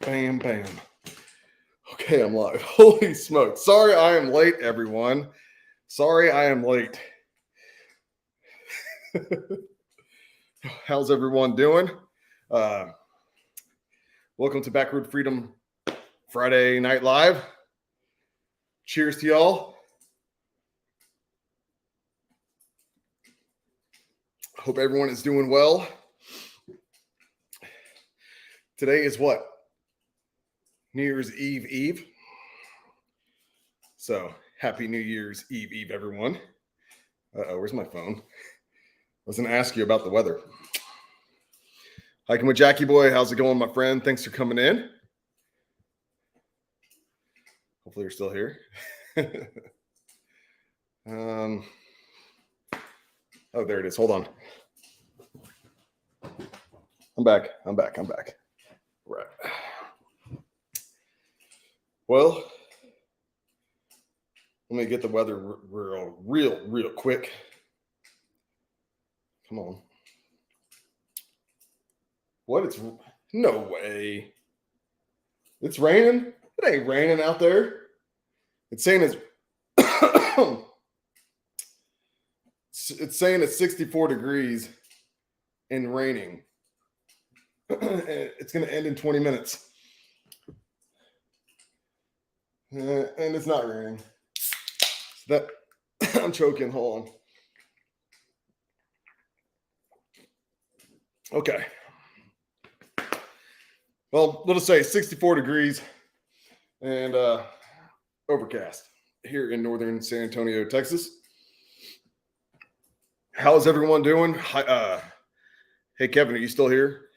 Bam, bam. Okay, I'm live. Holy smoke. Sorry I am late, everyone. Sorry I am late. How's everyone doing? Welcome to Backroad Freedom Friday Night Live. Cheers to y'all. Hope everyone is doing well. Today is what? New Year's Eve. So, happy New Year's Eve, everyone. Where's my phone? I was going to ask you about the weather. Hiking with Jackie Boy. How's it going, my friend? Thanks for coming in. Hopefully you're still here. Oh, there it is. Hold on. I'm back. Right. Well, let me get the weather real quick. Come on. What? It's no way. It's raining? It ain't raining out there. It's saying it's saying it's 64 degrees and raining. It's going to end in 20 minutes. And it's not raining. That I'm choking. Hold on. Okay. Well, let us say 64 degrees and overcast here in northern San Antonio, Texas. How's everyone doing? Hi, hey, Kevin, are you still here?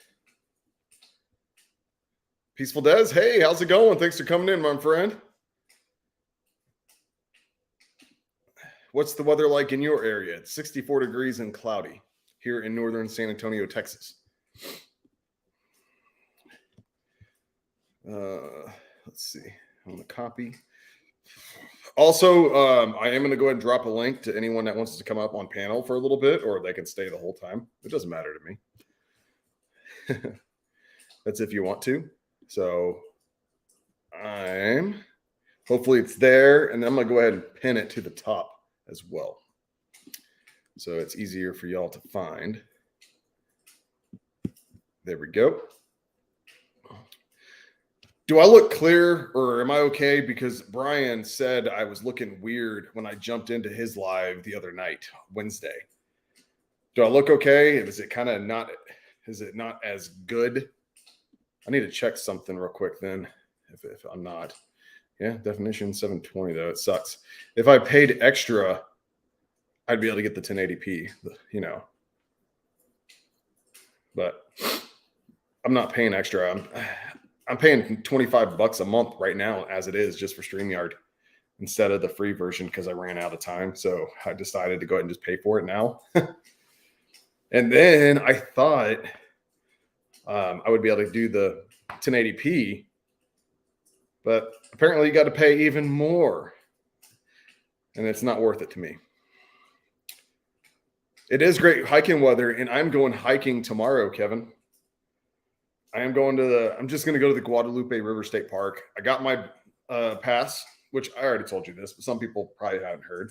Peaceful Des, hey, how's it going? Thanks for coming in, my friend. What's the weather like in your area? It's 64 degrees and cloudy here in northern San Antonio, Texas. Let's see. I'm going to copy. Also, I am going to go ahead and drop a link to anyone that wants to come up on panel for a little bit, or they can stay the whole time. It doesn't matter to me. That's if you want to. So hopefully it's there, and I'm going to go ahead and pin it to the top as well. So it's easier for y'all to find. There we go. Do I look clear or am I okay? Because Brian said I was looking weird when I jumped into his live the other night, Wednesday. Do I look okay? Is it kind of not, is it not as good? I need to check something real quick then if I'm not. Yeah, definition 720 though. It sucks. If I paid extra, I'd be able to get the 1080p, you know. But I'm not paying extra. I'm paying $25 a month right now as it is just for StreamYard instead of the free version because I ran out of time. So I decided to go ahead and just pay for it now. And then I thought I would be able to do the 1080p, but apparently you got to pay even more. And it's not worth it to me. It is great hiking weather, and I'm going hiking tomorrow, Kevin. I'm just going to go to the Guadalupe River State Park. I got my pass, which I already told you this, but some people probably haven't heard.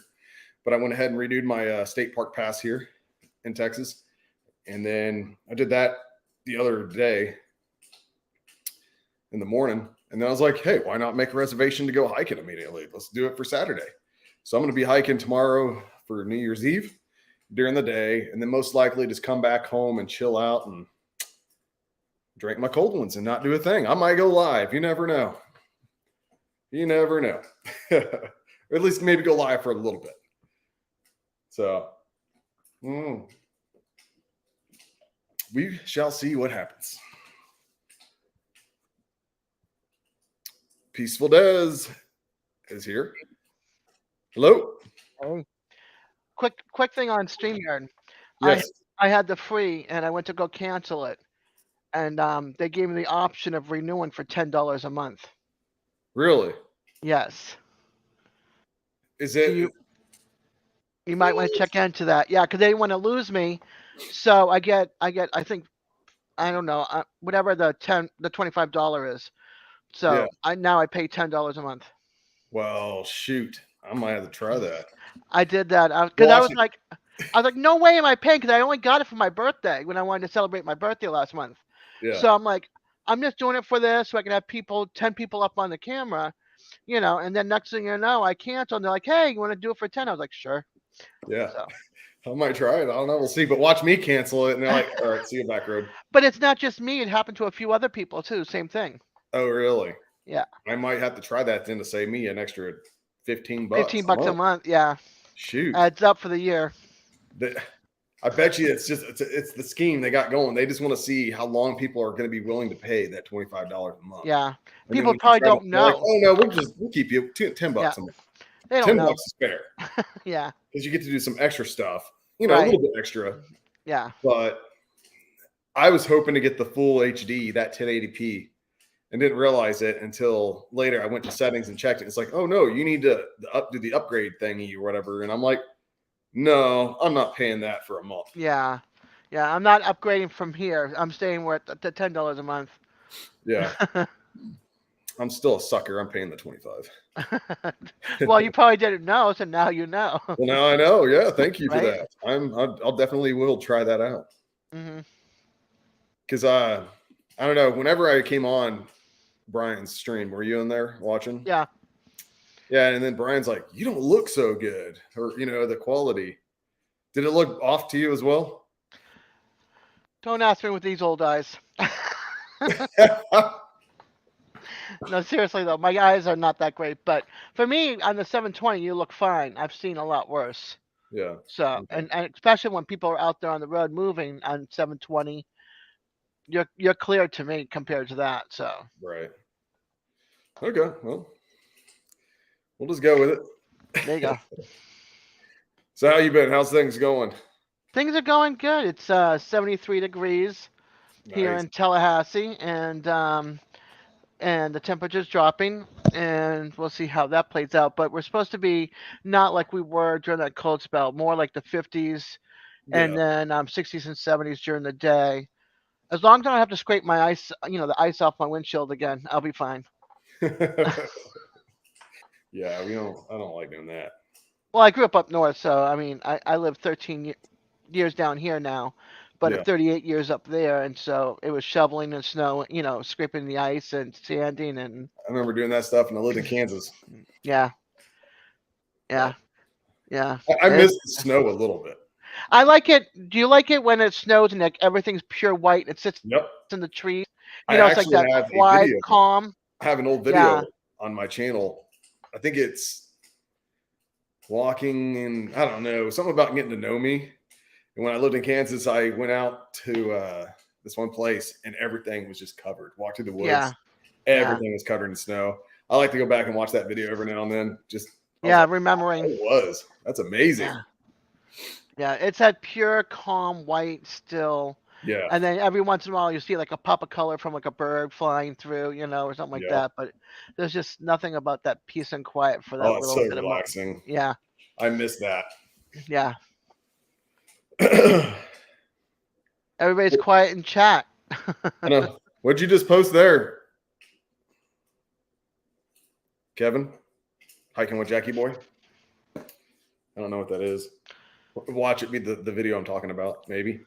But I went ahead and renewed my state park pass here in Texas. And then I did that the other day in the morning. And then I was like, hey, why not make a reservation to go hiking immediately? Let's do it for Saturday. So I'm going to be hiking tomorrow for New Year's Eve during the day. And then most likely just come back home and chill out and drink my cold ones and not do a thing. I might go live. You never know. Or at least maybe go live for a little bit. So we shall see what happens. Peaceful Des is here. Hello. Quick thing on StreamYard. Yes. I had the free and I went to go cancel it. And they gave me the option of renewing for $10 a month. Really? Yes. Is it? So you might want to check into that. Yeah, because they want to lose me. So I get I think I don't know, whatever the $25 is. Yeah. So I pay $10 a month. Well, shoot, I might have to try that. I did that because Watch it. I was like, no way am I paying because I only got it for my birthday when I wanted to celebrate my birthday last month. Yeah. So I'm like, I'm just doing it for this so I can have 10 people up on the camera, and then next thing you know, I cancel and they're like, hey, you want to do it for 10? I was like, sure. Yeah. So, I might try it. I don't know. We'll see. But watch me cancel it, and they're like, "All right, see you Backroad." but it's not just me. It happened to a few other people too. Same thing. Oh, really? Yeah. I might have to try that then to save me an extra $15 15 a bucks a month. month. Yeah. Shoot. Adds up for the year. I bet you it's the scheme they got going. They just want to see how long people are going to be willing to pay that $25 a month. Yeah. And then People when you probably try to, don't they're like, know. "Oh no, we'll keep you $10 Yeah. a month. They don't 10 know. bucks is fair Yeah. because you get to do some extra stuff, a Right. little bit extra." Yeah. But I was hoping to get the full HD, that 1080p, and didn't realize it until later. I went to settings and checked it. It's like, oh no, you need to do the upgrade thingy or whatever. And I'm like, no, I'm not paying that for a month. Yeah. Yeah. I'm not upgrading from here. I'm staying where at the $10 a month. Yeah. I'm still a sucker. I'm paying the 25. Well, you probably didn't know, so now you know. Well, now I know. Yeah, thank you for Right? that. I'll definitely will try that out. Hmm. Because I don't know. Whenever I came on Brian's stream, were you in there watching? Yeah. Yeah, and then Brian's like, "You don't look so good," or the quality. Did it look off to you as well? Don't ask me with these old eyes. No, seriously though, my eyes are not that great. But for me, on the 720, you look fine. I've seen a lot worse. Yeah. So, Okay. and especially when people are out there on the road moving on 720, you're clear to me compared to that. So, Right. Okay. Well, we'll just go with it. there you go. So how you been? How's things going? Things are going good. It's 73 degrees here Nice. in Tallahassee, and the temperature's dropping, and we'll see how that plays out. But we're supposed to be not like we were during that cold spell, more like the 50s, Yeah. and then 60s and 70s during the day. As long as I don't have to scrape my ice, the ice off my windshield again, I'll be fine. Yeah, I don't like doing that. Well, I grew up north, so I mean, I lived 13 years down here now, but Yeah. 38 years up there, and so it was shoveling and snow, scraping the ice and sanding, and I remember doing that stuff and I lived in Kansas. yeah, But yeah, yeah. I miss the snow a little bit. I like it. Do you like it when it snows and like everything's pure white and it sits Yep. in the trees? I It's like actually that have a quiet, video. calm. I have an old Yeah. video on my channel. I think it's walking and I don't know, something about getting to know me. And when I lived in Kansas, I went out to this one place and everything was just covered. Walked through the woods, Yeah. everything was covered in snow. I like to go back and watch that video every now and then. I was Yeah, like, remembering. it was. That's amazing. Yeah. Yeah, it's that pure, calm, white still. Yeah. And then every once in a while you see like a pop of color from like a bird flying through, or something like Yeah. that. But there's just nothing about that peace and quiet for that Oh, it's little so bit of relaxing. Yeah. I miss that. Yeah. Everybody's quiet in chat. I know. What'd you just post there, Kevin? Hiking with Jackie Boy? I don't know what that is. Watch it be the video I'm talking about, maybe.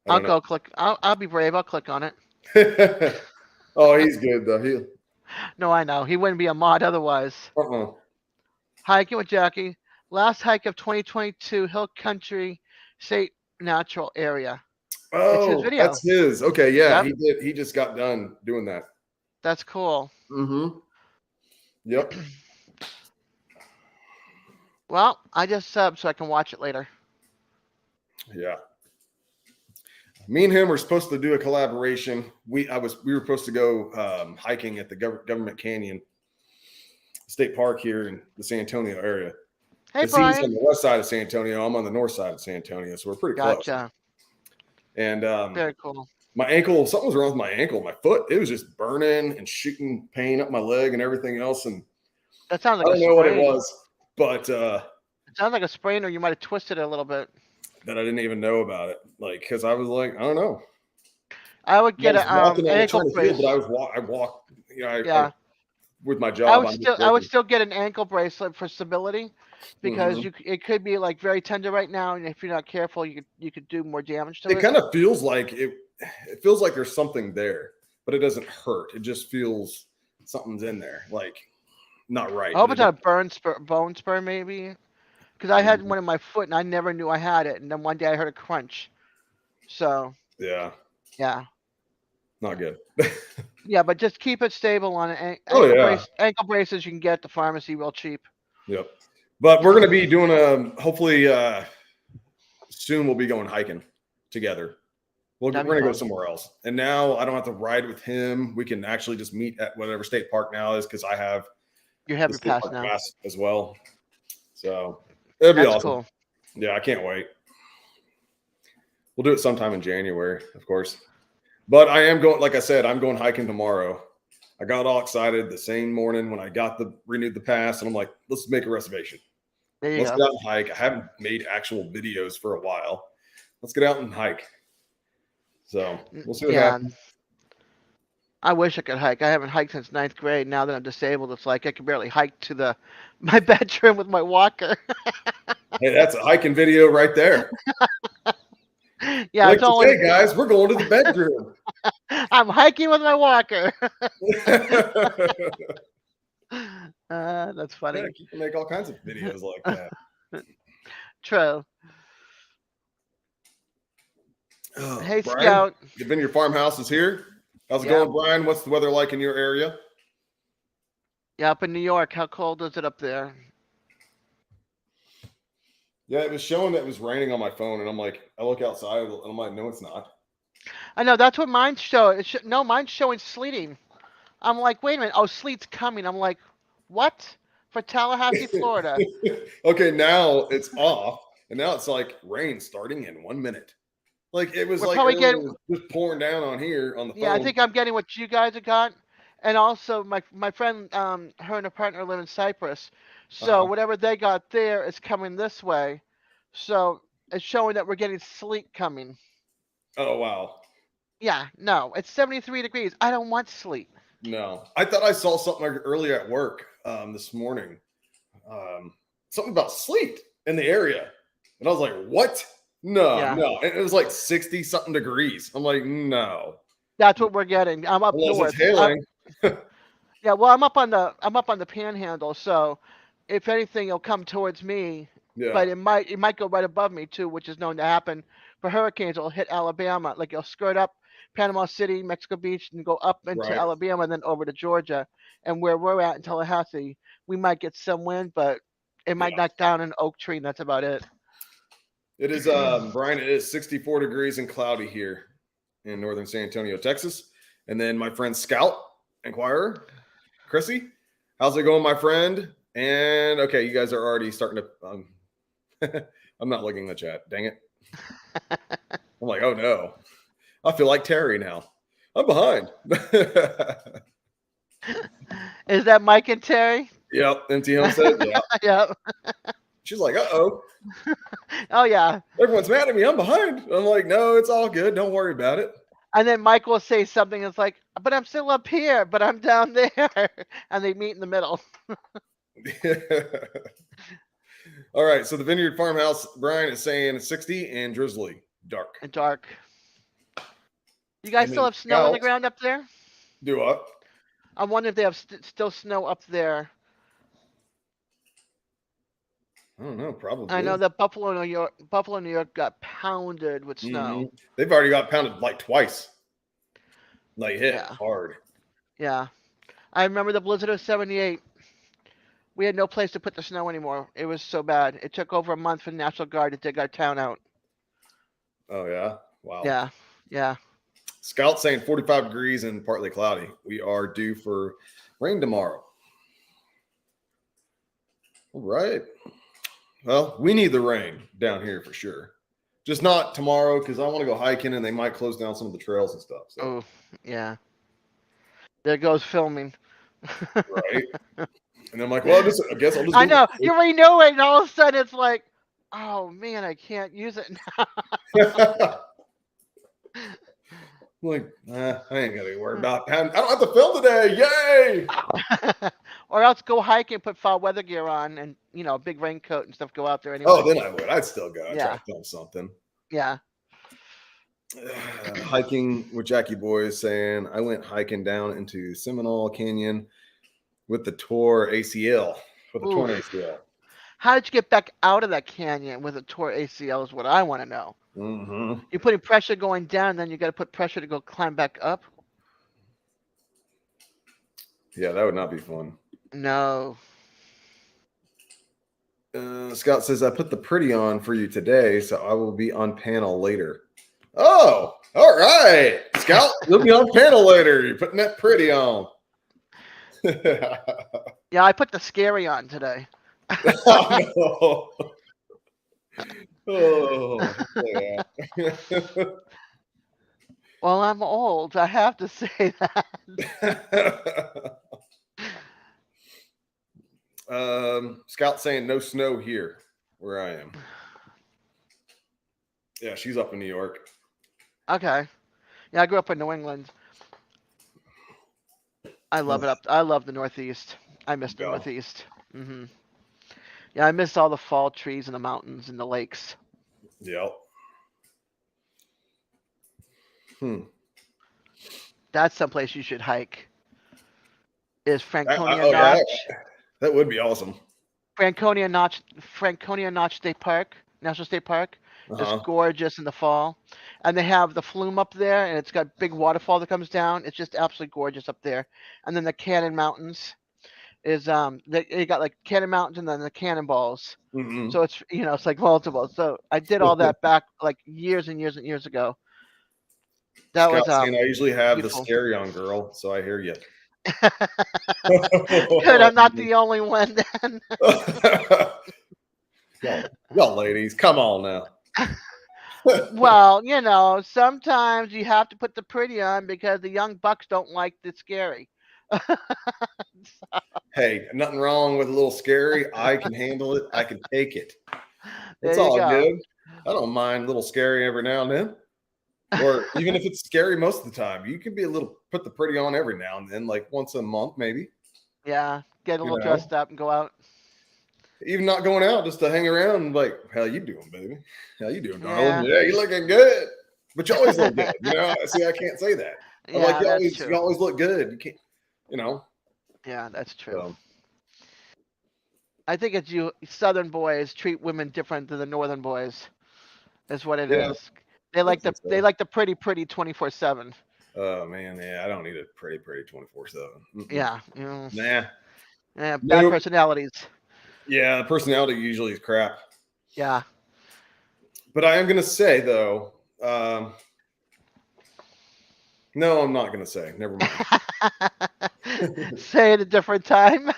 I'll go click. I'll be brave. I'll click on it. Oh, he's good though. No, I know. He wouldn't be a mod otherwise. Hiking with Jackie. Last hike of 2022, Hill Country State Natural Area. It's his Oh, video. that's his. Okay, yeah, Yep. he did. He just got done doing that. That's cool. Mm-hmm. Yep. Well, I just subbed so I can watch it later. Yeah. Me and him were supposed to do a collaboration. We were supposed to go hiking at the Government Canyon State Park here in the San Antonio area. Hey, He's Brian. on the west side of San Antonio. I'm on the north side of San Antonio, so we're pretty close. Gotcha. And Very cool. my ankle, something was wrong with my ankle, my foot. It was just burning and shooting pain up my leg and everything else. And That sounds like I don't know what it was, but it sounds like a sprain, or you might have twisted it a little bit. that I didn't even know about it. Like, because I was like, I don't know. I would get was walking on the ankle turn of brace. field, but I walked. You know, Yeah. with my job, I would still get an ankle bracelet for stability, because Mhm. it could be like very tender right now, and if you're not careful, you could do more damage to It it. kind of feels like it. It feels like there's something there, but it doesn't hurt. It just feels something's in there, like not right. I hope But it's not a bone spur, maybe, because I had Mhm. one in my foot and I never knew I had it, and then one day I heard a crunch. So Yeah, yeah, not good. yeah, but just keep it stable on it. Oh yeah, Ankle braces you can get at the pharmacy real cheap. yep. But we're gonna be doing hopefully soon. We'll be going hiking together. That'd We're be gonna go fun. somewhere else. And now I don't have to ride with him. We can actually just meet at whatever state park now is, because I have You have the your state pass park now. pass as well. So it'll be That's awesome. cool. Yeah, I can't wait. We'll do it sometime in January, of course. But I am going, like I said, I'm going hiking tomorrow. I got all excited the same morning when I got renewed the pass, and I'm like, let's make a reservation. There you Let's go. get out and hike. I haven't made actual videos for a while. Let's get out and hike. So we'll see what Yeah, happens. I wish I could hike. I haven't hiked since 9th grade. Now that I'm disabled, it's like I can barely hike to my bedroom with my walker. Hey, that's a hiking video right there. Yeah, Like it's only today, guys, we're going to the bedroom. I'm hiking with my walker. That's funny. Yeah, you can make all kinds of videos like that. True. Oh, Hey, Brian, Scout. the Vineyard Farmhouse is here. How's it Yeah. going, Brian? What's the weather like in your area? Yeah, up in New York. How cold is it up there? Yeah, it was showing that it was raining on my phone, and I'm like, I look outside, and I'm like, no, it's not. I know that's what mine show. No, mine's showing sleeting. I'm like, wait a minute. Oh, sleet's coming. I'm like, what? For Tallahassee, Florida. Okay, now it's off, and now it's like rain starting in 1 minute. Like it was We're like probably earlier, getting. it was just pouring down on here on the Yeah, I phone. think I'm getting what you guys have got. And also, my friend, her and her partner live in Cyprus, so Uh-huh. whatever they got there is coming this way. So it's showing that we're getting sleet coming. Oh wow. Yeah, no, it's 73 degrees. I don't want sleet. No, I thought I saw something like earlier at work this morning. Something about sleet in the area, and I was like, "What? No, Yeah, no!" And it was like 60 something degrees. I'm like, "No, that's what we're getting. I'm up unless it's north. hailing." Yeah, well, I'm up on the Panhandle, so if anything, it'll come towards me. Yeah, But it might go right above me too, which is known to happen for hurricanes. It'll hit Alabama, like it'll skirt up Panama City, Mexico Beach, and go up into right. Alabama, and then over to Georgia. And where we're at in Tallahassee, we might get some wind, but it might Yeah, knock down an oak tree, and that's about it. it is. Brian, it is 64 degrees and cloudy here in northern San Antonio, Texas. And then my friend Scout Inquirer, Chrissy, how's it going, my friend? And okay, you guys are already starting to. I'm not looking at the chat. Dang it! I'm like, oh no. I feel like Terry now. I'm behind. Is that Mike and Terry? Yep. MT Homestead. Yeah. Yep. She's like, uh-oh. Oh yeah. Everyone's mad at me. I'm behind. I'm like, no, it's all good. Don't worry about it. And then Mike will say something that's like, but I'm still up here, but I'm down there. And they meet in the middle. All right. So the Vineyard Farmhouse, Brian is saying 60 and drizzly, dark. And dark. You guys And still then have snow on the Scout, ground up there? do what? I'm wondering if they have still snow up there. I don't know. Probably. I know that Buffalo, New York got pounded with snow. Mhm. They've already got pounded like twice. Like hit Yeah. hard. Yeah. I remember the blizzard of 78. We had no place to put the snow anymore. It was so bad. It took over a month for the National Guard to dig our town out. Oh, yeah. Wow. Yeah. Yeah. Scout saying 45 degrees and partly cloudy. We are due for rain tomorrow. All right. Well, we need the rain down here for sure. Just not tomorrow because I want to go hiking and they might close down some of the trails and stuff. So. Oh, yeah. There goes filming. Right. And I'm like, well, I guess I'll just. I know. You renew it, and all of a sudden it's like, oh man, I can't use it now. I'm like, I ain't gonna be worried about that. I don't have to film today. Yay! Or else go hiking, put foul weather gear on, and big raincoat and stuff. Go out there Oh, anyway. then I would. I'd still go. I'd try Yeah, to film something. yeah. Hiking with Jackie Boy is saying, I went hiking down into Seminole Canyon with the Tour ACL. With a torn Oof. ACL. How did you get back out of that canyon with a torn ACL? Is what I want to know. Mm-hmm. You're putting pressure going down, then you got to put pressure to go climb back up. Yeah, that would not be fun. No. Scott says, I put the pretty on for you today, so I will be on panel later. Oh, all right. Scout, you'll be on panel later. You're putting that pretty on. Yeah, I put the scary on today. Oh, no. Oh, yeah. Well, I'm old. I have to say that. Scout saying no snow here where I am. Yeah, she's up in New York. Okay. Yeah, I grew up in New England. I love it up. I love the Northeast. I miss the Yeah. Northeast. Yeah, I miss all the fall trees and the mountains and the lakes. Yep. That's someplace you should hike. Is Franconia Notch? That would be awesome. Franconia Notch National State Park. It's gorgeous in the fall, and they have the flume up there, and it's got big waterfall that comes down. It's just absolutely gorgeous up there. And then the Cannon Mountains is they got like Cannon Mountains and then the Cannonballs. Mm-hmm. So it's it's like multiple. So I did all that back like years and years and years ago. That Scout was saying I usually have beautiful. the scary on, girl, so I hear you. Good, I'm not the only one then. y'all ladies, come on now. Well, sometimes you have to put the pretty on because the young bucks don't like the scary. Hey, nothing wrong with a little scary. I can handle it. I can take it. It's There you all go. good. I don't mind a little scary every now and then. Or even if it's scary most of the time, you can be put the pretty on every now and then, like once a month, maybe. Yeah, get a little dressed up and go out. Even not going out, just to hang around, like, how you doing, baby? How you doing, darling? Yeah. Yeah, you looking good. But you always look good, See, I can't say that. Yeah, that's you true. always look good. You can't, Yeah, that's true. So. I think it's you Southern boys treat women different than the Northern boys. Is what it is. They like the pretty 24/7. Oh man, yeah, I don't need a pretty 24/7. Yeah. Nah. Yeah, bad personalities. Yeah, the personality usually is crap. Yeah. But I am gonna say though, no, I'm not gonna say. Never mind. Say it a different time.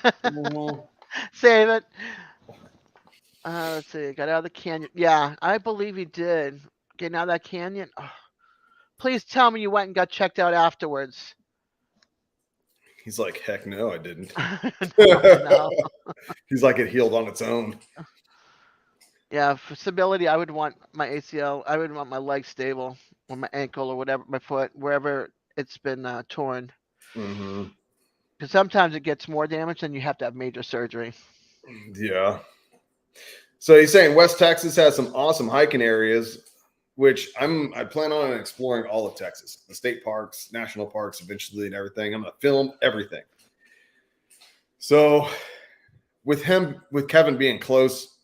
Save it. Let's see. Got out of the canyon. Yeah, I believe he did. Getting out of that canyon. Oh. Please tell me you went and got checked out afterwards. He's like, heck no, I didn't. No. He's like, it healed on its own. Yeah, for stability, I would want my ACL. I would want my leg stable, or my ankle, or whatever, my foot, wherever it's been torn. Mm-hmm. Because sometimes it gets more damage, and you have to have major surgery. Yeah. So he's saying West Texas has some awesome hiking areas, which I plan on exploring all of Texas, the state parks, national parks, eventually, and everything. I'm gonna film everything. So with Kevin being close,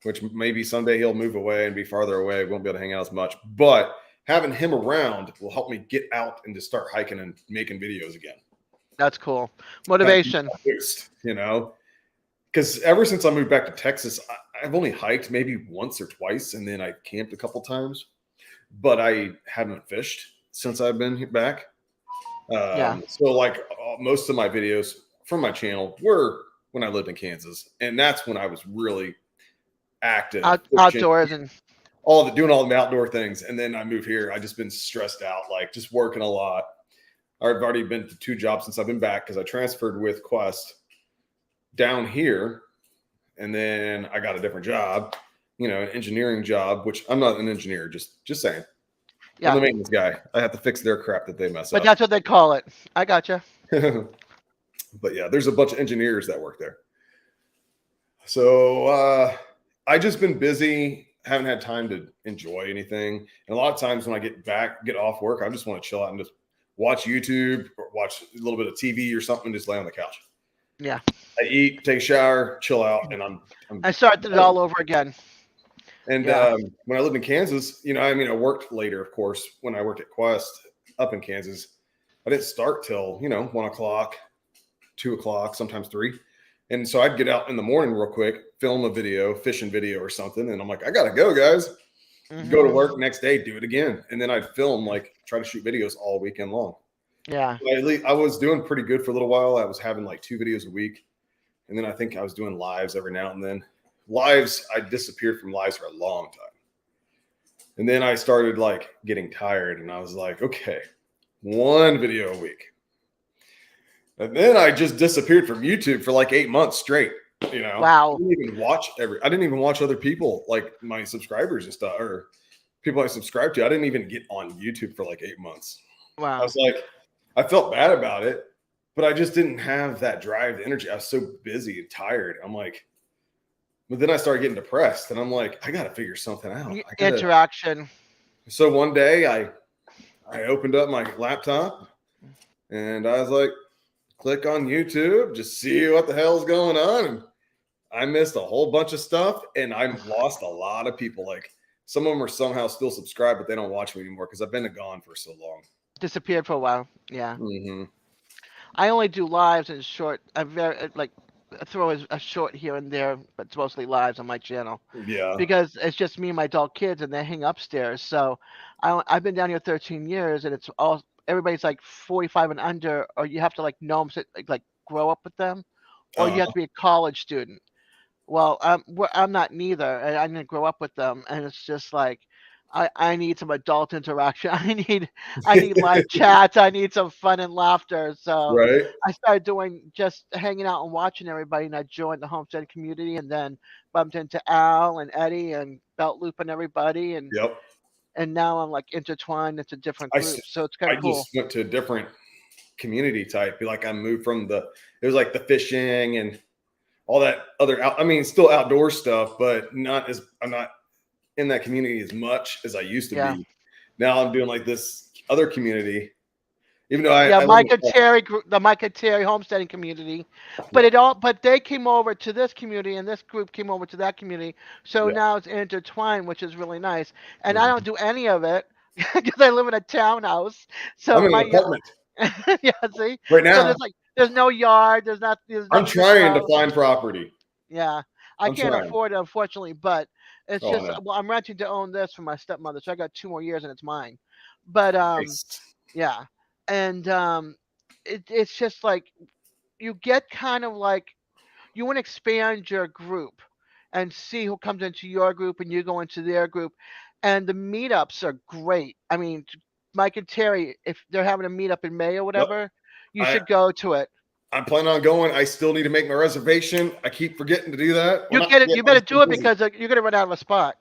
which maybe someday he'll move away and be farther away, won't be able to hang out as much, but having him around will help me get out and to start hiking and making videos again. That's cool. Motivation. Boost, because ever since I moved back to Texas, I've only hiked maybe once or twice, and then I camped a couple times, but I haven't fished since I've been back. So like most of my videos from my channel were when I lived in Kansas, and that's when I was really active outdoors and doing all the outdoor things. And then I moved here. I just been stressed out, like just working a lot. I've already been to 2 jobs since I've been back because I transferred with Quest down here, and then I got a different job, an engineering job, which I'm not an engineer, just saying. I'm the Yeah, maintenance guy. I have to fix their crap that they mess but up. that's what they call it. I gotcha. But yeah, there's a bunch of engineers that work there. So I just been busy, haven't had time to enjoy anything. And a lot of times when I get off work, I just want to chill out and just watch YouTube or watch a little bit of TV or something, and just lay on the couch. Yeah, I eat, take a shower, chill out, and I'm I started it done. all over again. And Yeah. when I lived in Kansas, I mean, I worked later, of course, when I worked at Quest up in Kansas. I didn't start till 1 o'clock, 2 o'clock, sometimes three. And so I'd get out in the morning real quick, film a video, fishing video or something. And I'm like, I got to go, guys. Go to Hmm. work next day, do it again. And then I'd film, like, try to shoot videos all weekend long. Yeah. I was doing pretty good for a little while. I was having like 2 videos a week. And then I think I was doing lives every now and then. Lives, I disappeared from lives for a long time. And then I started like getting tired and I was like, okay, 1 video a week. And then I just disappeared from YouTube for like 8 months straight. Wow. I didn't even watch other people, like my subscribers and stuff, or people I subscribe to. I didn't even get on YouTube for like 8 months. I Wow. was like, I felt bad about it, but I just didn't have that drive, the energy. I was so busy and tired. I'm like, but then I started getting depressed and I'm like, I got to figure something out. Interaction. So one day I opened up my laptop and I was like, click on YouTube, just see what the hell's going on. And I missed a whole bunch of stuff and I lost a lot of people. Like some of them are somehow still subscribed, but they don't watch me anymore because I've been gone for so long. Disappeared for a while. Yeah. Mm-hmm. I only do lives and short. I very like I throw a short here and there, but it's mostly lives on my channel Yeah. because it's just me and my adult kids, and they hang upstairs. So I've been down here 13 years, and it's all everybody's like 45 and under, or you have to like know them, like grow up with them, or you Uh, have to be a college student. Well, I'm not neither. And I didn't grow up with them, and it's just like I need some adult interaction. I need live chats. I need some fun and laughter. So right. I started doing just hanging out and watching everybody, and I joined the homestead community, and then bumped into Al and Eddie and Belt Loop and everybody, Yep. and now I'm like intertwined into different I, s- groups. So it's kind I of cool. just went to a different community type. Like I moved from it was like the fishing and all that other I mean, still outdoor stuff, but I'm not in that community as much as I used to Yeah. be. Now I'm doing like this other community, even though Yeah, I live Mike and Terry, the Mike and Terry homesteading community, yeah, but they came over to this community, and this group came over to that community. So yeah. now it's intertwined, which is really nice. And I Mhm. don't do any of it because I live in a townhouse. I'm So in an my apartment yeah, see, right so now. there's no yard, there's I'm nothing to trying to grow. find property. Yeah, I I'm can't trying. afford it unfortunately, but it's Oh just no. well, I'm renting to own this from my stepmother, so I got 2 more years and it's mine. But Nice. yeah, and it's just like you get kind of like you want to expand your group and see who comes into your group and you go into their group, and the meetups are great. I mean, Mike and Terry, if they're having a meetup in May or Yep. whatever, you I should go to it. I'm planning on going. I still need to make my reservation. I keep forgetting to do that. Well, You not get it. forgetting. You I'm better just too do it busy. because you're gonna run out of a spot.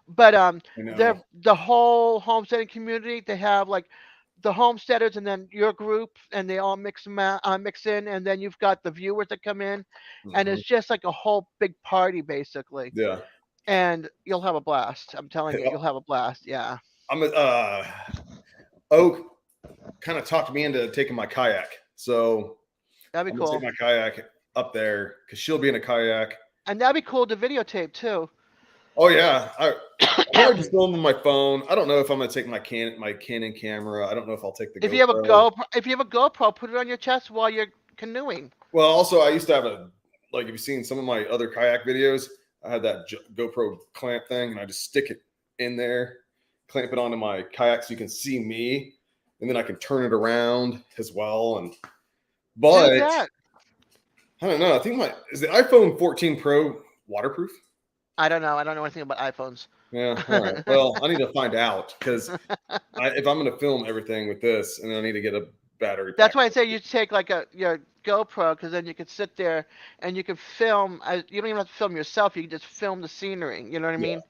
But I know. they're the whole homesteading community. They have like the homesteaders and then your group, and they all mix in, and then you've got the viewers that come in, and Mhm. it's just like a whole big party basically. Yeah. And you'll have a blast. I'm telling you, you'll have a blast. Yeah, I'm Oak kind of talked me into taking my kayak. So that'd be I'm gonna take cool. my kayak up there because she'll be in a kayak. And that'd be cool to videotape too. Oh yeah. I probably just film on my phone. I don't know if I'm gonna take my Canon camera. I don't know if I'll take the If you have a GoPro. GoPro, put it on your chest while you're canoeing. Well, also I used to have like if you've seen some of my other kayak videos, I had that GoPro clamp thing and I just stick it in there, clamp it onto my kayak so you can see me, and then I can turn it around as well. Do But that. I don't know. I think is the iPhone 14 Pro waterproof? I don't know. I don't know anything about iPhones. Yeah. All right. Well, I need to find out because if I'm going to film everything with this, and I need to get a battery That's pack. why I say you take like your GoPro because then you can sit there and you can film. You don't even have to film yourself. You can just film the scenery. You know what I Yeah. mean?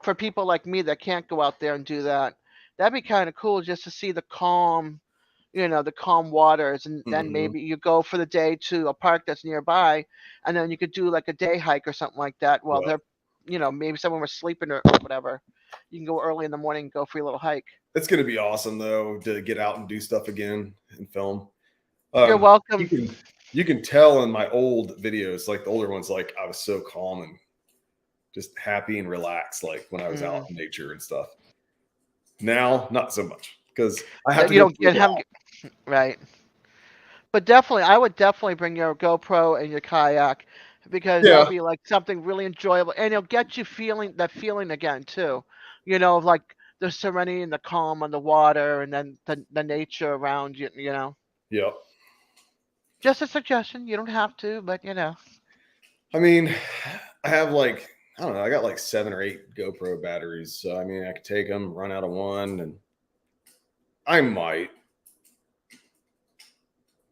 For people like me that can't go out there and do that, that'd be kind of cool just to see the calm, the calm waters, and then Hmm. maybe you go for the day to a park that's nearby, and then you could do like a day hike or something like that while Yeah. they're, maybe someone was sleeping or whatever. You can go early in the morning and go for your little hike. It's gonna be awesome though to get out and do stuff again and film. You're You welcome. can tell in my old videos, like the older ones, like I was so calm and just happy and relaxed, like when I was out Mm. in nature and stuff. Now, not so much because I have That to you go don't through get it have all. right. But definitely, I would definitely bring your GoPro and your kayak because that'll Yeah, be like something really enjoyable, and it'll get you feeling that feeling again too. Of like the serenity and the calm on the water, and then the nature around you. yeah. Just a suggestion. You don't have to, but I mean, I have like I don't know. I got like 7 or 8 GoPro batteries, so I mean, I could take them, run out of one, and I might.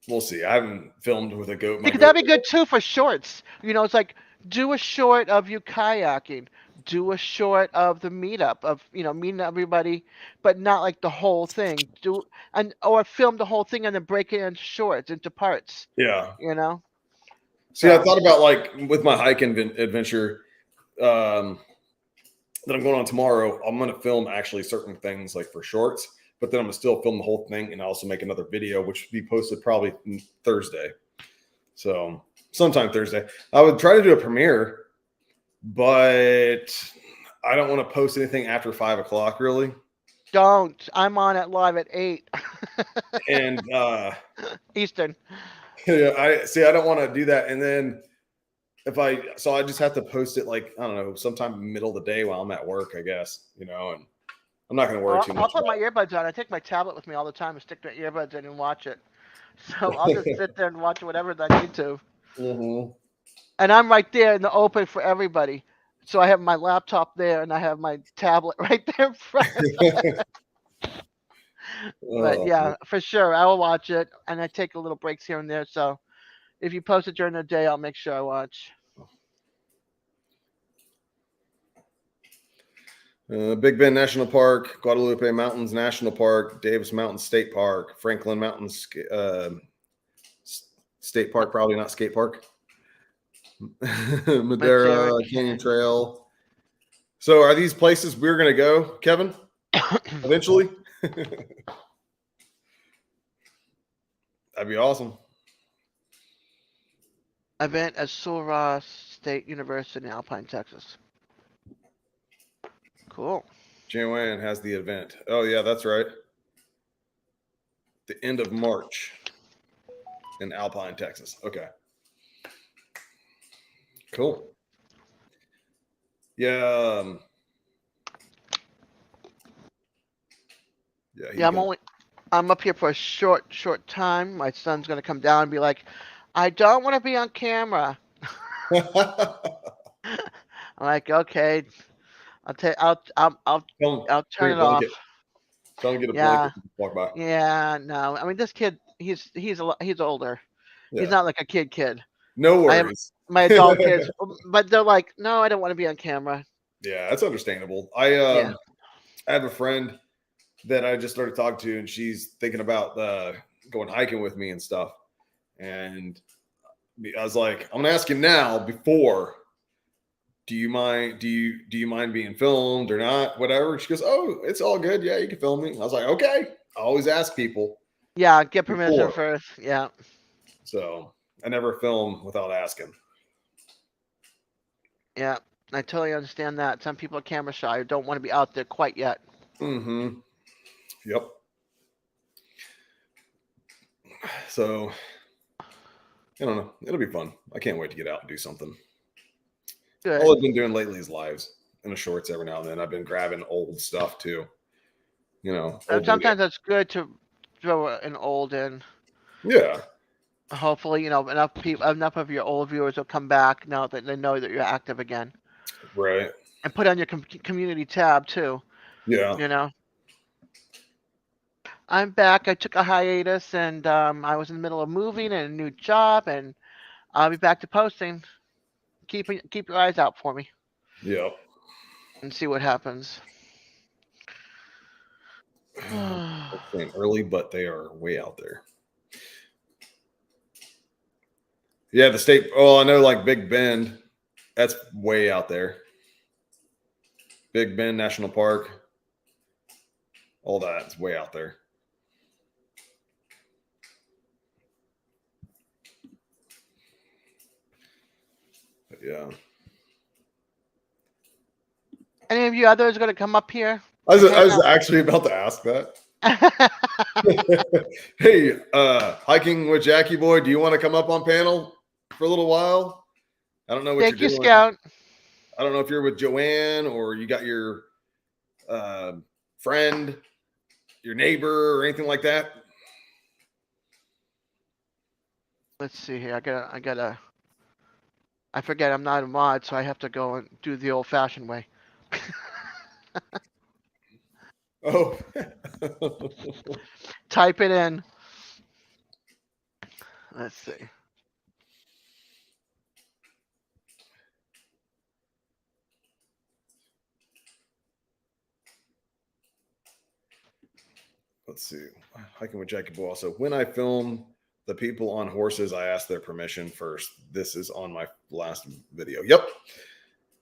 We'll see. I haven't filmed with a goat my because that'd be GoPro. good too for shorts. It's like do a short of you kayaking, do a short of the meetup of meeting everybody, but not like the whole thing. Do and or film the whole thing and then break it into shorts, into parts. Yeah. You know. See, I So thought about like with my hike adventure um, that I'm going on tomorrow. I'm going to film actually certain things like for shorts, but then I'm going to still film the whole thing and also make another video, which will be posted probably Thursday. So sometime Thursday. I would try to do a premiere, but I don't want to post anything after 5 o'clock really. don't. I'm on it live at 8 And Eastern. yeah, I see. I don't want to do that. And then I just have to post it like I don't know, sometime middle of the day while I'm at work, I guess. And I'm not going to worry Well, too I'll much put my about earbuds on. I take my tablet with me all the time and stick my earbuds in and watch it. So I'll just it. sit there and watch whatever I need to. Hmm. And I'm right there in the open for everybody. So I have my laptop there and I have my tablet right there in front. But Oh, yeah, for sure, I will watch it, and I take a little breaks here and there. So if you post it during the day, I'll make sure I watch. Big Bend National Park, Guadalupe Mountains National Park, Davis Mountain State Park, Franklin Mountains State Park, probably not skate park. Madera. Madera Canyon Trail. So, are these places we're going to go, Kevin? Eventually, that'd be awesome. Event at Sul Ross State University in Alpine, Texas. Cool. Joanne has the event. Oh yeah, that's right. The end of March in Alpine, Texas. Okay, cool. Yeah, yeah. Yeah, He's gonna. I'm up here for a short time. My son's gonna come down and be like, I don't want to be on camera. I'm like, okay, I'll take, Tell him, I'll bring turn a it off. blanket. Tell him to get a blanket Yeah, and walk by. yeah, no. I mean, this kid, he's older. He's Yeah, not like a kid. no I have worries. my adult kids, but they're like, no, I don't want to be on camera. Yeah, that's understandable. I Yeah. I have a friend that I just started talking to, and she's thinking about going hiking with me and stuff. And I was like, I'm gonna ask him now before. Do you mind? Do you mind being filmed or not? Whatever. She goes, oh, it's all good. Yeah, you can film me. I was like, okay. I always ask people Yeah, get permission before, first. Yeah. so I never film without asking. Yeah. I totally understand that. Some people are camera shy, don't want to be out there quite yet. Mm-hmm. Yep. So I don't know. It'll be fun. I can't wait to get out and do something. All Good. I've been doing lately is lives in the shorts every now and then. I've been grabbing old stuff too. Old video. Sometimes it's good to throw an old in. Yeah. Hopefully, enough of your old viewers will come back now that they know that you're active again. Right. And put on your community tab too. Yeah. You know, I'm back. I took a hiatus, and I was in the middle of moving and a new job, and I'll be back to posting. Keep your eyes out for me Yeah. and see what happens. saying early, but they are way out there. Yeah, the state. Oh, I know, like Big Bend. That's way out there. Big Bend National Park. All that's way out there. But yeah. Any of you others going to come up here? I was actually about to ask that. Hey, hiking with Jackie Boy, do you want to come up on panel for a little while? I don't know what Thank you're you, doing. Scout. I don't know if you're with Joanne or you got your friend, your neighbor, or anything like that. Let's see here. I forget I'm not a mod, so I have to go and do the old-fashioned way. Oh. Type it in. Let's see. Let's see. Hiking with Jackie Boy. Also, when I film the people on horses, I ask their permission first. This is on my last video. Yep.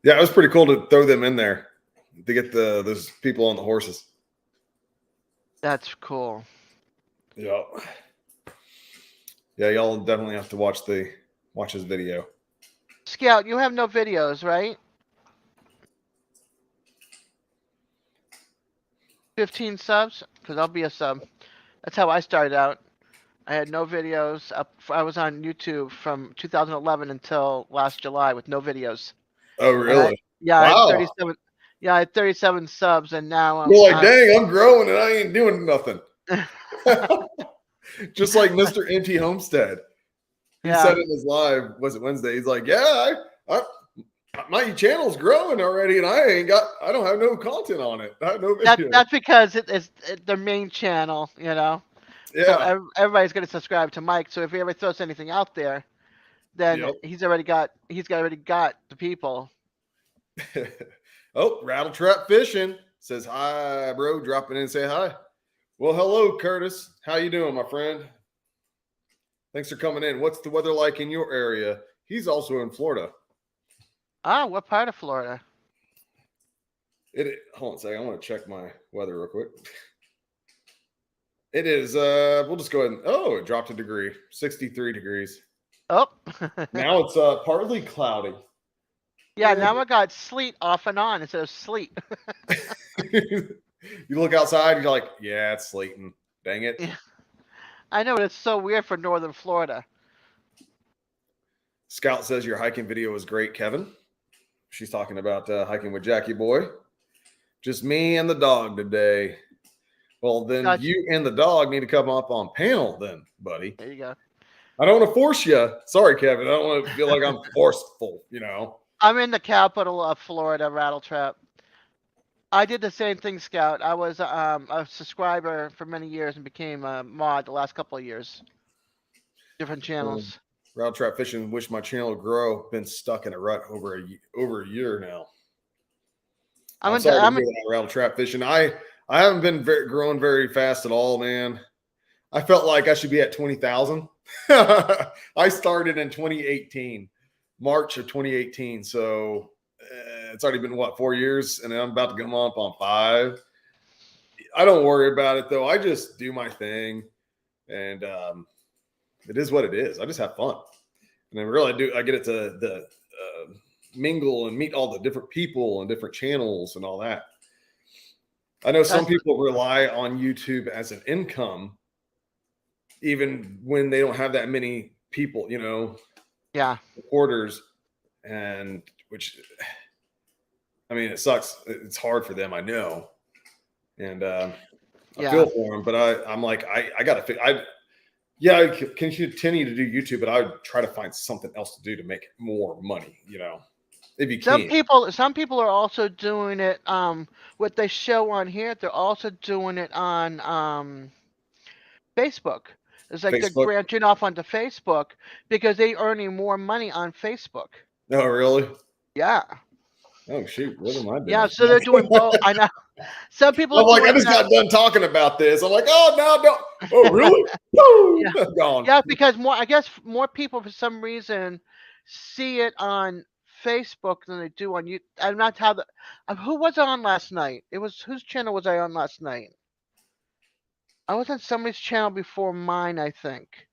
Yeah, it was pretty cool to throw them in there to get those people on the horses. That's cool. Yep. Yeah, y'all definitely have to watch his video. Scout, you have no videos, right? 15 subs? Because I'll be a sub. That's how I started out. I had no videos. I was on YouTube from 2011 until last July with no videos. Oh, really? Yeah, wow. I had 37. Yeah, I had 37 subs, and now I'm. You're like, dang, I'm growing and I ain't doing nothing. Just like Mr. Empty Homestead. He said in his live, was it Wednesday? He's like, yeah, my channel's growing already, and I don't have no content on it. I have no video. That's because it's the main channel, you know. Yeah. So everybody's going to subscribe to Mike. So if he ever throws anything out there, then he's already got the people. Oh, Rattle Trap Fishing says hi, bro. Dropping in and say hi. Well, hello, Curtis. How you doing, my friend? Thanks for coming in. What's the weather like in your area? He's also in Florida. Ah, what part of Florida? Hold on a second. I want to check my weather real quick. It is, we'll just go ahead and, it dropped a degree, 63 degrees. Oh. Now it's partly cloudy. Yeah, now I got sleet off and on instead of sleet. You look outside, you're like, yeah, it's sleeting. Dang it. Yeah. I know, it's so weird for northern Florida. Scout says your hiking video was great, Kevin. She's talking about hiking with Jackie Boy. Just me and the dog today. Well, then you and the dog need to come up on panel then, buddy. There you go. I don't want to force you. Sorry, Kevin. I don't want to feel like I'm forceful, you know. I'm in the capital of Florida, Rattle Trap. I did the same thing, Scout. I was a subscriber for many years and became a mod the last couple of years. Different channels. Rattle Trap Fishing, wish my channel would grow. Been stuck in a rut over a year now. I'm sorry to hear that, Rattle Trap Fishing. I haven't been growing very fast at all, man. I felt like I should be at 20,000. I started in 2018, March of 2018. So it's already been, 4 years? And I'm about to come up on 5. I don't worry about it, though. I just do my thing. And it is what it is. I just have fun. And I get it to mingle and meet all the different people and different channels and all that. I know some people rely on YouTube as an income, even when they don't have that many people, you know, supporters, and which, I mean, it sucks. It's hard for them, I know, and I feel for them. But I'm like, I gotta fix. I can continue to do YouTube, but I would try to find something else to do to make more money, you know. If you can. Some people are also doing it. What they show on here, they're also doing it on Facebook. It's like they're branching off onto Facebook because they're earning more money on Facebook. Oh, really? Yeah. Oh shoot, what am I doing? Yeah, so they're doing both. I know. Some people I'm are like, I doing just got done talking about this. I'm like, oh no, don't. Oh really? yeah, Woo! Gone. yeah, because I guess more people for some reason see it on Facebook than they do on you. I'm not how the. Who was on last night? It was whose channel was I on last night? I was on somebody's channel before mine, I think,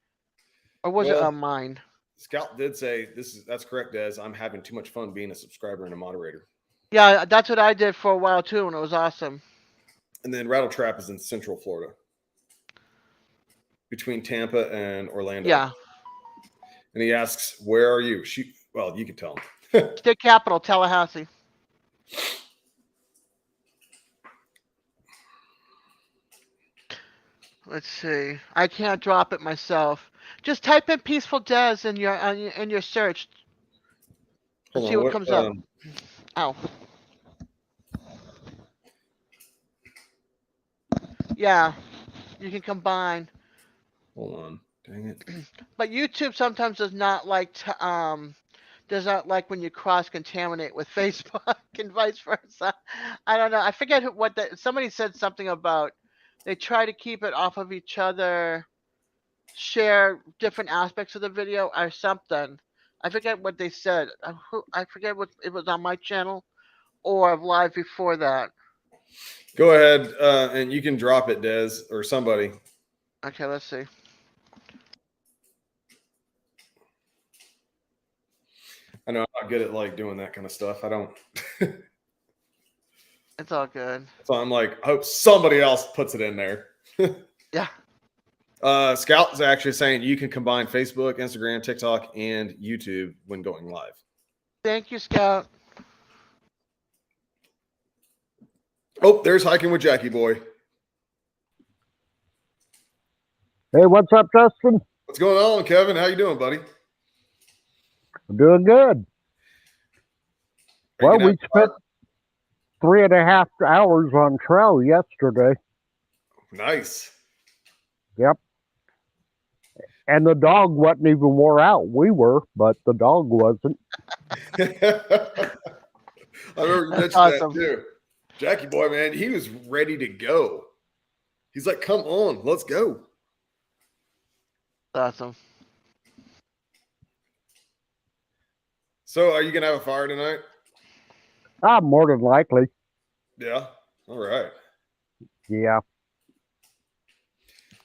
or was it Well, on mine? Scout did say that's correct, Des. I'm having too much fun being a subscriber and a moderator. Yeah, that's what I did for a while too, and it was awesome. And then Rattle Trap is in Central Florida, between Tampa and Orlando. Yeah, And he asks, "Where are you?" Well, you can tell him. state capital, Tallahassee. Let's see. I can't drop it myself. Just type in "Peaceful Des" in your search and Hold see on. what What? comes up. Ow. Yeah, you can combine. Hold on. Dang it. But YouTube sometimes does not like when you cross contaminate with Facebook and vice versa. I don't know. I forget somebody said something about they try to keep it off of each other, share different aspects of the video or something. I forget what they said. I forget what it was on my channel or live before that. Go ahead, and you can drop it, Des, or somebody. Okay, let's see. I know I'm not good at like doing that kind of stuff. I don't. It's all good. So I'm like, I hope somebody else puts it in there. Yeah. Scout is actually saying you can combine Facebook, Instagram, TikTok, and YouTube when going live. Thank you, Scout. Oh, there's Hiking with Jackie Boy. Hey, what's up, Justin? What's going on, Kevin? How you doing, buddy? I'm doing good. Well, we spent 3.5 hours on trail yesterday. Nice. Yep. And the dog wasn't even wore out. We were, but the dog wasn't. I remember you mentioned awesome. that too. Jackie Boy, man, he was ready to go. He's like, come on, let's go. Awesome. So are you going to have a fire tonight? More than likely. Yeah. All right. Yeah.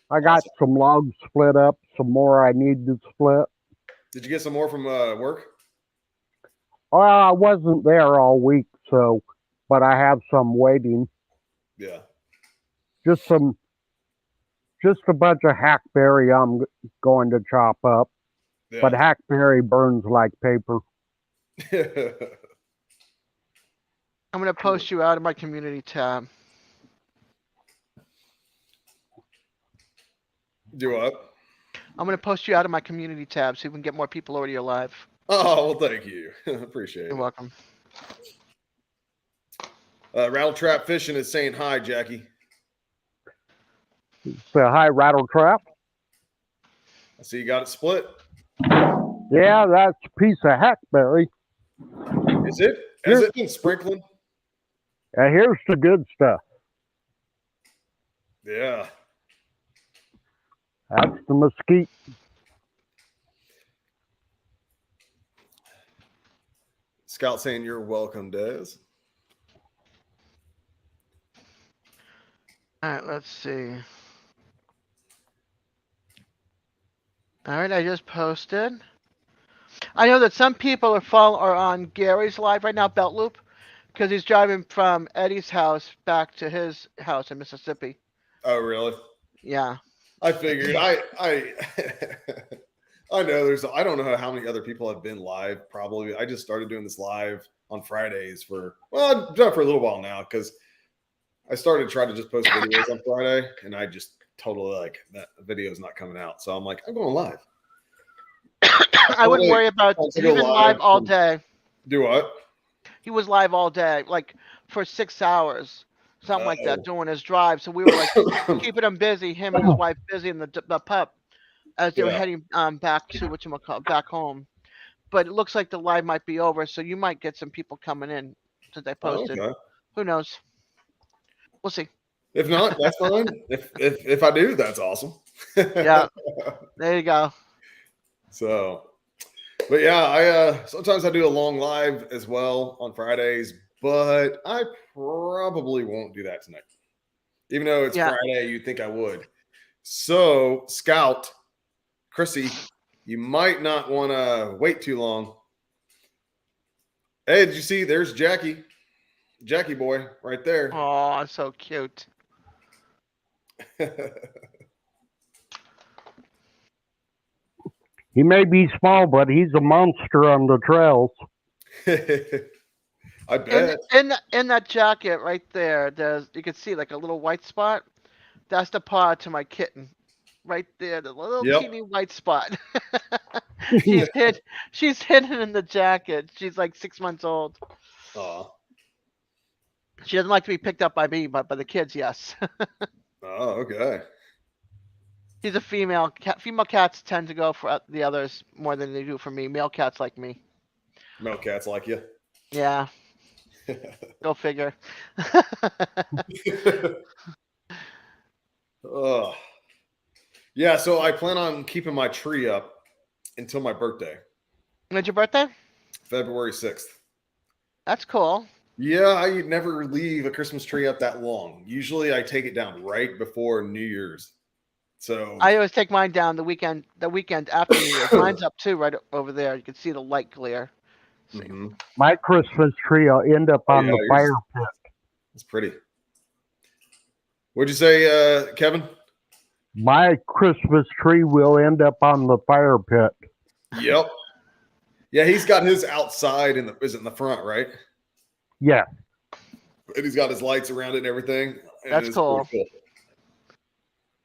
I got some logs split up, some more I need to split. Did you get some more from work? Well, I wasn't there all week, but I have some waiting. Yeah. Just a bunch of hackberry I'm going to chop up. Yeah. But hackberry burns like paper. I'm going to post you out of my community tab. Do what? I'm going to post you out of my community tab so we can get more people over to your live. Oh, well, thank you. Appreciate it. You're welcome. Rattle Trap Fishing is saying hi, Jackie. Say hi, Rattle Trap. I see you got it split. Yeah, that's a piece of hackberry. Is it? Has it been sprinkling? Here's the good stuff. Yeah. That's the mesquite. Scout saying you're welcome, Des. All right, let's see. All right, I just posted. I know that some people are on Gary's live right now, Belt Loop, because he's driving from Eddie's house back to his house in Mississippi. Oh, really? Yeah. I figured. I know I don't know how many other people have been live. Probably. I just started doing this live on Fridays I've done it for a little while now because I started trying to just post videos on Friday, and I just totally like that video is not coming out. So I'm like, I'm going live. I wouldn't worry about. He's been live all day. Do what? He was live all day, like for 6 hours, something like that, doing his drive. So we were like keeping him busy, him and his wife busy, and the pup as they were heading back to back home. But it looks like the live might be over, so you might get some people coming in. since I posted. Okay. Who knows? We'll see. If not, that's fine. If I do, that's awesome. Yeah. There you go. So, but yeah, I sometimes I do a long live as well on Fridays, but I probably won't do that tonight. Even though it's Friday, you'd think I would. So, Scout, Chrissy, you might not want to wait too long. Hey, did you see? There's Jackie boy right there. Oh, so cute. He may be small, but he's a monster on the trails. I bet. In that jacket right there, you can see like a little white spot. That's the paw to my kitten. Right there, the little teeny white spot. She's hidden in the jacket. She's like 6 months old. Aw. She doesn't like to be picked up by me, but by the kids, yes. Oh, okay. He's a female cat. Female cats tend to go for the others more than they do for me. Male cats like me. Male cats like you. Yeah. Go figure. Oh. Yeah, so I plan on keeping my tree up until my birthday. When's your birthday? February 6th. That's cool. Yeah, I never leave a Christmas tree up that long. Usually I take it down right before New Year's. So I always take mine down the weekend after New Year's. Mine's up too, right over there. You can see the light glare. Mm-hmm. My Christmas tree will end up on the fire pit. It's pretty. What'd you say, Kevin? My Christmas tree will end up on the fire pit. Yep. Yeah, he's got his outside in the front, right? Yeah. And he's got his lights around it and everything. And that's cool.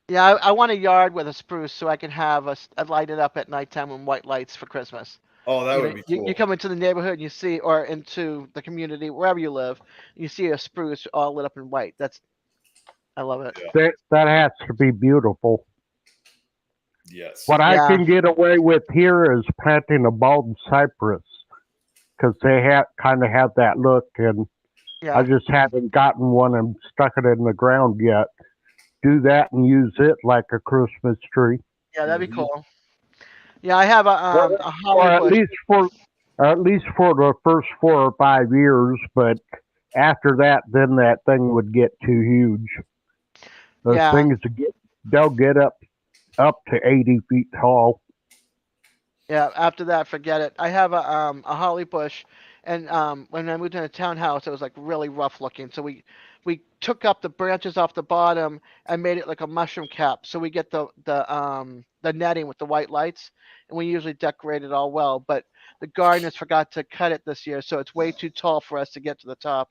Yeah, I want a yard with a spruce so I can have a light it up at nighttime with white lights for Christmas. Oh, that would be cool. You come into the neighborhood and you see, or into the community, wherever you live, you see a spruce all lit up in white. I love it. Yeah. That has to be beautiful. Yes. What I can get away with here is planting a bald cypress because they kind of have that look, and I just haven't gotten one and stuck it in the ground yet. Do that and use it like a Christmas tree. Yeah, that'd be cool. Yeah, I have a holly or at bush. least for the first 4 or 5 years, but after that, then that thing would get too huge. Those things they'll get up to 80 feet tall. Yeah, after that, forget it. I have a holly bush, and when I moved in a townhouse, it was like really rough looking. So we took up the branches off the bottom and made it like a mushroom cap. So we get the netting with the white lights, and we usually decorate it all well. But the gardeners forgot to cut it this year, so it's way too tall for us to get to the top.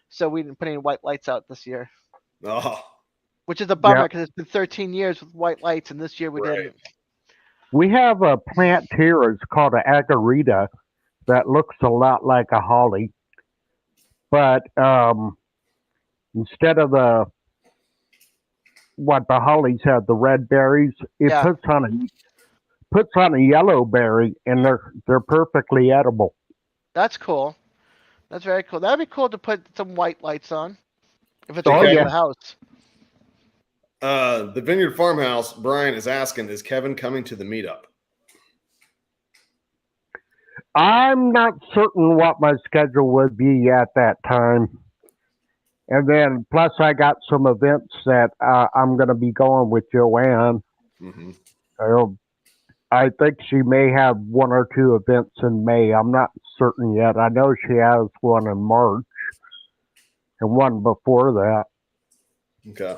So we didn't put any white lights out this year. Oh. Which is a bummer because it's been 13 years with white lights, and this year we didn't. We have a plant here. It's called an agarita that looks a lot like a holly, but instead of the hollies have the red berries, it puts on a yellow berry, and they're perfectly edible. That's cool. That's very cool. That'd be cool to put some white lights on if it's in the house. The Vineyard Farmhouse, Brian is asking, is Kevin coming to the meetup? I'm not certain what my schedule would be at that time. And then plus I got some events that I'm going to be going with Joanne. Mm-hmm. I think she may have 1 or 2 events in May. I'm not certain yet. I know she has one in March and one before that. Okay.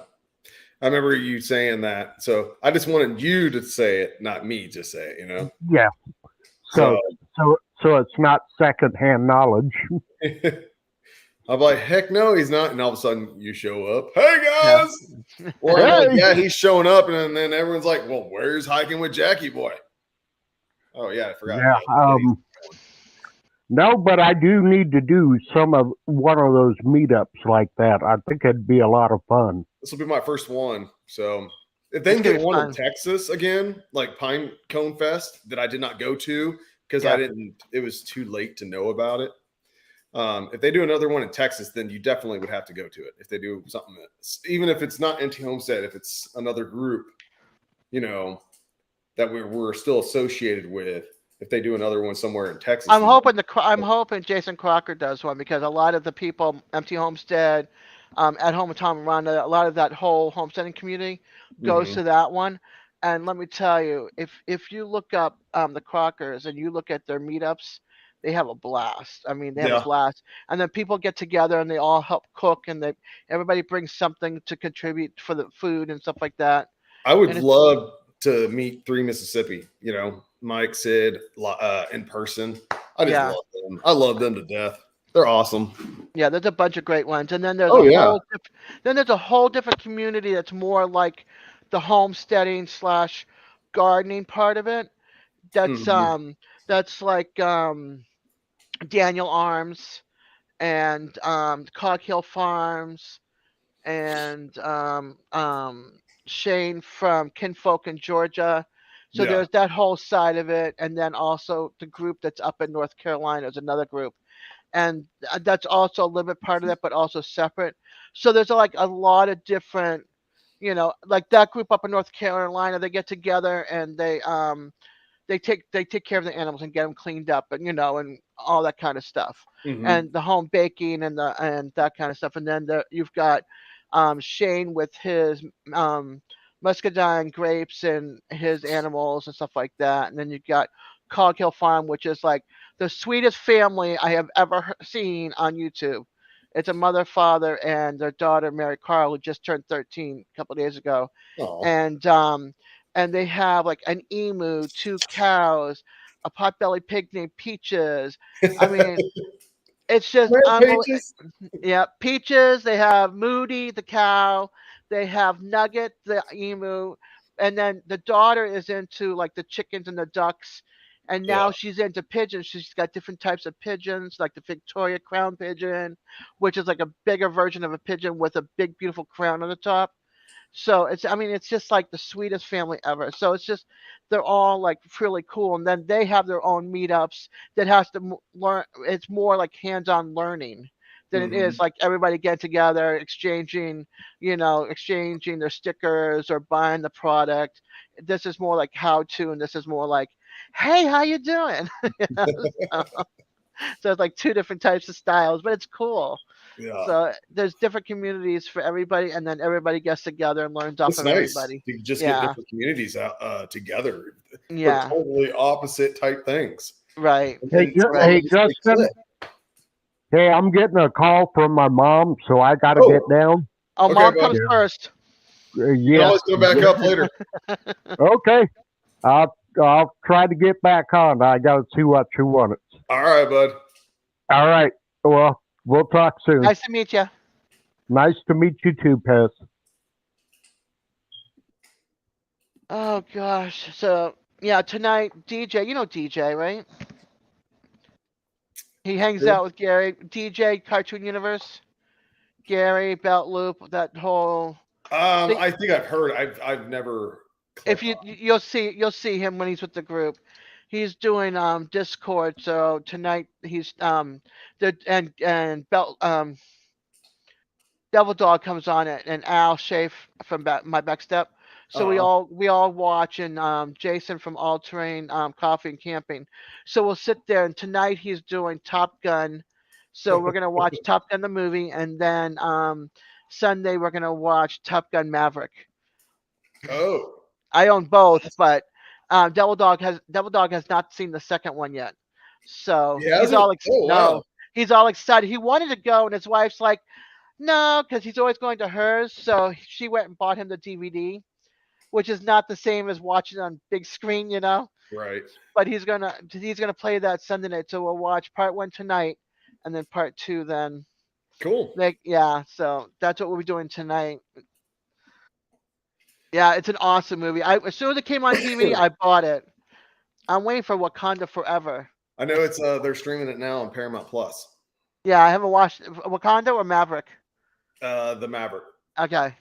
I remember you saying that. So I just wanted you to say it, not me just say it, you know? Yeah. So it's not secondhand knowledge. I'm like, heck no, he's not. And all of a sudden you show up. Hey guys. Yeah. Or I'm like, he's showing up. And then everyone's like, well, where's hiking with Jackie boy? Oh yeah, I forgot. Yeah. No, but I do need to do one of those meetups like that. I think it'd be a lot of fun. This will be my first one. So if they can get one in Texas again, like Pine Cone Fest that I did not go to because it was too late to know about it. If they do another one in Texas, then you definitely would have to go to it. If they do something, even if it's not NT Homestead, if it's another group, that we're still associated with. If they do another one somewhere in Texas, I'm hoping Jason Crocker does one, because a lot of the people, MT Homestead, at home with Tom and Rhonda, a lot of that whole homesteading community goes to that one. And let me tell you, if you look up the Crockers and you look at their meetups, they have a blast. I mean, they have a blast. And then people get together and they all help cook, and everybody brings something to contribute for the food and stuff like that. I would love to meet 3 Mississippi, Mike, Sid, in person. I just love them. I love them to death. They're awesome. Yeah, there's a bunch of great ones. And then there's a whole different community that's more like the homesteading / gardening part of it. That's like Daniel Arms and Cog Hill Farms and Shane from Kinfolk in Georgia. So there's that whole side of it. And then also the group that's up in North Carolina is another group. And that's also a little bit part of that, but also separate. So there's like a lot of different, like that group up in North Carolina, they get together and they take care of the animals and get them cleaned up, and and all that kind of stuff, and the home baking and that kind of stuff. And then you've got Shane with his muscadine grapes and his animals and stuff like that. And then you've got Cog Hill Farm, which is like the sweetest family I have ever seen on YouTube. It's a mother, father, and their daughter, Mary Carl, who just turned 13 a couple of days ago. Aww. And they have like an emu, 2 cows, a potbelly pig named Peaches. I mean, it's just Peaches. Yeah, Peaches. They have Moody, the cow. They have Nugget, the emu, and then the daughter is into like the chickens and the ducks. And now she's into pigeons. She's got different types of pigeons, like the Victoria crown pigeon, which is like a bigger version of a pigeon with a big, beautiful crown on the top. So it's just like the sweetest family ever. So it's just, they're all like really cool. And then they have their own meetups that has to learn. It's more like hands-on learning than it is like everybody getting together, exchanging their stickers or buying the product. This is more like how to, and this is more like, hey, how you doing? So it's like 2 different types of styles, but it's cool. Yeah. So there's different communities for everybody, and then everybody gets together and learns off of everybody. You can just get different communities out together. Yeah. For totally opposite type things. Right. Hey, Justin. Hey, I'm getting a call from my mom, so I got to get down. Oh, okay, Mom comes first. Yeah. Let's go back up later. Okay. I'll try to get back on. I got to see what you want. All right, bud. All right. Well, we'll talk soon. Nice to meet you. Nice to meet you too, Pez. Oh, gosh. So, yeah, tonight, DJ, you know DJ, right? He hangs out with Gary. DJ, Cartoon Universe. Gary, Belt Loop, that whole... I think I've heard. I've never... If you'll see him when he's with the group. He's doing Discord. So tonight he's and Devil Dog comes on it, and Al Schaaf from my Backstep. So we all watch, and Jason from All Terrain Coffee and Camping. So we'll sit there, and tonight he's doing Top Gun. So we're gonna watch Top Gun the movie, and then Sunday we're gonna watch Top Gun Maverick. Oh. I own both, but Devil Dog has not seen the second one yet. So he's all he's all excited. He wanted to go, and his wife's like, no, because he's always going to hers. So she went and bought him the DVD, which is not the same as watching on big screen, Right. But he's gonna play that Sunday night. So we'll watch part 1 tonight, and then part 2 then. Cool. So that's what we'll be doing tonight. Yeah, it's an awesome movie. As soon as it came on DVD, I bought it. I'm waiting for Wakanda Forever. I know it's they're streaming it now on Paramount Plus. Yeah, I haven't watched Wakanda or Maverick. The Maverick. Okay.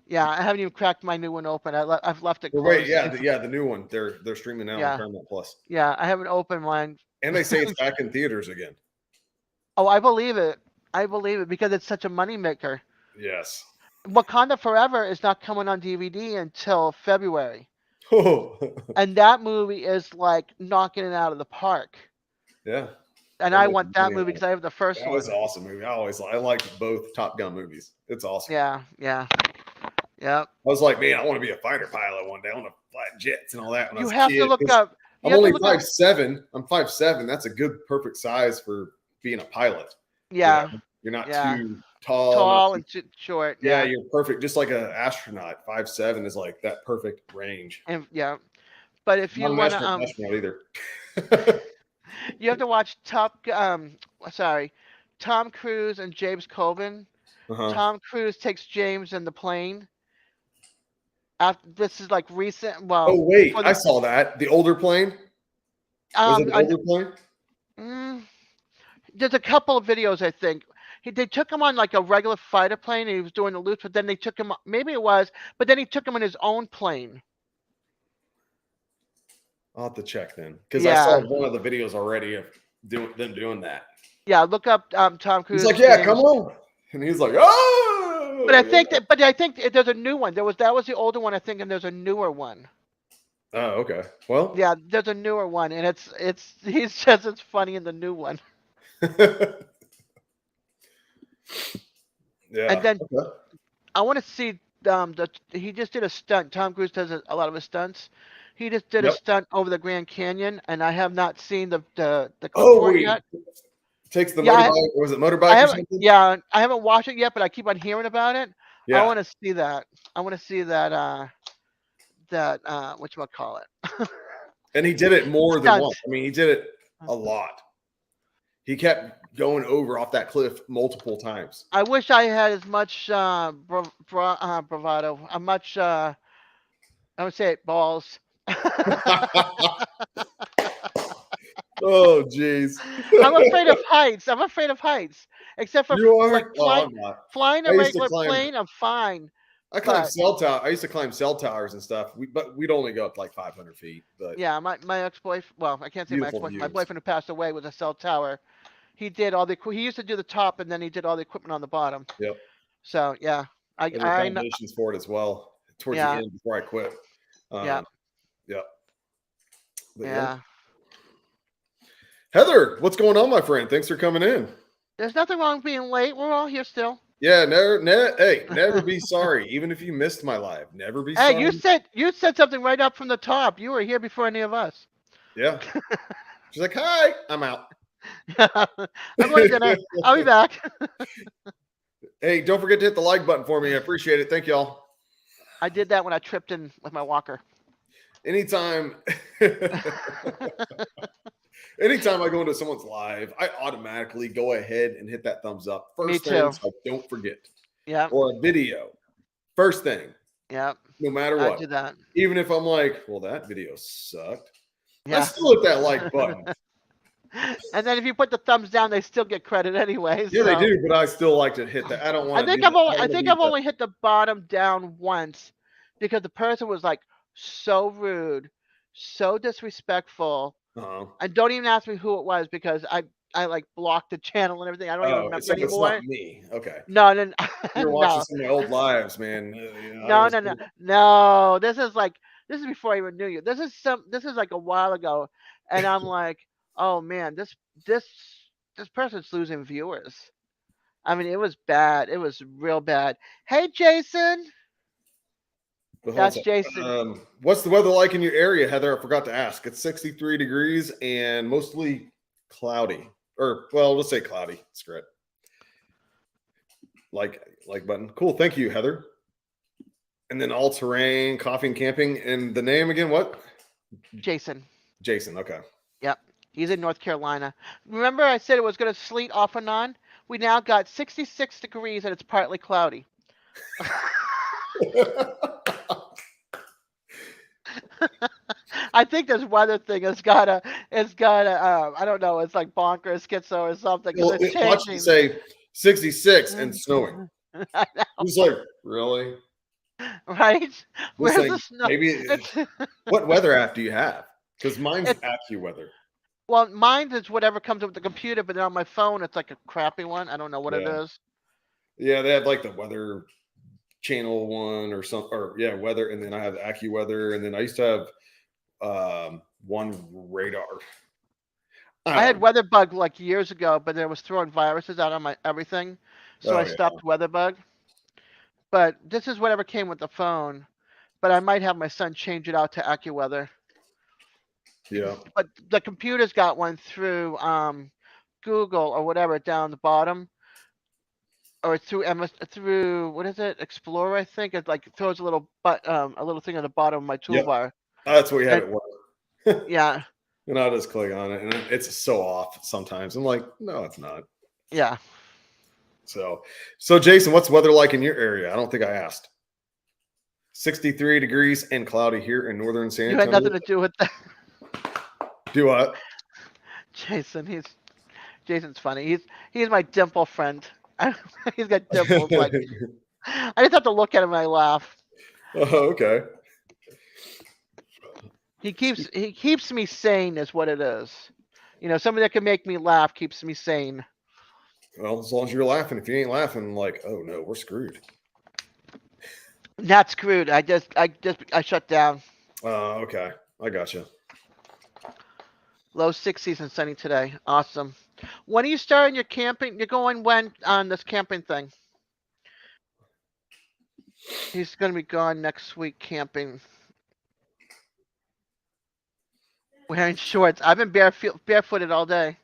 Yeah, I haven't even cracked my new one open. I've left it. Wait, the new one. They're streaming now on Paramount Plus. Yeah, I haven't opened mine. And they say it's back in theaters again. Oh, I believe it. I believe it because it's such a moneymaker. Yes. Wakanda Forever is not coming on DVD until February. Oh. And that movie is like knocking it out of the park. Yeah. And I want that movie because I have the first That one. was an awesome movie. I liked both Top Gun movies. It's awesome. Yeah. I was like, man, I want to be a fighter pilot one day. I want to fly jets and all that. When you I was have a kid, to look up. I'm only 5'7". I'm 5'7". That's a good, perfect size for being a pilot. Yeah. You're not too tall. Tall and too short. Yeah, you're perfect. Just like an astronaut, 5'7" is like that perfect range. And but if you want to, astronaut either. you have to watch Tom Cruise and James Coburn. Tom Cruise takes James in the plane. This is like recent. Well, oh wait, I saw that. The older plane. Was it the older plane? There's a couple of videos, I think. They took him on like a regular fighter plane, and he was doing the loops. But then they took him. Maybe it was, but then he took him on his own plane. I'll have to check then, because I saw one of the videos already of them doing that. Yeah, look up Tom Cruise. He's like, yeah, come on, and he's like, oh. But I think there's a new one. That was the older one, I think, and there's a newer one. Oh, okay. Well, yeah, there's a newer one, and he says it's funny in the new one. Yeah. And then I want to see he just did a stunt. Tom Cruise does a lot of his stunts. He just did a stunt over the Grand Canyon, and I have not seen the clip for it yet. Takes the motorbike. Was it motorbike or something? Yeah, I haven't watched it yet, but I keep on hearing about it. Yeah. I want to see that. I want to see that. Whatchamacallit. And he did it more than once. I mean, he did it a lot. He kept going over off that cliff multiple times. I wish I had as much bravado. I would say it, balls. Oh, jeez. I'm afraid of heights. Except for flying a regular plane, I'm fine. I climb cell tower. I used to climb cell towers and stuff. But we'd only go up to like 500 feet. But yeah, my ex-boyfriend. Well, I can't say my ex-boyfriend. My boyfriend who passed away was a cell tower. He did all the. He used to do the top, and then he did all the equipment on the bottom. Yep. So yeah, I foundations for it as well. Towards the end before I quit. Yeah. But yeah. Heather, what's going on, my friend? Thanks for coming in. There's nothing wrong with being late. We're all here still. Yeah, never be sorry. Even if you missed my live, never be sorry. Hey, you said something right up from the top. You were here before any of us. Yeah. She's like, hi, I'm out. I'm going to dinner. I'll be back. Hey, don't forget to hit the like button for me. I appreciate it. Thank y'all. I did that when I tripped in with my walker. Anytime I go into someone's live, I automatically go ahead and hit that thumbs up. First thing, so don't forget. Yeah. Or a video. First thing. Yeah. No matter what. I do that. Even if I'm like, well, that video sucked. Yeah. I still hit that like button. And then if you put the thumbs down, they still get credit anyways. Yeah, they do, but I still like to hit that. I don't want to. I think I've only hit the bottom down once because the person was like so rude, so disrespectful. And don't even ask me who it was because I like blocked the channel and everything. I don't even remember anymore. It's not me. Okay. No. You're watching some of my old lives, man. No. This is before I even knew you. This is like a while ago, and I'm like, oh man, this person's losing viewers. I mean, it was bad. It was real bad. Hey, Jason. That's Jason. What's the weather like in your area, Heather? I forgot to ask. It's 63 degrees and mostly cloudy. Or, well, let's say cloudy. Screw it. Like button. Cool. Thank you, Heather. And then all terrain, coffee and camping. And the name again, what? Jason. Jason. Okay. Yep. He's in North Carolina. Remember I said it was going to sleet off and on? We now got 66 degrees and it's partly cloudy. I think this weather thing has got I don't know, it's like bonkers, schizo or something. Well, it's changing. To say 66 and snowing. I know. He's like, really? Right? Where's like, the snow? Maybe what weather app do you have? Because mine's AccuWeather. Well, mine is whatever comes with the computer, but then on my phone, it's like a crappy one. I don't know what it Yeah. is. Yeah, they have like the weather channel one or something, or yeah, weather, and then I have AccuWeather, and then I used to have one radar. I had WeatherBug like years ago, but it was throwing viruses out on my everything, so I Oh yeah, stopped WeatherBug. But this is whatever came with the phone. But I might have my son change it out to AccuWeather. yeah. But the computer's got one through Google or whatever down the bottom, or through through what is it, Explorer? I think it like throws a little a little thing on the bottom of my Yep. toolbar. That's what we have And, at work. yeah, And I'll just click on it, and it's so off sometimes. I'm like, no, it's not. yeah. So Jason, what's weather like in your area? I don't think I asked. 63 degrees and cloudy here in northern San You had Antonio. nothing to do with that. Do what? Jason's funny. He's my dimple friend. He's got dimples. Like I just have to look at him and I laugh. Oh, okay. He keeps me sane, is what it is. Somebody that can make me laugh keeps me sane. Well, as long as you're laughing. If you ain't laughing, like, oh no, we're screwed. Not screwed. I shut down. Okay. I got you. Low 60s and sunny today. Awesome. When are you starting your camping? You're going when on this camping thing? He's going to be gone next week camping. Wearing shorts. I've been barefooted all day.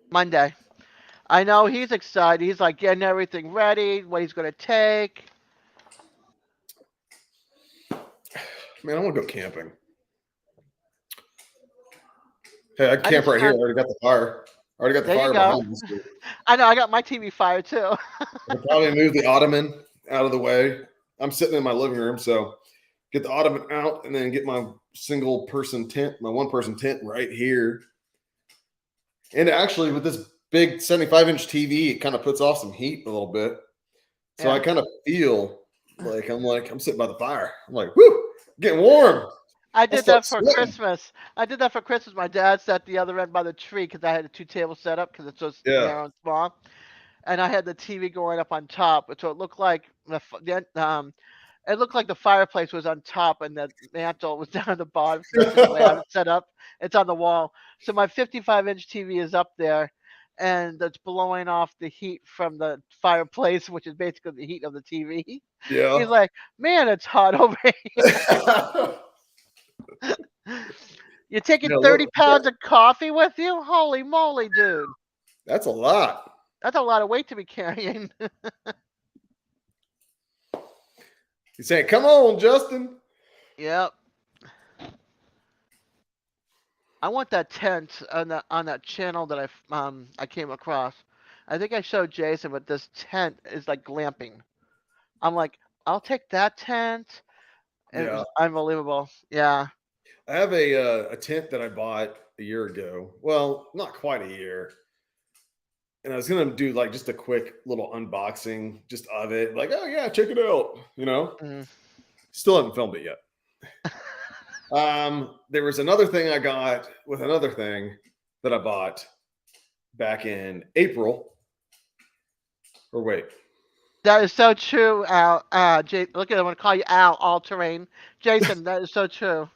Monday. I know he's excited. He's like getting everything ready, what he's going to take. Man, I want to go camping. Hey, I can camp right here. I already got the fire. Behind us. I know. I got my TV fire too. I'll probably move the ottoman out of the way. I'm sitting in my living room, so get the ottoman out and then get my single person tent, my one person tent right here. And actually, with this big 75-inch TV, it kind of puts off some heat a little bit. So I kind of feel like I'm sitting by the fire. I'm like, whoo, getting warm. I did that for Christmas. My dad sat the other end by the tree because I had a 2 table set up because it's so narrow and small, and I had the TV going up on top, so it looked like the fireplace was on top and the mantle was down at the bottom. So that's the way I have it set up. It's on the wall, so my 55-inch TV is up there, and it's blowing off the heat from the fireplace, which is basically the heat of the TV. Yeah. He's like, man, it's hot over here. You're taking 30 pounds of coffee with you? Holy moly, dude. That's a lot. That's a lot of weight to be carrying. He's saying, come on, Justin. Yep. I want that tent on that channel that I came across. I think I showed Jason, but this tent is like glamping. I'm like, I'll take that tent. It was unbelievable. Yeah. I have a tent that I bought a year ago. Well, not quite a year. And I was gonna do like just a quick little unboxing just of it. Like, oh yeah, check it out. Still haven't filmed it yet. There was another thing I got with another thing that I bought back in April. Or wait. That is so true, Al. Look at, I'm gonna call you Al, All Terrain. Jason, that is so true.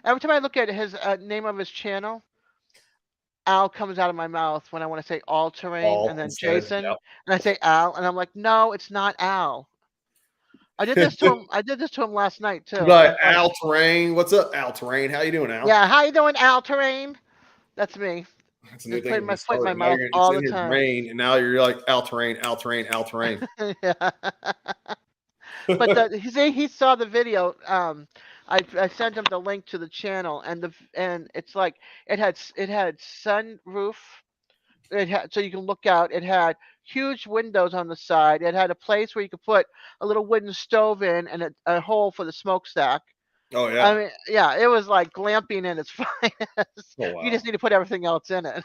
Every time I look at his name of his channel, Al comes out of my mouth when I want to say All Terrain, and then Jason, and I say Al, and I'm like, no, it's not Al. I did this to him. I did this to him last night too. Like Al Terrain, what's up, Al Terrain? How you doing, Al? Yeah, how you doing, Al Terrain? That's me. That's a new thing. Putting my foot in my mouth all the time. Rain, and now you're like Al Terrain, Al Terrain, Al Terrain. Yeah. But he saw the video. I sent him the link to the channel, and it's like it had sunroof. It had, so you can look out. It had huge windows on the side. It had a place where you could put a little wooden stove in and a hole for the smokestack. Oh yeah. I mean, yeah, it was like glamping in its finest. Oh, wow. You just need to put everything else in it.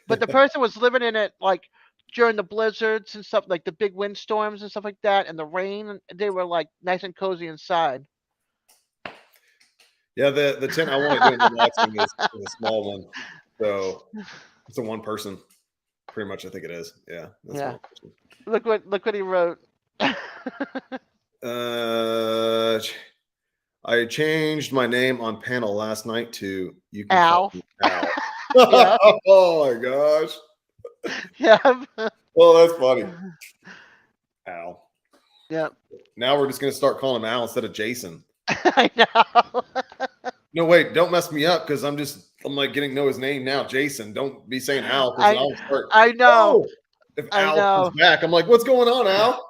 But the person was living in it like during the blizzards and stuff, like the big windstorms and stuff like that, and the rain. They were like nice and cozy inside. Yeah, the tent I want to do in relaxing is a small one. So it's a one person. Pretty much, I think it is. Yeah. That's Yeah. one person. Look what he wrote. I changed my name on panel last night to you can Al. call me Al. Yeah. Oh my gosh. Yeah. Well, that's funny. Al. Yep. Now we're just gonna start calling him Al instead of Jason. I know. No, wait, don't mess me up because I'm like getting to know his name now. Jason. Don't be saying Al because I'll start. I know. Oh, if I Al know. comes back, I'm like, what's going on, Al?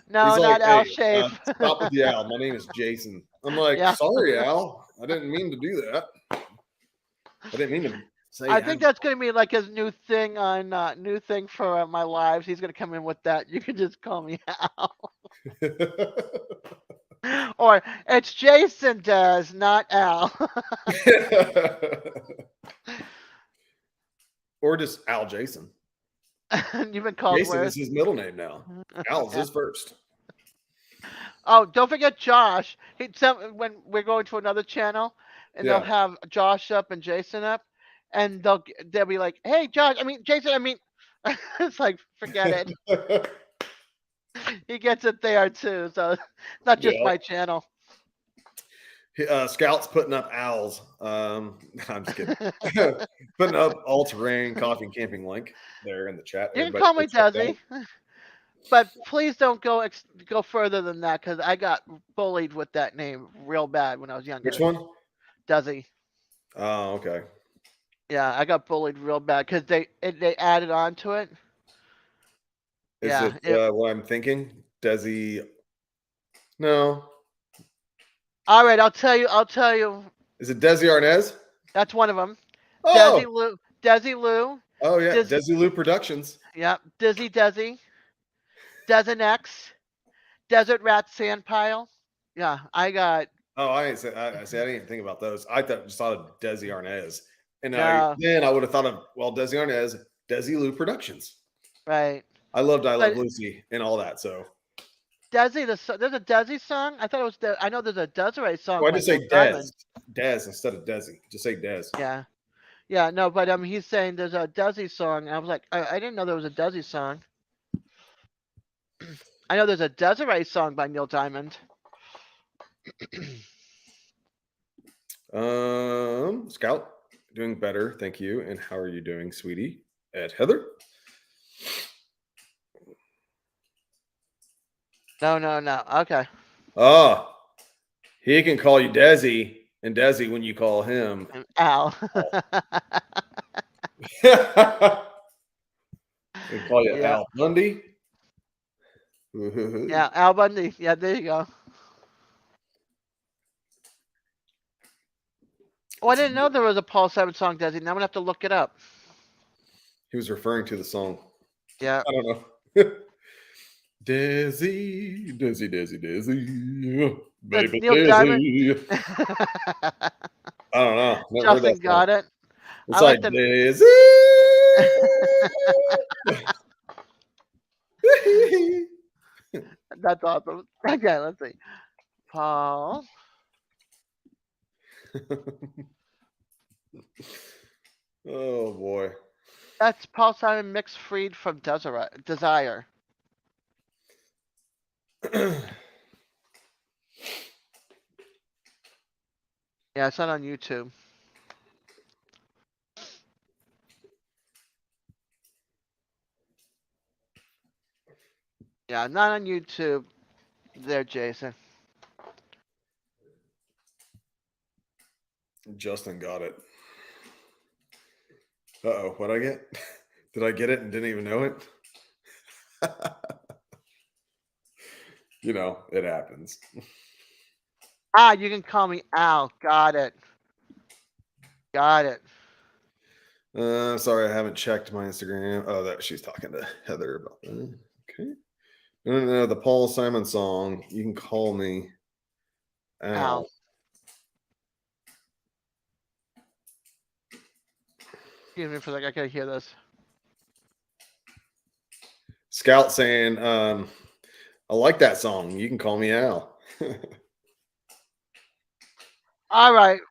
No, He's like, not Al hey, Shafe. stop with the Al. My name is Jason. I'm like, Yeah. sorry, Al. I didn't mean to do that. I didn't mean to say I think that's gonna be like his new thing for my lives. He's gonna come in with that. You can just call me Al. Or it's Jason Des, not Al. Or just Al Jason. You've been called Jason worse. is his middle name now. Al's his first. Oh, don't forget Josh. When we're going to another channel, and they'll have Josh up and Jason up, and they'll be like, "Hey, Josh. I mean, Jason. I mean," it's like forget it. He gets it there too, so not just my channel. Scout's putting up owls. I'm just kidding. Putting up all-terrain coffee and camping link there in the chat. You can call me Desi, but please don't go further than that because I got bullied with that name real bad when I was younger. Which one? Desi. Oh, okay. Yeah, I got bullied real bad because they added on to it. Is it what I'm thinking? Desi? No. All right, I'll tell you. Is it Desi Arnaz? That's one of them. Oh. Desi Lou. Oh yeah, Desi Lou Productions. Yeah, Desi. Desinex. Desert Rat Sandpile. Yeah, I got. Oh, I didn't even think about those. I just thought of Desi Arnaz, and No. then I would have thought of Desi Arnaz, Desi Lou Productions. Right. I loved I Love Lucy and all that. So Desi, there's a Desi song. I thought it was. I know there's a Desiree song. why just say Des? Des instead of Desi. Just say Des. Yeah. Yeah, no, but he's saying there's a Desi song. I was like, I didn't know there was a Desi song. I know there's a Desiree song by Neil Diamond. Scout, doing better, thank you. And how are you doing, sweetie? At Heather. No. Okay. Oh, he can call you Desi, and Desi when you call him Al. They call you Al Bundy. Yeah, Al Bundy. Yeah, there you go. Oh, I didn't know there was a Paul Simon song, Desi. Now I'm gonna have to look it up. He was referring to the song. Yeah. I don't know. Desi. Baby Neil Desi. I don't know. Never heard Justin that got it. It's like Desi. That's awesome. Okay, let's see. Paul. Oh boy. That's Paul Simon mixed freed from Desire. Yeah, it's not on YouTube. Yeah, not on YouTube. There, Jason. Justin got it. Uh-oh, what'd I get? Did I get it and didn't even know it? You know, it happens. You can call me Al. Got it. Sorry, I haven't checked my Instagram. Oh, that she's talking to Heather about that. Okay. No, the Paul Simon song. You can call me Al. Excuse me for a second. I gotta hear this. Scout saying, I like that song. You can call me Al. All right.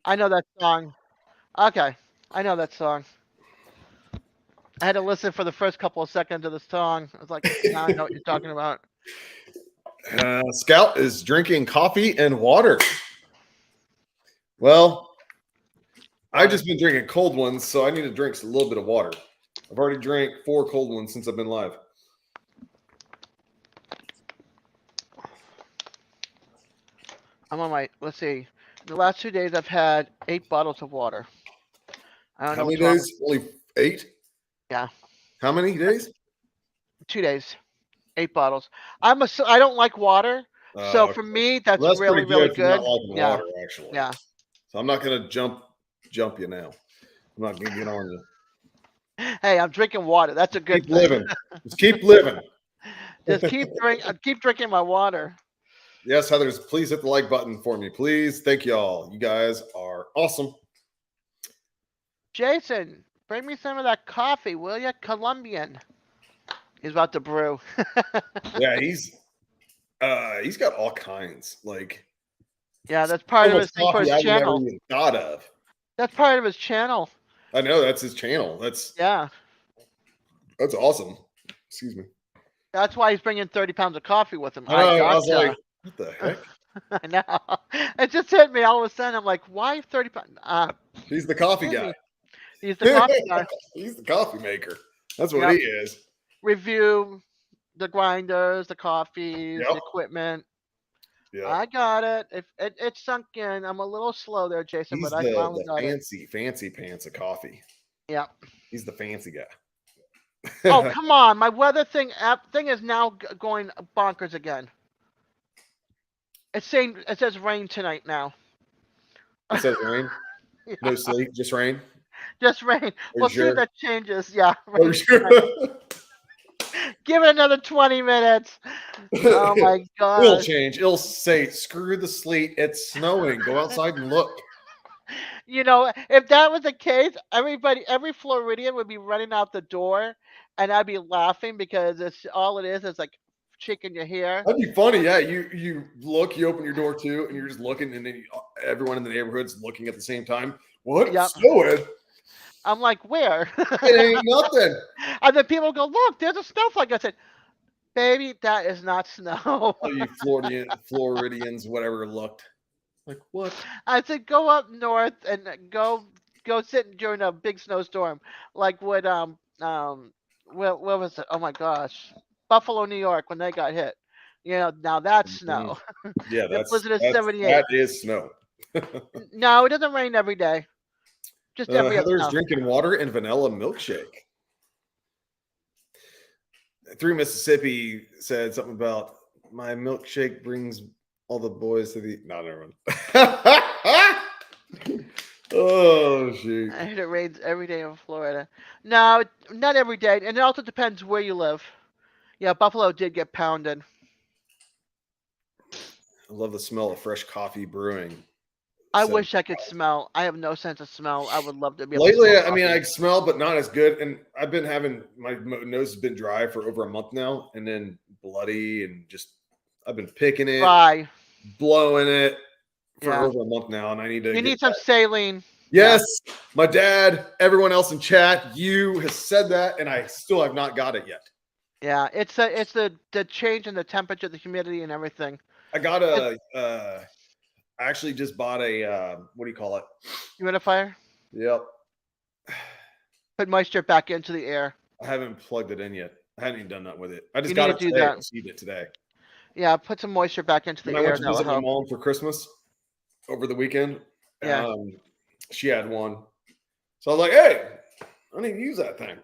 I know that song. Okay. I know that song. I had to listen for the first couple of seconds of the song. I was like, now I know what you're talking about. Scout is drinking coffee and water. Well, I've just been drinking cold ones, so I need to drink a little bit of water. I've already drank 4 cold ones since I've been live. I'm on my, let's see. The last 2 days I've had 8 bottles of water. I don't How know many what's days? Only 8? Yeah. How many days? 2 days. 8 bottles. I don't like water. So for me, that's really, pretty really good. If you're good. not liking Yeah. water, actually. Yeah. So I'm not going to jump you now. I'm not going to get on you. Hey, I'm drinking water. That's a good Keep thing. living. Just keep living. Just keep drinking my water. Yes, Heather, please hit the like button for me, please. Thank you all. You guys are awesome. Jason, bring me some of that coffee, will you? Colombian. He's about to brew. Yeah, he's got all kinds. Like, yeah, that's part of his thing for his I've never channel. even thought of. That's part of his channel. I know that's his channel. That's awesome. Excuse me. That's why he's bringing 30 pounds of coffee with him. I was like, what the heck? I know. It just hit me all of a sudden. I'm like, why 30 pounds? He's the coffee guy. He's the coffee guy. He's the coffee maker. That's what he is. Review the grinders, the coffees, the equipment. Yeah, I got it. If it sunk in, I'm a little slow there, Jason. He's but I finally got fancy pants of coffee. Yeah. He's the fancy guy. Oh, come on. My weather thing is now going bonkers again. It says rain tonight now. It says rain? Yeah. No sleep, just rain? Just rain. We'll see if that changes. Yeah. Are sure? Give it another 20 minutes. Oh, my God. It'll change. It'll say, screw the sleet. It's snowing. Go outside and look. You know, if that was the case, every Floridian would be running out the door, and I'd be laughing because all it is like shaking your hair. That'd be funny. Yeah, you look, you open your door too, and you're just looking, and then everyone in the neighborhood's looking at the same time. What? Yep. Snowing? I'm like, where? It ain't nothing. And then people go, look, there's a snowflake. I said, baby, that is not snow. All you Floridians, whatever, looked. Like, what? I said, go up north and go sit during a big snowstorm, like what where was it? Oh my gosh, Buffalo, New York, when they got hit. You know, now that's snow. Yeah, that's 78. That is snow. No, it doesn't rain every day. Just every other. Heather's drinking water and vanilla milkshake. Through Mississippi said something about my milkshake brings all the boys to the. No, never mind. Oh, shoot. I heard it rains every day in Florida. No, not every day. And it also depends where you live. Yeah, Buffalo did get pounded. I love the smell of fresh coffee brewing. I wish I could smell. I have no sense of smell. I would love to be able lately, to smell I mean, I smell, but not as good. And I've been having my nose has been dry for over a month now, and then bloody, and just I've been picking it, dry, blowing it for over a month now, and I need to. You need some saline. Yes, my dad, everyone else in chat, you has said that, and I still have not got it yet. Yeah, it's the change in the temperature, the humidity, and everything. I got I actually just bought a what do you call it? Humidifier. Yep. Put moisture back into the air. I haven't plugged it in yet. I haven't even done that with it. I just got it today. I received it today. Yeah, put some moisture back into the air. I went to visit my mom for Christmas over the weekend. Yeah. She had one. So I was like, hey, I need to use that thing.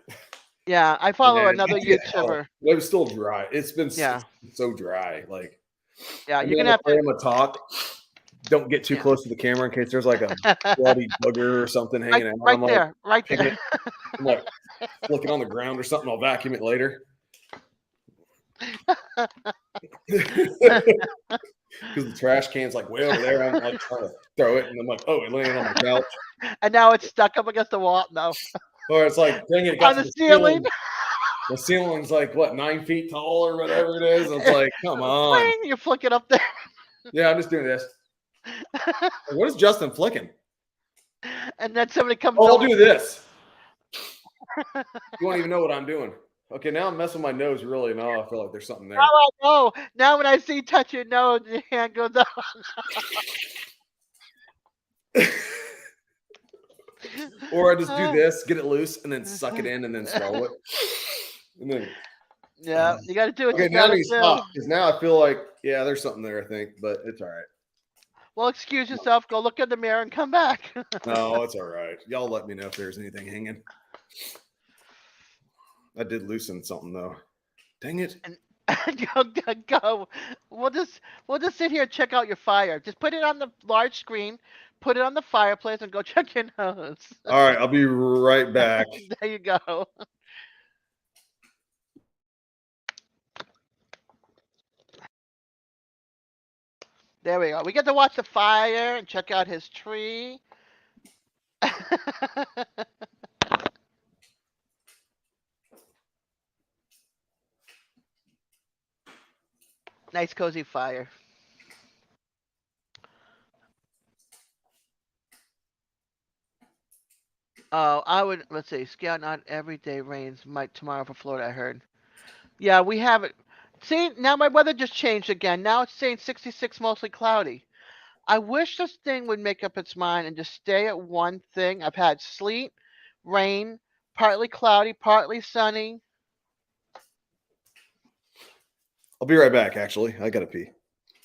Yeah, I follow another YouTuber. It was still dry. It's been so dry. Like, yeah, you're going to have to talk. Don't get too close to the camera in case there's like a bloody booger or something hanging out. Right there. I'm like looking on the ground or something. I'll vacuum it later. Because the trash can's like way over there. I'm like trying to throw it, and I'm like, oh, it landed on my couch. And now it's stuck up against the wall. No. Or it's like, dang it, on the ceiling. The ceiling's like what, 9 feet tall or whatever it is. It's like, come on. You flick it up there. Yeah, I'm just doing this. What is Justin flicking? And then somebody comes I'll over. do this. You won't even know what I'm doing. Okay, now I'm messing with my nose really. Now I feel like there's something there. Now I know. Now when I see touch your nose, your hand goes up. Or I just do this, get it loose, and then suck it in, and then swallow it. And then, yeah, you got to do it. Okay, now I need to stop because now I feel like, yeah, there's something there, I think, but it's all right. Well, excuse yourself. Go look in the mirror and come back. No, it's all right. Y'all let me know if there's anything hanging. I did loosen something though. Dang it. And go. We'll just sit here and check out your fire. Just put it on the large screen, put it on the fireplace, and go check your nose. All right, I'll be right back. There you go. There we go. We get to watch the fire and check out his tree. Nice cozy fire. Oh, let's see, scout not every day rains, might tomorrow for Florida, I heard. Yeah, we have it. See, now my weather just changed again. Now it's saying 66, mostly cloudy. I wish this thing would make up its mind and just stay at one thing. I've had sleet, rain, partly cloudy, partly sunny. I'll be right back, actually. I gotta pee.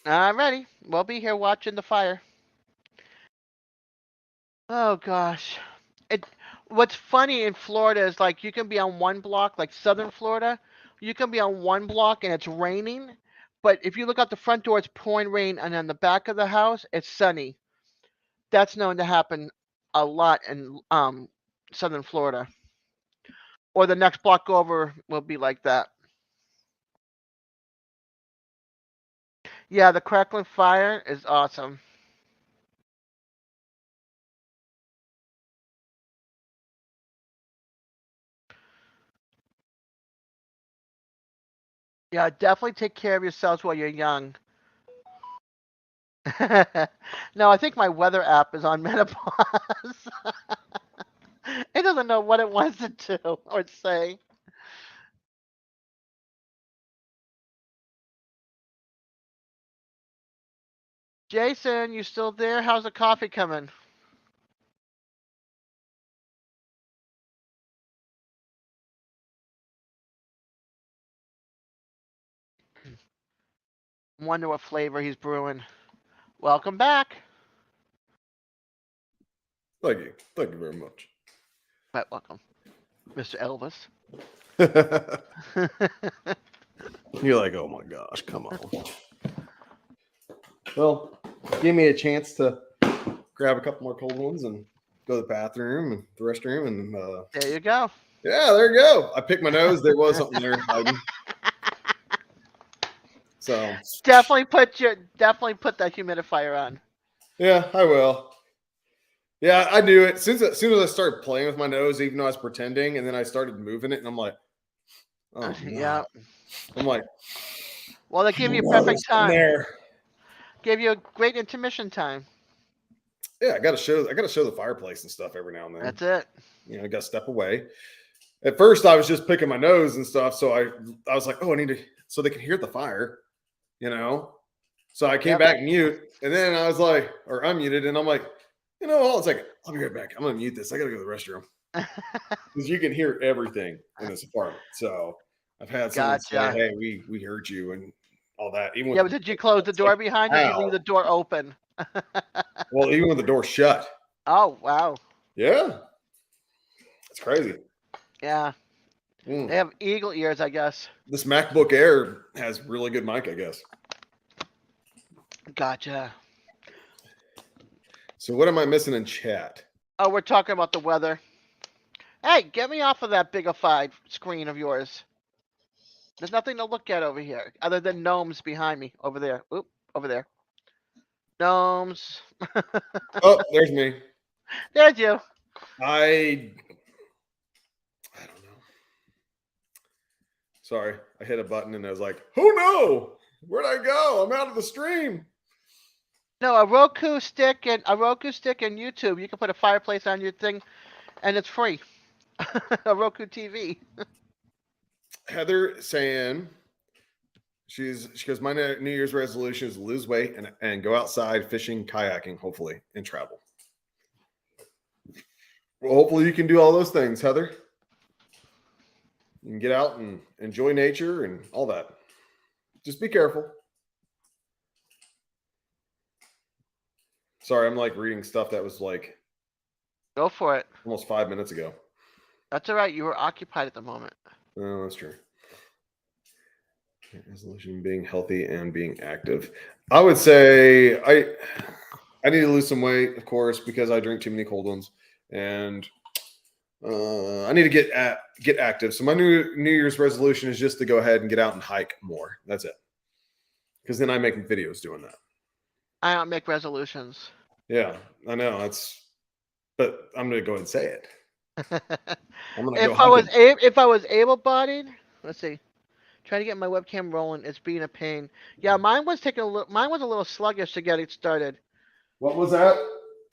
I'm ready. We'll be here watching the fire. Oh gosh. What's funny in Florida is like you can be on one block, like southern Florida, you can be on one block and it's raining, but if you look out the front door, it's pouring rain, and on the back of the house, it's sunny. That's known to happen a lot in southern Florida. Or the next block over will be like that. Yeah, the crackling fire is awesome. Yeah, definitely take care of yourselves while you're young. No, I think my weather app is on menopause. It doesn't know what it wants to do or say. Jason, you still there? How's the coffee coming? Wonder what flavor he's brewing. Welcome back. Thank you. Thank you very much. Right, welcome, Mr. Elvis. You're like, oh my gosh, come on. Well, give me a chance to grab a couple more cold ones and go to the bathroom and the restroom, and there you go. Yeah, there you go. I picked my nose. There was something there hiding. So definitely put that humidifier on. Yeah, I will. Yeah, I knew it. As soon as I started playing with my nose, even though I was pretending, and then I started moving it, and I'm like, oh no. Yeah. I'm like, well, they give you perfect time. There. Give you a great intermission time. Yeah, I gotta show the fireplace and stuff every now and then. That's it. You know, I gotta step away. At first I was just picking my nose and stuff, so I was like, oh, I need to, so they can hear the fire, you know. So I came back mute, and then I was like, or unmuted, and I'm like, you know, I was like, I'll be right back. I'm gonna mute this. I gotta go to the restroom. Because you can hear everything in this apartment. So I've had someone say, hey, we heard you and all that. Even but did you close the door behind you? Or did you leave the door open? Well, even with the door shut. Oh, wow. Yeah. It's crazy. Yeah. They have eagle ears, I guess. This MacBook Air has really good mic, I guess. Gotcha. So what am I missing in chat? Oh, we're talking about the weather. Hey, get me off of that bigified screen of yours. There's nothing to look at over here other than gnomes behind me. Over there. Oop, over there. Gnomes. Oh, there's me. There's you. I don't know. Sorry, I hit a button and I was like, oh no, where'd I go? I'm out of the stream. No, a Roku stick and YouTube. You can put a fireplace on your thing, and it's free. A Roku TV. Heather saying she goes, my New Year's resolution is to lose weight and go outside fishing, kayaking, hopefully, and travel. Well, hopefully you can do all those things, Heather. You can get out and enjoy nature and all that. Just be careful. Sorry, I'm like reading stuff that was like Go for it. almost 5 minutes ago. That's all right. You were occupied at the moment. Oh, that's true. Resolution: being healthy and being active. I would say I need to lose some weight, of course, because I drink too many cold ones, and I need to get active. So my New Year's resolution is just to go ahead and get out and hike more. That's it. Because then I make videos doing that. I don't make resolutions. Yeah, I know. But I'm gonna go ahead and say it. I'm gonna if I was able-bodied, let's see. Trying to get my webcam rolling, it's being a pain. Yeah, mine was a little sluggish to get it started. What was that?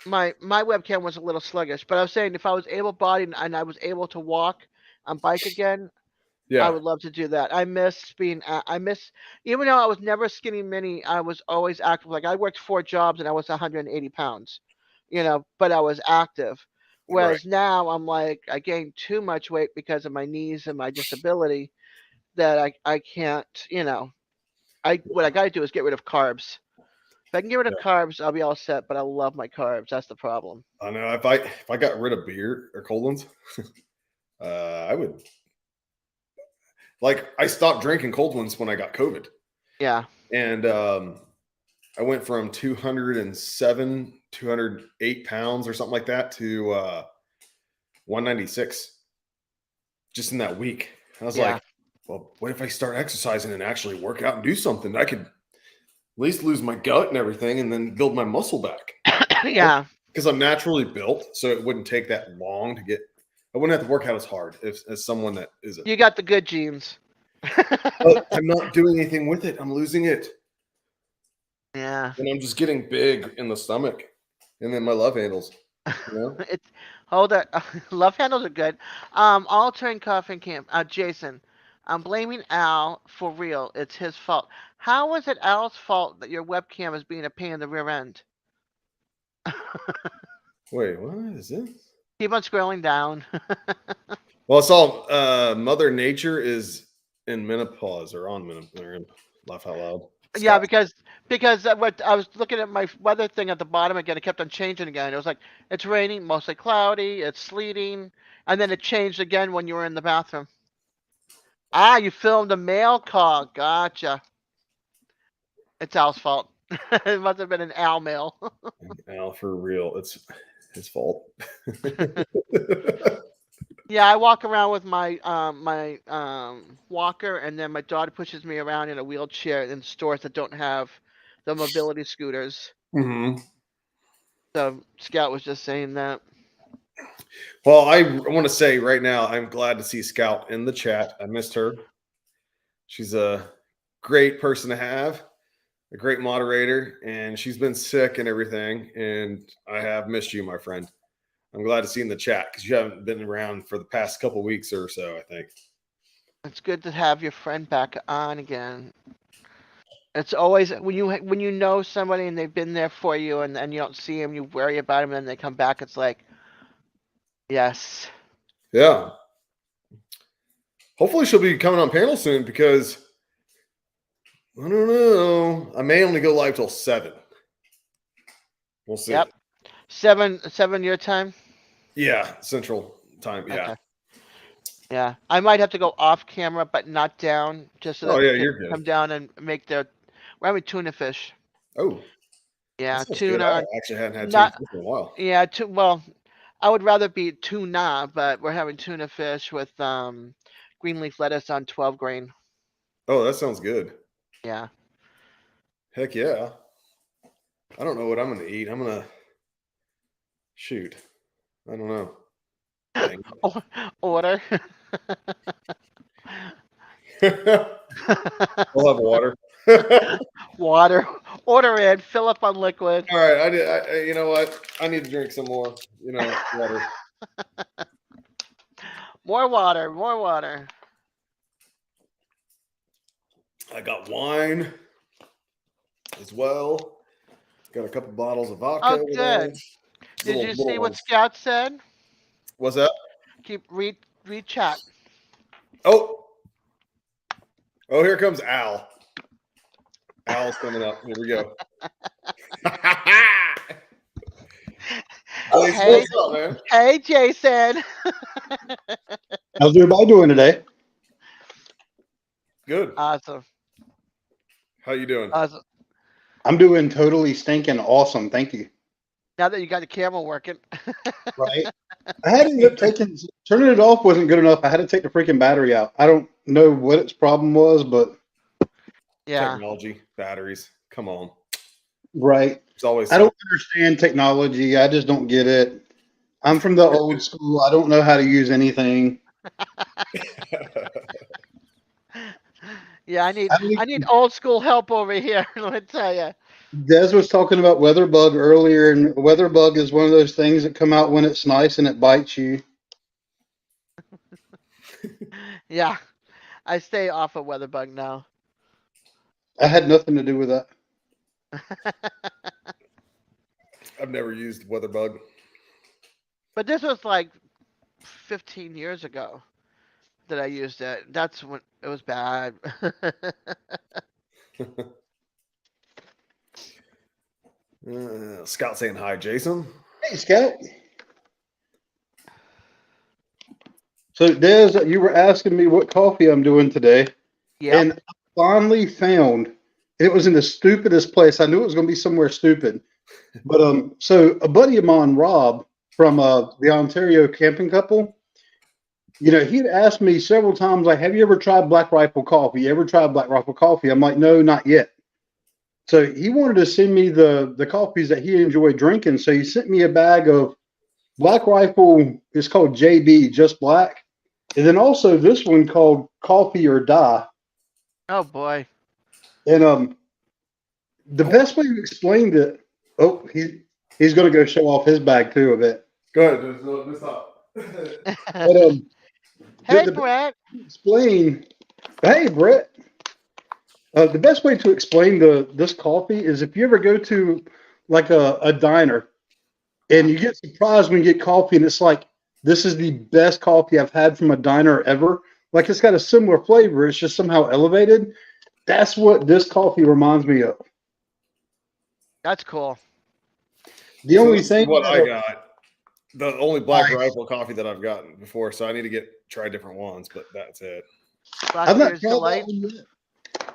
My webcam was a little sluggish, but I was saying if I was able-bodied and I was able to walk on bike again, I would love to do that. I miss even though I was never skinny mini, I was always active. Like I worked 4 jobs and I was 180 pounds, but I was active. Whereas now I'm like, I gained too much weight because of my knees and my disability that I can't, what I got to do is get rid of carbs. If I can get rid of carbs, I'll be all set, but I love my carbs. That's the problem. I know if I got rid of beer or cold ones, I would. Like I stopped drinking cold ones when I got COVID. Yeah. And I went from 207, 208 pounds or something like that to 196 just in that week. I was like, well, what if I start exercising and actually work out and do something? I could at least lose my gut and everything and then build my muscle back. Yeah. Because I'm naturally built, so it wouldn't take that long to get. I wouldn't have to work out as hard as someone that isn't. You got the good genes. But I'm not doing anything with it. I'm losing it. Yeah. And I'm just getting big in the stomach. And then my love handles. Hold on. Love handles are good. All turn coffin camp. Jason, I'm blaming Al for real. It's his fault. How is it Al's fault that your webcam is being a pain in the rear end? Wait, what is this? Keep on scrolling down. Well, it's all Mother Nature is in menopause or on menopause. Laugh out loud. Scott. Yeah, because what I was looking at my weather thing at the bottom again. It kept on changing again. It was like it's raining, mostly cloudy. It's sleeting, and then it changed again when you were in the bathroom. Ah, you filmed a mail call. Gotcha. It's Al's fault. It must have been an Al mail. Al, for real, it's his fault. Yeah, I walk around with my walker, and then my daughter pushes me around in a wheelchair in stores that don't have the mobility scooters. Mm-hmm. So Scout was just saying that. Well, I want to say right now, I'm glad to see Scout in the chat. I missed her. She's a great person to have, a great moderator, and she's been sick and everything. And I have missed you, my friend. I'm glad to see you in the chat because you haven't been around for the past couple weeks or so, I think. It's good to have your friend back on again. It's always when you know somebody and they've been there for you and you don't see them, you worry about them, and then they come back. It's like, yes. Yeah. Hopefully she'll be coming on panel soon because I don't know. I may only go live till 7. We'll see. Yep. 7 your time? Yeah, Central Time. Yeah. Okay. Yeah. I might have to go off camera, but not down, just so that you're good. Come down and make we're having tuna fish. Oh. Yeah, tuna. I actually hadn't had tuna fish in a while. Yeah, well, I would rather be tuna, but we're having tuna fish with green leaf lettuce on 12 grain. Oh, that sounds good. Yeah. Heck yeah. I don't know what I'm going to eat. I'm going to shoot. I don't know. Order. We'll have water. Water. Order in. Fill up on liquid. All right, you know what? I need to drink some more. Water. More water. More water. I got wine as well. Got a couple bottles of vodka. Oh, good. Did you see what Scout said? What's that? Read chat. Oh, here comes Al. Al's coming up. Here we go. Hey, what's up, man? Hey, Jason. How's everybody doing today? Good. Awesome. How you doing? Awesome. I'm doing totally stinking awesome. Thank you. Now that you got the camera working. Right. I had to end up turning it off wasn't good enough. I had to take the freaking battery out. I don't know what its problem was, but yeah. Technology, batteries. Come on. Right. It's always. I don't understand technology. I just don't get it. I'm from the old school. I don't know how to use anything. Yeah, I need old school help over here. Let me tell you. Des was talking about WeatherBug earlier, and WeatherBug is one of those things that come out when it's nice and it bites you. Yeah, I stay off of WeatherBug now. I had nothing to do with that. I've never used WeatherBug. But this was like 15 years ago that I used it. That's when it was bad. Scott saying hi, Jason. Hey, Scott. So, Des, you were asking me what coffee I'm doing today. Yeah. And I finally found it was in the stupidest place. I knew it was going to be somewhere stupid. But so a buddy of mine, Rob, from the Ontario camping couple, he'd asked me several times, like, have you ever tried Black Rifle coffee? You ever tried Black Rifle coffee? I'm like, no, not yet. So he wanted to send me the coffees that he enjoyed drinking. So he sent me a bag of Black Rifle. It's called JB, just black. And then also this one called Coffee or Die. Oh, boy. And the best way to explain it, he's going to go show off his bag too a bit. Go ahead. Let's stop. But, hey, Brett. Hey, Brett. The best way to explain this coffee is if you ever go to like a diner and you get surprised when you get coffee and it's like, this is the best coffee I've had from a diner ever. Like it's got a similar flavor. It's just somehow elevated. That's what this coffee reminds me of. That's cool. The only thing what I got, the only Black Rifle coffee that I've gotten before, so I need to try different ones, but that's it. I've not tried that one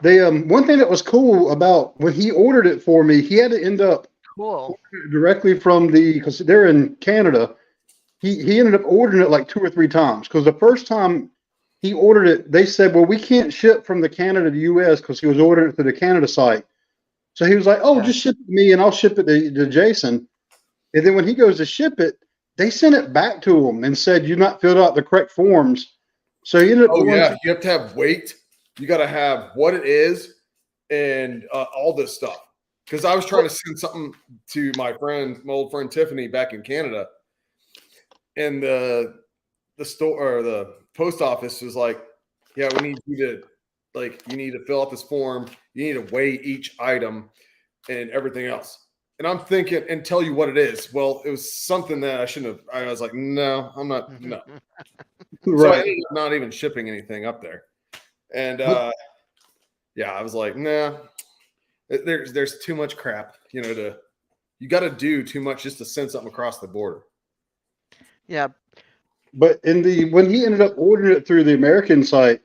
yet. One thing that was cool about when he ordered it for me, he had to end up directly from because they're in Canada. He ended up ordering it like 2 or 3 times because the first time he ordered it, they said, well, we can't ship from the Canada to US because he was ordering it through the Canada site. So he was like, just ship it to me and I'll ship it to Jason. And then when he goes to ship it, they sent it back to him and said, you've not filled out the correct forms. So he ended up you have to have weight. You got to have what it is and all this stuff. Because I was trying to send something to my old friend Tiffany back in Canada. And the store or the post office was like, yeah, we need you to fill out this form. You need to weigh each item and everything else. And I'm thinking and tell you what it is. Well, it was something that I shouldn't have. I was like, no, I'm not. No. Right. So I ended up not even shipping anything up there. And I was like, nah, there's too much crap, you got to do too much just to send something across the border. Yeah. But when he ended up ordering it through the American site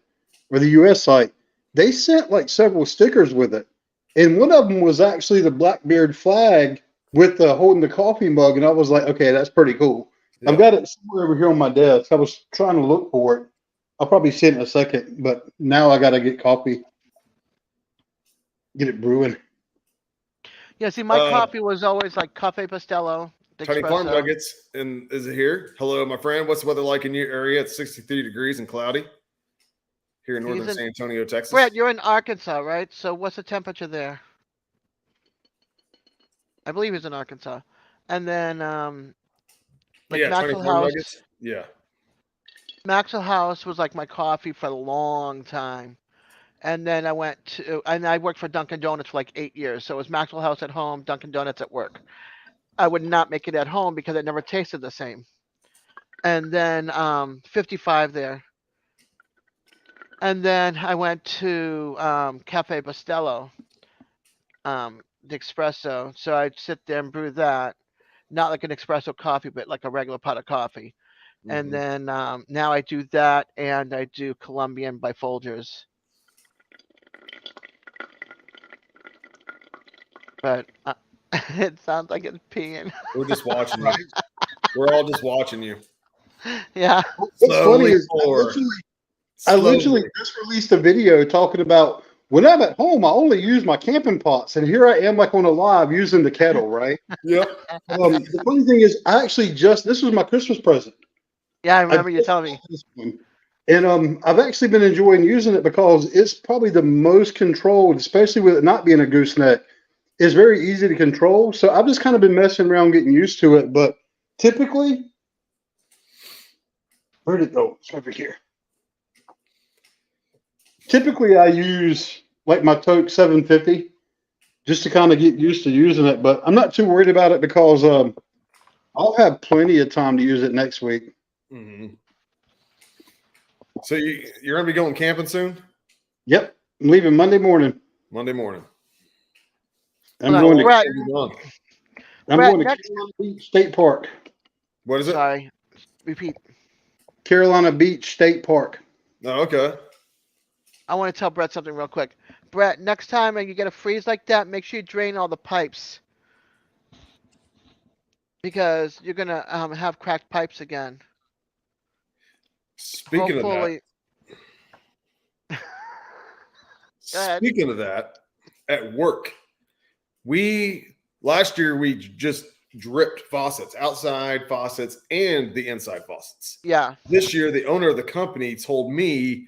or the US site, they sent like several stickers with it. And one of them was actually the Blackbeard flag with holding the coffee mug. And I was like, okay, that's pretty cool. Yeah. I've got it somewhere over here on my desk. I was trying to look for it. I'll probably see it in a second, but now I got to get coffee. Get it brewing. Yeah, see, my coffee was always like Cafe Pastello. Tiny Farm Nuggets, is it here? Hello, my friend. What's the weather like in your area? It's 63 degrees and cloudy. here in northern San Antonio, Texas. Brett, you're in Arkansas, right? So what's the temperature there? I believe he's in Arkansas. And then Maxwell House. Yeah. Maxwell House was like my coffee for a long time. And then I worked for Dunkin' Donuts for like 8 years. So it was Maxwell House at home, Dunkin' Donuts at work. I would not make it at home because it never tasted the same. And then 55 there. And then I went to Cafe Bustelo, the espresso. So I'd sit there and brew that. Not like an espresso coffee, but like a regular pot of coffee. Mm-hmm. And then now I do that, and I do Colombian by Folgers. But it sounds like it's peeing. We're just watching you. We're all just watching you. Yeah. What's funny is I literally just released a video talking about when I'm at home, I only use my camping pots, and here I am like on a live using the kettle, right? Yep. The funny thing is, I actually this was my Christmas present. Yeah, I remember you telling me. And I've actually been enjoying using it because it's probably the most controlled, especially with it not being a gooseneck. It's very easy to control. So I've just kind of been messing around getting used to it. But typically, where did it go? It's over here. Typically, I use like my Toke 750 just to kind of get used to using it. But I'm not too worried about it because I'll have plenty of time to use it next week. Mm-hmm. So you're going to be going camping soon? Yep. I'm leaving Monday morning. Monday morning. I'm going to Carolina Beach State Park. What is it? Sorry. Repeat. Carolina Beach State Park. Oh, okay. I want to tell Brett something real quick. Brett, next time you get a freeze like that, make sure you drain all the pipes. Because you're going to have cracked pipes again. Speaking of that, at work, last year we just dripped faucets, outside faucets and the inside faucets. Yeah. This year, the owner of the company told me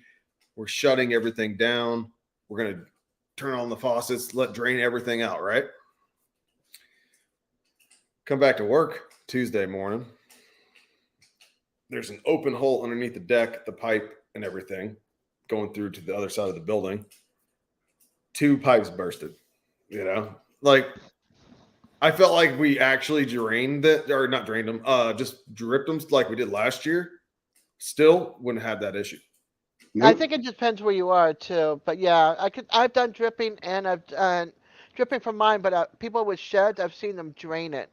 we're shutting everything down. We're going to turn on the faucets, drain everything out, right? Come back to work Tuesday morning. There's an open hole underneath the deck, the pipe and everything going through to the other side of the building. 2 pipes bursted, like I felt like we actually drained it, or not drained them, just dripped them like we did last year. Still wouldn't have that issue. Nope. I think it depends where you are too, but yeah, I've done dripping and I've done dripping from mine, but people with sheds, I've seen them drain it.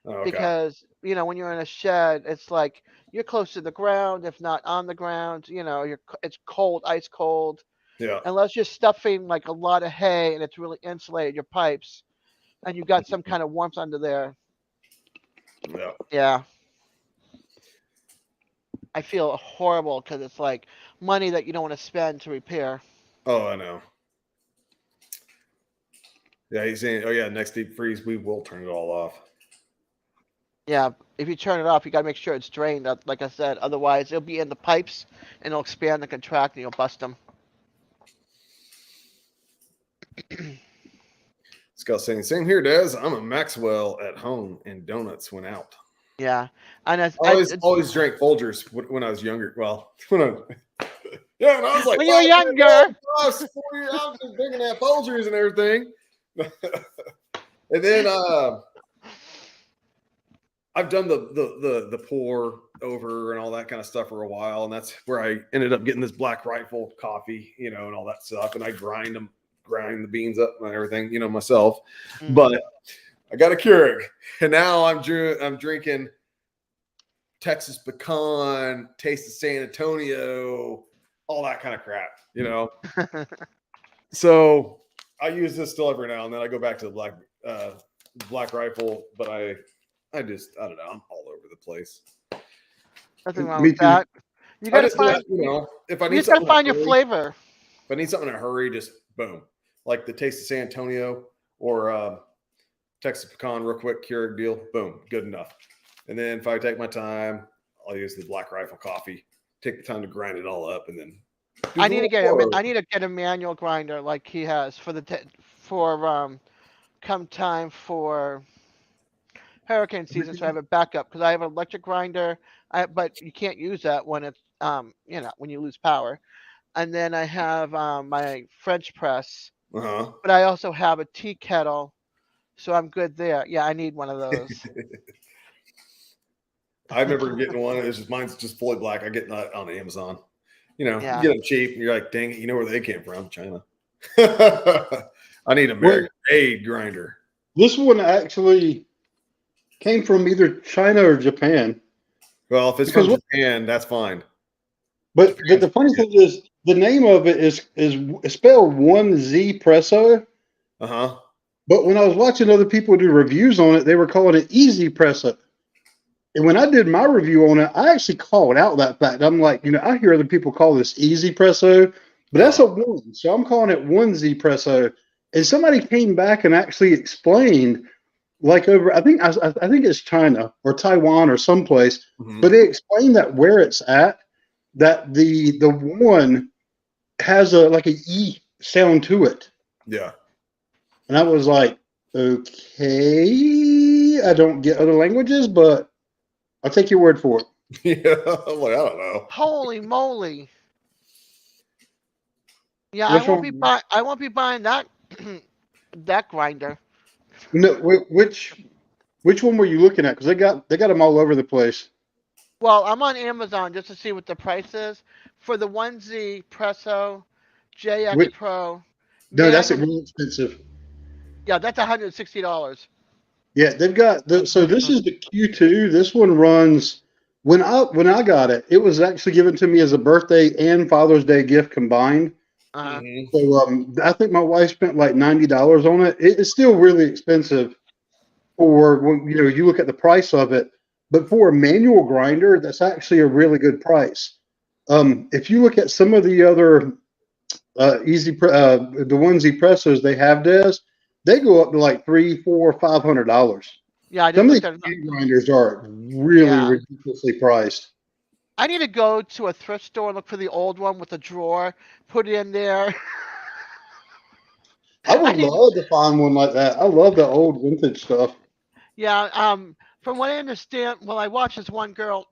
Okay. Because when you're in a shed, it's like you're close to the ground, if not on the ground. It's cold, ice cold. Yeah. Unless you're stuffing like a lot of hay and it's really insulated, your pipes, and you got some kind of warmth under there. Yeah. Yeah. I feel horrible because it's like money that you don't want to spend to repair. Oh, I know. Yeah, he's saying, oh yeah, next deep freeze, we will turn it all off. Yeah, if you turn it off, you got to make sure it's drained, like I said. Otherwise, it'll be in the pipes, and it'll expand and contract, and you'll bust them. Scott saying, same here, Des. I'm a Maxwell at home, and donuts went out. Yeah, and I always drank Folgers when I was younger. Well, when I was like, when you were younger, I was just drinking that Folgers and everything. And then I've done the pour over and all that kind of stuff for a while, and that's where I ended up getting this Black Rifle coffee, and all that stuff. And I grind the beans up and everything, myself. Mm-hmm. But I got a Keurig, and now I'm drinking Texas pecan, Taste of San Antonio, all that kind of crap, So I use this still every now and then. I go back to the Black Rifle, but I don't know. I'm all over the place. Nothing wrong with that. You got to find, if I need, you just got to find your flavor. If I need something in a hurry, just boom, like the Taste of San Antonio or Texas pecan, real quick Keurig deal. Boom, good enough. And then if I take my time, I'll use the Black Rifle coffee. Take the time to grind it all up, and then I need to get a manual grinder like he has for come time for hurricane season, so I have a backup because I have an electric grinder, but you can't use that when it's when you lose power. And then I have my French press, but I also have a tea kettle, so I'm good there. Yeah, I need one of those. I remember getting one. Mine's just fully black. I get that on Amazon. You get them cheap. You're like, dang it, you know where they came from? China. I need American made grinder. This one actually came from either China or Japan. Well, if it's from Japan, that's fine. But the funny thing is, the name of it is spelled 1Z Presso. But when I was watching other people do reviews on it, they were calling it Easy Presso. And when I did my review on it, I actually called out that fact. I'm like, I hear other people call this Easy Presso, but that's a 1. So I'm calling it 1Z Presso. And somebody came back and actually explained, like I think it's China or Taiwan or someplace, but they explained that where it's at, that the 1 has like an E sound to it. Yeah. And I was like, okay, I don't get other languages, but I'll take your word for it. Yeah, I'm like, I don't know. Holy moly! Yeah, I won't be buying that that grinder. No, which one were you looking at? Because they got them all over the place. Well, I'm on Amazon just to see what the price is for the 1Z Presso JX Pro. No, that's really expensive. Yeah, that's $160. Yeah, they've got so this is the Q2. This one runs when I got it. It was actually given to me as a birthday and Father's Day gift combined. So I think my wife spent like $90 on it. It's still really expensive for when you look at the price of it. But for a manual grinder, that's actually a really good price. If you look at some of the other the 1Z Pressos they have, they go up to like $300, $400, $500. Yeah, some of these grinders are really ridiculously priced. I need to go to a thrift store and look for the old one with the drawer, put it in there. I would love to find one like that. I love the old vintage stuff. Yeah, from what I understand, well, I watched this one girl.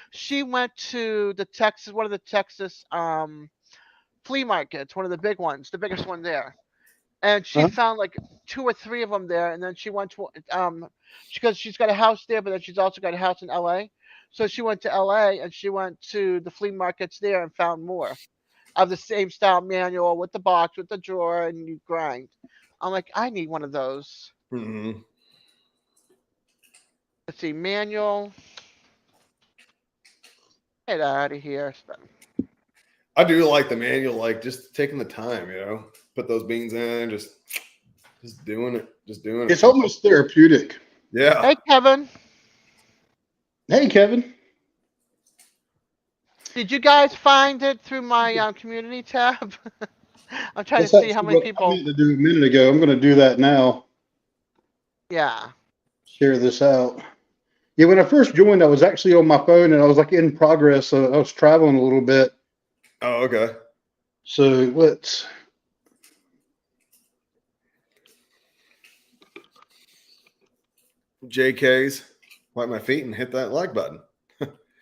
She went to one of the Texas flea markets, one of the big ones, the biggest one there. And she found like 2 or 3 of them there. And then she went to, because she's got a house there, but then she's also got a house in LA. So she went to LA and she went to the flea markets there and found more of the same style manual with the box, with the drawer, and you grind. I'm like, I need one of those. Let's see, manual. Get out of here. I do like the manual, like just taking the time, put those beans in, just doing it, It's almost therapeutic. Yeah. Hey, Kevin. Hey, Kevin. Did you guys find it through my community tab? I'm trying to see how many people. I meant to do a minute ago. I'm going to do that now. Yeah. Share this out. Yeah, when I first joined, I was actually on my phone and I was like in progress. So I was traveling a little bit. Oh, okay. So let's. JK's, wipe my feet and hit that like button.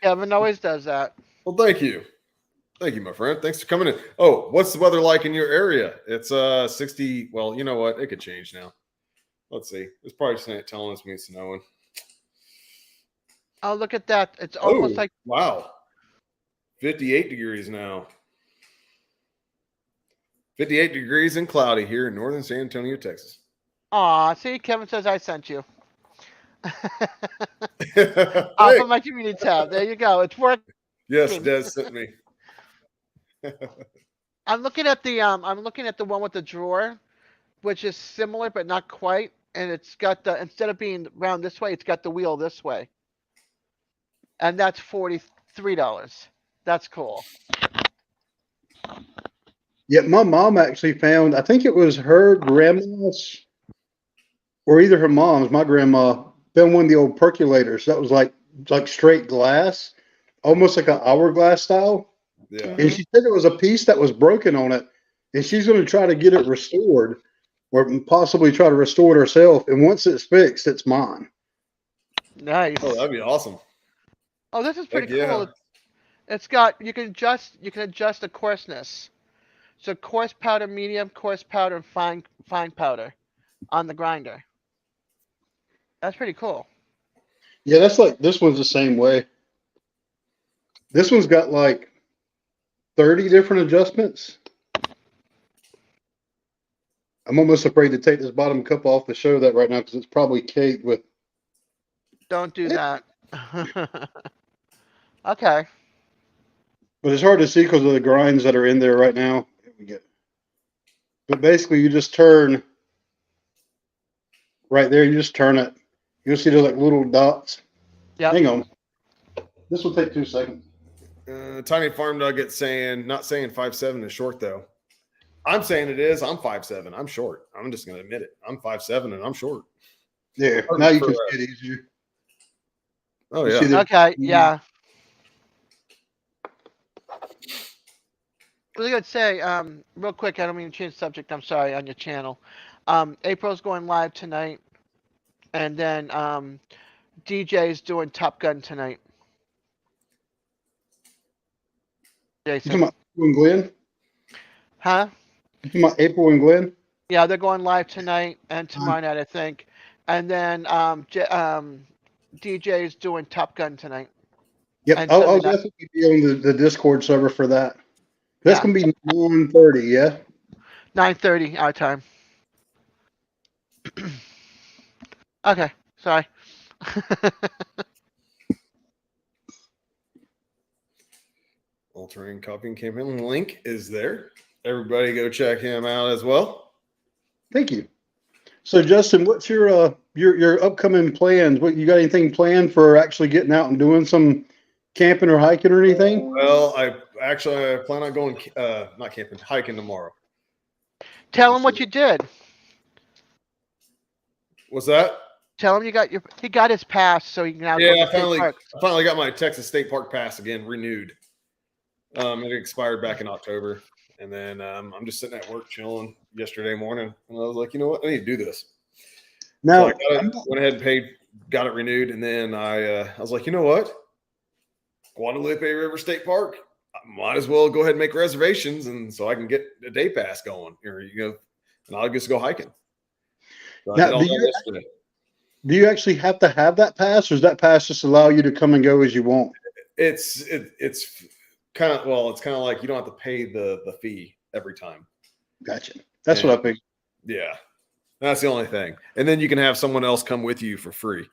Kevin always does that. Well, thank you. Thank you, my friend. Thanks for coming in. Oh, what's the weather like in your area? It's 60. Well, you know what? It could change now. Let's see. It's probably telling us it's snowing. Oh, look at that. It's almost like. Wow. 58 degrees now. 58 degrees and cloudy here in northern San Antonio, Texas. Aw, see, Kevin says I sent you. Off of my community tab. There you go. It's working. Yes, Des sent me. I'm looking at the one with the drawer, which is similar but not quite, and it's got instead of being round this way, it's got the wheel this way. And that's $43. That's cool. Yeah, my mom actually found, I think it was her grandma's, or either her mom's, my grandma, found one of the old percolators that was like straight glass, almost like an hourglass style. Yeah. And she said there was a piece that was broken on it, and she's going to try to get it restored, or possibly try to restore it herself. And once it's fixed, it's mine. Nice. Oh, that'd be awesome. Oh, this is pretty Heck cool. yeah. It's got you can adjust the coarseness. So coarse powder, medium, coarse powder, and fine powder on the grinder. That's pretty cool. Yeah, that's like this one's the same way. This one's got like 30 different adjustments. I'm almost afraid to take this bottom cup off to show that right now because it's probably caked with. Don't do that. Okay. But it's hard to see because of the grinds that are in there right now. But basically, you just turn right there. You just turn it. You'll see those like little dots. Yeah. Hang on. This will take 2 seconds. Tiny Farm Nugget saying, not saying 5'7" is short though. I'm saying it is. I'm 5'7". I'm short. I'm just going to admit it. I'm 5'7" and I'm short. Yeah. Now you can see it easier. Oh yeah. Okay. Yeah. I was gonna say, real quick. I don't mean to change the subject. I'm sorry. On your channel, April's going live tonight, and then DJ's doing Top Gun tonight. You talking about April and Glenn? Huh? You talking about April and Glenn? Yeah, they're going live tonight and tomorrow night, I think. And then DJ's doing Top Gun tonight. Yep, I'll definitely be on the Discord server for that. That's gonna be 9:30, yeah. 9:30 our time. Okay, sorry. All-terrain copying campaign link is there. Everybody go check him out as well. Thank you. So Justin, what's your upcoming plans? What you got anything planned for actually getting out and doing some camping or hiking or anything? Well, I plan on going not camping, hiking tomorrow. Tell him what you did. What's that? Tell him he got his pass, so he can now go to I finally got my Texas State Park pass again renewed. It expired back in October, and then I'm just sitting at work chilling yesterday morning, and I was like, you know what, I need to do this. Now, so I went ahead and paid, got it renewed, and then I was like, you know what, Guadalupe River State Park, I might as well go ahead and make reservations, and so I can get a day pass going, or and I'll just go hiking. So now, do you actually have to have that pass, or does that pass just allow you to come and go as you want? It's kind of like you don't have to pay the fee every time. Gotcha. That's what I think. Yeah, that's the only thing. And then you can have someone else come with you for free.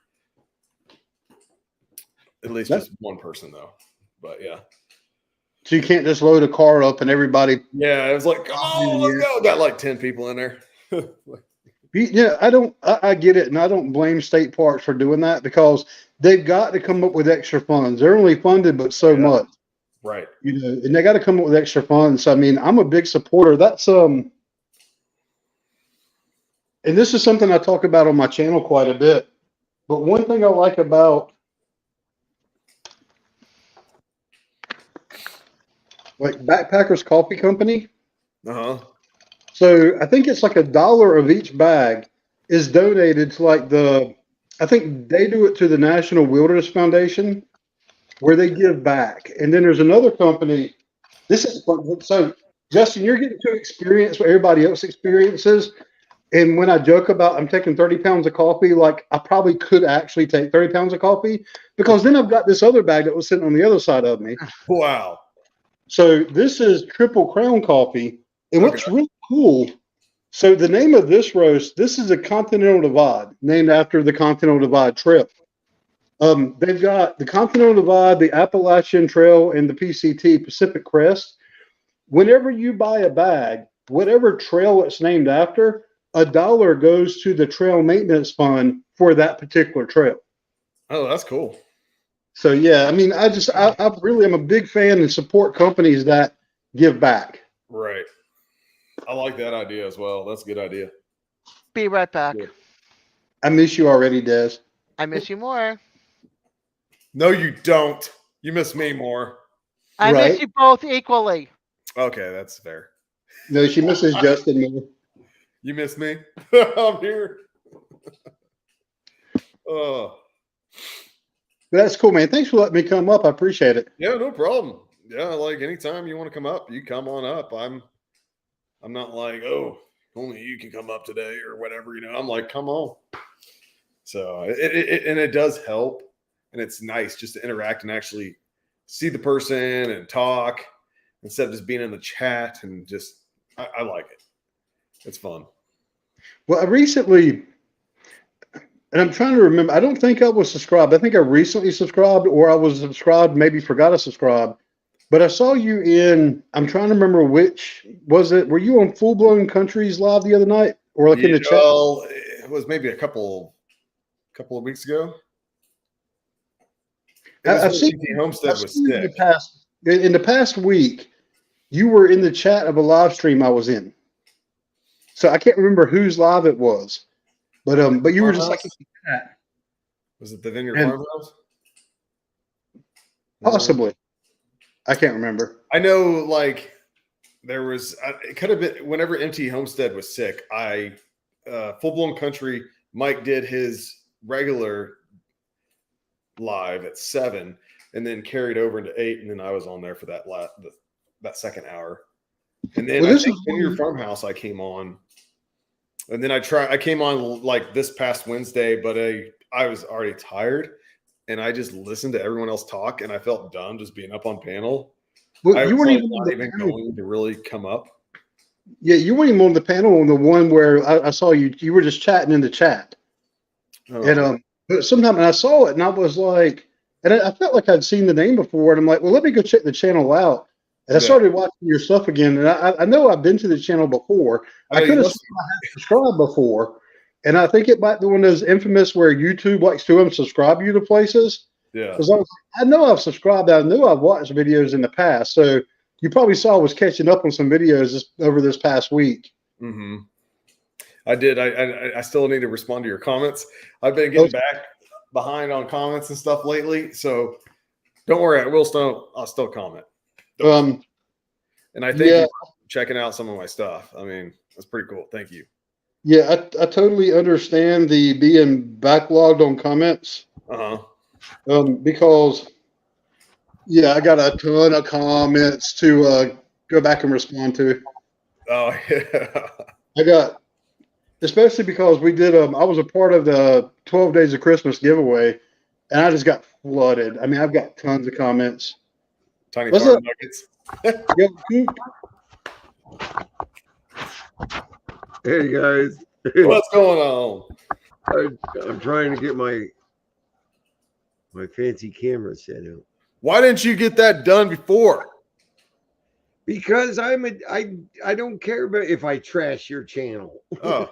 At least just one person though. But yeah. So you can't just load a car up and everybody. Yeah, it was like, come on, let's go. Got like 10 people in there. Yeah, I get it, and I don't blame state parks for doing that because they've got to come up with extra funds. They're only funded but so much. Right. And they got to come up with extra funds. So, I mean, I'm a big supporter. That's and this is something I talk about on my channel quite a bit. But one thing I like about like Backpackers Coffee Company. So I think it's like $1 of each bag is donated to like I think they do it to the National Wilderness Foundation, where they give back. And then there's another company. So Justin, you're getting to experience what everybody else experiences. And when I joke about I'm taking 30 pounds of coffee, like I probably could actually take 30 pounds of coffee because then I've got this other bag that was sitting on the other side of me. Wow. So this is Triple Crown coffee. And what's really cool, so the name of this roast, this is a Continental Divide, named after the Continental Divide trip. They've got the Continental Divide, the Appalachian Trail, and the PCT, Pacific Crest. Whenever you buy a bag, whatever trail it's named after, $1 goes to the trail maintenance fund for that particular trail. Oh, that's cool. So yeah, I mean, I really am a big fan and support companies that give back. Right. I like that idea as well. That's a good idea. Be right back. Yeah. I miss you already, Des. I miss you more. No, you don't. You miss me more. I miss you both equally. Okay, that's fair. No, she misses Justin more. You miss me? I'm here. Oh. That's cool, man. Thanks for letting me come up. I appreciate it. Yeah, no problem. Yeah, like anytime you want to come up, you come on up. I'm not like, oh, only you can come up today or whatever, I'm like, come on. So it does help, and it's nice just to interact and actually see the person and talk instead of just being in the chat, and just I like it. It's fun. Well, I recently, and I'm trying to remember, I don't think I was subscribed. I think I recently subscribed, or I was subscribed, maybe forgot to subscribe. But I saw you in, I'm trying to remember which, was it, were you on Full Blown Countries Live the other night? Or like in the chat? Well, it was maybe a couple of weeks ago. I've seen Homestead was sick. In the past week, you were in the chat of a live stream I was in. So I can't remember whose live it was. But you were just like in the chat. Was it the Vineyard Farmhouse? Possibly. I can't remember. I know, like, there was, it could have been whenever MT Homestead was sick. Full Blown Country, Mike did his regular live at 7 and then carried over into 8, and then I was on there for that second hour. And then I think Vineyard Farmhouse I came on. And then I came on like this past Wednesday, but I was already tired, and I just listened to everyone else talk, and I felt dumb just being up on panel. Well, you weren't even going to really come up. Yeah, you weren't even on the panel on the one where I saw you. You were just chatting in the chat. Oh. And but sometime I saw it, and I was like, and I felt like I'd seen the name before, and I'm like, well, let me go check the channel out. And I started watching your stuff again, and I know I've been to the channel before. I could have subscribed before, and I think it might be one of those infamous where YouTube likes to unsubscribe you to places. Yeah, because I know I've subscribed. I know I've watched videos in the past, so you probably saw I was catching up on some videos over this past week. Mm-hmm. I did. I still need to respond to your comments. I've been getting back behind on comments and stuff lately, so don't worry. I'll still comment. And I think you're checking out some of my stuff. I mean, that's pretty cool. Thank you. Yeah, I totally understand the being backlogged on comments. Because I got a ton of comments to go back and respond to. Oh yeah. I got, especially because we did I was a part of the 12 Days of Christmas giveaway, and I just got flooded. I mean, I've got tons of comments. Tiny farm nuggets. Hey guys, what's going on? I'm trying to get my fancy camera set up. Why didn't you get that done before? Because I don't care about if I trash your channel. Oh,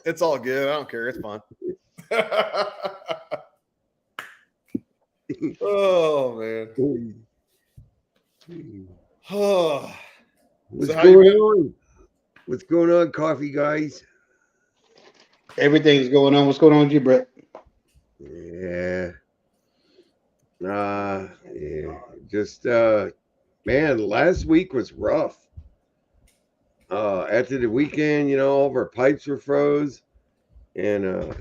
it's all good. I don't care. It's fine. Oh man. Oh, what's going on? What's going on, coffee guys? Everything's going on. What's going on with you, Brett? Yeah. Just man, last week was rough. After the weekend, all of our pipes were froze, and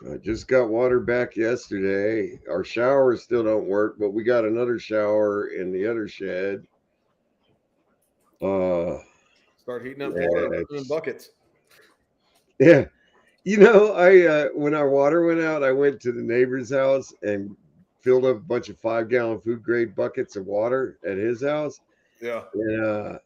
I just got water back yesterday. Our showers still don't work, but we got another shower in the other shed. Start heating up the buckets. Yeah. I when our water went out, I went to the neighbor's house and filled up a bunch of 5-gallon food grade buckets of water at his house. Yeah. And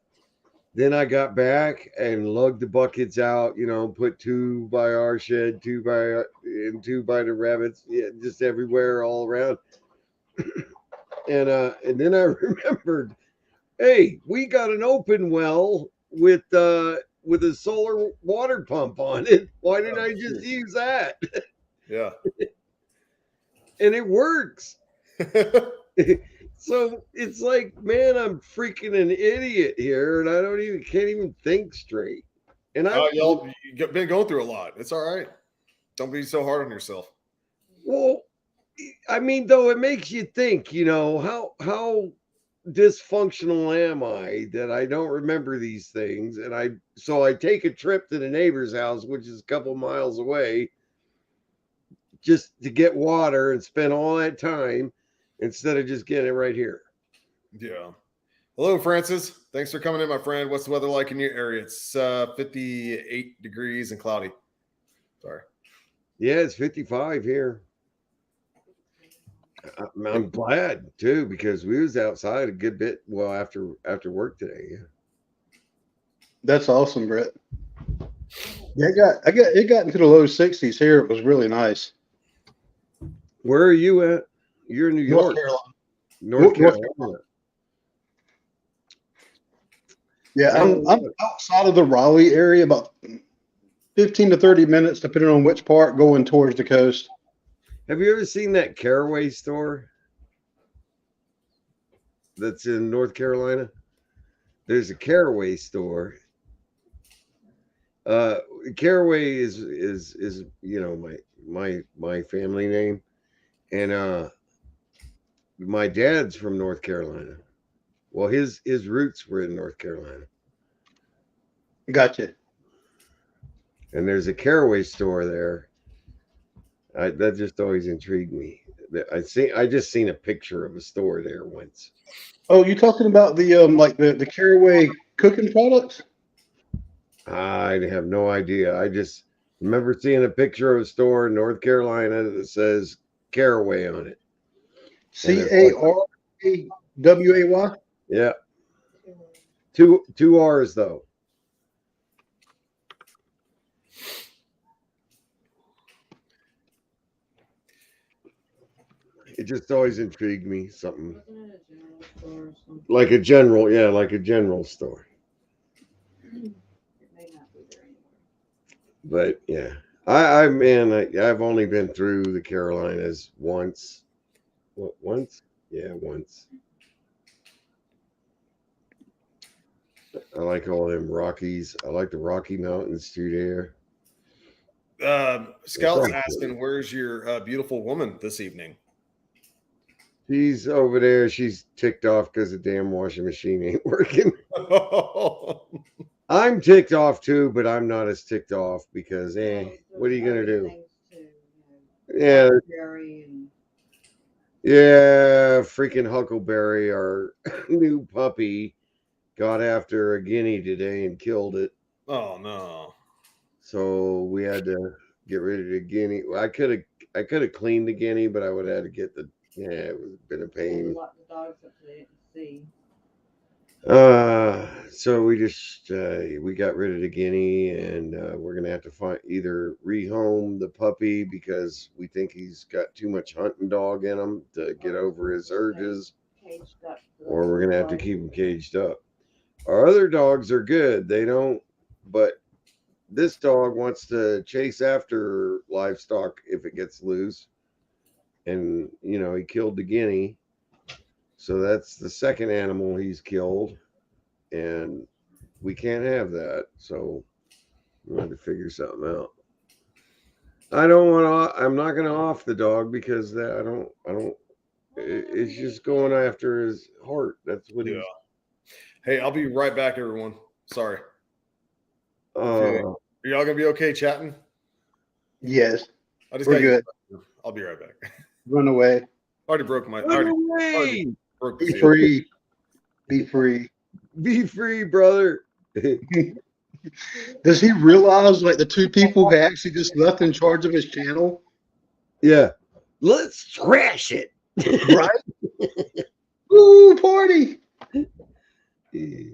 then I got back and lugged the buckets out, put 2 by our shed, 2 by the rabbits, just everywhere all around. And then I remembered, hey, we got an open well with a solar water pump on it. Why didn't I just use that? Yeah. And it works. So it's like, man, I'm freaking an idiot here, and I can't even think straight. And you've been going through a lot. It's all right. Don't be so hard on yourself. Well, I mean, though, it makes you think, how dysfunctional am I that I don't remember these things? And I take a trip to the neighbor's house, which is a couple miles away, just to get water and spend all that time instead of just getting it right here. Yeah. Hello, Francis. Thanks for coming in, my friend. What's the weather like in your area? It's 58 degrees and cloudy. Sorry. Yeah, it's 55 here. I'm glad too, because we was outside a good bit. Well, after work today. Yeah. That's awesome, Brett. Yeah, it got into the low 60s here. It was really nice. Where are you at? You're in New York. North Carolina. Yeah, I'm outside of the Raleigh area, about 15 to 30 minutes, depending on which part, going towards the coast. Have you ever seen that Caraway store that's in North Carolina? There's a Caraway store. Caraway is my family name, and my dad's from North Carolina. Well, his roots were in North Carolina. Gotcha. And there's a Caraway store there. That just always intrigued me. I just seen a picture of a store there once. Oh, you talking about the Caraway cooking products? I have no idea. I just remember seeing a picture of a store in North Carolina that says Caraway on it. Caraway. Yeah. Two R's though. It just always intrigued me. Something like a general store. But yeah, I've only been through the Carolinas once. What, once? Yeah, once. I like all them Rockies. I like the Rocky Mountains through there. Scout's asking, where's your beautiful woman this evening? She's over there. She's ticked off because the damn washing machine ain't working. I'm ticked off too, but I'm not as ticked off because, what are you gonna do? Yeah, freaking Huckleberry, our new puppy, got after a guinea today and killed it. Oh no! So we had to get rid of the guinea. I could have cleaned the guinea, but I would have had to get the. Yeah, it was a bit of pain. So we just we got rid of the guinea, and we're gonna have to either rehome the puppy because we think he's got too much hunting dog in him to get over his urges, or we're gonna have to keep him caged up. Our other dogs are good; they don't. But this dog wants to chase after livestock if it gets loose, and he killed the guinea. So that's the second animal he's killed, and we can't have that. So we had to figure something out. I'm not going to off the dog because it's just going after his heart. That's what he's. Hey, I'll be right back, everyone. Sorry. Are y'all going to be okay chatting? Yes. We're good. I'll be right back. Run away. Already broke my. Be free. Be free. Be free, brother. Does he realize the two people who actually just left in charge of his channel? Yeah. Let's trash it. Right? Woo, party.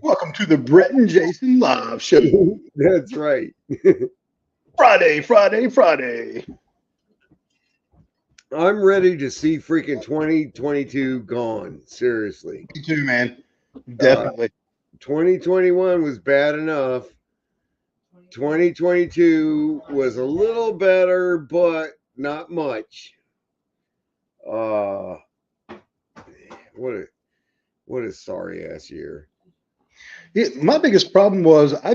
Welcome to the Brett and Jason live show. That's right. Friday. I'm ready to see freaking 2022 gone. Seriously. Me too, man. Definitely. 2021 was bad enough. 2022 was a little better, but not much. What a sorry ass year. My biggest problem was I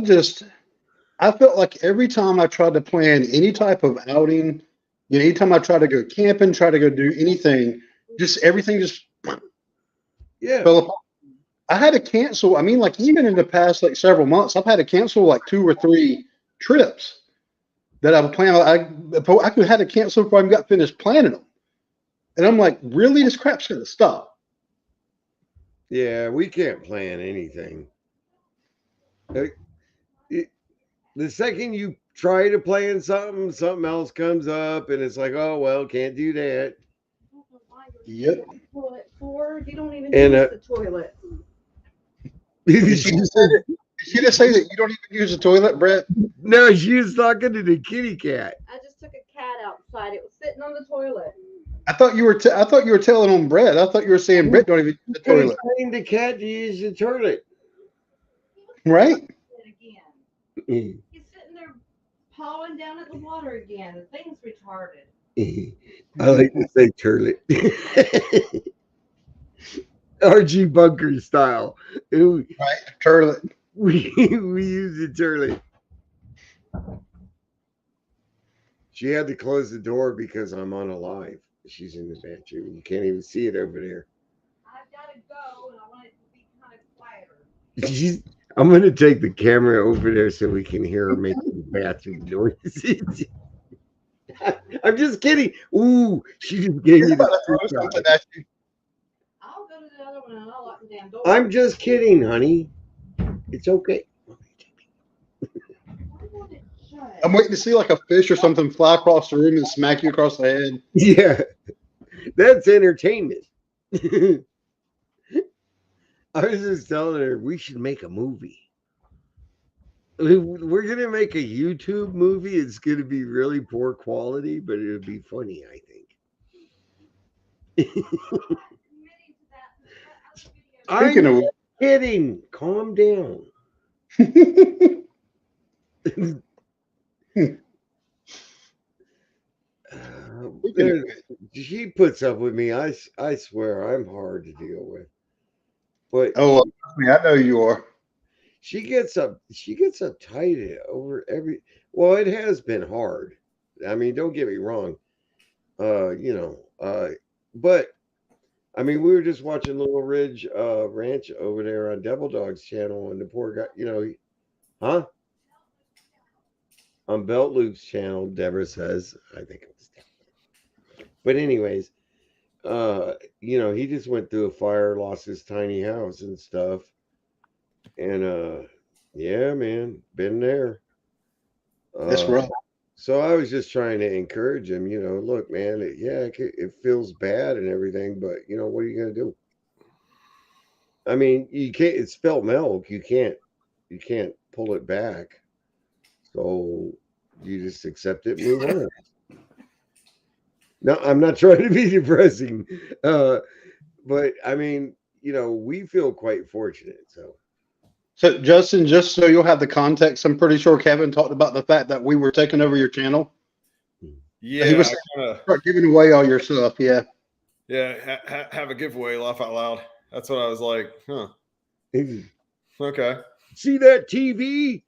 felt like every time I tried to plan any type of outing You know, anytime I try to go camping, try to go do anything, just everything just fell apart. I had to cancel. I mean, like even in the past like several months, I've had to cancel like 2 or 3 trips that I was planning. I could had to cancel before I got finished planning them. And I'm like, really, this crap's gonna stop. Yeah, we can't plan anything. The second you try to plan something else comes up, and it's like, oh well, can't do that. Yep. You don't even use the toilet. Did she just say that you don't even use the toilet, Brett? No, she was talking to the kitty cat. I just took a cat outside. It was sitting on the toilet. I thought you were telling on Brett. I thought you were saying Brett don't even use the toilet. Telling the cat to use the toilet. Right? He's sitting there pawing down at the water again. The thing's retarded. I like to say turlet. RG Bunker style. Ooh, right, turlet. We use the turlet. She had to close the door because I'm on a live. She's in the bathroom. You can't even see it over there. I've got to go, and I want it to be kind of quieter. I'm going to take the camera over there so we can hear her making bathroom noises. I'm just kidding. Ooh, she just gave me the I'll go to the other one and I'll lock the damn door. I'm just kidding, honey. It's okay. I'm waiting to see like a fish or something fly across the room and smack you across the head. Yeah, that's entertainment. I was just telling her we should make a movie. We're going to make a YouTube movie. It's going to be really poor quality, but it'll be funny, I think. I'm kidding. Calm down. She puts up with me. I swear I'm hard to deal with. But I know you are. She gets uptight over every. Well, it has been hard. I mean, don't get me wrong. But I mean, we were just watching Little Ridge Ranch over there on Devil Dog's channel, and the poor guy, on Belt Loop's channel, Deborah says, I think it was Deborah. But anyways, he just went through a fire, lost his tiny house and stuff. And yeah, man, been there. That's rough. So I was just trying to encourage him, look, man, it feels bad and everything, but what are you gonna do? I mean, you can't. It's spilled milk. You can't pull it back. So you just accept it, move on. No, I'm not trying to be depressing, but I mean, we feel quite fortunate. So Justin, just so you'll have the context, I'm pretty sure Kevin talked about the fact that we were taking over your channel. Yeah, he was start giving away all your stuff. Yeah. Yeah, have a giveaway, laugh out loud. That's what I was like, huh? Okay. See that TV?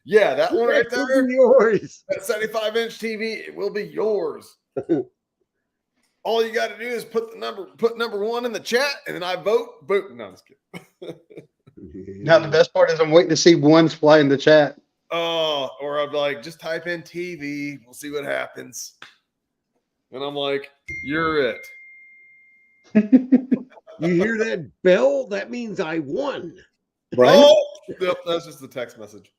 Yeah, that one right there. Yours. That 75-inch TV, it will be yours. All you got to do is put number 1 in the chat, and then I vote. Boom. No, I'm just kidding. Now the best part is I'm waiting to see ones fly in the chat. Oh, or I'm like, just type in TV. We'll see what happens. And I'm like, you're it. You hear that bell? That means I won. Right? Oh, yep, that's just the text message.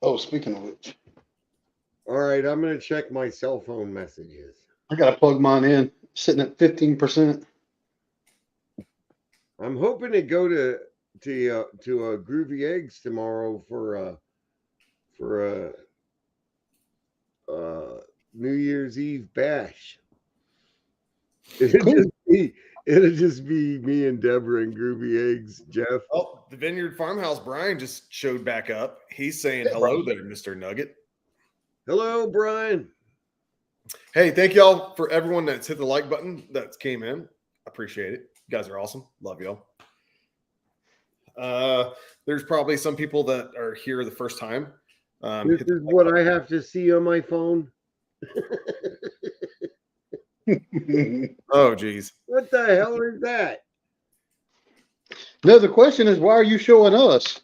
Oh, speaking of which. All right, I'm going to check my cell phone messages. I got to plug mine in. Sitting at 15%. I'm hoping to go to Groovy Eggs tomorrow for New Year's Eve bash. It'll just be me and Deborah and Groovy Eggs, Jeff. Oh, the Vineyard Farmhouse Brian just showed back up. He's saying hello there, Mr. Nugget. Hello, Brian. Hey, thank y'all for everyone that's hit the like button that came in. Appreciate it. You guys are awesome. Love y'all. There's probably some people that are here the first time. This is what I have to see on my phone. Oh, geez. What the hell is that? No, the question is, why are you showing us?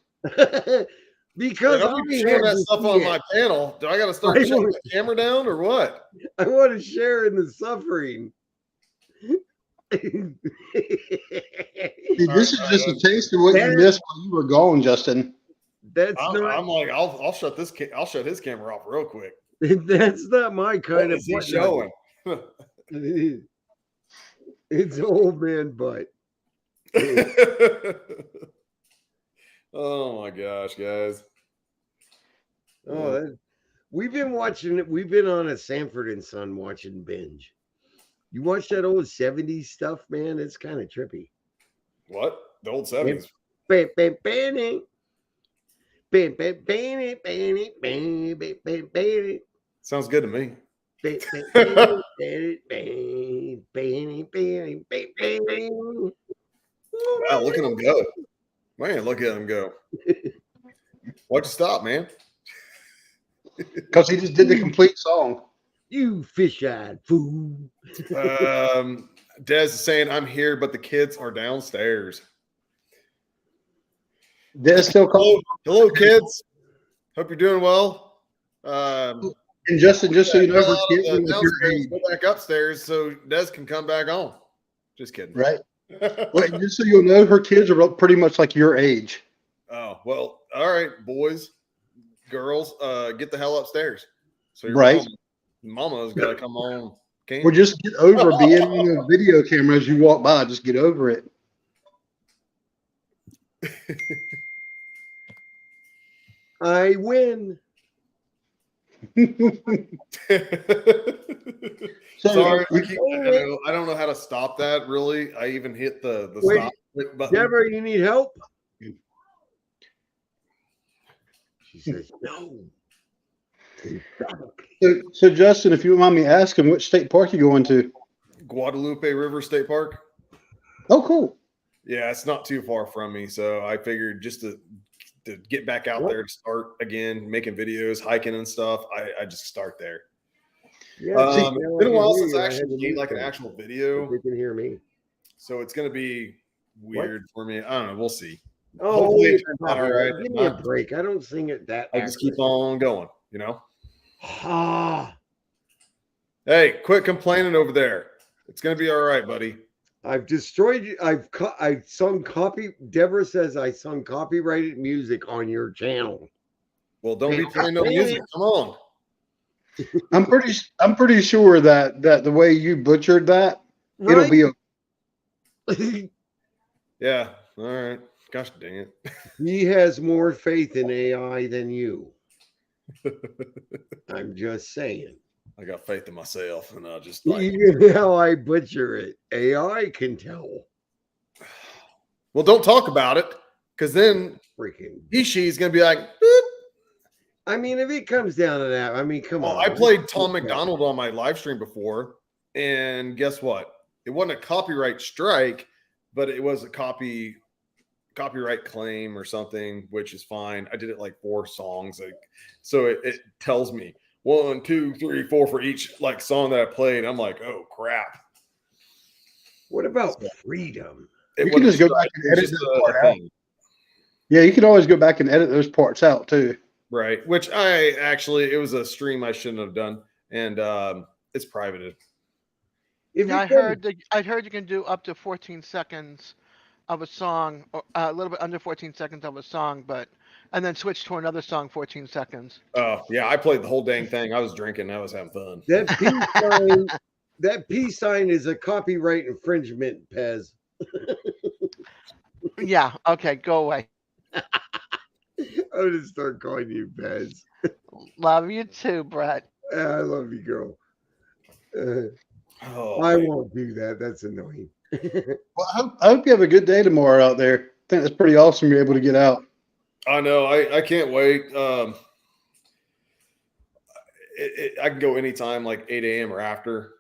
Because I'm showing that stuff on my panel. Do I got to start shutting the camera down or what? I want to share in the suffering. See, this is just a taste of what you missed while you were gone, Justin. I'm like, I'll shut this. I'll shut his camera off real quick. That's not my kind what of. Is he showing? It's old man butt. Oh my gosh, guys. Oh, we've been watching it. We've been on a Sanford and Son watching binge. You watch that old 70s stuff, man? It's kind of trippy. What? The old 70s? Sounds good to me. Wow, look at him go. Man, look at him go. Why'd you stop, man? Because he just did the complete song. You fish-eyed fool. Des is saying, I'm here, but the kids are downstairs. Des still calling. Hello, kids. Hope you're doing well. And Justin, just so you know, go back upstairs so Des can come back on. Just kidding. Right. Well, just so you'll know, her kids are pretty much like your age. Oh, well, all right, boys, girls, get the hell upstairs. So your right. Mama's got to come on. Well, just get over being on a video camera as you walk by. Just get over it. I win. Sorry, I don't know how to stop that. Really, I even hit the stop button. Deborah, you need help? She says no. So Justin, if you don't mind me asking, which state park you going to? Guadalupe River State Park. Oh, cool. Yeah, it's not too far from me, so I figured just to get back out there to start again, making videos, hiking and stuff. I just start there. Yeah, it's been a while since I actually made like an actual video. You can hear me, so it's gonna be weird for me. I don't know. We'll see. Oh, hopefully it turns out all right. Give me a break. I don't sing it that. I just keep on going. You know. Ah. Hey, quit complaining over there. It's gonna be all right, buddy. I've destroyed you. I've sung copy. Deborah says I sung copyrighted music on your channel. Well, don't be playing no music. Come on. I'm pretty sure that the way you butchered that, it'll be okay. Yeah. All right. Gosh dang it. He has more faith in AI than you. I'm just saying. I got faith in myself, and I'll just even how I butcher it, AI can tell. Well, don't talk about it, because then she's gonna be like, boop. I mean, if it comes down to that, I mean, come on. I played Tom McDonald on my live stream before, and guess what? It wasn't a copyright strike, but it was a copyright claim or something, which is fine. I did it like 4 songs, so it tells me 1, 2, 3, 4 for each like song that I played. I'm like, oh crap. What about freedom? You can just go back and edit this part out. Yeah, you can always go back and edit those parts out too. Right, which it was a stream I shouldn't have done, and it's privated. I heard you can do up to 14 seconds of a song, or a little bit under 14 seconds of a song, and then switch to another song 14 seconds. Oh yeah, I played the whole dang thing. I was drinking, I was having fun. That peace sign is a copyright infringement, Pez. Yeah. Okay. Go away. I'm gonna start calling you Pez. Love you too, Brett. I love you, girl. I won't do that. That's annoying. Well, I hope you have a good day tomorrow out there. I think that's pretty awesome. You're able to get out. I know. I can't wait. I can go anytime, like 8 a.m. or after.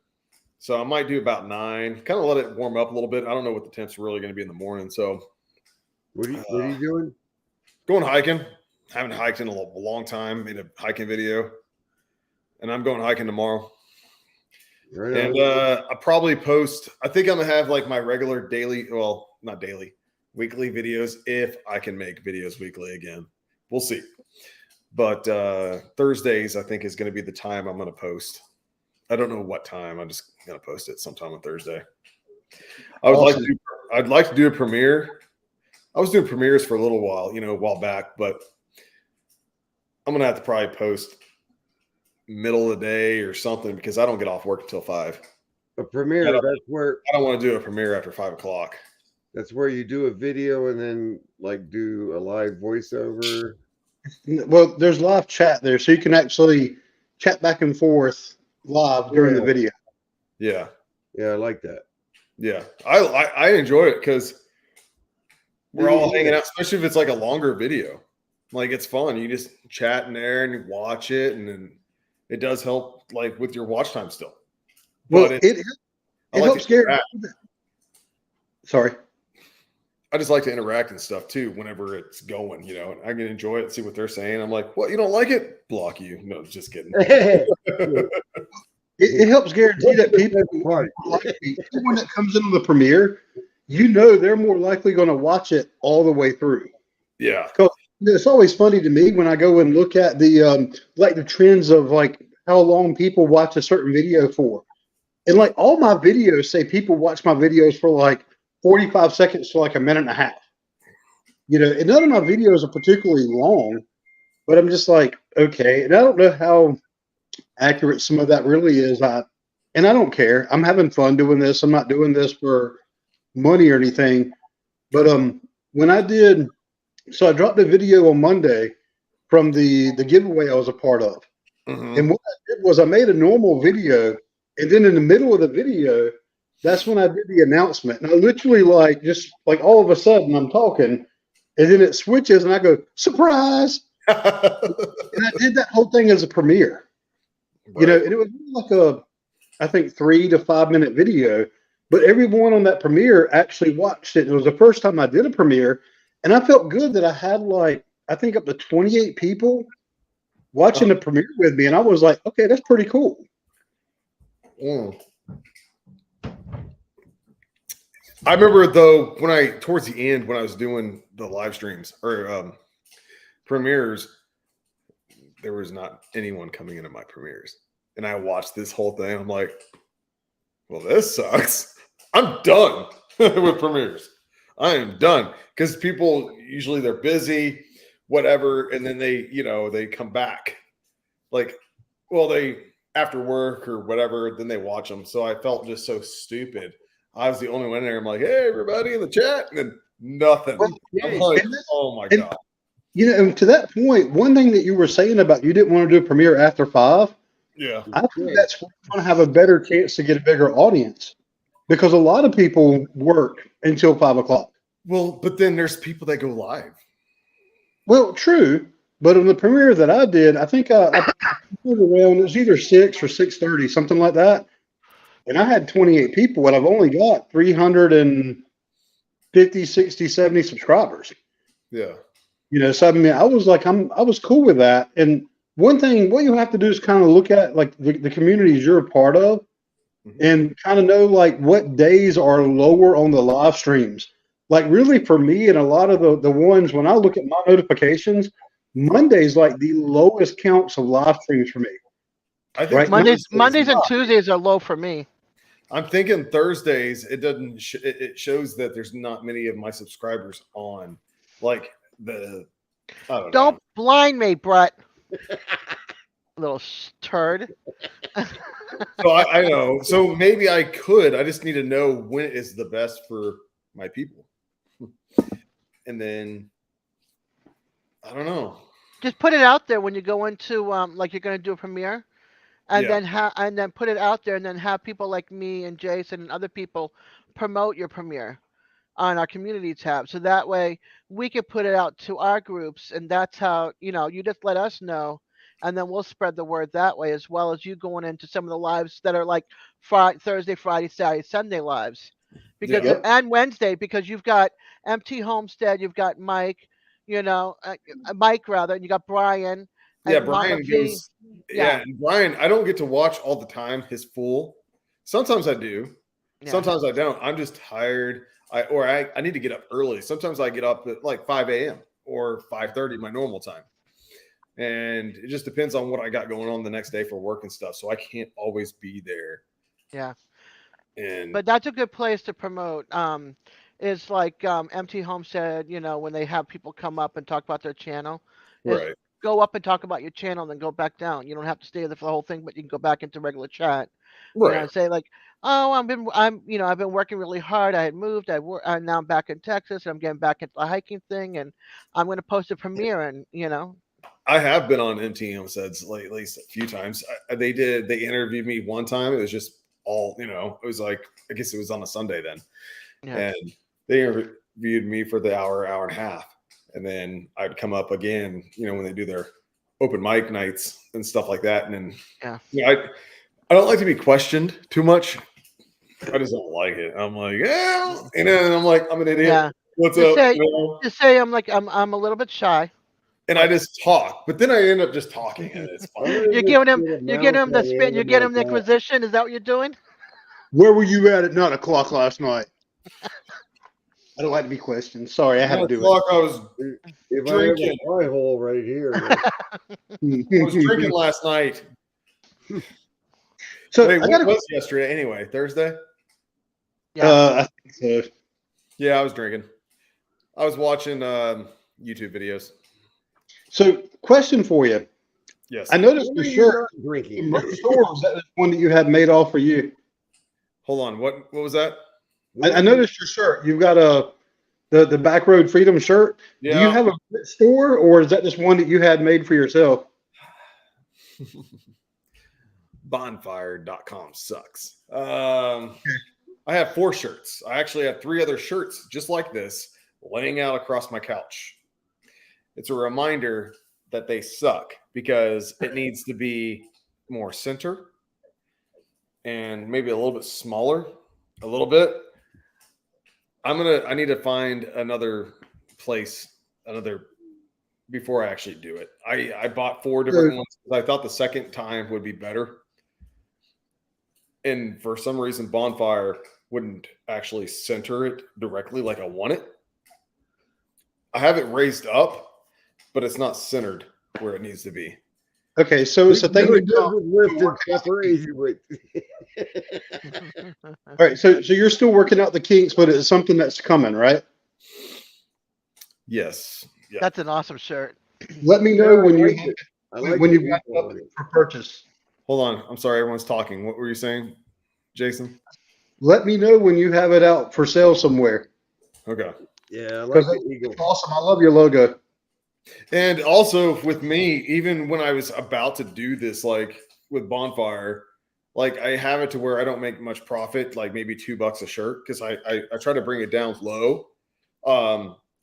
So I might do about 9. Kind of let it warm up a little bit. I don't know what the temps are really going to be in the morning. So What are you doing? Going hiking. Haven't hiked in a long time. Made a hiking video, and I'm going hiking tomorrow. Right and I probably post. I think I'm gonna have like my regular daily. Well, not daily, weekly videos if I can make videos weekly again. We'll see. But Thursdays, I think, is going to be the time I'm going to post. I don't know what time. I'm just going to post it sometime on Thursday. I'd like to do a premiere. I was doing premieres for a little while, a while back, but I'm going to have to probably post middle of the day or something because I don't get off work until 5. A premiere, that's where I don't want to do a premiere after 5 o'clock. That's where you do a video and then like do a live voiceover. Well, there's live chat there, so you can actually chat back and forth live during the video. Yeah, I like that. Yeah, I enjoy it because we're all hanging out, especially if it's like a longer video. Like it's fun. You just chat in there and you watch it, and then it does help like with your watch time still. Well, it helps Gary. Sorry. I just like to interact and stuff too whenever it's going, and I can enjoy it and see what they're saying. I'm like, what, you don't like it? Block you. No, just kidding. It helps guarantee that people anyone that comes into the premiere, they're more likely going to watch it all the way through. Yeah. Because it's always funny to me when I go and look at the the trends of like how long people watch a certain video for. And like all my videos say people watch my videos for like 45 seconds to like a minute and a half. And none of my videos are particularly long, but I'm just like, okay. And I don't know how accurate some of that really is. And I don't care. I'm having fun doing this. I'm not doing this for money or anything. But when I dropped a video on Monday from the giveaway I was a part of. Mm-hmm. And what I did was I made a normal video, and then in the middle of the video, that's when I did the announcement. And I literally just all of a sudden I'm talking, and then it switches and I go, surprise. And I did that whole thing as a premiere. Right. And it was like I think 3 to 5 minute video, but everyone on that premiere actually watched it. It was the first time I did a premiere, and I felt good that I had I think up to 28 people watching the premiere with me. And I was like, okay, that's pretty cool. Mm. I remember though, towards the end, when I was doing the live streams or premieres, there was not anyone coming into my premieres. And I watched this whole thing. I'm like, well, this sucks. I'm done with premieres. I am done. Because people, usually they're busy, whatever. And then they come back. They after work or whatever, then they watch them. So I felt just so stupid. I was the only one there. I'm like, hey, everybody in the chat. And then nothing. Well, I'm like, oh my God. And to that point, one thing that you were saying about you didn't want to do a premiere after 5. Yeah. I think that's going to have a better chance to get a bigger audience because a lot of people work until 5 o'clock. Well, but then there's people that go live. Well, true. But on the premiere that I did, I think I put around, it was either 6 or 6:30, something like that. And I had 28 people, and I've only got 350, 60, 70 subscribers. Yeah. So I mean, I was cool with that. And one thing, what you have to do is kind of look at the communities you're a part of, mm-hmm. and kind of know what days are lower on the live streams. Really for me and a lot of the ones when I look at my notifications, Monday's the lowest counts of live streams for me. I think Mondays and Tuesdays are low for me. I'm thinking Thursdays. It doesn't. It shows that there's not many of my subscribers on. Don't blind me, Brett. Little turd. So I know. So maybe I could. I just need to know when it is the best for my people. And then I don't know. Just put it out there when you go into you're going to do a premiere, and then put it out there, and then have people like me and Jason and other people promote your premiere on our community tab, so that way we can put it out to our groups, and that's how you just let us know, and then we'll spread the word that way, as well as you going into some of the lives that are like Thursday, Friday, Saturday, Sunday lives. because and Wednesday, because you've got MT Homestead, you've got Mike, Mike rather, and you got Brian. Yeah, Brian goes. Yeah, and Brian, I don't get to watch all the time his full. Sometimes I do. Yeah. Sometimes I don't. I'm just tired. I need to get up early. Sometimes I get up at like 5 a.m. or 5:30, my normal time. And it just depends on what I got going on the next day for work and stuff. So I can't always be there. Yeah. And but that's a good place to promote. Is like MT Homestead, when they have people come up and talk about their channel. Right. Go up and talk about your channel and then go back down. You don't have to stay there for the whole thing, but you can go back into regular chat. Right. And say like, oh, I've been working really hard. I had moved. And now I'm back in Texas. And I'm getting back into the hiking thing, and I'm going to post a premiere. And I have been on MT Homesteads at least a few times. They interviewed me one time. It was just all, it was like, I guess it was on a Sunday then. Yeah. And they interviewed me for the hour and a half. And then I'd come up again, when they do their open mic nights and stuff like that. And then, I don't like to be questioned too much. I just don't like it. I'm like, yeah. And then I'm like, I'm an idiot. Yeah. What's up? Just say I'm a little bit shy. And I just talk, but then I end up just talking, and it's fine. You're giving him the spin. You get him the Inquisition. Is that what you're doing? Where were you at 9 o'clock last night? I don't like to be questioned. Sorry, I had to do it. I was drinking. My hole right here. I was drinking last night. So wait, what was yesterday anyway? Thursday? Yeah. I think so. Yeah, I was drinking. I was watching YouTube videos. So, question for you. Yes. I noticed your shirt drinking. What store was that one that you had made all for you? Hold on. What was that? I noticed your shirt. You've got the Backroad Freedom shirt. Yeah. Do you have a store, or is that just one that you had made for yourself? Bonfire.com sucks. I have 4 shirts. I actually have 3 other shirts just like this laying out across my couch. It's a reminder that they suck because it needs to be more center and maybe a little bit smaller, a little bit. I need to find another place, before I actually do it. I bought 4 different ones because I thought the second time would be better. And for some reason, Bonfire wouldn't actually center it directly like I want it. I have it raised up, but it's not centered where it needs to be. Okay, so it's a thing to All right, so you're still working out the kinks, but it's something that's coming, right? Yes. Yeah. That's an awesome shirt. Let me know when you got it up for purchase. Hold on, I'm sorry, everyone's talking. What were you saying, Jason? Let me know when you have it out for sale somewhere. Okay. Yeah, it's awesome. I love your logo. And also with me, even when I was about to do this, like with Bonfire, like I have it to where I don't make much profit, like maybe $2 a shirt, because I try to bring it down low,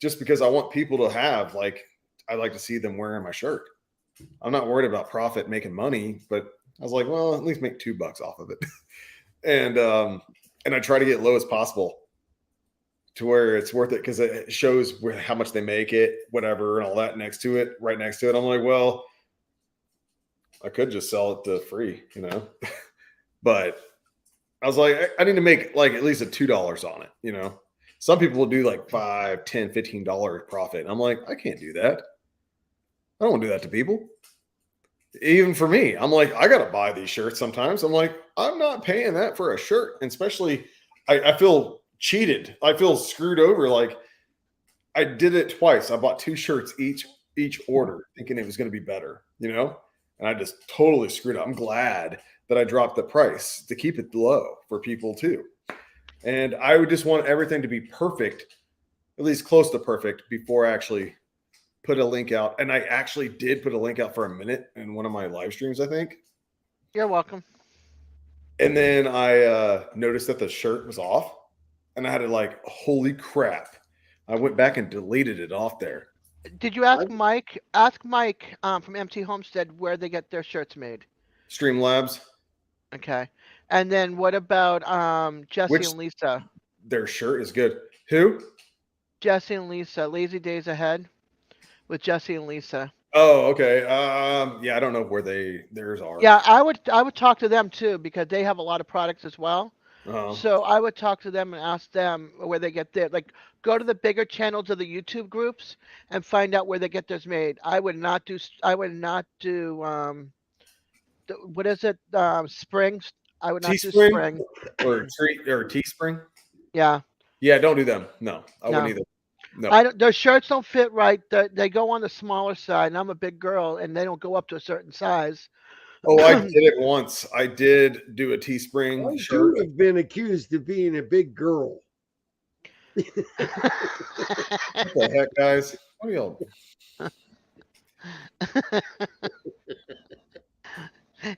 just because I want people to have, like, I like to see them wearing my shirt. I'm not worried about profit, making money, but I was like, well, at least make $2 off of it. and I try to get low as possible to where it's worth it, because it shows how much they make it, whatever, and all that right next to it. I'm like, well, I could just sell it to free, but I was like, I need to make like at least a $2 on it. Some people will do like $5, $10, $15 profit. And I'm like, I can't do that. I don't want to do that to people. Even for me, I'm like, I got to buy these shirts sometimes. I'm like, I'm not paying that for a shirt. And especially, I feel cheated. I feel screwed over. Like, I did it twice. I bought 2 shirts each order, thinking it was going to be better, and I just totally screwed up. I'm glad that I dropped the price to keep it low for people too. And I would just want everything to be perfect, at least close to perfect, before I actually put a link out. And I actually did put a link out for a minute in one of my live streams, I think. You're welcome. And then I noticed that the shirt was off, and I had to like, holy crap. I went back and deleted it off there. Did you ask Mike? Ask Mike from MT Homestead where they get their shirts made. Streamlabs. Okay. And then what about Jesse and Lisa? Their shirt is good. Who? Jesse and Lisa. Lazy Days Ahead with Jesse and Lisa. Oh, okay. Yeah, I don't know where theirs are. Yeah, I would talk to them too because they have a lot of products as well. Uh-huh. So I would talk to them and ask them where they get their, like, go to the bigger channels of the YouTube groups and find out where they get theirs made. I would not do what is it? Springs. I would not do Spring or Teespring. Yeah. Yeah, don't do them. No, I No. wouldn't either. No. Their shirts don't fit right. They go on the smaller side, and I'm a big girl, and they don't go up to a certain size. Oh, I did it once. I did do a Teespring shirt. You have been accused of being a big girl. What the heck, guys? What are y'all?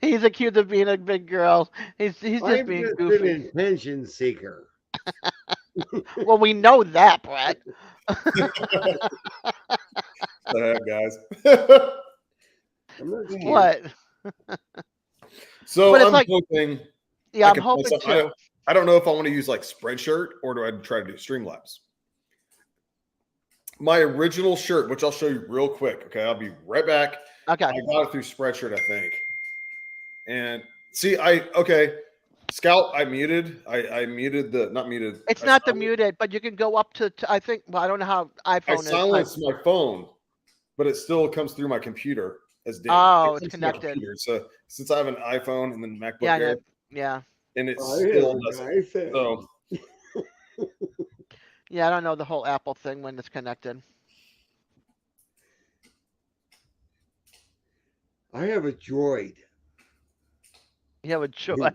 He's accused of being a big girl. He's just being goofy. An attention seeker. Well, we know that, Brett. The heck, guys? What? So I'm like, hoping. Yeah, I'm hoping too. I don't know if I want to use like Spreadshirt or do I try to do Streamlabs. My original shirt, which I'll show you real quick. Okay, I'll be right back. Okay. I got it through Spreadshirt, I think. And see, Scout, I muted. I muted not muted. It's not the muted, but you can go up to I think. Well, I don't know how iPhone is. I silenced my phone, but it still comes through my computer as dim. Oh, it's connected. So since I have an iPhone and then MacBook Air, yeah, and it's still doesn't. So. Yeah, I don't know the whole Apple thing when it's connected. I have a Droid. You have a Joy?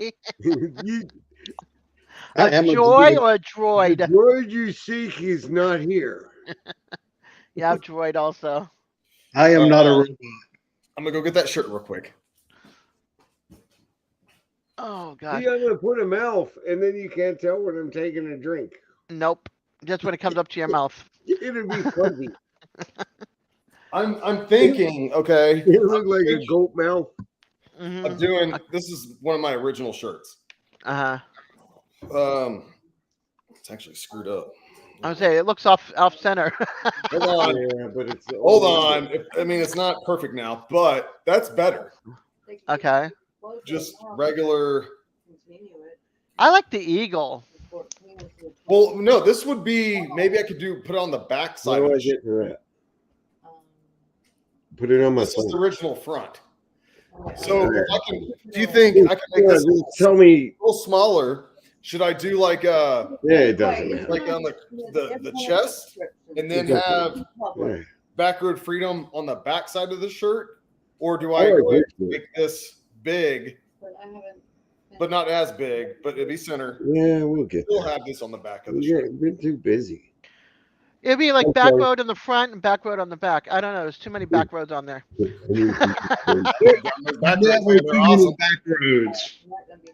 A Joy or a Droid? The Droid you seek is not here. Yeah, I have Droid also. I am not a robot. I'm going to go get that shirt real quick. Oh, God. See, I'm going to put a mouth, and then you can't tell when I'm taking a drink. Nope. Just when it comes up to your mouth. It'll be fuzzy. I'm thinking, okay. It look like a goat mouth. Mm-hmm. I'm doing, this is one of my original shirts. Uh-huh. It's actually screwed up. I would say it looks off center. Hold on. Yeah, but it's hold on. I mean, it's not perfect now, but that's better. Okay. Just regular. I like the eagle. Well, no, this would be, maybe I could put it on the back side. How do I get to that? Put it on my This is the original front. So Okay. do you think I can make this tell me a little smaller? Should I do like yeah, it doesn't matter. like on the chest and then have Backroad Freedom on the back side of the shirt? Or do I go ahead and make this big, but not as big, but it'd be center? Yeah, we'll get We'll there. have this on the back of the shirt. You've been too busy. It'd be like Okay. back road in the front and back road on the back. I don't know. There's too many back roads on there.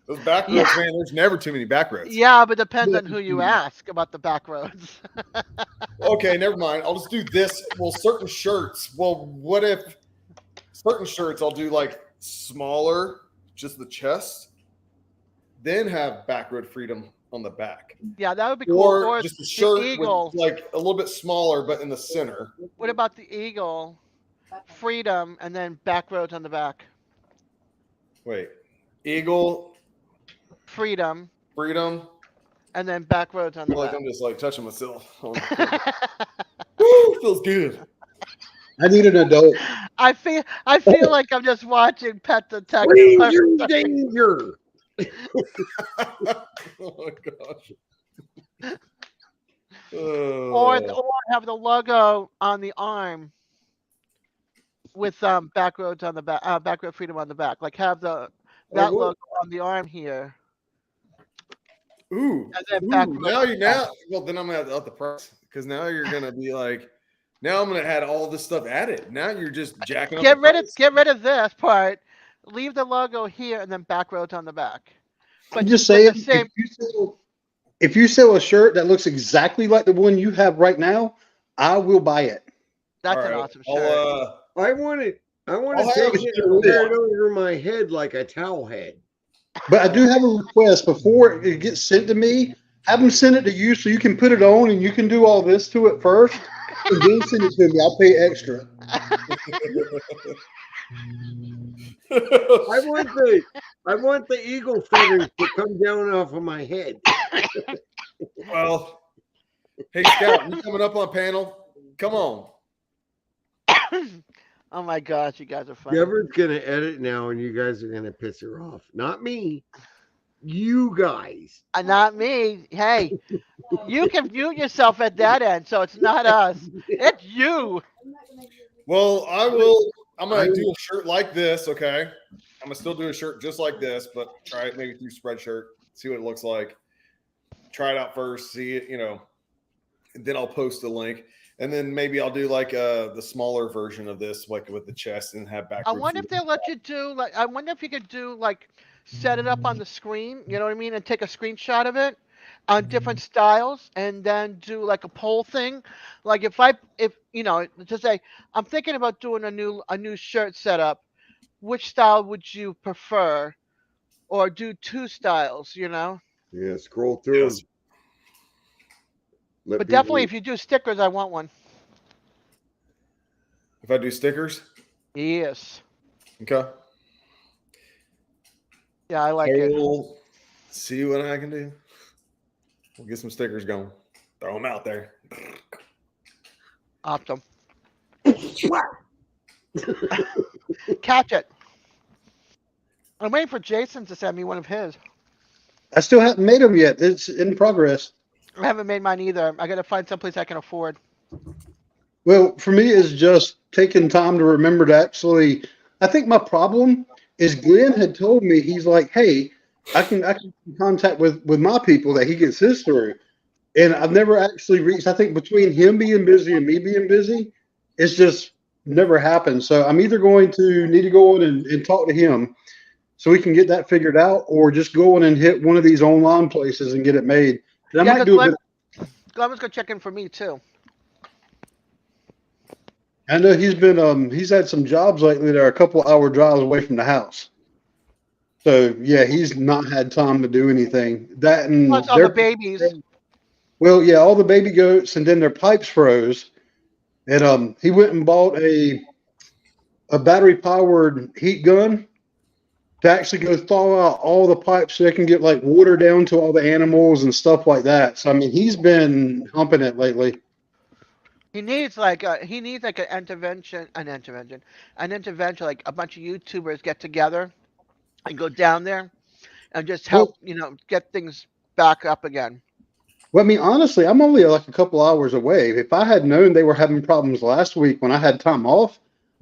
Those back roads, man, there's never too many back roads. Yeah, but depends on who you ask about the back roads. Okay, never mind. I'll just do this. Well, certain shirts. Well, what if certain shirts I'll do like smaller, just the chest, then have Backroad Freedom on the back. Yeah, that would be cool. Or just a shirt eagle. with like a little bit smaller, but in the center. What about the eagle, Freedom, and then back roads on the back? Wait, Eagle, Freedom, and then back roads on I the feel like back. I'm just like touching myself. Woo, feels good. I need an adult. I feel like I'm just watching Pet Detective. Danger, danger. Oh my gosh. Or have the logo on the arm with Backroads on the back, Backroad Freedom on the back. Like have that logo on the arm here. Ooh, And then well then I'm gonna have to up the price because now you're gonna be like, now I'm gonna add all this stuff added. Now you're just jacking up. Get rid of this part. Leave the logo here and then Backroads on the back. But I'm just saying, if you sell a shirt that looks exactly like the one you have right now, I will buy it. That's an awesome shirt. I want to take it and wear it over my head like a towel head. But I do have a request before it gets sent to me. Have them send it to you so you can put it on and you can do all this to it first, and then send it to me. I'll pay extra. I want the eagle feathers to come down off of my head. Well, hey Scout, you coming up on panel? Come on. Oh my gosh, you guys are funny. Deborah's gonna edit now, and you guys are gonna piss her off. Not me. You guys. Not me. Hey, you can mute yourself at that end, so it's not us. It's you. Well, I'm gonna do a shirt like this, okay? I'm gonna still do a shirt just like this, but try it maybe through Spreadshirt, see what it looks like. Try it out first, see it, and then I'll post the link. And then maybe I'll do like the smaller version of this, like with the chest, and have back. I wonder if they'll let you do like. I wonder if you could do like set it up on the screen. You know what I mean, and take a screenshot of it on different styles, and then do like a poll thing. Like if to say I'm thinking about doing a new shirt setup. Which style would you prefer, or do two styles? Yeah, scroll through. Yes. But definitely, if you do stickers, I want one. If I do stickers? Yes. Okay. Yeah, I like it. We'll see what I can do. We'll get some stickers going. Throw them out there. Awesome. Catch it. I'm waiting for Jason to send me one of his. I still haven't made them yet. It's in progress. I haven't made mine either. I got to find someplace I can afford. Well, for me, it's just taking time to remember to actually. I think my problem is Glenn had told me, he's like, hey, I can contact with my people that he gets his through. And I've never actually reached, I think between him being busy and me being busy, it's just never happened. So I'm either going to need to go in and talk to him so we can get that figured out, or just go in and hit one of these online places and get it made. And I might do Glenn was going to check in for me too. I know he's had some jobs lately that are a couple hour drives away from the house. So yeah, he's not had time to do anything. That and plus all the babies. Well, yeah, all the baby goats, and then their pipes froze. And he went and bought a battery powered heat gun to actually go thaw out all the pipes so they can get like water down to all the animals and stuff like that. So I mean, he's been humping it lately. He needs like an intervention, like a bunch of YouTubers get together and go down there and just help, get things back up again. Well, I mean, honestly, I'm only like a couple hours away. If I had known they were having problems last week when I had time off,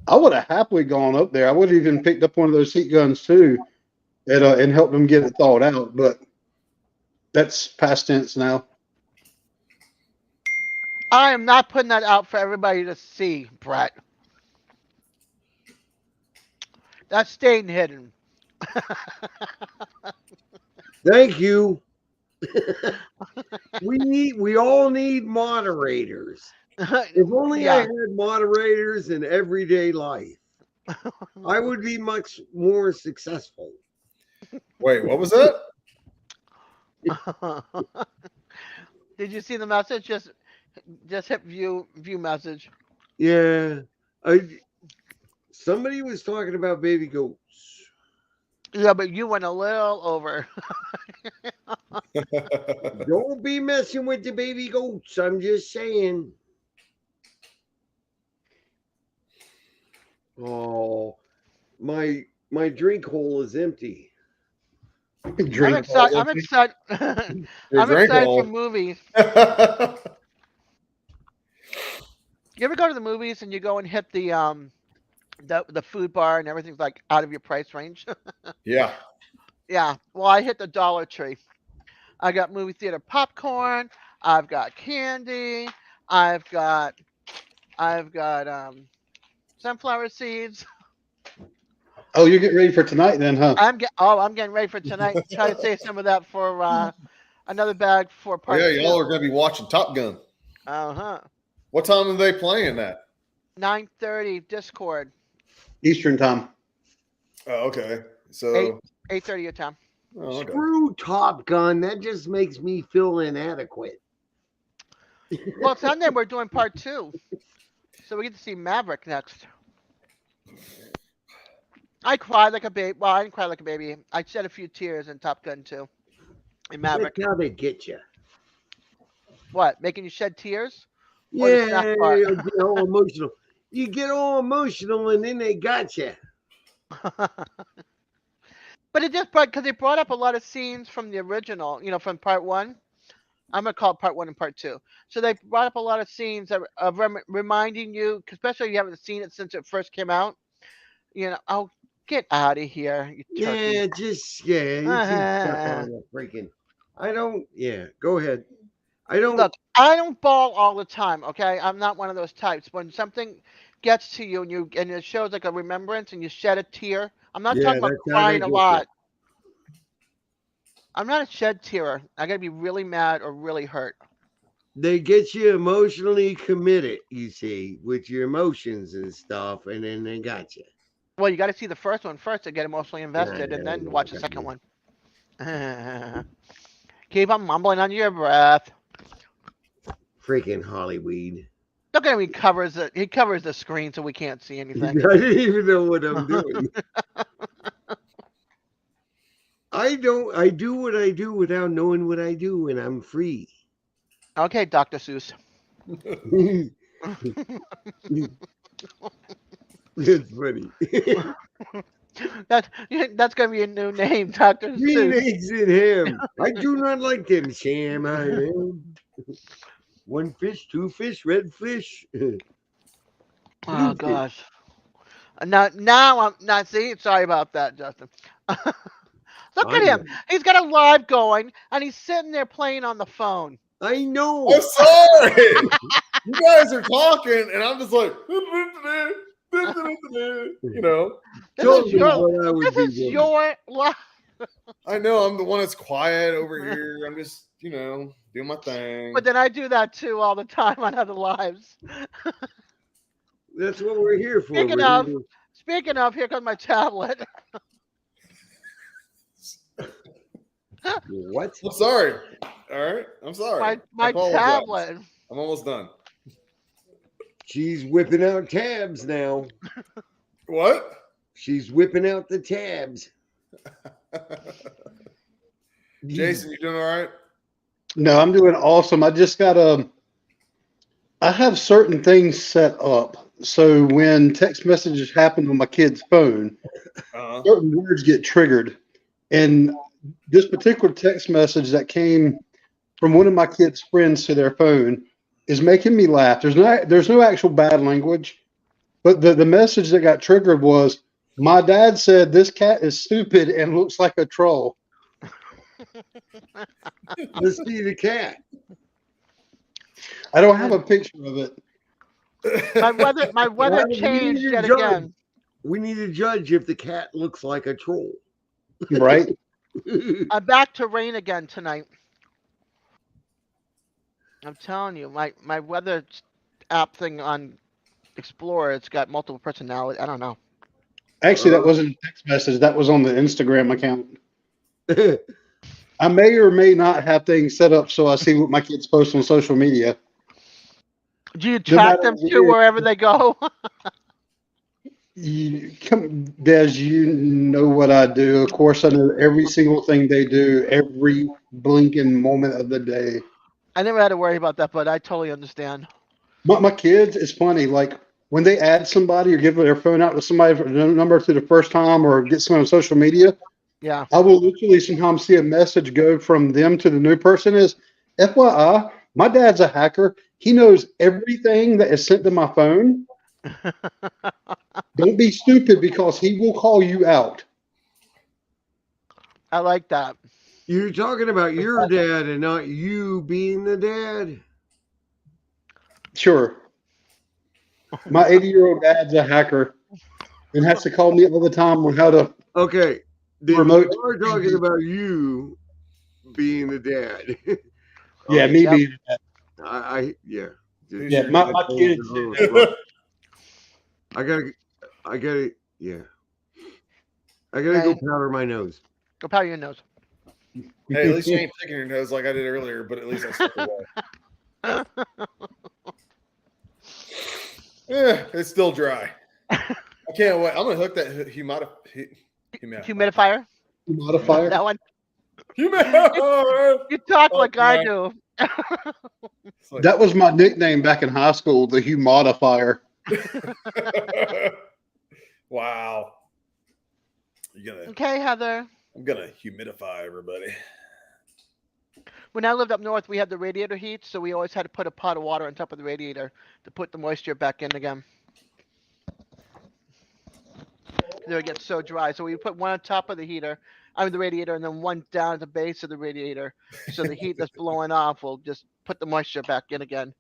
I would have happily gone up there. I would have even picked up one of those heat guns too, and helped them get it thawed out. But that's past tense now. I am not putting that out for everybody to see, Brett. That's staying hidden. Thank you. We all need moderators. If only I had moderators in everyday life, I would be much more successful. Wait, what was that? Did you see the message? Just hit view message. Yeah. Somebody was talking about baby goats. Yeah, but you went a little over. Don't be messing with the baby goats. I'm just saying. Oh, my drink hole is empty. I'm excited. I'm excited for movies. You ever go to the movies and you go and hit the food bar and everything's like out of your price range? Yeah. Yeah. Well, I hit the Dollar Tree. I got movie theater popcorn. I've got candy. I've got sunflower seeds. Oh, you're getting ready for tonight then, huh? I'm getting ready for tonight. Try to save some of that for another bag for part. Yeah, y'all are gonna be watching Top Gun. Uh-huh. What time are they playing that? 9:30 Discord. Eastern time. Oh, okay. So 8:30 your time. Oh, okay. Screw Top Gun. That just makes me feel inadequate. Well, Sunday we're doing part 2, so we get to see Maverick next. I cried like a baby. Well, I didn't cry like a baby. I shed a few tears in Top Gun 2. In Maverick. That's how they get you. What? Making you shed tears? Or Yeah, the snack part? you get all emotional. You get all emotional, and then they got you. But it just because they brought up a lot of scenes from the original, from part 1. I'm gonna call it part 1 and part 2. So they brought up a lot of scenes of reminding you, especially if you haven't seen it since it first came out. Oh, get out of here, you turkey. Yeah, just you keep stuck on the freaking. I don't. Yeah, go ahead. I don't. Look, I don't bawl all the time. Okay, I'm not one of those types. When something gets to you and it shows like a remembrance and you shed a tear, I'm not talking about crying a lot. I'm not a shed tearer. I gotta be really mad or really hurt. They get you emotionally committed, you see, with your emotions and stuff, and then they got you. Well, you got to see the first one first to get emotionally invested, and then watch the second one. Keep on mumbling under your breath. Freaking Hollywood. Look at him. He covers the screen so we can't see anything. I didn't even know what I'm doing. I do what I do without knowing what I do, and I'm free. Okay, Dr. Seuss. That's funny. That's gonna be a new name, Dr. Green Seuss. eggs and ham. I do not like them, Sam. I am. 1 fish, 2 fish, red fish. Oh gosh. Now I'm not. See, sorry about that, Justin. Look at him. He's got a live going, and he's sitting there playing on the phone. I know. I'm sorry. You guys are talking, and I'm just like, This is your live. I know. I'm the one that's quiet over here. I'm just, doing my thing. But then I do that too all the time on other lives. That's what we're here for. Speaking of, here comes my tablet. What? I'm sorry. All right. I'm sorry. My tablet. I'm almost done. She's whipping out tabs now. What? She's whipping out the tabs. Jason, you doing all right? No, I'm doing awesome. I just got I have certain things set up. So when text messages happen on my kid's phone, certain words get triggered. And this particular text message that came from one of my kids' friends to their phone is making me laugh. There's no actual bad language, but the message that got triggered was, my dad said this cat is stupid and looks like a troll. Let's see the cat. I don't have a picture of it. My weather changed yet again. We need to judge if the cat looks like a troll. Right? I'm back to rain again tonight. I'm telling you, my weather app thing on Explorer, it's got multiple personality. I don't know. Actually, that wasn't a text message. That was on the Instagram account. I may or may not have things set up so I see what my kids post on social media. Do you track them to wherever they go? Des, you know what I do. Of course, I know every single thing they do, every blinking moment of the day. I never had to worry about that, but I totally understand. My kids, it's funny. Like when they add somebody or give their phone out to somebody for the number for the first time or get someone on social media, yeah, I will literally sometimes see a message go from them to the new person is, FYI, my dad's a hacker. He knows everything that is sent to my phone. Don't be stupid because he will call you out. I like that. You're talking about your dad and not you being the dad? Sure. My 80-year-old dad's a hacker and has to call me all the time on how to. Okay. Remote. We're talking about you being the dad. Yeah, me being the dad. Yeah. Yeah, my kids. I gotta, yeah. I gotta go powder my nose. Go powder your nose. Hey, at least you ain't picking your nose like I did earlier, but at least I stepped away. Yeah, it's still dry. I can't wait. I'm gonna hook that humidifier. Humidifier. That one. Humidifier. You talk like I do. Like, that was my nickname back in high school, the humidifier. Wow. Okay, Heather. I'm gonna humidify everybody. When I lived up north, we had the radiator heat, so we always had to put a pot of water on top of the radiator to put the moisture back in again. It would get so dry. So we put one on top of the the radiator, and then one down at the base of the radiator. So the heat that's blowing off will just put the moisture back in again.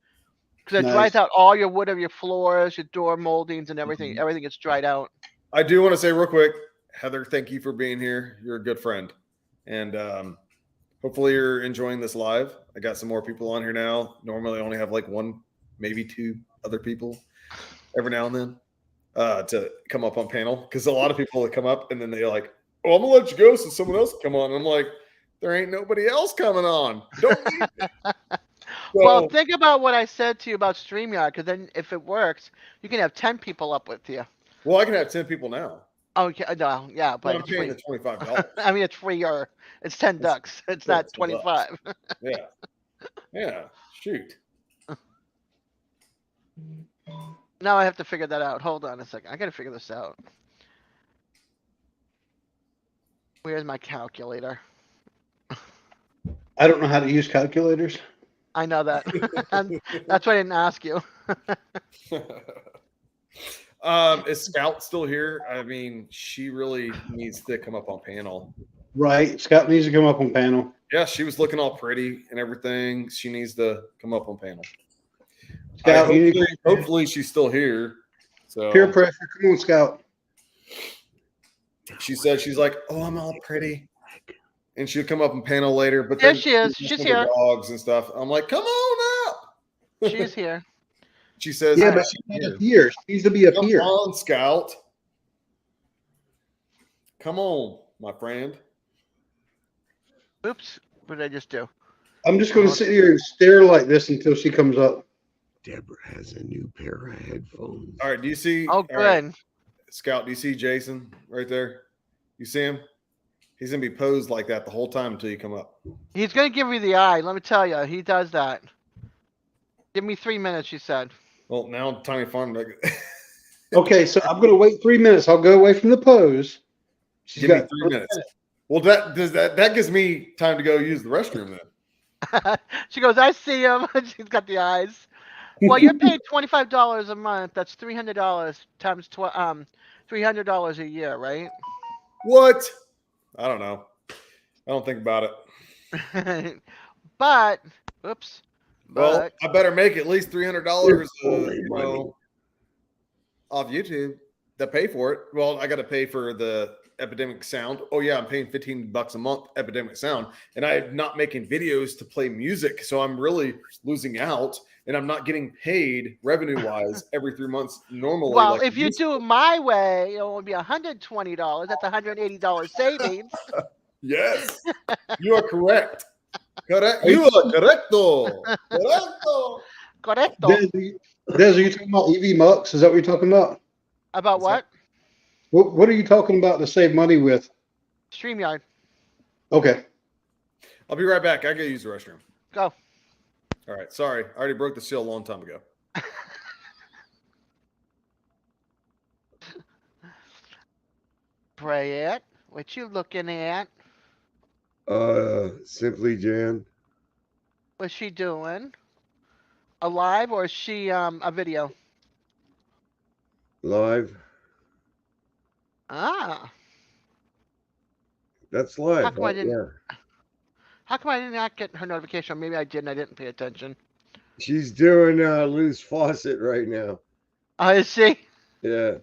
Because it dries out all your wood of your floors, your door moldings, and everything. Mm-hmm. Everything gets dried out. I do want to say real quick, Heather, thank you for being here. You're a good friend. And hopefully you're enjoying this live. I got some more people on here now. Normally I only have like one, maybe two other people every now and then to come up on panel. Because a lot of people that come up and then they're like, oh, I'm going to let you go so someone else can come on. And I'm like, there ain't nobody else coming on. Don't need it. Well, think about what I said to you about StreamYard, because then if it works, you can have 10 people up with you. Well, I can have 10 people now. Oh, no, yeah, but I'm paying the $25. I mean, it's free, or it's $10. It's not 25. Yeah. Yeah. Shoot. Now I have to figure that out. Hold on a second. I got to figure this out. Where's my calculator? I don't know how to use calculators. I know that. That's why I didn't ask you. Is Scout still here? I mean, she really needs to come up on panel. Right. Scout needs to come up on panel. Yeah, she was looking all pretty and everything. She needs to come up on panel. Scout, hopefully she's still here. So peer pressure. Come on, Scout. She said she's like, oh, I'm all pretty. And she'll come up on panel later. But there then she is. She's here. Dogs and stuff. I'm like, come on up. She's here. She says, yeah, but she's not up here. She needs to be up here. Come on, Scout. Come on, my friend. Oops. What did I just do? I'm just going to sit here and stare like this until she comes up. Deborah has a new pair of headphones. All right. Do you see? Oh, good. Right, Scout, do you see Jason right there? You see him? He's going to be posed like that the whole time until you come up. He's going to give you the eye. Let me tell you. He does that. Give me 3 minutes, she said. Well, now Tiny Farm. Okay, so I'm going to wait 3 minutes. I'll go away from the pose. Give me 3 minutes. Well, that gives me time to go use the restroom then. She goes, I see him. She's got the eyes. Well, you're paid $25 a month. That's $300 times $300 a year, right? What? I don't know. I don't think about it. But, oops. Well, I better make at least $300 off YouTube to pay for it. Well, I got to pay for the Epidemic Sound. Oh yeah, I'm paying $15 a month Epidemic Sound, and I'm not making videos to play music, so I'm really losing out, and I'm not getting paid revenue-wise every 3 months normally. Well, like if you do it my way, it will be $120. That's $180 savings. Yes, you are correct. Correct. You are correcto. Correcto. Correcto. Des, are you talking about EV Mux? Is that what you're talking about? About what? What are you talking about to save money with? StreamYard. Okay. I'll be right back. I gotta use the restroom. Go. All right. Sorry. I already broke the seal a long time ago. Brad, what you looking at? Simply Jan. What's she doing? A live or is she a video? Live. Ah. That's live. How come I did not get her notification? Maybe I did and I didn't pay attention. She's doing loose faucet right now. Oh, is she? Yeah.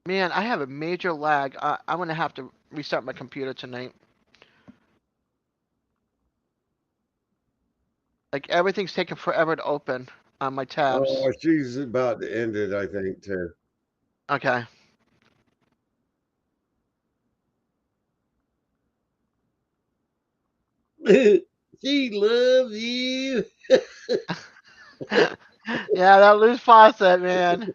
Man, I have a major lag. I'm going to have to restart my computer tonight. Like, everything's taking forever to open on my tabs. Oh, she's about to end it, I think, too. Okay. She loves you. Yeah, that loose faucet, man.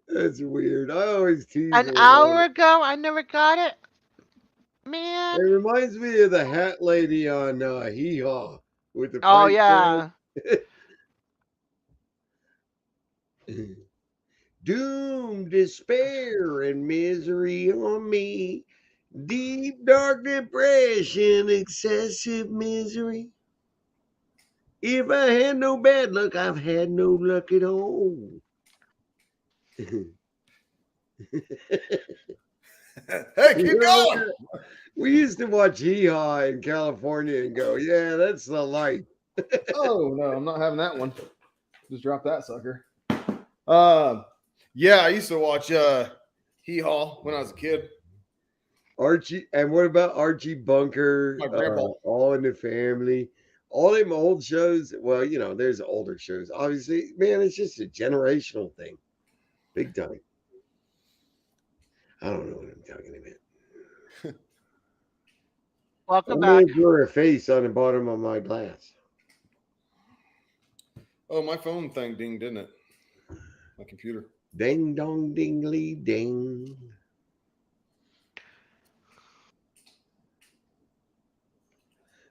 That's weird. I always tease An her. hour ago, I never got it. It Man. reminds me of the hat lady on Hee Haw with the Oh, French yeah. girl. Doom, despair, and misery on me. Deep, dark depression, excessive misery. If I had no bad luck, I've had no luck at all. Hey, keep going. We used to watch Hee Haw in California and go, yeah, that's the life. Oh no, I'm not having that one. Just drop that sucker. Yeah, I used to watch Hee Haw when I was a kid. Archie, and what about Archie Bunker? My grandpa. All in the Family, all them old shows. Well, there's older shows. Obviously, man, it's just a generational thing, big time. I don't know what I'm talking about. Welcome I'm back. gonna draw a face on the bottom of my glass. Oh, my phone thing dinged, didn't it? My computer. Ding dong dingly ding.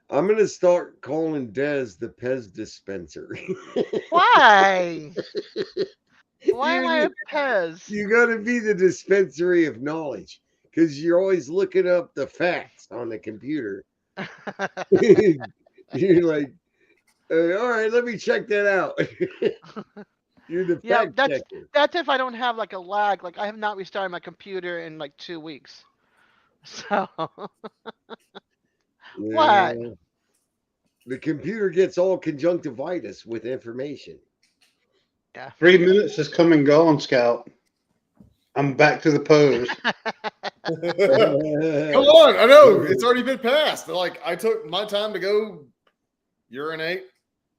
I'm gonna start calling Des the Pez dispenser. Why? Why am I a Pez? You gotta be the dispensary of knowledge because you're always looking up the facts on the computer. You're like, all right, let me check that out. You're the fact checker. That's if I don't have like a lag. Like I have not restarted my computer in like 2 weeks. So what? The computer gets all conjunctivitis with information. Yeah. 3 minutes is come and gone, Scout. I'm back to the pose. Come on, I know it's already been passed. Like I took my time to go urinate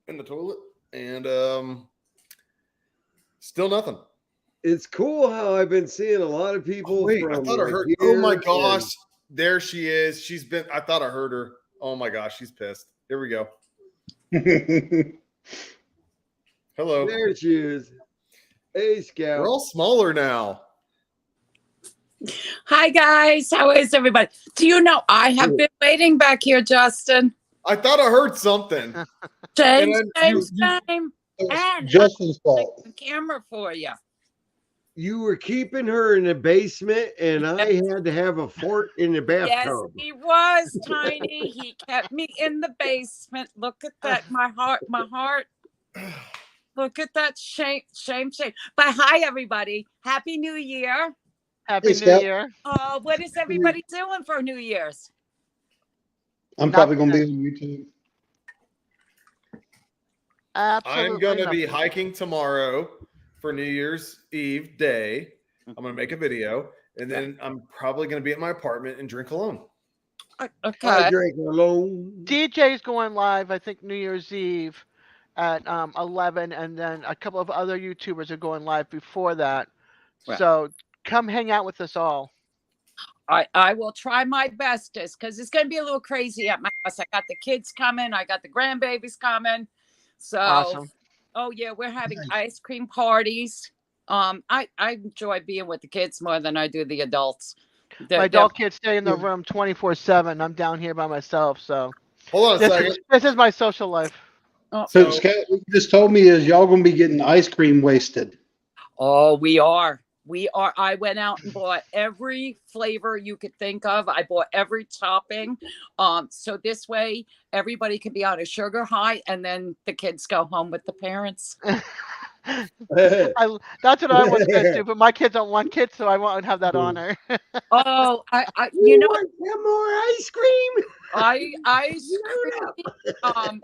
in the toilet, and still nothing. It's cool how I've been seeing a lot of people. Oh, wait, I thought I heard. Oh my gosh, there she is. She's been. I thought I heard her. Oh my gosh, she's pissed. Here we go. Hello. There she is. Hey, Scout. We're all smaller now. Hi, guys. How is everybody? Do you know I have been waiting back here, Justin? I thought I heard something. Shame. Justin's fault. The camera for you. You were keeping her in the basement, and I had to have a fort in the bathtub. Yes, he was, Tiny. He kept me in the basement. Look at that. My heart. Look at that. Shame. But hi, everybody. Happy New Year. Happy New Year. Oh, what is everybody doing for New Year's? I'm probably going to be on YouTube. Absolutely. I'm going to be hiking tomorrow for New Year's Eve day. I'm going to make a video, and then I'm probably going to be at my apartment and drink alone. Okay. I drink alone. DJ's going live, I think, New Year's Eve at 11, and then a couple of other YouTubers are going live before that. Right. So come hang out with us all. I will try my bestest because it's going to be a little crazy at my house. I got the kids coming. I got the grandbabies coming. So, awesome. Oh yeah, we're having ice cream parties. I enjoy being with the kids more than I do the adults. My adult kids stay in the room 24/7. I'm down here by myself. So hold on a second. This is my social life. So Scott, what you just told me is y'all gonna be getting ice cream wasted. Oh, we are. I went out and bought every flavor you could think of. I bought every topping. So this way everybody can be on a sugar high and then the kids go home with the parents. That's what I was going to do, but my kids don't want kids, so I won't have that honor. Oh, I you know, want some more ice cream? Ice cream.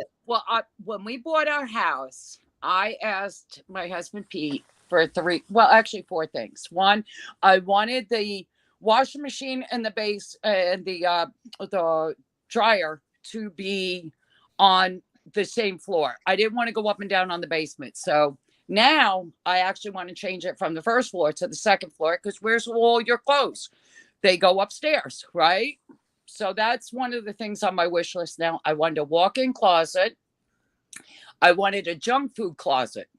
When we bought our house, I asked my husband Pete for 4 things. One, I wanted the washing machine and the base and the dryer to be on the same floor. I didn't want to go up and down on the basement. So now I actually want to change it from the first floor to the second floor because where's all your clothes? They go upstairs, right? So that's one of the things on my wish list now. I wanted a walk-in closet. I wanted a junk food closet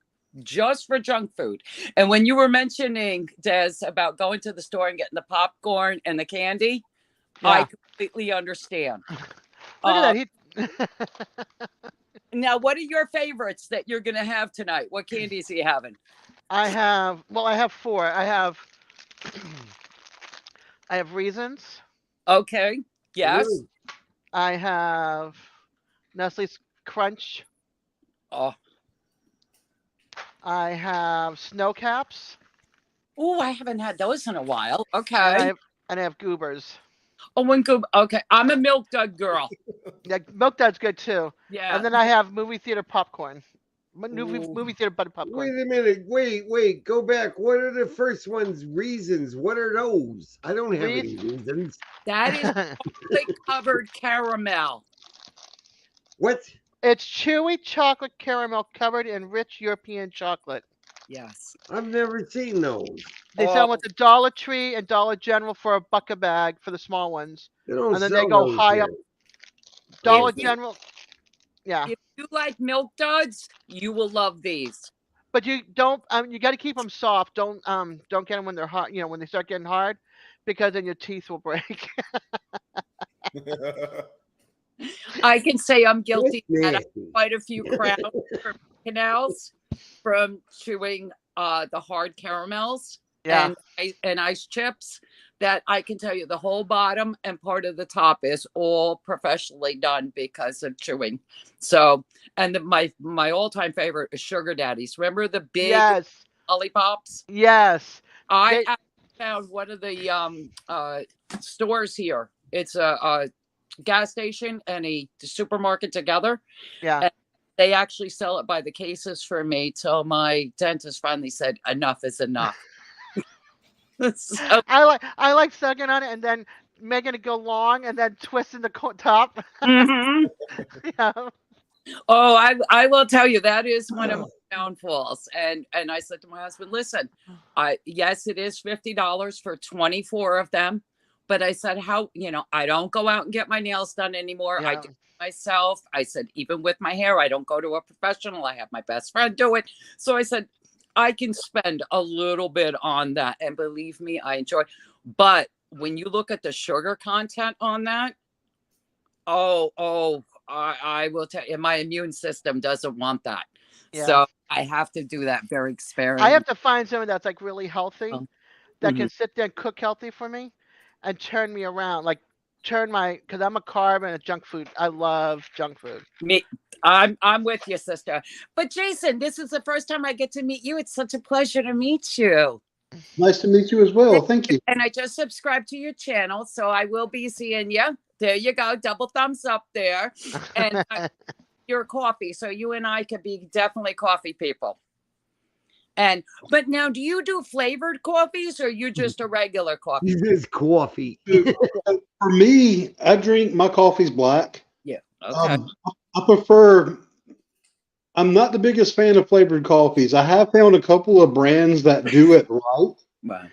just for junk food. And when you were mentioning, Des, about going to the store and getting the popcorn and the candy, I completely understand. Look at that. Now, what are your favorites that you're going to have tonight? What candies are you having? I have 4. I have Reasons. Okay. Yes. Ooh. I have Nestle's Crunch. Oh. I have Snow Caps. Oh, I haven't had those in a while. Okay. And I have Goobers. Oh, one Goober. Okay. I'm a Milk Dud girl. Yeah, Milk Dud's good too. Yeah. And then I have movie theater popcorn. Movie theater butter popcorn. Wait a minute. Wait. Go back. What are the first ones? Reasons. What are those? I don't have any reasons. That is chocolate covered caramel. What? It's chewy chocolate caramel covered in rich European chocolate. Yes. I've never seen those. They sell them at the Dollar Tree and Dollar General for $1 a bag for the small ones. They don't and then sell they go those high here. up. Dollar General. Yeah. If you like Milk Duds, you will love these. But you don't. You got to keep them soft. Don't get them when they're hard. You know, when they start getting hard, because then your teeth will break. I can say I'm guilty. I have quite a few crowns canals from chewing the hard caramels and ice chips. That I can tell you, the whole bottom and part of the top is all professionally done because of chewing. So, and my all-time favorite is Sugar Daddies. Remember the big lollipops? Yes. I found one of the stores here. It's a gas station and a supermarket together. Yeah. And they actually sell it by the cases for me till my dentist finally said enough is enough. So, I like sucking on it and then making it go long and then twisting the top. Mm-hmm. Yeah. Oh, I will tell you, that is one of my downfalls. And I said to my husband, listen, yes, it is $50 for 24 of them. But I said, I don't go out and get my nails done anymore. I do it myself. I said, even with my hair, I don't go to a professional. I have my best friend do it. So I said, I can spend a little bit on that. And believe me, I enjoy. But when you look at the sugar content on that, I will tell you, my immune system doesn't want that. Yeah. So I have to do that very sparingly. I have to find someone that's like really healthy that can sit there and cook healthy for me and turn me around. Like because I'm a carb and a junk food. I love junk food. I'm with you, sister. But Jason, this is the first time I get to meet you. It's such a pleasure to meet you. Nice to meet you as well. Thank you. And I just subscribed to your channel, so I will be seeing you. There you go. Double thumbs up there. And your coffee. So you and I could be definitely coffee people. But now, do you do flavored coffees or you just a regular coffee? You just coffee. For me, I drink my coffee's black. Yeah. Okay. I prefer. I'm not the biggest fan of flavored coffees. I have found a couple of brands that do it right. Wow.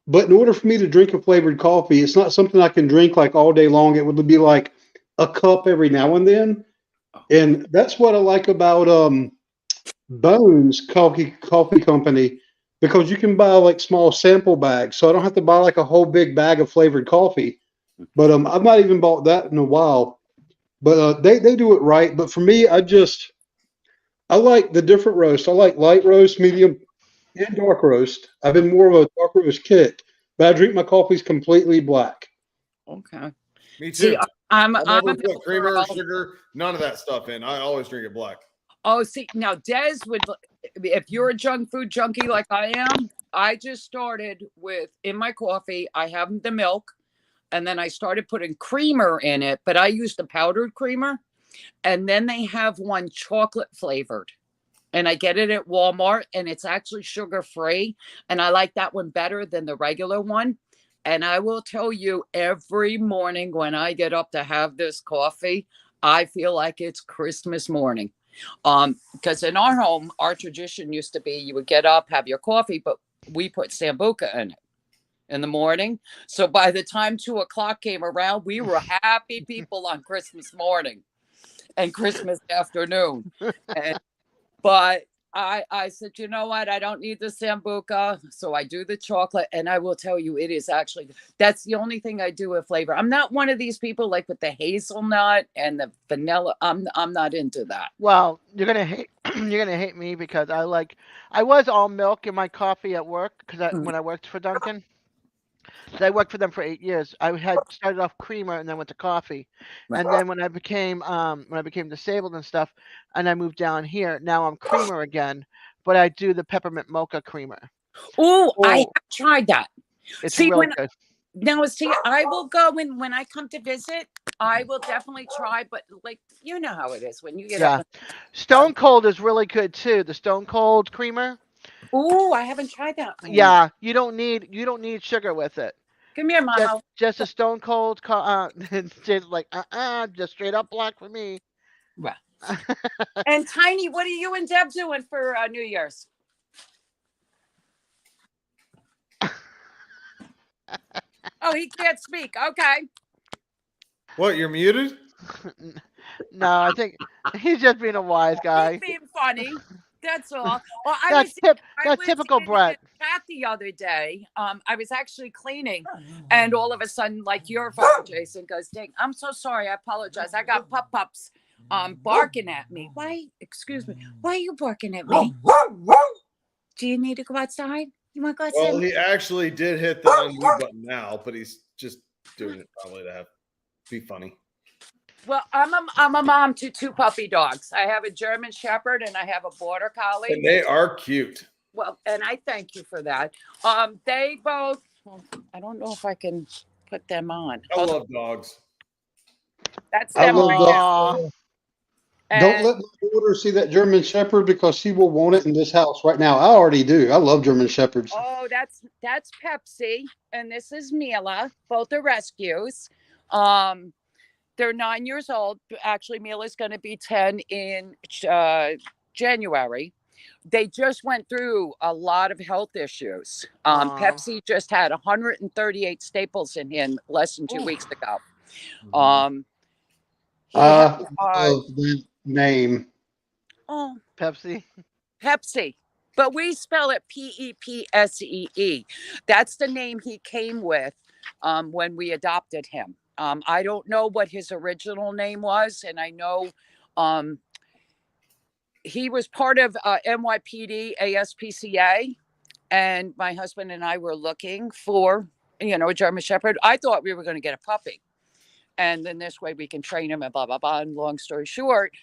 But in order for me to drink a flavored coffee, it's not something I can drink like all day long. It would be like a cup every now and then. And that's what I like about Bones Coffee Company, because you can buy like small sample bags. So I don't have to buy like a whole big bag of flavored coffee. But I've not even bought that in a while. But they do it right. But for me, I like the different roasts. I like light roast, medium, and dark roast. I've been more of a dark roast kick, but I drink my coffees completely black. Okay. Me too. See, I'm never put creamer, sugar, none of that stuff in. I always drink it black. Oh, see, now Des would, if you're a junk food junkie like I am, I just started with, in my coffee, I have the milk, and then I started putting creamer in it, but I used the powdered creamer, and then they have one chocolate flavored, and I get it at Walmart, and it's actually sugar-free, and I like that one better than the regular one. And I will tell you, every morning when I get up to have this coffee, I feel like it's Christmas morning. Because in our home, our tradition used to be you would get up, have your coffee, but we put Sambuca in it. in the morning. So by the time 2 o'clock came around, we were happy people on Christmas morning and Christmas afternoon. But I said, you know what? I don't need the Sambuca. So I do the chocolate. And I will tell you, it is actually, that's the only thing I do with flavor. I'm not one of these people like with the hazelnut and the vanilla. I'm not into that. Well, you're gonna hate you're gonna hate me because I was all milk in my coffee at work because when I worked for Dunkin'. I worked for them for 8 years. I had started off creamer and then went to coffee, and then when I became disabled and stuff, and I moved down here, now I'm creamer again, but I do the peppermint mocha creamer. Ooh, I have tried that. It's really good. Now, see, I will go when I come to visit. I will definitely try, but like you know how it is when you get up. Stone Cold is really good too. The Stone Cold creamer. Ooh, I haven't tried that one. Yeah, you don't need sugar with it. Come here, Mama. Just a Stone Cold. Just like just straight up black for me. Well. And Tiny, what are you and Deb doing for New Year's? Oh, he can't speak. Okay. What? You're muted? No, I think he's just being a wise guy. He's being funny. That's all. Well, that's typical Brett. Chat the other day. I was actually cleaning, and all of a sudden, like your phone, Jason goes, "Dang, I'm so sorry. I apologize. I got pups barking at me. Why? Excuse me. Why are you barking at me? Do you need to go outside? You want to go outside?" Well, he actually did hit the unmute button now, but he's just doing it probably to be funny. Well, I'm a mom to 2 puppy dogs. I have a German Shepherd and I have a Border Collie. And they are cute. Well, and I thank you for that. They both. Well, I don't know if I can put them on. I love dogs. That's them. Don't let my daughter see that German Shepherd because she will want it in this house right now. I already do. I love German Shepherds. Oh, that's Pepsi, and this is Mila. Both are rescues. They're 9 years old. Actually, Mila's going to be 10 in January. They just went through a lot of health issues. Pepsi just had 138 staples in him less than 2 weeks ago. Love that name. Oh, Pepsi. Pepsi. But we spell it P-E-P-S-E-E. That's the name he came with when we adopted him. I don't know what his original name was, and I know he was part of NYPD ASPCA, and my husband and I were looking for, a German Shepherd. I thought we were going to get a puppy, and then this way we can train him and blah, blah, blah. And long story short,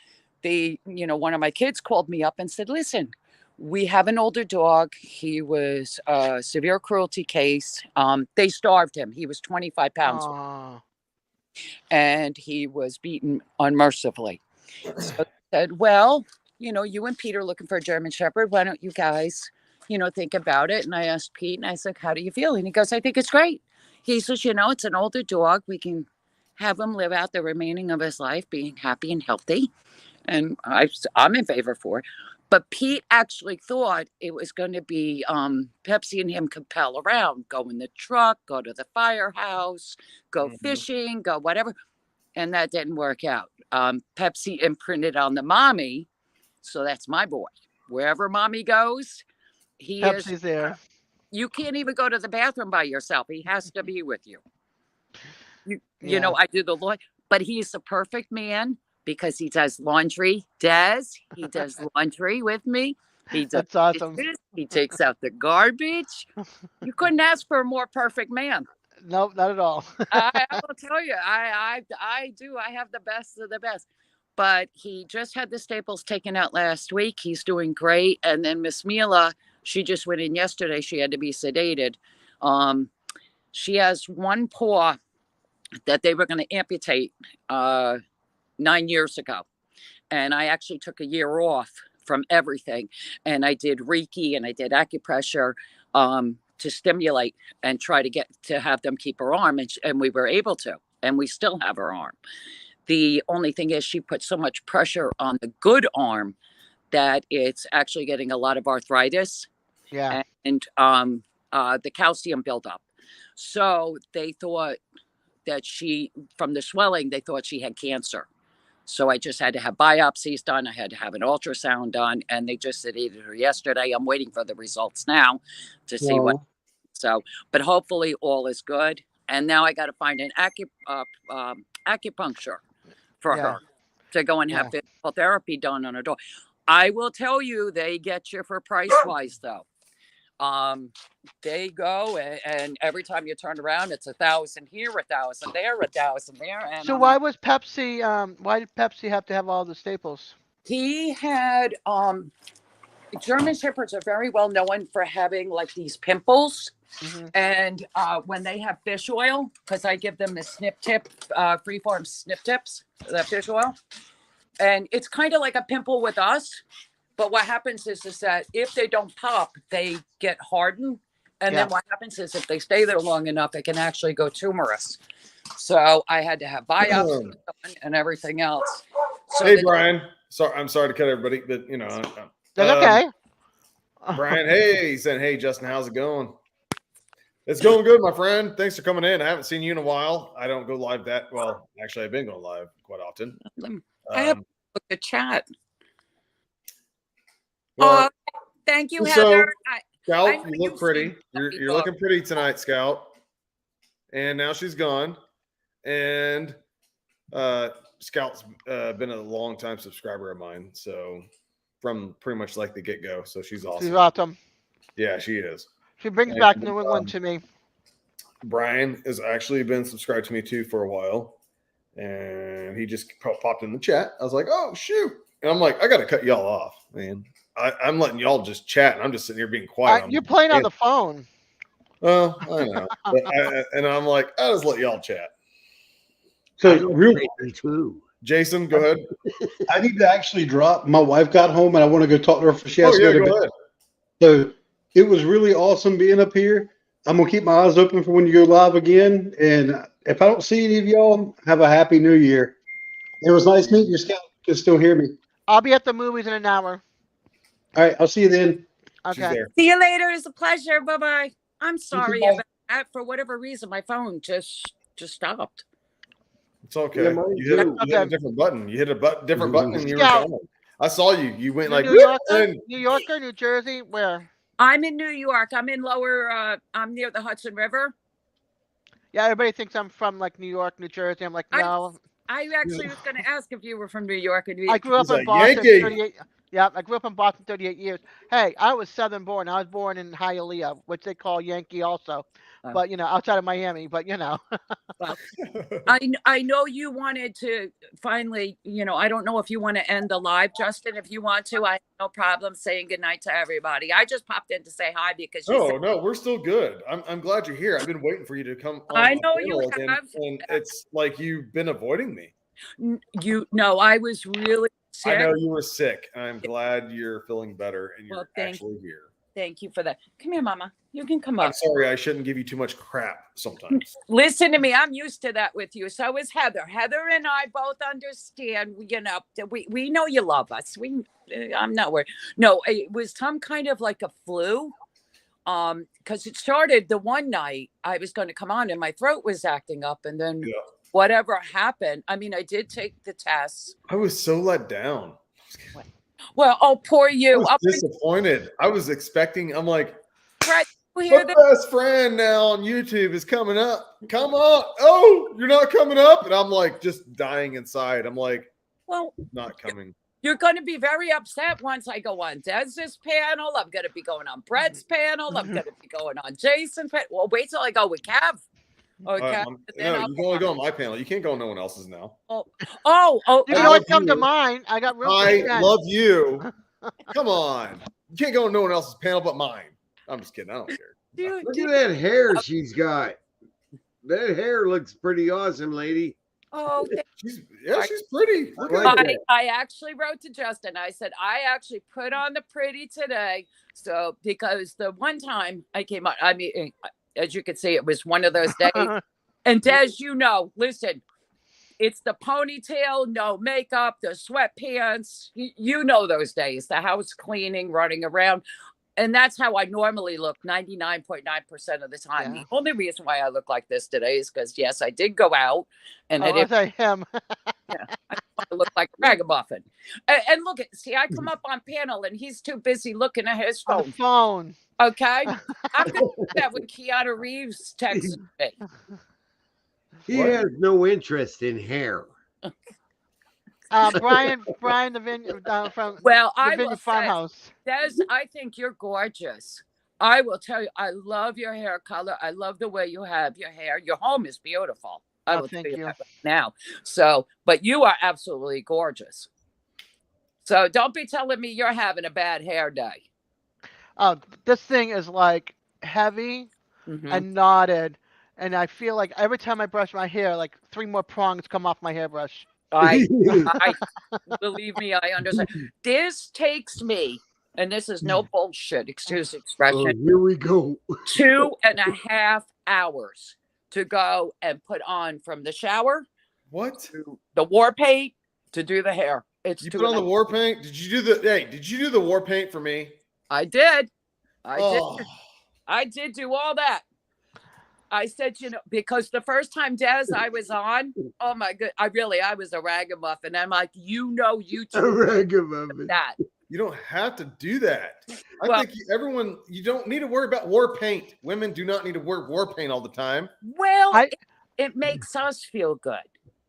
one of my kids called me up and said, listen, we have an older dog. He was a severe cruelty case. They starved him. He was 25 pounds. And he was beaten unmercifully. So I said, well, you and Pete are looking for a German Shepherd. Why don't you guys, think about it? And I asked Pete, and I said, how do you feel? And he goes, I think it's great. He says, it's an older dog. We can have him live out the remaining of his life being happy and healthy. And I'm in favor for it. But Pete actually thought it was going to be Pepsi and him could pal around, go in the truck, go to the firehouse, go fishing, go whatever. And that didn't work out. Pepsi imprinted on the mommy. So that's my boy. Wherever mommy goes, Pepsi's there. You can't even go to the bathroom by yourself. He has to be with you. You know, I do the laundry, but he's the perfect man. Because he does laundry. He does laundry with me. That's awesome. He takes out the garbage. You couldn't ask for a more perfect man. Nope, not at all. I will tell you, I do. I have the best of the best. But he just had the staples taken out last week. He's doing great. And then Miss Mila, she just went in yesterday. She had to be sedated. She has one paw that they were going to amputate 9 years ago. And I actually took a year off from everything. And I did Reiki and I did acupressure to stimulate and try to have them keep her arm. And we were able to, and we still have her arm. The only thing is she put so much pressure on the good arm that it's actually getting a lot of arthritis. Yeah. And the calcium buildup. So they thought that from the swelling, they thought she had cancer. So I just had to have biopsies done. I had to have an ultrasound done, and they just sedated her yesterday. I'm waiting for the results now to see what. So, but hopefully all is good. And now I got to find an acupuncture for her to go and have physical therapy done on her door. I will tell you, they get you for price wise though. They go and every time you turn around, it's 1,000 here, 1,000 there, 1,000 there. And so why was Pepsi? Why did Pepsi have to have all the staples? He had German Shepherds are very well known for having like these pimples. Mm-hmm. And when they have fish oil, because I give them the snip tip, freeform snip tips, the fish oil, and it's kind of like a pimple with us. But what happens is that if they don't pop, they get hardened. And then what happens is if they stay there long enough, it can actually go tumorous. So I had to have biopsies and everything else. So hey, Brian. I'm sorry to cut everybody, but that's okay. Brian, hey, he said, hey, Justin, how's it going? It's going good, my friend. Thanks for coming in. I haven't seen you in a while. I don't go live that well. Actually, I've been going live quite often. I have a chat. Well, thank you, Heather. Scout, you look pretty. You're looking pretty tonight, Scout. And now she's gone. And Scout's been a long time subscriber of mine. So from pretty much like the get-go. So she's awesome. She's awesome. Yeah, she is. She brings back New England to me. Brian has actually been subscribed to me too for a while. And he just popped in the chat. I was like, oh, shoot. And I'm like, I got to cut y'all off, man. I'm letting y'all just chat, and I'm just sitting here being quiet. You're playing on the phone. Well, I know. And I'm like, I'll just let y'all chat. So real too. Jason, go ahead. I need to actually drop. My wife got home, and I want to go talk to her for she has to go to bed. So it was really awesome being up here. I'm going to keep my eyes open for when you go live again. And if I don't see any of y'all, have a happy new year. It was nice meeting you, Scout. You can still hear me. I'll be at the movies in an hour. All right. I'll see you then. Okay. See you later. It's a pleasure. Bye-bye. I'm sorry about that. For whatever reason, my phone just stopped. It's okay. Yeah, you hit a different button. You hit a different button and you were gone. I saw you. You went like New Yorker, New Jersey, where? I'm in New York. I'm in I'm near the Hudson River. Yeah, everybody thinks I'm from like New York, New Jersey. I'm like, no. I actually was going to ask if you were from New York. I grew up in Boston. 38. Yeah, I grew up in Boston 38 years. Hey, I was Southern born. I was born in Hialeah, which they call Yankee also. But, outside of Miami, but, Well, I know you wanted to finally, I don't know if you want to end the live, Justin. If you want to, I have no problem saying goodnight to everybody. I just popped in to say hi because no, we're still good. I'm glad you're here. I've been waiting for you to come on. I know you have. And it's like you've been avoiding me. I was really sick. I know you were sick. I'm glad you're feeling better and you're actually here. Thank you for that. Come here, Mama. You can come up. I'm sorry, I shouldn't give you too much crap sometimes. Listen to me. I'm used to that with you. So is Heather. Heather and I both understand. We know you love us. I'm not worried. No, it was some kind of like a flu. Because it started the one night I was going to come on and my throat was acting up, and then whatever happened. I mean, I did take the test. I was so let down. Well, poor you. I was disappointed. I was expecting. I'm like, right. My best friend now on YouTube is coming up. Come on. Oh, you're not coming up? And I'm like just dying inside. I'm like, well, not coming. You're going to be very upset once I go on Dez's panel. I'm going to be going on Brett's panel. I'm going to be going on Jason's panel. Well, wait till I go with Kev. No, you can only go on my panel. You can't go on no one else's now. You can always come to mine. I got real. I love you. Come on. You can't go on no one else's panel but mine. I'm just kidding. I don't care. Look at that hair she's got. That hair looks pretty awesome, lady. Oh, she's pretty. I actually wrote to Justin. I said, I actually put on the pretty today. So, because the one time I came out, I mean, as you can see, it was one of those days. And Des, listen, it's the ponytail, no makeup, the sweatpants. You know those days, the house cleaning, running around. And that's how I normally look 99.9% of the time. The only reason why I look like this today is because, yes, I did go out and I say him. Yeah, I look like a ragamuffin. And look, see, I come up on panel and he's too busy looking at his phone. Okay. I'm going to do that when Keanu Reeves texts me. He has no interest in hair. Brian the from the Vineyard Farmhouse. Des, I think you're gorgeous. I will tell you, I love your hair color. I love the way you have your hair. Your home is beautiful. I will tell you that right now. So, but you are absolutely gorgeous. So don't be telling me you're having a bad hair day. This thing is like heavy and knotted. And I feel like every time I brush my hair, like 3 more prongs come off my hairbrush. I believe me, I understand. This takes me, and this is no bullshit, excuse the expression. Oh, here we go. 2.5 hours to go and put on from the shower. What? To the war paint to do the hair. You put on the war paint? Did you do the war paint for me? I did. I did do all that. I said, because the first time, Des, I was on, oh my God, I was a ragamuffin. I'm like, you too. A ragamuffin. That. You don't have to do that. I think you don't need to worry about war paint. Women do not need to wear war paint all the time. Well, it makes us feel good.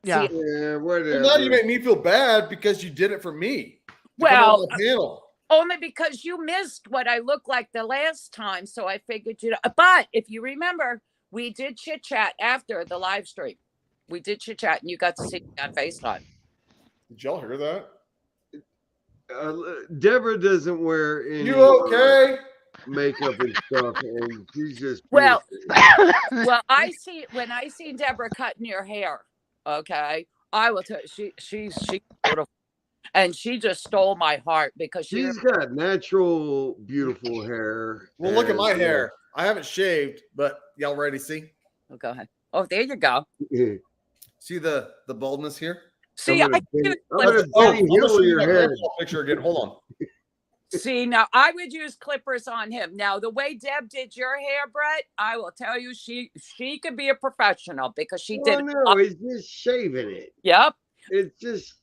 Yeah. See, whatever. Well, now you make me feel bad because you did it for me. Well, only because you missed what I looked like the last time. So I figured but if you remember, we did chit chat after the live stream. We did chit chat and you got to see me on FaceTime. Did y'all hear that? Deborah doesn't wear any makeup and stuff, and she's just well, when I see Deborah cutting your hair, okay, I will tell you, she's beautiful, and she just stole my heart because she's got natural, beautiful hair. Well, look at my hair. I haven't shaved, but y'all ready to see? Oh, go ahead. Oh, there you go. See the baldness here? See, I'm gonna show you my grandpa picture again. Hold on. See, now I would use clippers on him. Now, the way Deb did your hair, Brett, I will tell you, she could be a professional because she did. No, he's just shaving it. Yep. It's just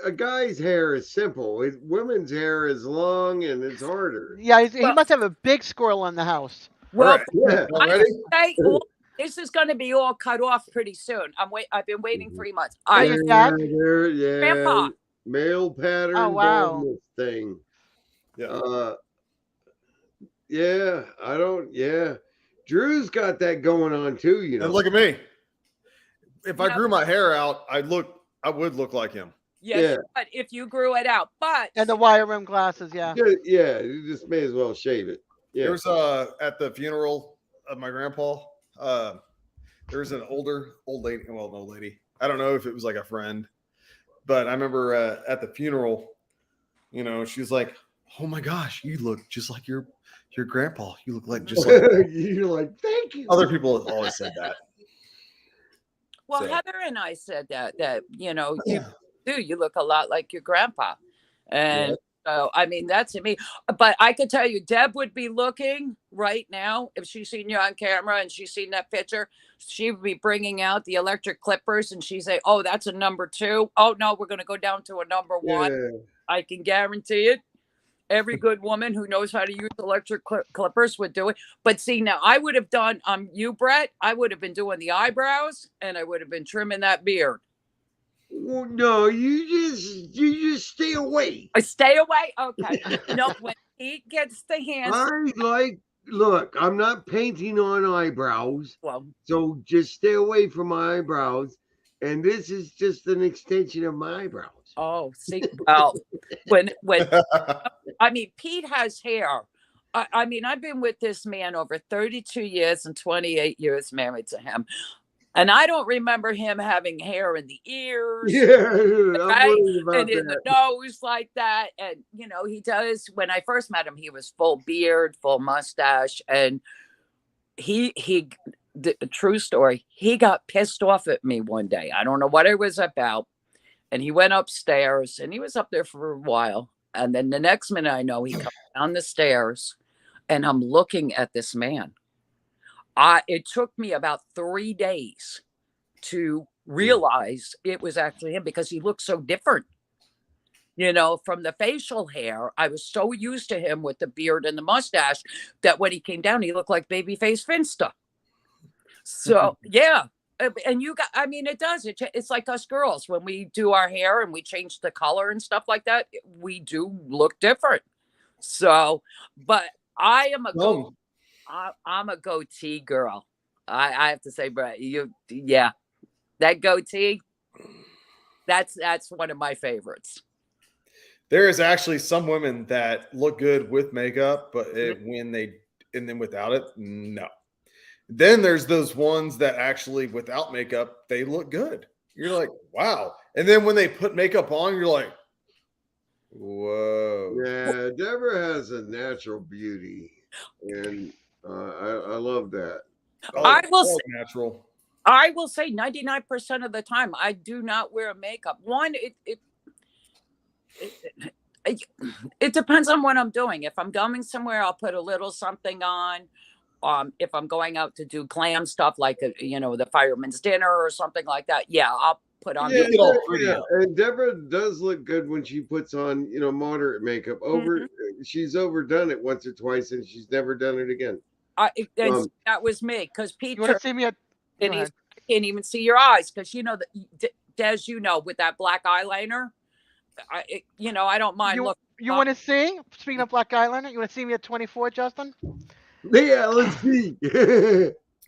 a guy's hair is simple. Women's hair is long and it's harder. Yeah, he must have a big squirrel in the house. Well, yeah. This is going to be all cut off pretty soon. I've been waiting 3 months. Grandpa. Male pattern. Oh wow. This thing. Yeah. Drew's got that going on too. And look at me. If I grew my hair out, I would look like him. Yes, but if you grew it out, and the wire rim glasses, you just may as well shave it. Yeah. There was at the funeral of my grandpa. There was an old lady. Well, an old lady. I don't know if it was like a friend, but I remember at the funeral, she's like, "Oh my gosh, you look just like your grandpa. You look like just like." You're like, "Thank you." Other people have always said that. Well, Heather and I said that you look a lot like your grandpa, and so I mean that's to me. But I could tell you, Deb would be looking right now if she's seen you on camera and she's seen that picture. She would be bringing out the electric clippers and she'd say, "Oh, that's a number 2. Oh no, we're going to go down to a number 1." Yeah. I can guarantee it. Every good woman who knows how to use electric clippers would do it. But see, now I would have done, you, Brett, I would have been doing the eyebrows and I would have been trimming that beard. Well, no, you just stay away. I stay away? Okay. No, when he gets the hands. Look, I'm not painting on eyebrows. Well, so just stay away from my eyebrows. And this is just an extension of my eyebrows. Oh, see, well, when I mean, Pete has hair. I mean, I've been with this man over 32 years and 28 years married to him. And I don't remember him having hair in the ears. Right? And in the nose like that. And, he does. When I first met him, he was full beard, full mustache. And the true story, he got pissed off at me one day. I don't know what it was about. And he went upstairs and he was up there for a while. And then the next minute I know, he comes down the stairs and I'm looking at this man. It took me about 3 days to realize it was actually him because he looked so different. From the facial hair, I was so used to him with the beard and the mustache that when he came down, he looked like babyface Finsta. So, yeah. And it does. It's like us girls when we do our hair and we change the color and stuff like that. We do look different. So, but I am I'm a goatee girl. I have to say, Brett, that goatee, that's one of my favorites. There is actually some women that look good with makeup, but and then without it, no. Then there's those ones that actually without makeup, they look good. You're like, wow. And then when they put makeup on, you're like, whoa. Yeah, Deborah has a natural beauty, and I love that. I will say natural. I will say 99% of the time I do not wear makeup. One, it depends on what I'm doing. If I'm going somewhere, I'll put a little something on. If I'm going out to do glam stuff like the fireman's dinner or something like that, I'll put on. And Deborah does look good when she puts on moderate makeup. She's overdone it once or twice, and she's never done it again. That was me because Pete. You want to see me he can't even see your eyes because Des, with that black eyeliner. I don't mind looking. You want to see? Speaking of black eyeliner, you want to see me at 24, Justin? Yeah, let's see.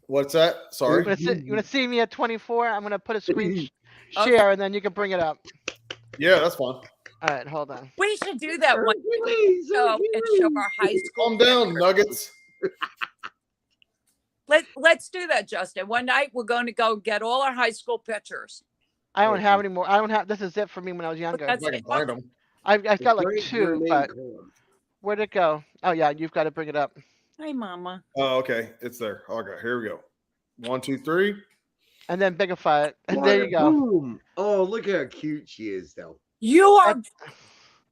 What's that? Sorry. You want to see me at 24? I'm going to put a screen share, and then you can bring it up. Yeah, that's fine. All right, hold on. We should do that one and show our high school. Calm down, Nuggets. Let's do that, Justin. One night we're going to go get all our high school pictures. I don't have any more. This is it for me when I was younger. I can find them. I've got like 2, but where'd it go? Oh yeah, you've got to bring it up. Hi, Mama. Oh, okay. It's there. Okay, here we go. 1, 2, 3. And then bigify it. And there you go. Boom. Oh, look how cute she is, though. You are.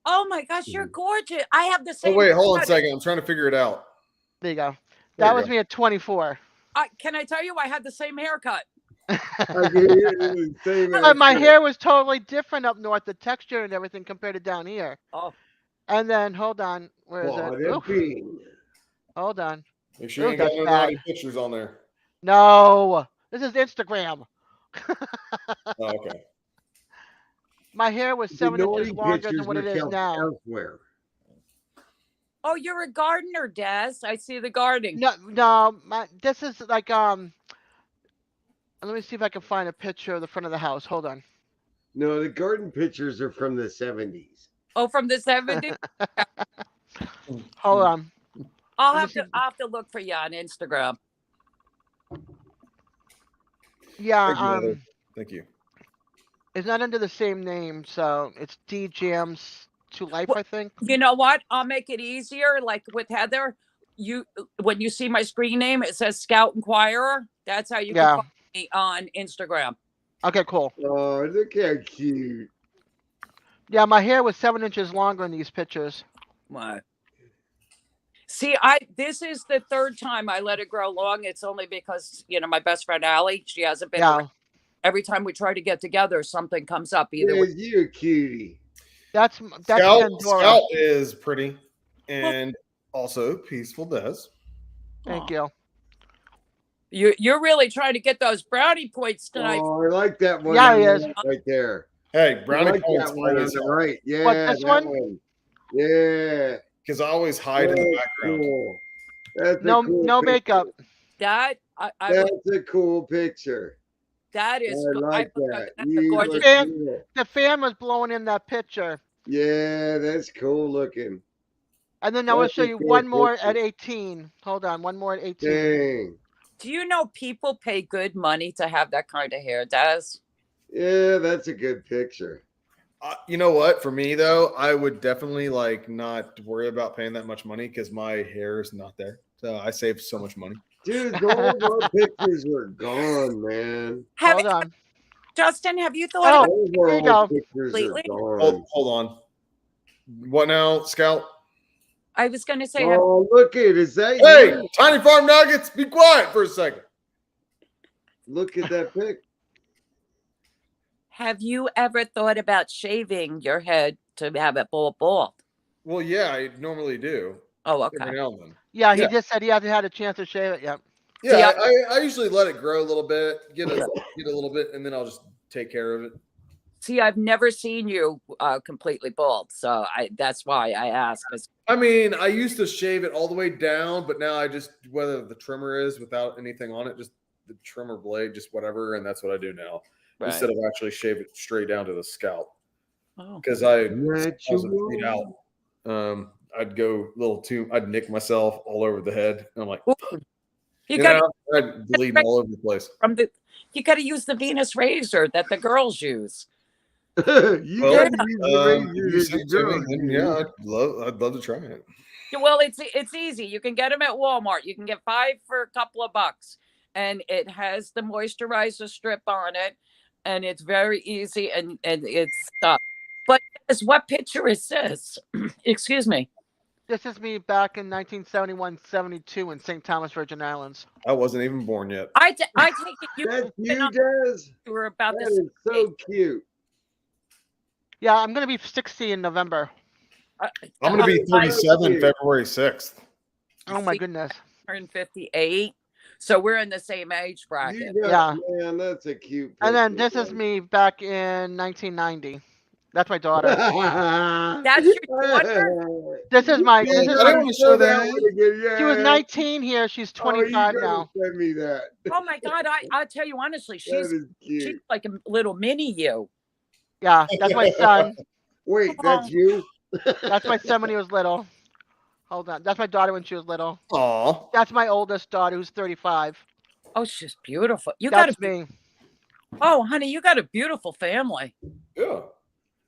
Oh my gosh, you're gorgeous. I have the same. Oh wait, hold on a second. I'm trying to figure it out. There you go. That was me at 24. Can I tell you, I had the same haircut. But my hair was totally different up north, the texture and everything compared to down here. Oh. And then hold on, where is it? Hold on. Make sure you ain't got no naughty pictures on there. No, this is Instagram. Oh, okay. My hair was 7 inches longer than what it is now. Elsewhere. Oh, you're a gardener, Des. I see the gardening. No, this is like Let me see if I can find a picture of the front of the house. Hold on. No, the garden pictures are from the 70s. Oh, from the 70s? Hold on. I'll have to look for you on Instagram. Yeah. Thank you. It's not under the same name, so it's D Jams to Life, I think. You know what? I'll make it easier. Like with Heather, when you see my screen name, it says Scout Inquirer. That's how you can find me on Instagram. Okay, cool. Oh, look how cute. Yeah, my hair was 7 inches longer in these pictures. What? See, this is the 3rd time I let it grow long. It's only because, my best friend Allie, she hasn't been around. Every time we try to get together, something comes up. You're a cutie. That's Scout is pretty and also peaceful. Thank you. You're really trying to get those brownie points tonight. Oh, I like that one. Yeah, he is. Right there. Hey, brownie points. That one is right. Yeah. What, this one? Yeah. Because I always hide in the background. Cool. That's no cool makeup. That's a cool picture. That is. I like that. The fan was blowing in that picture. Yeah, that's cool looking. And then I will show you one more at 18. Hold on, one more at 18. Dang. Do you know people pay good money to have that kind of hair, Des? Yeah, that's a good picture. You know what? For me, though, I would definitely not worry about paying that much money because my hair is not there. So I save so much money. Dude, all of our pictures are gone, man. Hold on. Justin, have you thought there you go. Hold on. What now, Scout? I was going to say, Oh, look at it. Is that Hey, you? Tiny Farm Nuggets, be quiet for a second. Look at that pic. have you ever thought about shaving your head to have it bald? Well, yeah, I normally do. Oh, okay. Every now and then. Yeah, he just said he hasn't had a chance to shave it yet. Yeah, See, I usually let it grow a little bit, get a little bit, and then I'll just take care of it. See, I've never seen you completely bald, so that's why I asked. I mean, I used to shave it all the way down, but now I just, whether the trimmer is without anything on it, just the trimmer blade, just whatever, and that's what I do now. Right. Instead of actually shave it straight down to the scalp. Because I was feet out. I'd go a little too, I'd nick myself all over the head. And I'm like, I'd bleeding all over the place. You got to use the Venus razor that the girls use. Yeah, I'd love to try it. Well, it's easy. You can get them at Walmart. You can get 5 for a couple of bucks, and it has the moisturizer strip on it, and it's very easy and it's stuff. But what picture is this? Excuse me. This is me back in 1971-72 in St. Thomas, Virgin Islands. I wasn't even born yet. I take it you Des. You were about that is so cute. Yeah, I'm going to be 60 in November. I'm going to be 37 February 6th. Oh, my goodness. 158. So we're in the same age bracket. Yeah. Man, that's a cute picture. And then this is me back in 1990. That's my daughter. That's your daughter? This is my. This is my she was 19 here. She's 25 now. Send me that. Oh my God! I'll tell you honestly, she's like a little mini you. Yeah, that's my son. Wait, that's you? That's my son when he was little. Hold on, that's my daughter when she was little. Aw. That's my oldest daughter who's 35. Oh, she's beautiful. That's me. Oh, honey, you got a beautiful family. Yeah.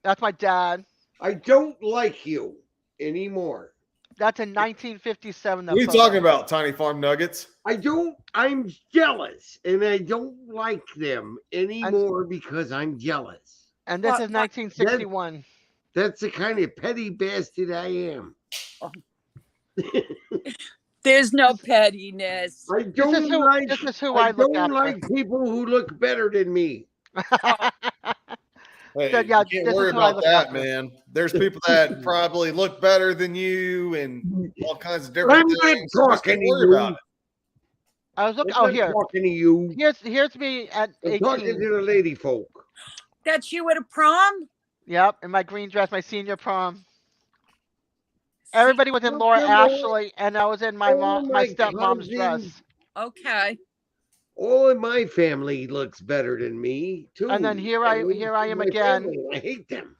That's my dad. I don't like you anymore. That's in 1957. What are you talking about, Tiny Farm Nuggets? I'm jealous, and I don't like them anymore because I'm jealous. And this is 1961. That's the kind of petty bastard I am. There's no pettiness. I don't like people who look better than me. Hey, you can't worry about that, man. There's people that probably look better than you and all kinds of different things. I'm not talking to you. I was looking. Oh, here. Talking to you. Here's me at 18. Talking to the lady folk. That's you at a prom? Yep, in my green dress, my senior prom. Everybody was in Laura Ashley, and I was in my stepmom's dress. Okay. All of my family looks better than me too. And then here I am again. Family. I hate them.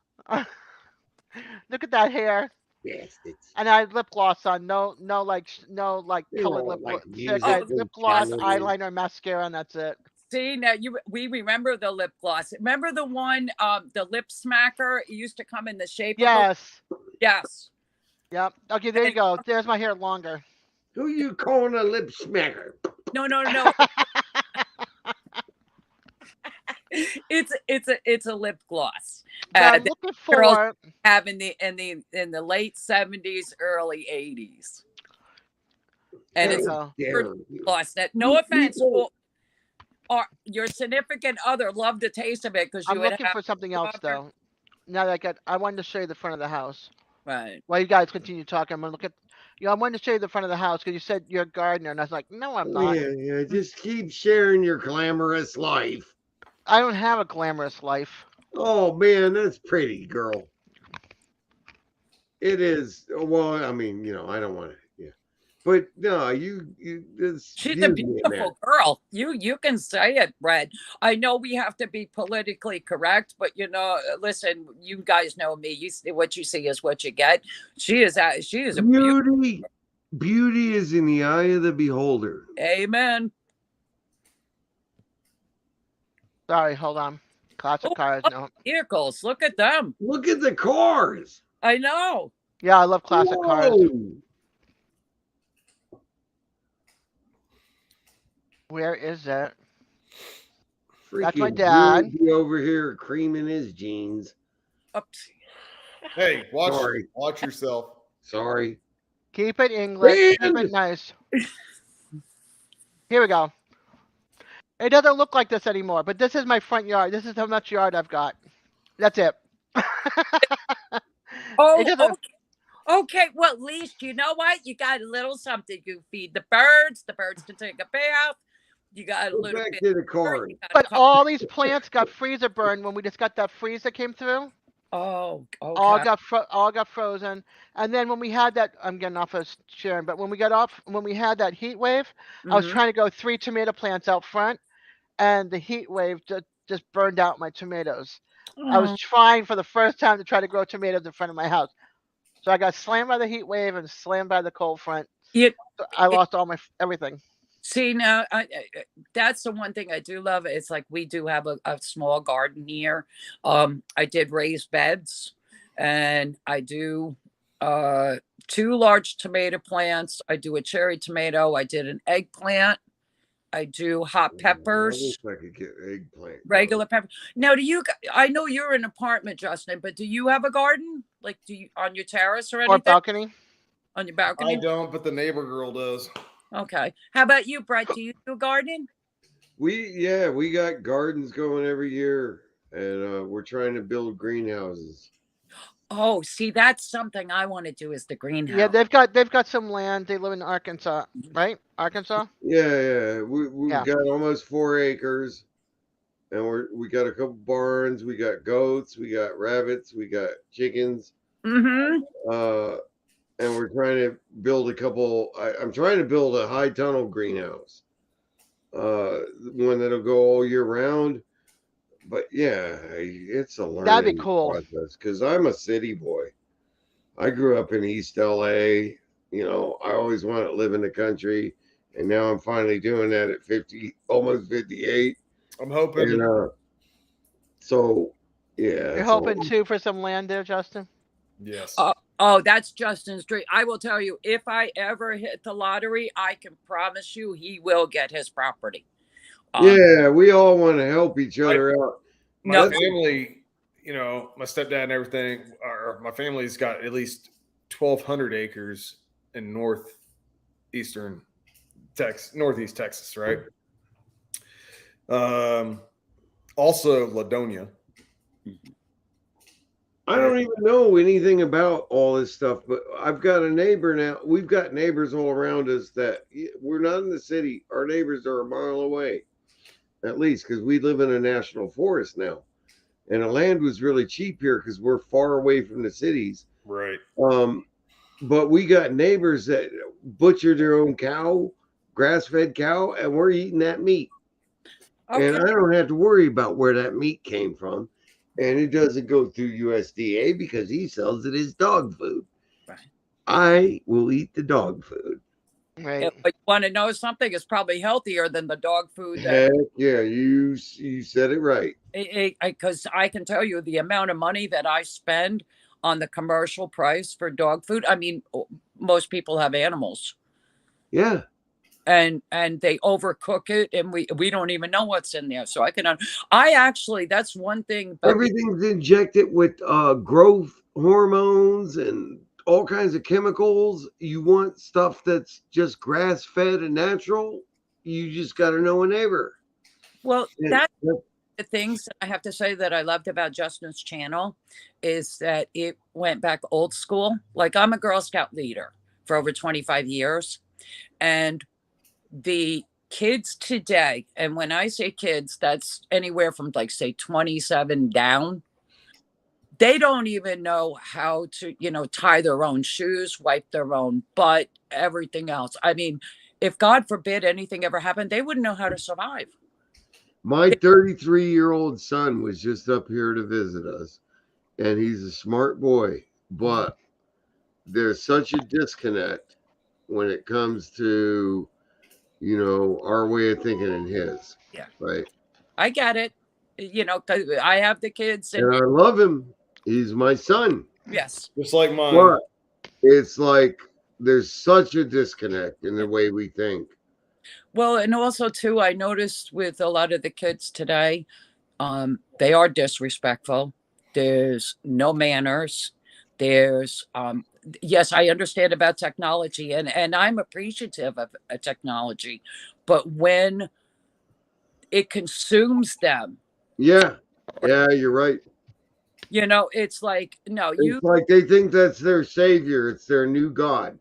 Look at that hair. Bastards. And I had lip gloss on. No colored lip gloss. Lip gloss, eyeliner, mascara, and that's it. See, now we remember the lip gloss. Remember the one, the lip smacker? It used to come in the shape. Yes. Yes. Yep. Okay, there you go. There's my hair longer. Who you calling a lip smacker? No. It's a lip gloss. I'm looking for have in the late 70s, early 80s. And it's a gloss that, no offense, or your significant other loved the taste of it because you I'm looking for something else though. Now that I wanted to show you the front of the house. Right. While you guys continue talking, I'm gonna look at. I wanted to show you the front of the house because you said you're a gardener, and I was like, no, I'm not. Yeah. Just keep sharing your glamorous life. I don't have a glamorous life. Oh man, that's pretty, girl. It is. Well, I mean, I don't want to. Yeah, but no, she's a beautiful girl. You can say it, Brad. I know we have to be politically correct, but listen, you guys know me. What you see is what you get. She is a beauty. Beauty is in the eye of the beholder. Amen. Sorry, hold on. Classic cars, no. Vehicles, look at them. Look at the cars. I know. Yeah, I love classic cars. Where is it? Freaking that's my dad. Over here creaming his jeans. Oops. Hey, Sorry. watch yourself. Sorry. Keep it English. Keep it nice. Here we go. It doesn't look like this anymore, but this is my front yard. This is how much yard I've got. That's it. Oh, okay. Well, at least you know what? You got a little something. You feed the birds. The birds can take a bath. You got a little bit. To the corn. But all these plants got freezer burned when we just got that freeze that came through. Oh, okay. All got frozen. And then when we had that, I'm getting off of Sharon, but when we had that heat wave, I was trying to grow 3 tomato plants out front, and the heat wave just burned out my tomatoes. I was trying for the first time to try to grow tomatoes in front of my house. So I got slammed by the heat wave and slammed by the cold front. I lost all my everything. See, now that's the one thing I do love. It's like we do have a small garden here. I did raised beds, and I do 2 large tomato plants. I do a cherry tomato. I did an eggplant. I do hot peppers. I wish I could get eggplant. Regular pepper. Now, I know you're in an apartment, Justin, but do you have a garden? Like, do you on your terrace or anything? Or balcony? On your balcony? I don't, but the neighbor girl does. Okay. How about you, Brett? Do you do gardening? We got gardens going every year, and we're trying to build greenhouses. Oh, see, that's something I want to do is the greenhouse. Yeah, they've got some land. They live in Arkansas, right? Arkansas? Yeah. We got almost 4 acres, and we got a couple barns. We got goats. We got rabbits. We got chickens. Mm-hmm. And we're trying to build a couple. I'm trying to build a high tunnel greenhouse, one that'll go all year round. But yeah, it's a learning That'd be cool. process because I'm a city boy. I grew up in East LA. You know, I always wanted to live in the country, and now I'm finally doing that at 50, almost 58. I'm hoping. And, so yeah, you're hoping too for some land there, Justin. Yes. Oh, that's Justin's dream. I will tell you, if I ever hit the lottery, I can promise you he will get his property. Yeah, we all want to help each other out. My family, you know, my stepdad and everything, or my family's got at least 1,200 acres in northeast Texas, right? Also Ladonia. I don't even know anything about all this stuff, but I've got a neighbor now. We've got neighbors all around us that we're not in the city. Our neighbors are a mile away, at least, because we live in a national forest now. And the land was really cheap here because we're far away from the cities. Right. But we got neighbors that butcher their own cow, grass-fed cow, and we're eating that meat. Okay. And I don't have to worry about where that meat came from. And it doesn't go through USDA because he sells it as dog food. Right. I will eat the dog food. Right. But you want to know something? It's probably healthier than the dog food. Heck yeah, you said it right. Because I can tell you the amount of money that I spend on the commercial price for dog food. I mean, most people have animals. Yeah. And they overcook it, and we don't even know what's in there. So that's one thing. Everything's injected with growth hormones and all kinds of chemicals. You want stuff that's just grass fed and natural. You just got to know a neighbor. Well, that's the things that I have to say that I loved about Justin's channel is that it went back old school. Like, I'm a Girl Scout leader for over 25 years, and the kids today, and when I say kids, that's anywhere from like say 27 down, they don't even know how to, tie their own shoes, wipe their own butt, everything else. I mean, if God forbid anything ever happened, they wouldn't know how to survive. My 33-year-old son was just up here to visit us, and he's a smart boy, but there's such a disconnect when it comes to our way of thinking and his. Yeah. Right. I get it. 'Cause I have the kids. And I love him. He's my son. Yes. Just like mine. But it's like there's such a disconnect in the way we think. Well, and also, too, I noticed with a lot of the kids today, they are disrespectful. There's no manners. There's yes, I understand about technology, and I'm appreciative of technology, but when it consumes them, yeah, you're right. It's like, no, It's like they think that's their savior. It's their new god.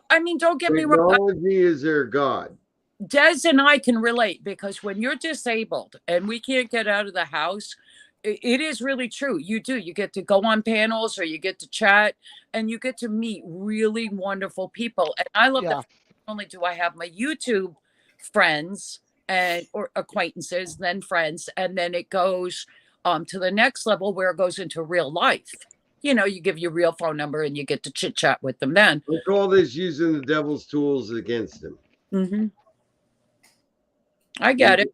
I mean, don't get me wrong. Technology is their god. Des and I can relate, because when you're disabled and we can't get out of the house, it is really true. You get to go on panels, or you get to chat, and you get to meet really wonderful people. And I love that. Not only do I have my YouTube friends or acquaintances, then friends, and then it goes to the next level where it goes into real life. You give your real phone number and you get to chit chat with them then. We call this using the devil's tools against them. Mm-hmm. I get it.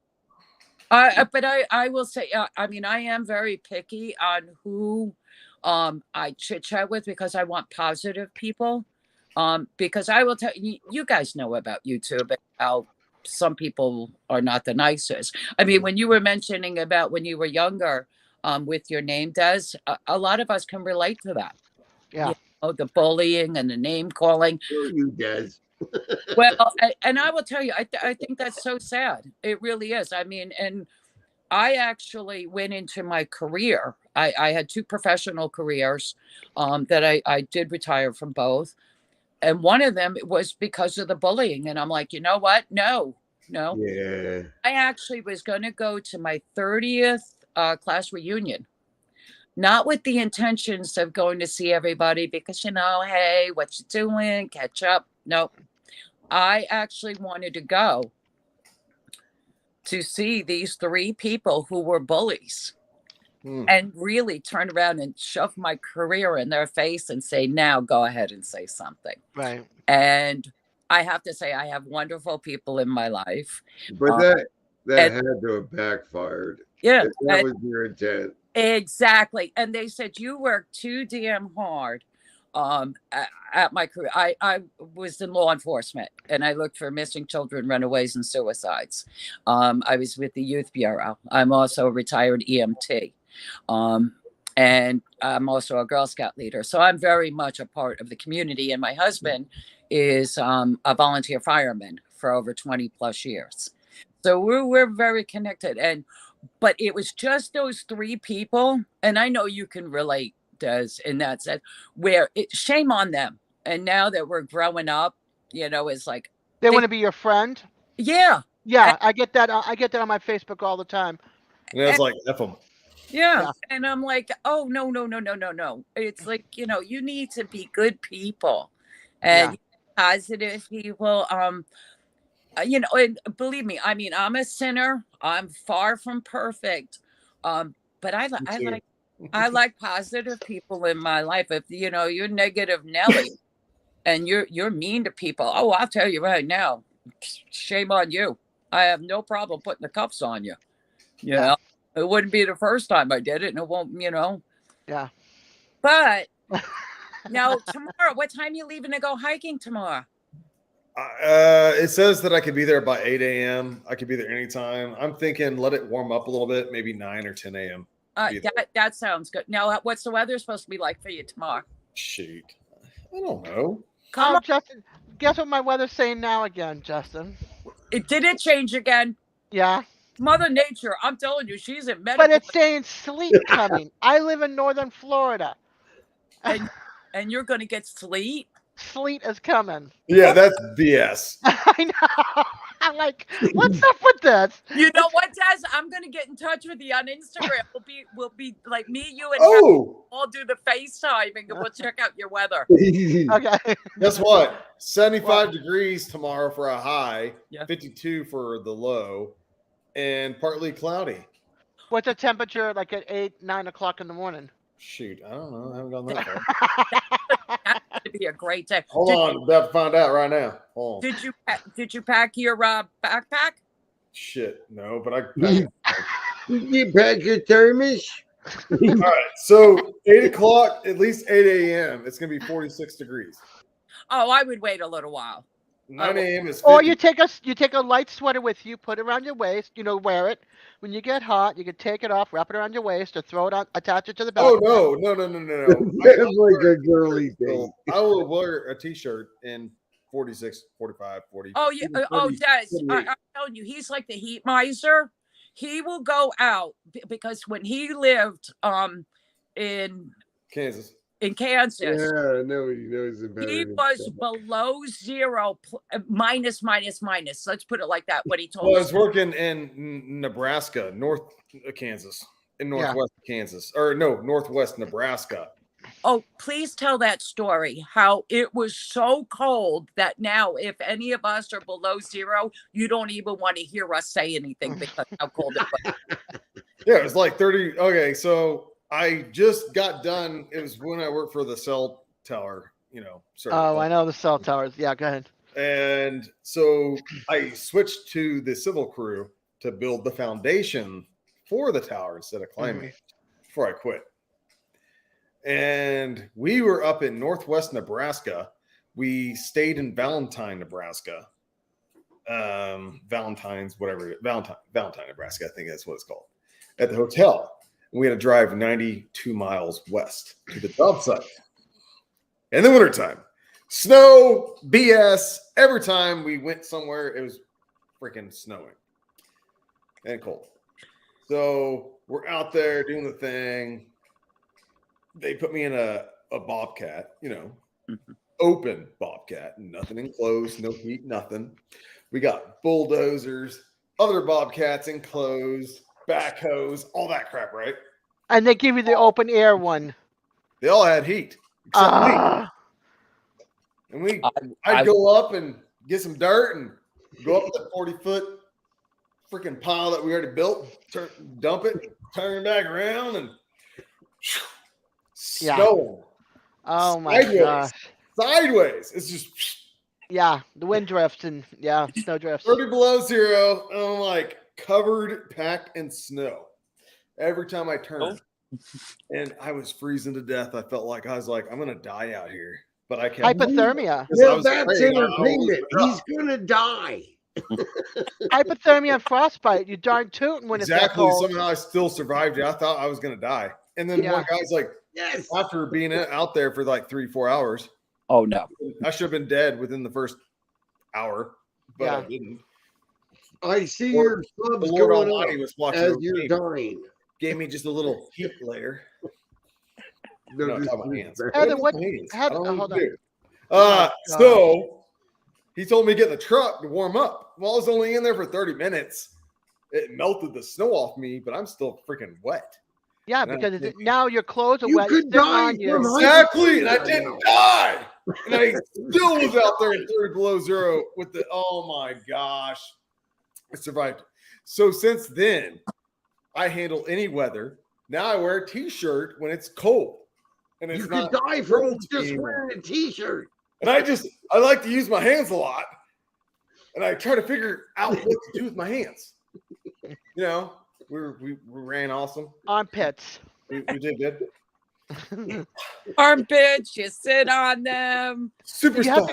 But I will say, I mean, I am very picky on who I chit chat with, because I want positive people. Because I will tell you, you guys know about YouTube and how some people are not the nicest. I mean, when you were mentioning about when you were younger, with your name, Des, a lot of us can relate to that. Yeah. The bullying and the name calling. You guys. Well, and I will tell you, I think that's so sad. It really is. I mean, and I actually went into my career. I had 2 professional careers that I did retire from both. And one of them was because of the bullying. And I'm like, you know what? No. Yeah. I actually was going to go to my 30th class reunion. Not with the intentions of going to see everybody because, hey, what you doing? Catch up. Nope. I actually wanted to go to see these 3 people who were bullies and really turn around and shove my career in their face and say, now go ahead and say something. Right. And I have to say, I have wonderful people in my life. But that had to have backfired. Yeah. That was your intent. Exactly. And they said, you work too damn hard at my career. I was in law enforcement, and I looked for missing children, runaways, and suicides. I was with the Youth Bureau. I'm also a retired EMT. And I'm also a Girl Scout leader. So I'm very much a part of the community. And my husband is a volunteer fireman for over 20 plus years. So we're very connected. But it was just those 3 people. And I know you can relate, Des, in that sense, where shame on them. And now that we're growing up, it's like they want to be your friend. Yeah. Yeah. I get that. I get that on my Facebook all the time. Yeah, it's like F them. Yeah. And I'm like, oh, no. It's like, you need to be good people and positive people. And believe me, I mean, I'm a sinner. I'm far from perfect. But I like positive people in my life. If you're negative Nelly and you're mean to people, oh, I'll tell you right now, shame on you. I have no problem putting the cuffs on you. You know, it wouldn't be the first time I did it, and it won't, Yeah. But now tomorrow, what time are you leaving to go hiking tomorrow? It says that I could be there by 8 a.m. I could be there anytime. I'm thinking let it warm up a little bit, maybe 9 or 10 a.m. That sounds good. Now, what's the weather supposed to be like for you tomorrow? Shoot. I don't know. Come on, Justin. Guess what my weather's saying now again, Justin? Did it change again? Yeah. Mother Nature, I'm telling you, she's in medical. But it's saying sleet coming. I live in northern Florida. And you're going to get sleet? Sleet is coming. Yeah, that's BS. I know. I'm like, what's up with this? You know what, Des? I'm going to get in touch with you on Instagram. We'll be like me, you, and all do the FaceTime, and we'll check out your weather. Okay. Guess what? 75 degrees tomorrow for a high, 52 for the low, and partly cloudy. What's the temperature like at 8, 9 o'clock in the morning? Shoot, I don't know. I haven't gone that far. That's going to be a great day. Hold on, I'm about to find out right now. Hold on. Did you pack your backpack? Shit, no, but I. You pack your thermos? All right, so 8 o'clock, at least 8 a.m. It's going to be 46 degrees. Oh, I would wait a little while. 9 a.m. is 50. Or you take a light sweater with you, put it around your waist, wear it. When you get hot, you can take it off, wrap it around your waist, or throw it on, attach it to the back. Oh no. That's like a girly thing. I will wear a t-shirt in 46, 45, 40. Oh yeah. 30, Des, I'm telling you, he's like the heat miser. He will go out because when he lived in Kansas. Yeah, nobody knows about he it. was below zero, minus. Let's put it like that. What he told Well, I us. was working in Nebraska, northwest Kansas, or no, northwest Nebraska. Oh, please tell that story. How it was so cold that now, if any of us are below zero, you don't even want to hear us say anything because how cold it was. Yeah, it was like 30. Okay, so I just got done. It was when I worked for the cell tower, I know the cell towers. Yeah, go ahead. And so I switched to the civil crew to build the foundation for the tower instead of climbing before I quit. And we were up in northwest Nebraska. We stayed in Valentine, Nebraska. Valentine, Nebraska, I think that's what it's called, at the hotel. And we had to drive 92 miles west to the job site. In the wintertime, snow, BS. Every time we went somewhere, it was freaking snowing and cold. So we're out there doing the thing. They put me in a Bobcat, open Bobcat, nothing enclosed, no heat, nothing. We got bulldozers, other Bobcats enclosed, backhoes, all that crap, right? And they give you the open air one. They all had heat, except me. And I'd go up and get some dirt and go up the 40-foot freaking pile that we already built, dump it, turn back around, and snow. Oh my gosh. Sideways. It's just. Yeah, the wind drifts and snow drifts. 30 below zero. And I'm like covered, packed in snow every time I turned. And I was freezing to death. I felt like I'm going to die out here. But I kept hypothermia. Well, that's entertainment. He's going to die. Hypothermia and frostbite. You darn tootin' when it's that cold. Somehow I still survived it. I thought I was going to die. And then one guy's like, yes, after being out there for like 3-4 hours. Oh, no. I should have been dead within the first hour, but I didn't. I see your subs going up as you're dying. Gave me just a little heat layer. No, my hands. Hold on. So he told me to get in the truck to warm up. Well, I was only in there for 30 minutes. It melted the snow off me, but I'm still freaking wet. Yeah, because now your clothes are wet. You could die. Exactly, and I didn't die. And I still was out there in 30 below zero with oh my gosh. I survived. So since then, I handle any weather. Now I wear a t-shirt when it's cold. And it's you could die from just wearing a t-shirt. And I like to use my hands a lot. And I try to figure out what to do with my hands. We ran awesome. Armpits. We did good. Armpits, you sit on them. Super stuff.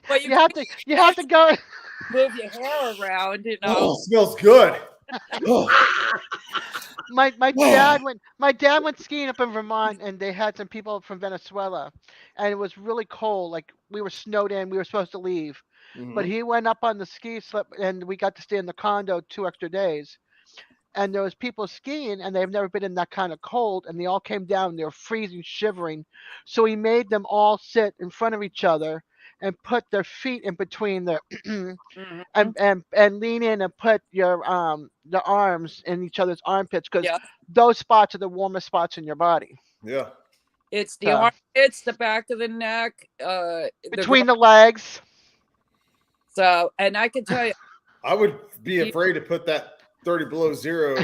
But you have to go move your hair around, Oh, it smells good. My dad went skiing up in Vermont, and they had some people from Venezuela, and it was really cold. Like we were snowed in. We were supposed to leave. But he went up on the ski slip, and we got to stay in the condo 2 extra days. And there was people skiing, and they've never been in that kind of cold, and they all came down. They were freezing, shivering. So he made them all sit in front of each other and put their feet in between their and lean in and put your the arms in each other's armpits, because those spots are the warmest spots in your body. Yeah. It's the armpits, the back of the neck, between the legs. So, and I can tell you, I would be afraid to put that 30 below zero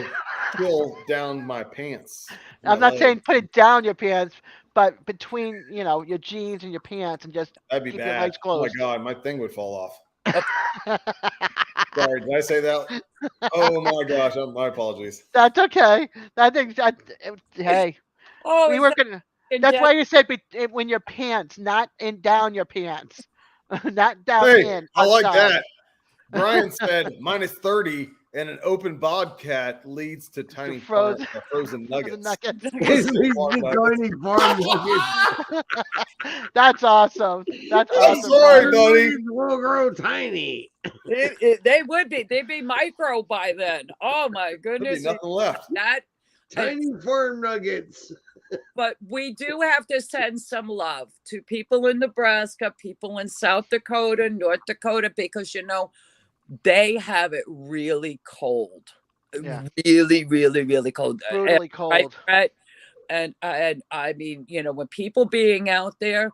chill down my pants. I'm not saying put it down your pants, but between your jeans and your pants, and just that'd be keep bad. your legs closed. Oh my god, my thing would fall off. Sorry, did I say that? Oh my gosh, my apologies. That's okay. Hey, we were gonna. That's why you said when your pants, not in down your pants. Not down Hey, in. I like outside. that. Brian said minus 30 and an open bobcat leads to tiny frozen- frozen nuggets. nuggets. It leads to tiny farm nuggets. That's awesome. That's awesome. Sorry, Brian. buddy. Nuggets will grow tiny. They would be. They'd be micro by then. Oh my There'd be goodness. nothing left. That Tiny farm nuggets. But we do have to send some love to people in Nebraska, people in South Dakota, North Dakota, because they have it really cold. Yeah. Really, really, really cold. Brutally cold. Right. And I mean, when people being out there,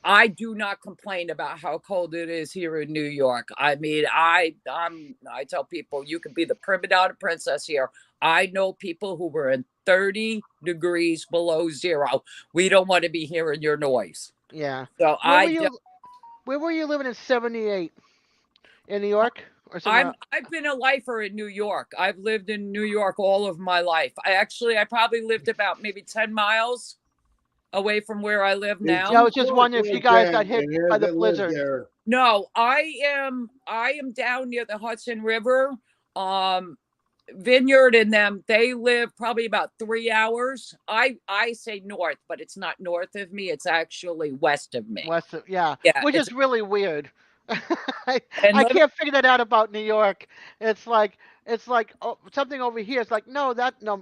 I do not complain about how cold it is here in New York. I mean, I tell people you can be the prima donna princess here. I know people who were in 30 degrees below zero. We don't want to be hearing your noise. Yeah. So where were you living in 78? In New York or somewhere? I've been a lifer in New York. I've lived in New York all of my life. I probably lived about maybe 10 miles away from where I live now. Yeah, I was just wondering if you guys got hit by the blizzard. No, I am down near the Hudson River. Vineyard and them, they live probably about 3 hours. I say north, but it's not north of me. It's actually west of me. Yeah, which is really weird. I can't figure that out about New York. It's like something over here. It's like no,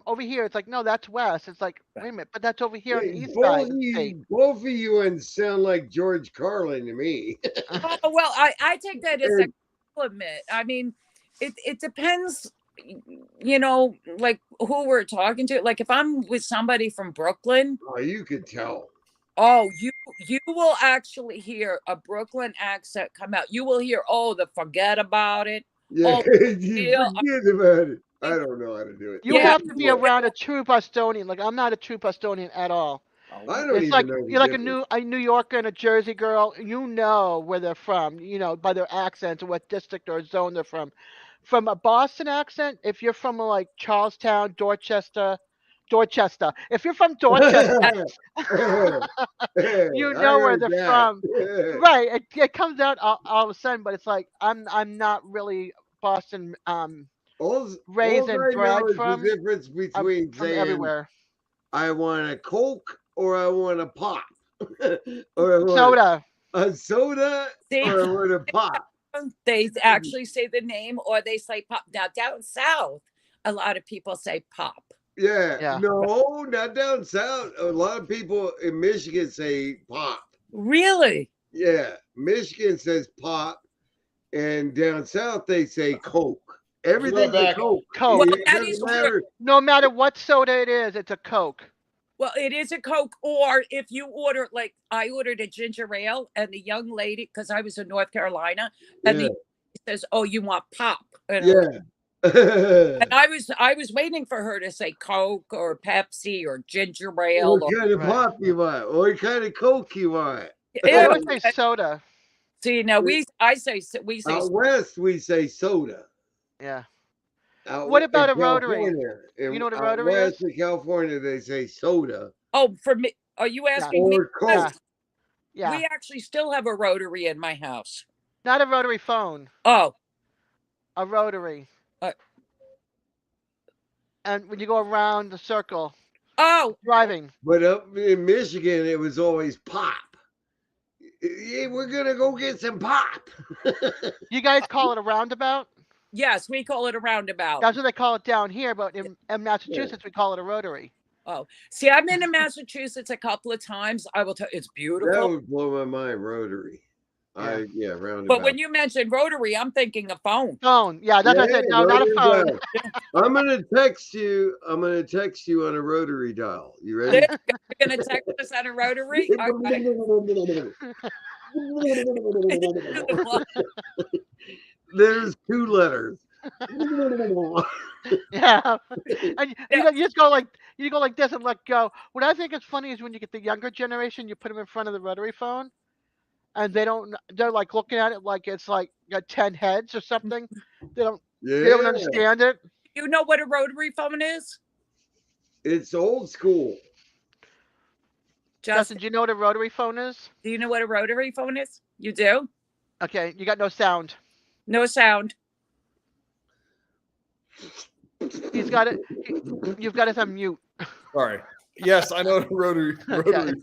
over here. It's like no, that's west. It's like wait a minute, but that's over here on the east side. Both of you sound like George Carlin to me. Oh well, I take that as a compliment. I mean, it depends. Like who we're talking to. Like if I'm with somebody from Brooklyn, oh, you could tell. Oh, you will actually hear a Brooklyn accent come out. You will hear, the forget about it. Yeah, forget about it. I don't know how to do it. You have to be around a true Bostonian. Like I'm not a true Bostonian at all. I don't it's even like know you're like a New Yorker and a Jersey girl. You know where they're from. By their accents and what district or zone they're from. From a Boston accent, if you're from like Charlestown, Dorchester. If you're from Dorchester, you know where they're from, right? It comes out all of a sudden, but it's like I'm not really Boston raised and bred from. The difference between from saying everywhere. I want a Coke or I want a pop, or soda, a soda, or I want a pop. They actually say the name or they say pop. Now down south, a lot of people say pop. Yeah. No, not down south. A lot of people in Michigan say pop. Really? Yeah. Michigan says pop, and down south they say Coke. Everything's a Coke. Coke. Well, that is true. No matter what soda it is, it's a Coke. Well, it is a Coke, or if you order, like I ordered a ginger ale, and the young lady, because I was in North Carolina, and the says, "Oh, you want pop?" And and I was waiting for her to say Coke or Pepsi or ginger ale. What kind of pop you want? What kind of Coke you want? I would say soda. See, now we say out west we say soda. Yeah. What about a rotary? You know what a rotary is? In California, they say soda. Oh, for me, are you asking me? Or Coke. Yeah. We actually still have a rotary in my house. Not a rotary phone. Oh. A rotary. And when you go around the circle. Oh. Driving. But up in Michigan, it was always pop. Yeah, we're going to go get some pop. You guys call it a roundabout? Yes, we call it a roundabout. That's what they call it down here, but in Massachusetts, we call it a rotary. Oh, see, I've been to Massachusetts a couple of times. I will tell you, it's beautiful. That would blow my mind, rotary. Roundabout. But when you mentioned rotary, I'm thinking a phone. Phone, yeah, that's what I said. No, not a phone. I'm gonna text you. I'm gonna text you on a rotary dial. You ready? You're gonna text us on a rotary? There's 2 letters. Yeah, and you just go like this and let go. What I think is funny is when you get the younger generation, you put them in front of the rotary phone, and they're like looking at it like it's like got 10 heads or something. They don't understand it. You know what a rotary phone is? It's old school. Justin, do you know what a rotary phone is? Do you know what a rotary phone is? You do? Okay, you got no sound. No sound. He's got it. You've got it on mute. Sorry. Yes, I know what a rotary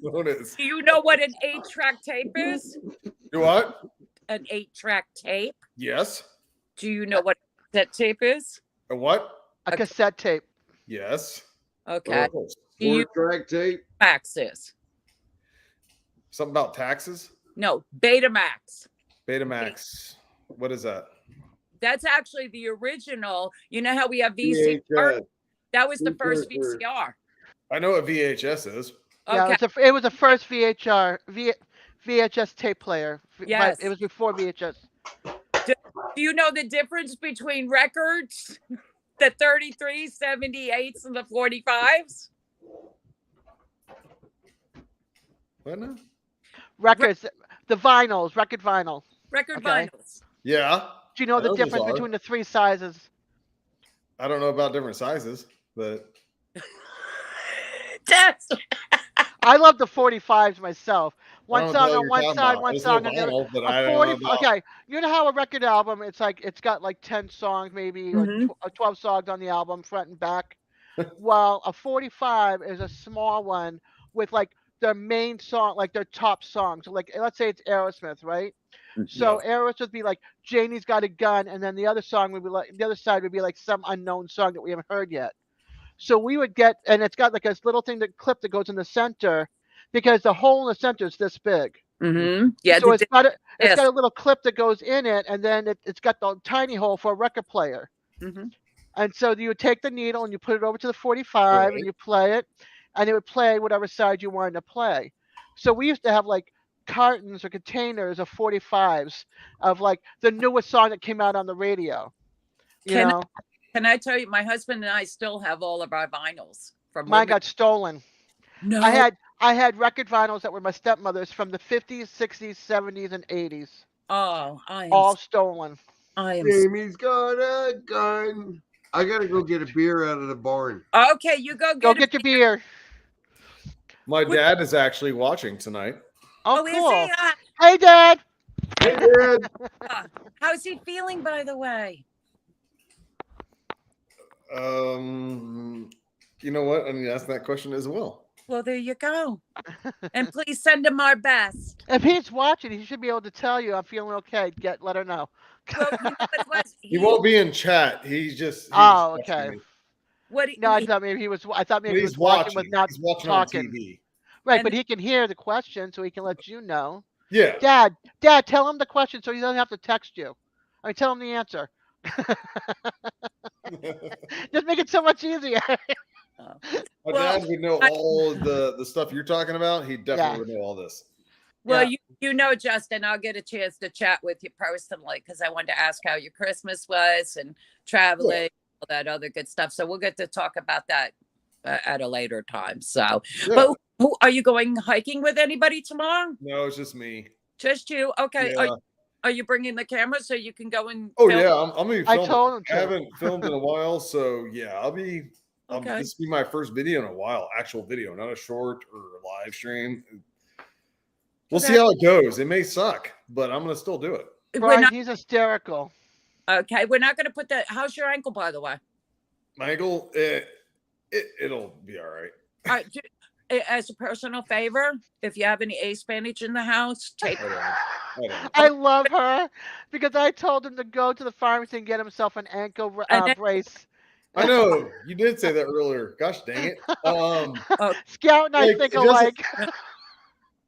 phone is. Do you know what an 8-track tape is? You what? An 8-track tape? Yes. Do you know what that tape is? A what? A cassette tape. Yes. Okay. Oh, Do you 4-track tape? Max is? something about taxes? No, Betamax. Betamax. What is that? That's actually the original. You know how we have VCR? That was the first VCR. I know what VHS is. Yeah, Okay. it was the first VHS tape player. Yes. But it was before VHS. Do you know the difference between records? The 33s, 78s, and the 45s? What now? Records, the vinyls, record vinyl. Record vinyls. Yeah. Do you know the difference between the three sizes? I don't know about different sizes, but I love the 45s myself. One song on one side, one song on the other. Okay, you know how a record album, it's got like 10 songs maybe, or 12 songs on the album, front and back. Well, a 45 is a small one with like their main song, like their top song. So like, let's say it's Aerosmith, right? So Aerosmith would be like Janie's Got a Gun, and then the other song would be like, the other side would be like some unknown song that we haven't heard yet. So we would get, and it's got like this little thing clip that goes in the center, because the hole in the center is this big. Yeah. So it's got a little clip that goes in it, and then it's got the tiny hole for a record player. And so you would take the needle and you put it over to the 45 and you play it, and it would play whatever side you wanted to play. So we used to have like cartons or containers of 45s of like the newest song that came out on the radio. Can I tell you, my husband and I still have all of our vinyls from mine got stolen. No. I had record vinyls that were my stepmother's from the 50s, 60s, 70s, and 80s. Oh, all stolen. Amy's got a gun. I gotta go get a beer out of the barn. Okay, you go get your beer. My dad is actually watching tonight. Oh, cool. Is he? Hey, Dad. Hey, Dad. How's he feeling, by the way? You know what? I need to ask that question as well. Well, there you go. And please send him our best. If he's watching, he should be able to tell you I'm feeling okay. Let her know. Well, you know what it was? He won't be in chat. He's okay. I thought maybe he was. I thought maybe he was watching with not talking. On TV. Right, but he can hear the question, so he can let you know. Yeah. Dad, tell him the question so he doesn't have to text you. I mean, tell him the answer. Just make it so much easier. My dad would know all the stuff you're talking about. He definitely would know all this. Well, you know, Justin, I'll get a chance to chat with you personally because I wanted to ask how your Christmas was and traveling, all that other good stuff. So we'll get to talk about that at a later time. So, but are you going hiking with anybody tomorrow? No, it's just me. Just you? Okay. Yeah. Are you bringing the camera so you can go and? Oh yeah, I'm gonna be filming. I told him I haven't filmed in a while, so yeah, I'll be. Okay. This will be my first video in a while, actual video, not a short or a live stream. We'll see how it goes. It may suck, but I'm gonna still do it. Brian, he's hysterical. Okay, we're not gonna put that. How's your ankle, by the way? My ankle, it'll be all right. All right. As a personal favor, if you have any ace bandage in the house, take it. I love her because I told him to go to the pharmacy and get himself an ankle brace. I know you did say that earlier. Gosh dang it! Scout and I think alike.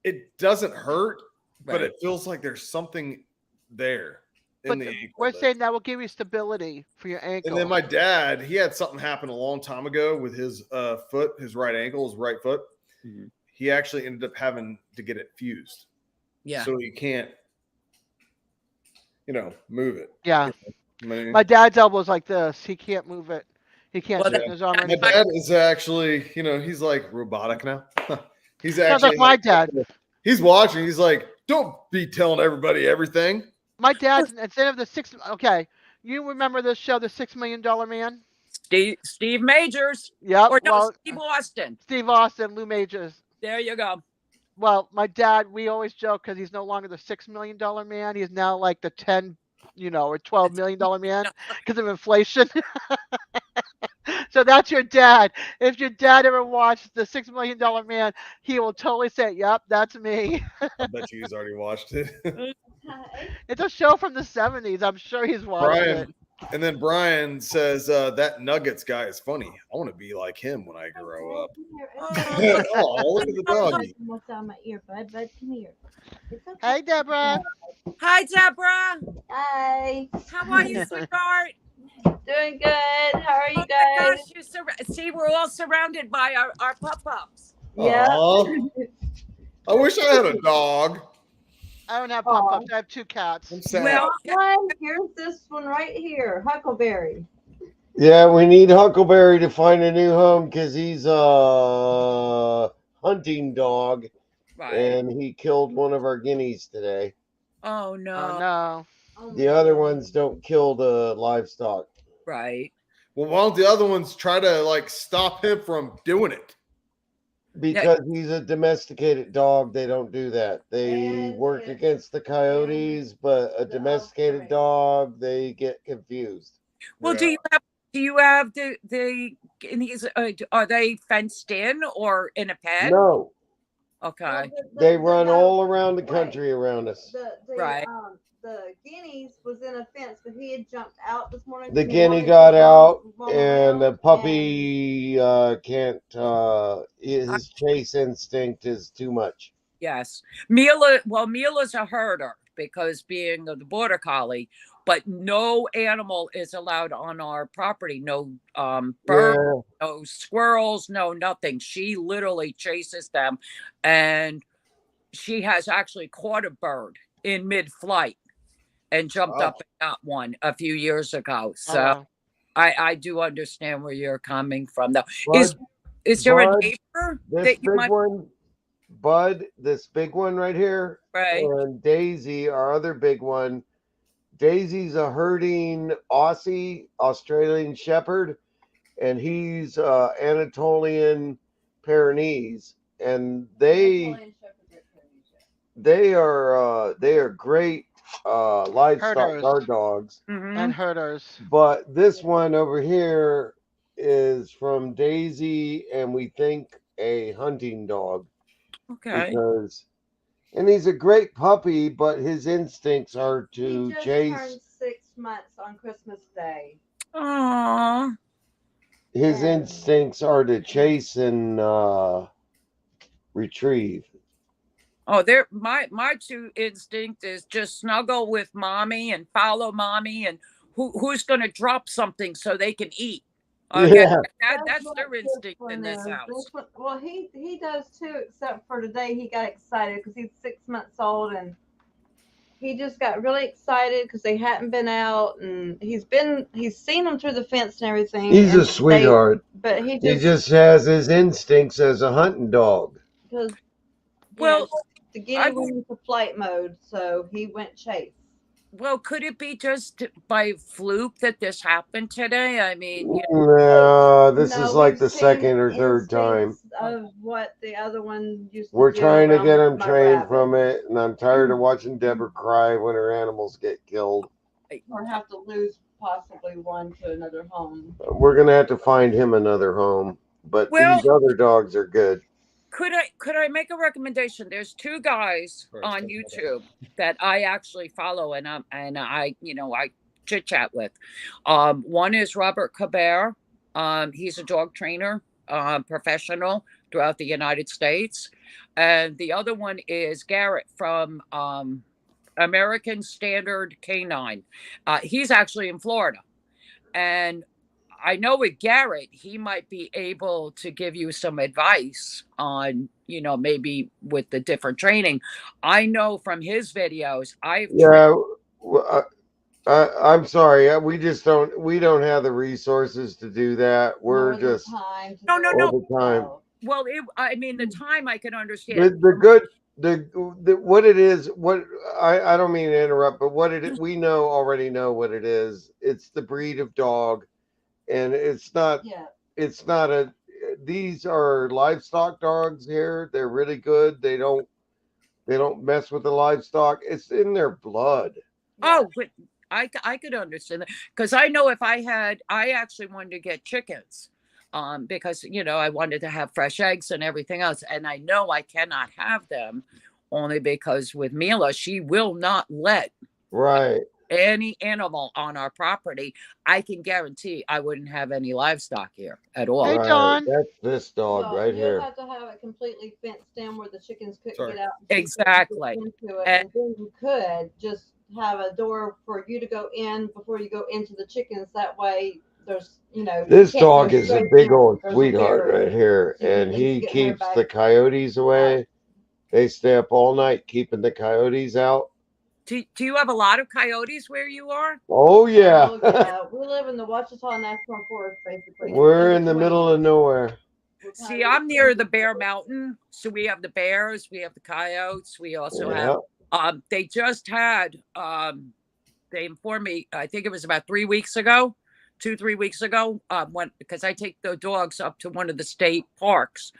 It doesn't hurt, but it feels like there's something there in the ankle. We're saying that will give you stability for your ankle. And then my dad, he had something happen a long time ago with his foot, his right ankle, his right foot. He actually ended up having to get it fused. Yeah. So he can't, move it. Yeah. My dad's elbow is like this. He can't move it. He can't turn his arm. My dad is actually, he's like robotic now. He's actually sounds like my dad. He's watching. He's like, don't be telling everybody everything. My dad's instead of the six. Okay, you remember this show, The $6 Million Man? Steve Majors. Yep. Or no, Steve Austin. Steve Austin, Lou Majors. There you go. Well, my dad, we always joke because he's no longer the $6 million man. He's now like the 10, or $12 million man because of inflation. So that's your dad. If your dad ever watched the $6 million man, he will totally say, "Yep, that's me." I bet you he's already watched it. It's a show from the 70s. I'm sure he's watched it. And then Brian says, that Nuggets guy is funny. I want to be like him when I grow up. Oh, look at the doggy. What's on my earbud, bud? Come here. It's okay. Hey, Deborah. Hi, Deborah. Hi. How are you, sweetheart? Doing good. How are you Oh guys? my gosh, see, we're all surrounded by our pup-ups. Yeah. I wish I had a dog. I don't have pop-ups. I have 2 cats. I'm sad. Well, here's this one right here, Huckleberry. Yeah, we need Huckleberry to find a new home because he's a hunting dog, and he killed one of our guineas today. Oh no! Oh no! The other ones don't kill the livestock. Right. Well, why don't the other ones try to stop him from doing it? Because he's a domesticated dog, they don't do that. They work against the coyotes, but a domesticated dog, they get confused. Well, do you have the guineas? Are they fenced in or in a pen? No. Okay. They run all around the country around us. Right. The guineas was in a fence, but he had jumped out this morning. The guinea got out, and the puppy can't. His chase instinct is too much. Yes, Mila's a herder because being the border collie, but no animal is allowed on our property. No birds, no squirrels, no nothing. She literally chases them, and she has actually caught a bird in mid-flight and jumped up and got one a few years ago. So I do understand where you're coming from, though. Is there a neighbor that you might? Bud, this big one right here, right? And Daisy, our other big one. Daisy's a herding Aussie, Australian Shepherd, and he's Anatolian Pyrenees, and they are great livestock guard dogs and herders. But this one over here is from Daisy, and we think a hunting dog. Okay. And he's a great puppy, but his instincts are to chase. He just turned 6 months on Christmas Day. Aww. His instincts are to chase and retrieve. Oh, my 2 instinct is just snuggle with mommy and follow mommy, and who's going to drop something so they can eat. That's their instinct in this house. Well, he does too, except for today he got excited because he's 6 months old, and he just got really excited because they hadn't been out, and he's seen them through the fence and everything. He's a sweetheart, but he just has his instincts as a hunting dog. Because the guinea went into flight mode, so he went chase. Well, could it be just by fluke that this happened today? I mean, this is like the second or third time of what the other one used to We're do trying to get him trained rabbit. from it, and I'm tired of watching Deborah cry when her animals get killed. Or have to lose possibly one to another home. We're gonna have to find him another home, but these other dogs are good. Could I make a recommendation? There's 2 guys on YouTube that I actually follow and I chit chat with. One is Robert Cabert. He's a dog trainer, professional throughout the United States, and the other one is Garrett from American Standard Canine. He's actually in Florida, and I know with Garrett, he might be able to give you some advice on, maybe with the different training. I know from his videos, I'm sorry. We don't have the resources to do that. We're just no. all the time. Well, the time I can understand. What it is, I don't mean to interrupt, but we already know what it is. It's the breed of dog. And it's not these are livestock dogs here. They're really good. They don't mess with the livestock. It's in their blood. Oh, but I could understand that, because I know if I actually wanted to get chickens, because I wanted to have fresh eggs and everything else, and I know I cannot have them only because with Mila, she will not let any animal on our property. I can guarantee I wouldn't have any livestock here at all. Hey, John. That's this dog right here. You have to have it completely fenced in where the chickens couldn't get out. Exactly. Into it. And then you could just have a door for you to go in before you go into the chickens. That way there's, This dog is a big old sweetheart right here, and he keeps the coyotes away. They stay up all night keeping the coyotes out. Do you have a lot of coyotes where you are? Oh, yeah. We live in the Ouachita National Forest, basically. We're in the middle of nowhere. See, I'm near the Bear Mountain, so we have the bears, we have the coyotes, we also have. They just had. They informed me. I think it was about 3 weeks ago, 2-3 weeks ago. Because I take the dogs up to one of the state parks.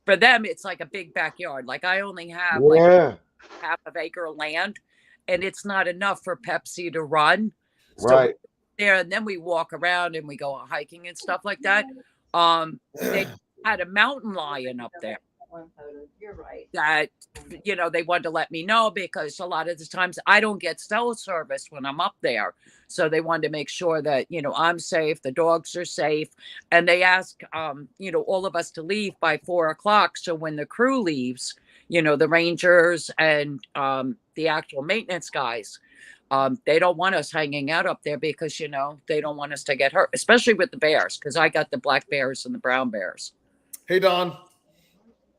For them, it's like a big backyard. Like I only have like half of acre land, and it's not enough for Pepsi to run. So there, and then we walk around and we go hiking and stuff like that. They had a mountain lion up there. You're right. That they wanted to let me know, because a lot of the times I don't get cell service when I'm up there. So they wanted to make sure that I'm safe, the dogs are safe, and they ask all of us to leave by 4:00. So when the crew leaves, the rangers and the actual maintenance guys, they don't want us hanging out up there because they don't want us to get hurt, especially with the bears, because I got the black bears and the brown bears. Hey, Don.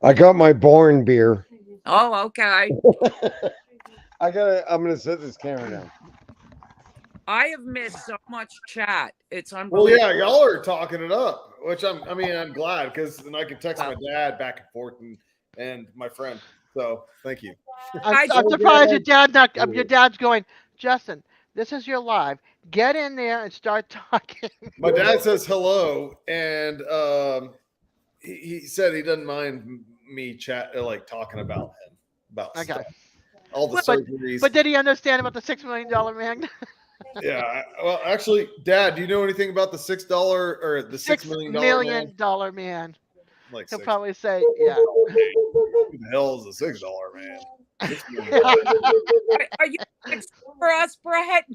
I got my barn beer. Oh, okay. I'm gonna set this camera down. I have missed so much chat. It's unbelievable. Well, yeah, y'all are talking it up, which I'm glad, because then I can text my dad back and forth and my friend. So thank you. I'm surprised your dad's going, Justin, this is your live. Get in there and start talking. My dad says hello, and he said he doesn't mind me talking about him, about stuff, all the surgeries. But did he understand about the $6 million man? Yeah. Well, actually, Dad, do you know anything about the $6 or the $6 million man? Like he'll probably say, yeah. Who the hell is a $6 man? Are you for us, Brett?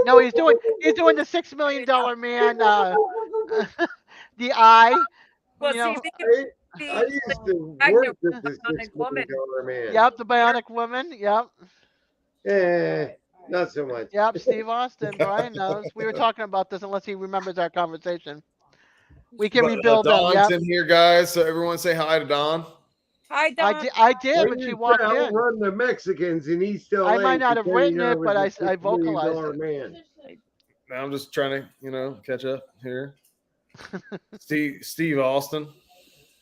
No, he's doing the $6 million man. The eye. Well, I used to work with this $6 million man. Yep, the bionic woman. Yep. Not so much. Yep, Steve Austin. Brian knows. We were talking about this, unless he remembers our conversation. We can rebuild them. Don's in here, guys. So everyone say hi to Don. Hi, Don. I did when she walked in. Run the Mexicans in East LA. I might not have written it, but I vocalized it. Man. Now I'm just trying to, catch up here. Steve Austin.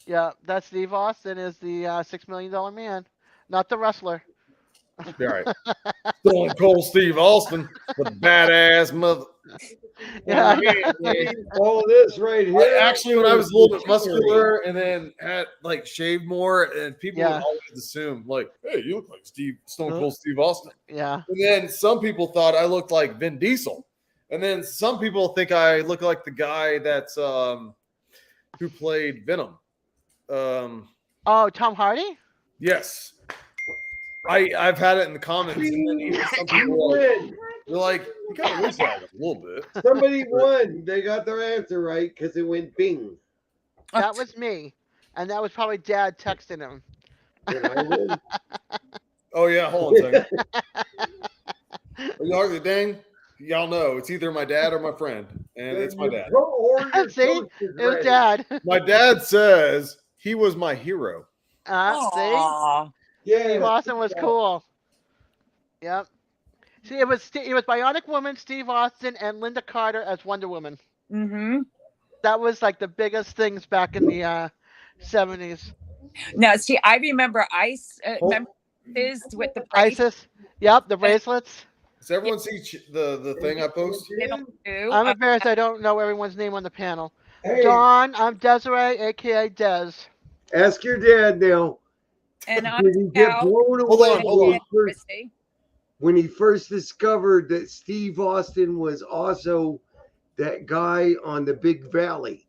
Yeah, that's Steve Austin is the $6 million man, not the wrestler. All right. Stone Cold Steve Austin, the badass mother. Yeah. All of this right here. Actually, when I was a little bit muscular and then had shaved more, and people would always assume hey, you look like Stone Cold Steve Austin. Yeah. And then some people thought I looked like Vin Diesel. And then some people think I look like the guy that's who played Venom. Tom Hardy? Yes. I've had it in the comments, and then even some people they're like, you kind of looks like it a little bit. Somebody won. They got their answer right because it went bing. That was me. And that was probably Dad texting him. Oh, yeah. Hold on a second. Are you hardly dang? Y'all know it's either my dad or my friend, and it's my dad. See? It was Dad. My dad says he was my hero. See? Yeah, Steve Austin was cool. Yep. See, it was Bionic Woman, Steve Austin, and Linda Carter as Wonder Woman. Mm-hmm. That was the biggest things back in the 70s. Now, see, I remember remember with the ISIS. Yep, the bracelets. Does everyone see the thing I post? I'm embarrassed I don't know everyone's name on the panel. Hey, Dawn, I'm Desiree, aka Des. ask your dad now. And I'm Did he get Scout. blown Hold away on, hold on. Chrissy. when he first discovered that Steve Austin was also that guy on the Big Valley?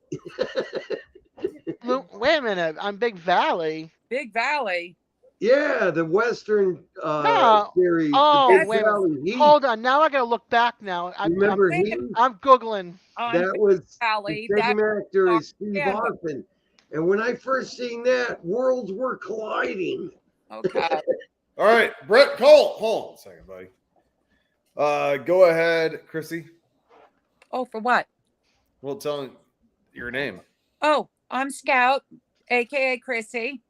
Wait a minute, I'm Big Valley. Big Valley. Yeah, the Western No. series, Oh, the Big wait a minute. Valley. Hold on. Now I gotta look back now. Remember I'm Googling. On that Big was Valley. the That same actor as Steve yeah, but- Austin. And when I first seen that, worlds were colliding. okay. All right, Brett, hold on a second, buddy. Go ahead, Chrissy. Oh, for what? Well, tell me your name. Oh, I'm Scout, aka Chrissy.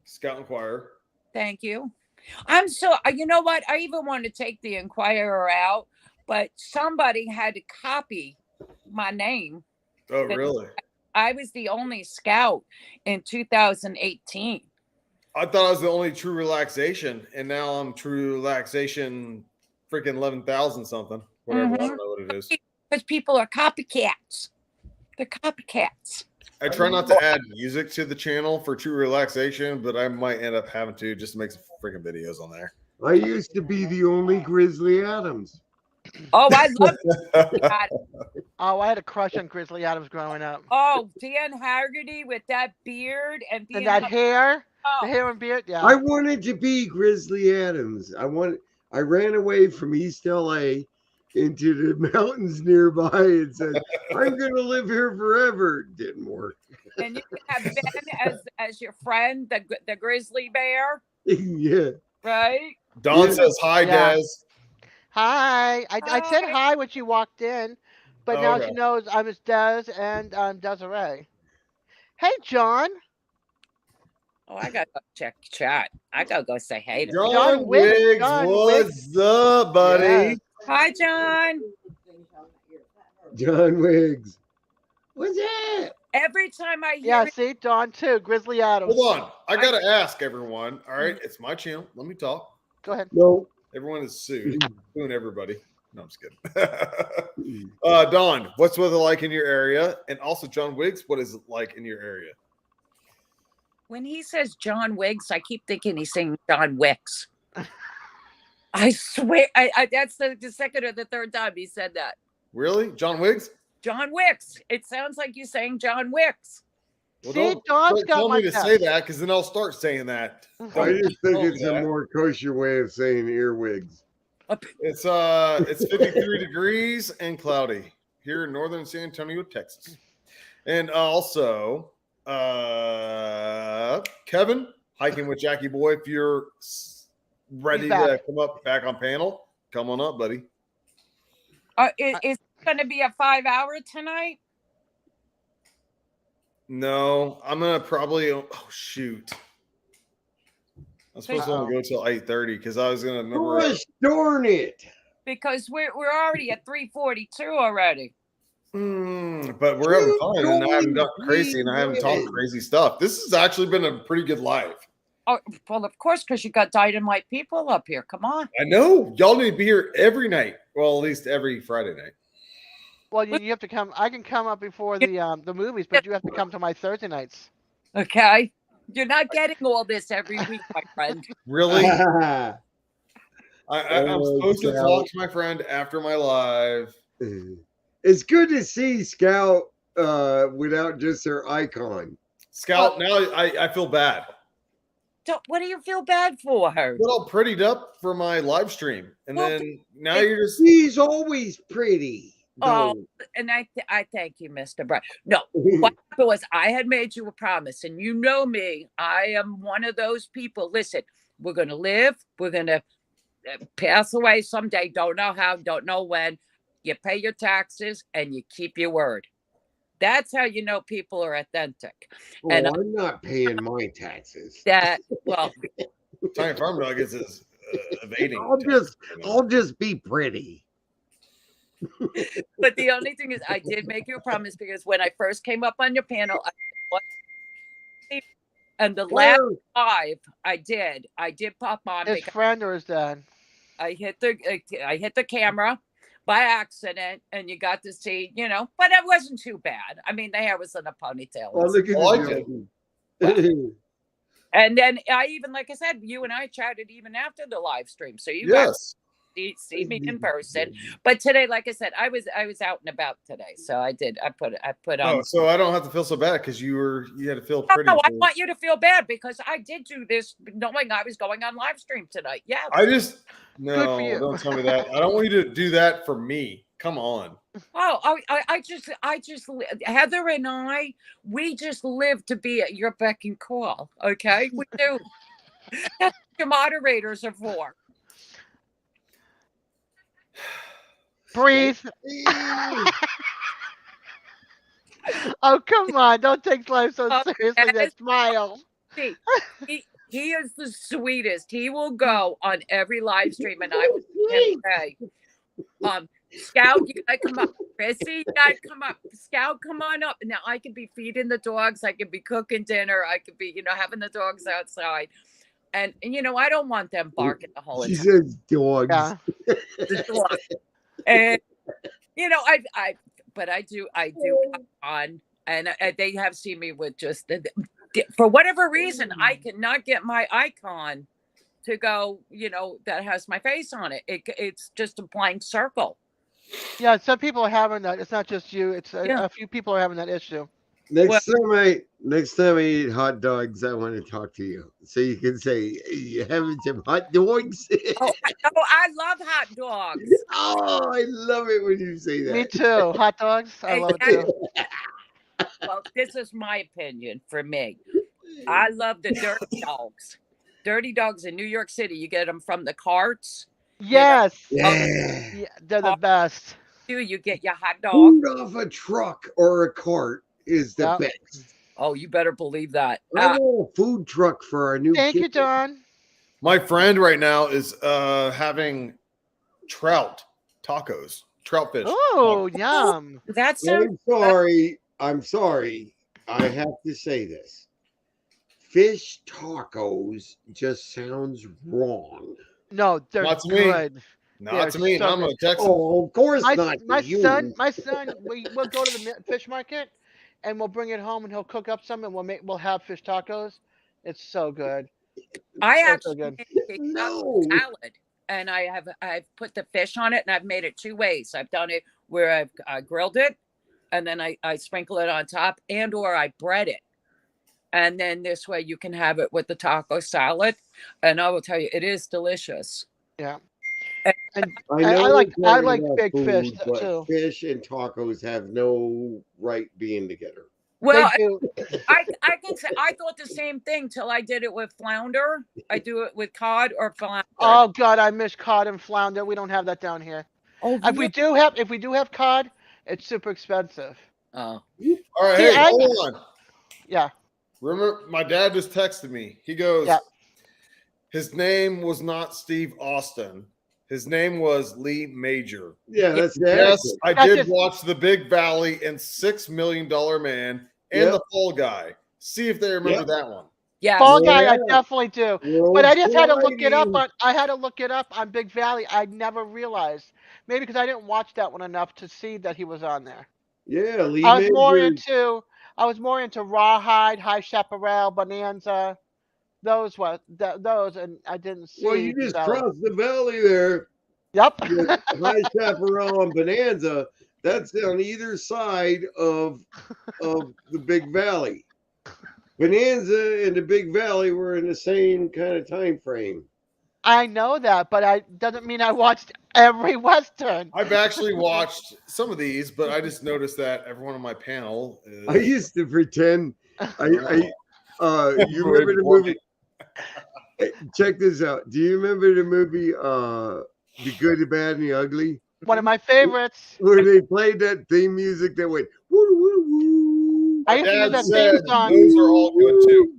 Scout Inquirer. Thank you. I'm so, you know what? I even want to take the Inquirer out, but somebody had to copy my name. Oh, really? I was the only Scout in 2018. I thought I was the only True Relaxation, and now I'm True Relaxation freaking 11,000 something. Whatever. I don't know what it is. Because people are copycats. They're copycats. I try not to add music to the channel for True Relaxation, but I might end up having to just to make some freaking videos on there. I used to be the only Grizzly Adams. Oh, I love that. Oh, I had a crush on Grizzly Adams growing up. Oh, Dan Haggerty with that beard and that hair. Oh. The hair and beard. Yeah. I wanted to be Grizzly Adams. I ran away from East LA into the mountains nearby and said, I'm going to live here forever. Didn't work. And you can have Ben as your friend, the grizzly bear. Yeah. Right? Dawn says hi, Des. Hi. I said hi when she walked in, but now she knows I'm Des and I'm Desiree. Hey, John. Oh, I gotta go check chat. I gotta go say hey to John Wiggs, what's up, buddy? Yes. Hi, John. John Wiggs. What's that? Every time I hear see, Dawn too. Grizzly Adams. Hold on. I gotta ask everyone. All right, it's my channel. Let me talk. Go ahead. No. Everyone is sued. Suing everybody. No, I'm just kidding. Dawn, what's weather like in your area? And also, John Wiggs, what is it like in your area? when he says John Wiggs, I keep thinking he's saying John Wicks. I swear, that's the second or the third time he said that. Really? John Wiggs? John Wicks. It sounds like you're saying John Wicks. Well, See, Dawn's got tell my me to say that because then I'll start saying that. I just think it's a more kosher way of saying earwigs. It's 53 degrees and cloudy here in northern San Antonio, Texas. And also, Kevin, hiking with Jackie Boy. If you're ready to come up back on panel, come on up, buddy. Is it going to be a 5-hour tonight? No, I'm gonna probably. Oh shoot! I'm supposed to only go till 8:30 because I was gonna remember. Gosh darn it! Because we're already at 3:42 already. But we're having fun, and I haven't got crazy, and I haven't talked crazy stuff. This has actually been a pretty good live. Oh well, of course, because you got dynamite people up here. Come on. I know y'all need to be here every night. Well, at least every Friday night. Well, you have to come. I can come up before the movies, but you have to come to my Thursday nights. Okay, you're not getting all this every week, my friend. Really? I'm supposed to talk to my friend after my live. It's good to see Scout without just their icon. Scout, now I feel bad. What do you feel bad for her? Get all prettied up for my live stream, and then now you're just. He's always pretty. Oh, and I thank you, Mr. Brian. No, what happened was I had made you a promise, and you know me. I am one of those people. Listen, we're going to live. We're going to pass away someday. Don't know how, don't know when. You pay your taxes, and you keep your word. That's how you know people are authentic. Oh, and I'm not paying my taxes. Well, Tiny Farm Dog is evading. I'll just be pretty. But the only thing is, I did make you a promise because when I first came up on your panel, and the last 5 I did pop on. His friend or his dad? I hit the camera, by accident, and you got to see, but it wasn't too bad. I mean, the hair was in a ponytail. Oh, look at well, and then like I said, you and I chatted even after the live stream. So you yes. See me in person. But today, like I said, I was out and about today. So I put on. Oh, so I don't have to feel so bad because you had to feel pretty. No, I want you to feel bad because I did do this knowing I was going on live stream tonight. Yeah. Don't tell me that. I don't want you to do that for me. Come on. Oh, I just Heather and I, we just live to be at your beck and call. Okay, we do. That's what your moderators are for. Breathe. Oh, come on. Don't take life so seriously. That smile. He is the sweetest. He will go on every live stream and I will say, Scout, you gotta come up. Chrissy, you gotta come up. Scout, come on up. Now I could be feeding the dogs. I could be cooking dinner. I could be, having the dogs outside. And I don't want them barking the whole time. She says dogs. Yeah. The dog. And I do come on, and they have seen me with just for whatever reason I cannot get my icon to go, that has my face on it. It's just a blank circle. Yeah, some people are having that. It's not just you. It's a few people are having that issue. Next time I eat hot dogs, I want to talk to you, so you can say, "You having some hot dogs?" I love hot dogs. Oh, I love it when you say that. Me too. Hot dogs, I love it too. Well, this is my opinion. For me, I love the dirty dogs. Dirty dogs in New York City. You get them from the carts. Yes. Yeah, they're the best. You get your hot dog food off a truck or a cart is the best. Oh, you better believe that. I want a food truck for our new. Thank you, Don. My friend right now is having trout tacos, trout fish. Oh, yum! That's. I'm sorry. I have to say this. Fish tacos just sounds wrong. No, they're good. Not to me. So I'm a Texan. Oh, of course not. My son, we'll go to the fish market, and we'll bring it home, and he'll cook up some, and we'll have fish tacos. It's so good. I actually make salad, and I've put the fish on it, and I've made it two ways. I've done it where I've grilled it, and then I sprinkle it on top, and or I bread it, and then this way you can have it with the taco salad, and I will tell you, it is delicious. Yeah. And I like big fish too. Fish and tacos have no right being together. Well, I can say I thought the same thing till I did it with flounder. I do it with cod or flounder. Oh God, I miss cod and flounder. We don't have that down here. Oh, if we do have cod, it's super expensive. Oh. All right, hey, hold on. Yeah. Remember, my dad just texted me. He goes, his name was not Steve Austin. His name was Lee Major. Yeah, that's yes. I did watch The Big Valley and $6 Million Man and The Fall Guy. See if they remember that one. Yeah, Fall Guy, I definitely do. But I just had to look it up. I had to look it up on Big Valley. I never realized, maybe because I didn't watch that one enough to see that he was on there. Yeah, Lee I was more into Rawhide, High Chaparral, Bonanza. Those, and I didn't see. Well, you just crossed the valley there. Yep. High Chaparral and Bonanza. That's on either side of the Big Valley. Bonanza and the Big Valley were in the same kind of time frame. I know that, but doesn't mean I watched every Western. I've actually watched some of these, but I just noticed that everyone on my panel is... I used to pretend. You remember the movie? Check this out. Do you remember the movie The Good, the Bad, and the Ugly? One of my favorites. Where they played that theme music that went woo woo woo. I used to use that theme song. Those are all good too.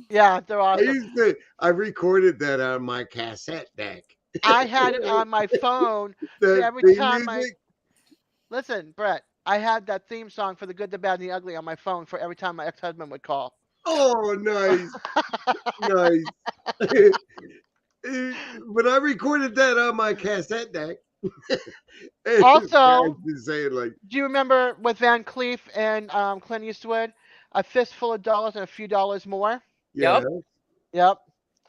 Yeah, they're awesome. I recorded that on my cassette deck. I had it on my phone. Every time listen, Brett, I had that theme song for The Good, the Bad, and the Ugly on my phone for every time my ex-husband would call. Oh, nice. Nice. But I recorded that on my cassette deck. Also, saying, like, do you remember with Van Cleef and Clint Eastwood, A Fistful of Dollars and a Few Dollars More? yeah, Yep.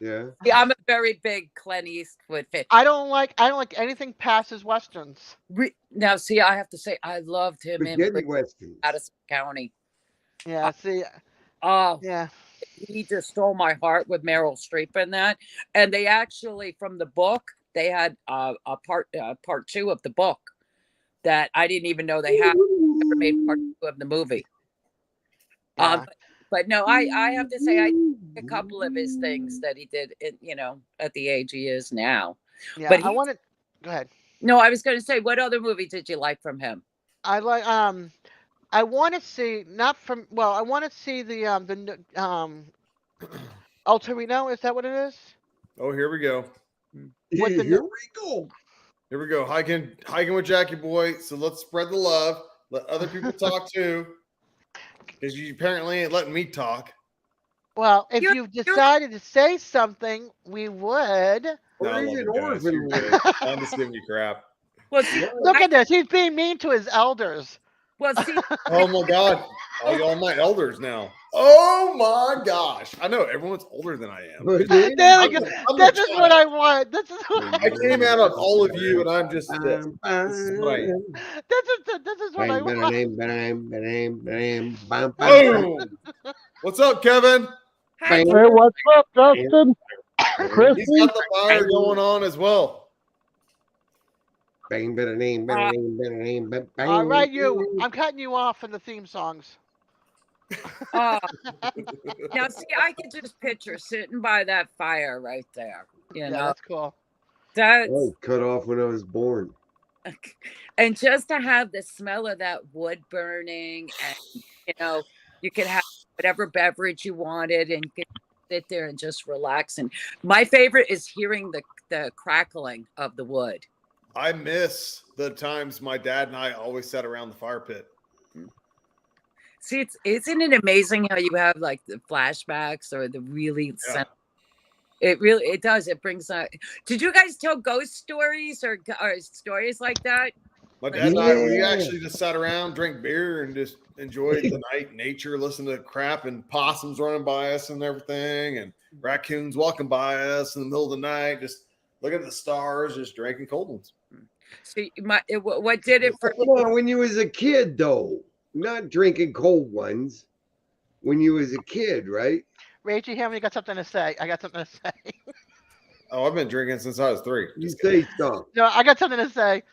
yeah. Yeah, I'm a very big Clint Eastwood fan. I don't like anything past his westerns. Now, see, I have to say, I loved him in Spaghetti westerns. Addison County. Yeah. See. Oh, Yeah. he just stole my heart with Meryl Streep in that. And they actually, from the book, they had a part 2 of the book that I didn't even know they had. Never made part 2 of the movie. Yeah. But no, I have to say, I a couple of his things that he did, at the age he is now. Yeah. But I wanted. Go ahead. No, I was going to say, what other movie did you like from him? I like. I want to see not from. Well, I want to see the El Torino. Is that what it is? Oh, here we go. With the- Here we go. Here we go. Hiking with Jackie Boy. So let's spread the love. Let other people talk too. Because you apparently ain't letting me talk. Well, if you've decided to say something, we would. Or I love even you guys. Orphan You're Boy. good. I'm just giving you crap. Well, see, Look at this. He's being mean to his elders. well, see, Oh my God. Oh, y'all my elders now. Oh my gosh. I know everyone's older than I am. There we go. I'm This the is what child. I want. This is what I came out of all of you, and I'm just this. This is what I am. this is what I want. Boom. What's up, Kevin? hi, Hey, what's up, Dustin? Chris? He's got the fire going on as well. Bang, bada, name, bada, name, bada, name, bang. All right, you. I'm cutting you off for the theme songs. now, see, I could just picture sitting by that fire right there. You know, That's cool. that's I was cut off when I was born. and just to have the smell of that wood burning, and you could have whatever beverage you wanted, and you could sit there and just relax. And my favorite is hearing the crackling of the wood. I miss the times my dad and I always sat around the fire pit. See, isn't it amazing how you have like the flashbacks or the really it does. It brings out. Did you guys tell ghost stories or stories like that? My dad and I, we actually just sat around, drank beer, and just enjoyed the night, nature, listened to crap and possums running by us and everything, and raccoons walking by us in the middle of the night, just looking at the stars, just drinking cold ones. See, what did it for? Well, when you was a kid, though, not drinking cold ones. When you was a kid, right? Rachel, you haven't got something to say. I got something to say. Oh, I've been drinking since I was 3. You say something. No, I got something to say.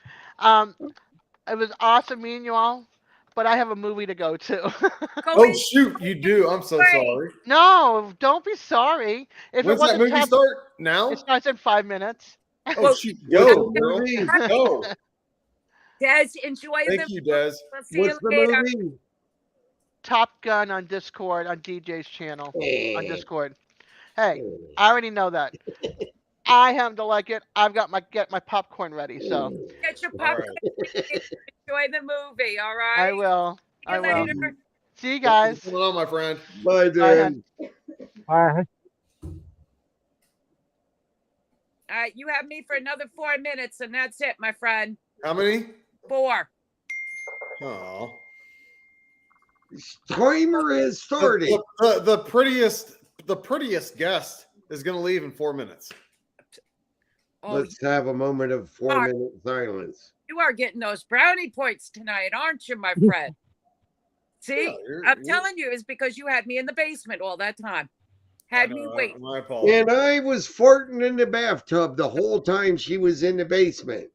It was awesome meeting you all, but I have a movie to go to. Oh shoot, you do. I'm so sorry. No, don't be sorry. If When's that movie start? Now? It starts in 5 minutes. Oh shoot, go, girl. Go. Des, enjoy Thank you, Des. We'll see What's you the later. movie? Top Gun on Discord, on DJ's channel, on Discord. Hey, I already know that. I happen to like it. I've got get my popcorn ready. So get your popcorn. Enjoy the movie. All right. I will. See you later. See you guys. What's going on, my friend? Bye, Dan. Bye. All right, you have me for another 4 minutes, and that's it, my friend. How many? 4. Oh. Timer is starting. The prettiest guest is going to leave in 4 minutes. Oh, Let's have a moment of 4-minute silence. you are getting those brownie points tonight, aren't you, my friend? See, Yeah, I'm telling you, it's because you had me in the basement all that time. Had me wait. My apologies. And I was farting in the bathtub the whole time she was in the basement.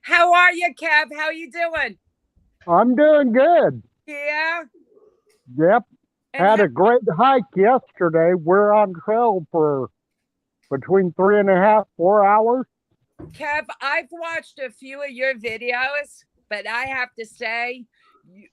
How are you, Kev? How you doing? I'm doing good. Yeah. Yep. And Had a great hike yesterday. We're on trail for between 3.5, 4 hours. Kev, I've watched a few of your videos, but I have to say,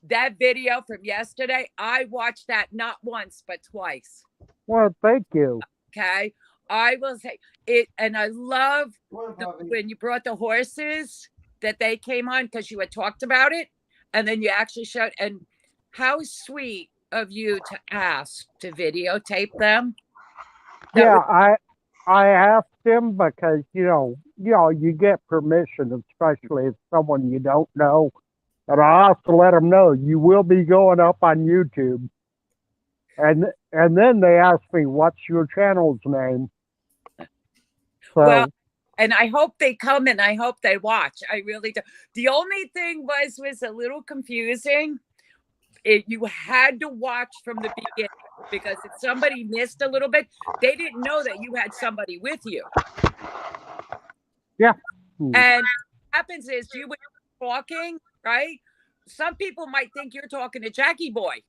that video from yesterday, I watched that not once, but twice. Well, thank you. Okay. I will say it, and I love when you brought the horses that they came on because you had talked about it, and then you actually showed. And how sweet of you to ask to videotape them. Yeah, I asked him because you get permission, especially if someone you don't know. And I also let them know you will be going up on YouTube. And then they asked me, what's your channel's name? So, well, and I hope they come and I hope they watch. I really do. The only thing was a little confusing. You had to watch from the beginning, because if somebody missed a little bit, they didn't know that you had somebody with you. Yeah. And what happens is you were talking, right? Some people might think you're talking to Jackie Boy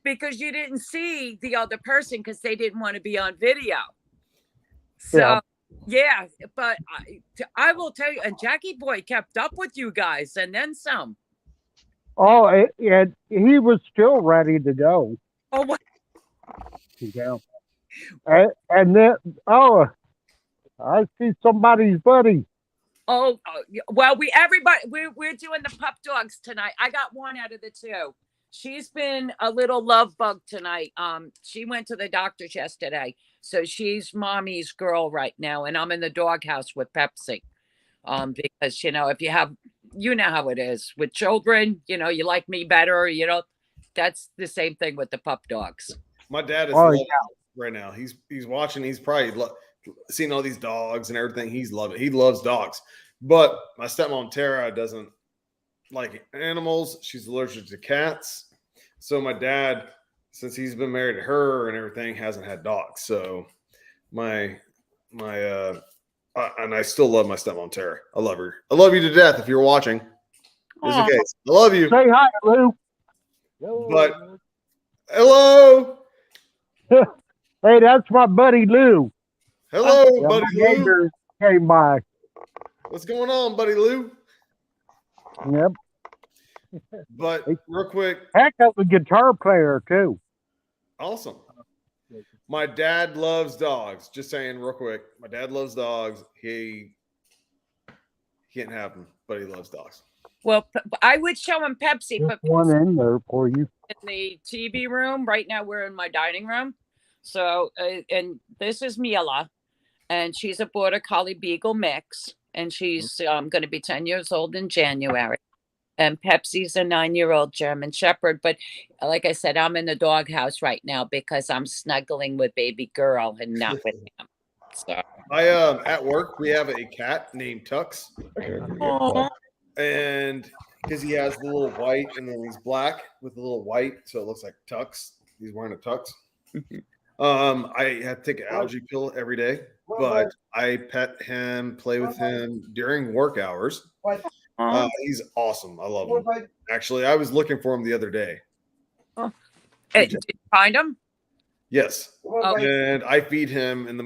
because you didn't see the other person because they didn't want to be on video. So, yeah, but I will tell you, and Jackie Boy kept up with you guys and then some. Oh, and he was still ready to go. Oh, what? Yeah. And then, I see somebody's buddy. Oh, well, we're doing the pup dogs tonight. I got one out of the two. She's been a little love bug tonight. She went to the doctor's yesterday, so she's mommy's girl right now, and I'm in the doghouse with Pepsi. Because if you have, how it is with children. You like me better. That's the same thing with the pup dogs. My dad is loving it right now. He's watching. He's probably seeing all these dogs and everything. He's loving it. He loves dogs. But my stepmom Tara doesn't like animals. She's allergic to cats. So my dad, since he's been married to her and everything, hasn't had dogs. So and I still love my stepmom Tara. I love her. I love you to death if you're watching. Is the case. I love you. Say hi, Lou. But hello. Hey, that's my buddy Lou. Hello, buddy Lou. Came by. What's going on, buddy Lou? Yep. But real quick. Heck of a guitar player, too. Awesome. My dad loves dogs. Just saying real quick. My dad loves dogs. He can't have them, but he loves dogs. Well, I would show him Pepsi. Just one in there for you. In the TV room. Right now we're in my dining room. So, and this is Mila. And she's a Border Collie Beagle mix. And she's going to be 10 years old in January. And Pepsi's a 9-year-old German Shepherd. But like I said, I'm in the doghouse right now because I'm snuggling with baby girl and not with him. So at work, we have a cat named Tux. And because he has the little white and then he's black with the little white. So it looks like Tux. He's wearing a Tux. I have to take an allergy pill every day, but I pet him, play with him during work hours. He's awesome. I love him. Actually, I was looking for him the other day. Did you find him? Yes. And I feed him in the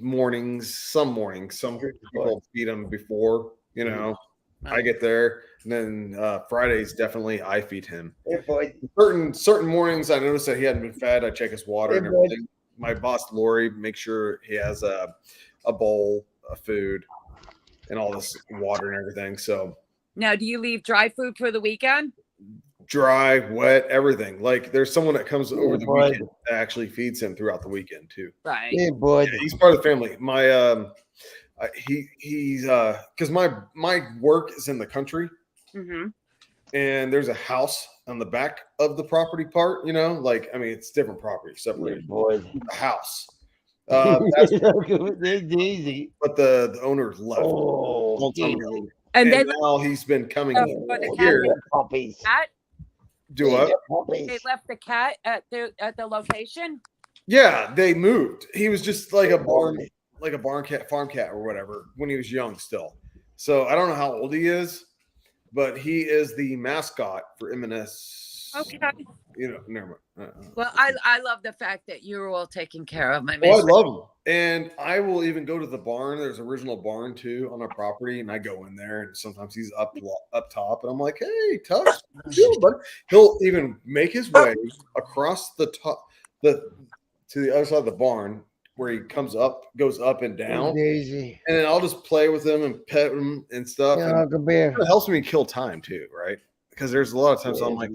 mornings. Some mornings. Some people feed him before, I get there. And then Fridays, definitely I feed him. Certain mornings, I notice that he hadn't been fed. I check his water and everything. My boss, Lori, makes sure he has a bowl of food and all this water and everything. So now, do you leave dry food for the weekend? Dry, wet, everything. Like there's someone that comes over the weekend that actually feeds him throughout the weekend too. Right. Yeah, he's part of the family. My he's because my work is in the country. Mm-hmm. And there's a house on the back of the property part, it's different property, separated. A house. That's easy. But the owner left. And now he's been coming here. Do what? They left the cat at the location. Yeah, they moved. He was just like a farm cat or whatever when he was young still. So I don't know how old he is. But he is the mascot for M&S. Okay. Never mind. Well, I love the fact that you're all taking care of my. I love him, and I will even go to the barn. There's an original barn too on our property, and I go in there, and sometimes he's up top, and I'm like, "Hey, Tux, but he'll even make his way across the top, to the other side of the barn." Where he goes up and down, and then I'll just play with him and pet him and stuff. Yeah, and it helps me kill time too, right? Because there's a lot of times I'm like,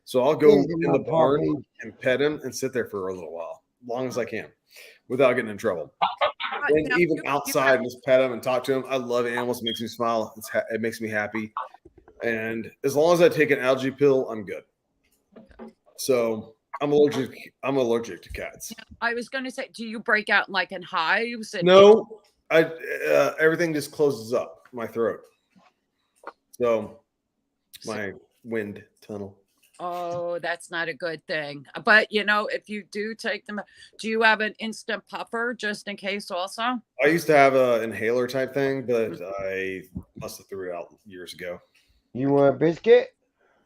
so I'll go in the barn and pet him and sit there for a little while, as long as I can. without getting in trouble. And even outside, just pet them and talk to them. I love animals. It makes me smile. It makes me happy. And as long as I take an algae pill, I'm good. So I'm allergic to cats. I was going to say, do you break out like in hives? No, everything just closes up my throat. So my wind tunnel. Oh, that's not a good thing. But if you do take them, do you have an instant puffer just in case also? I used to have an inhaler type thing, but I must have threw it out years ago. You want a biscuit?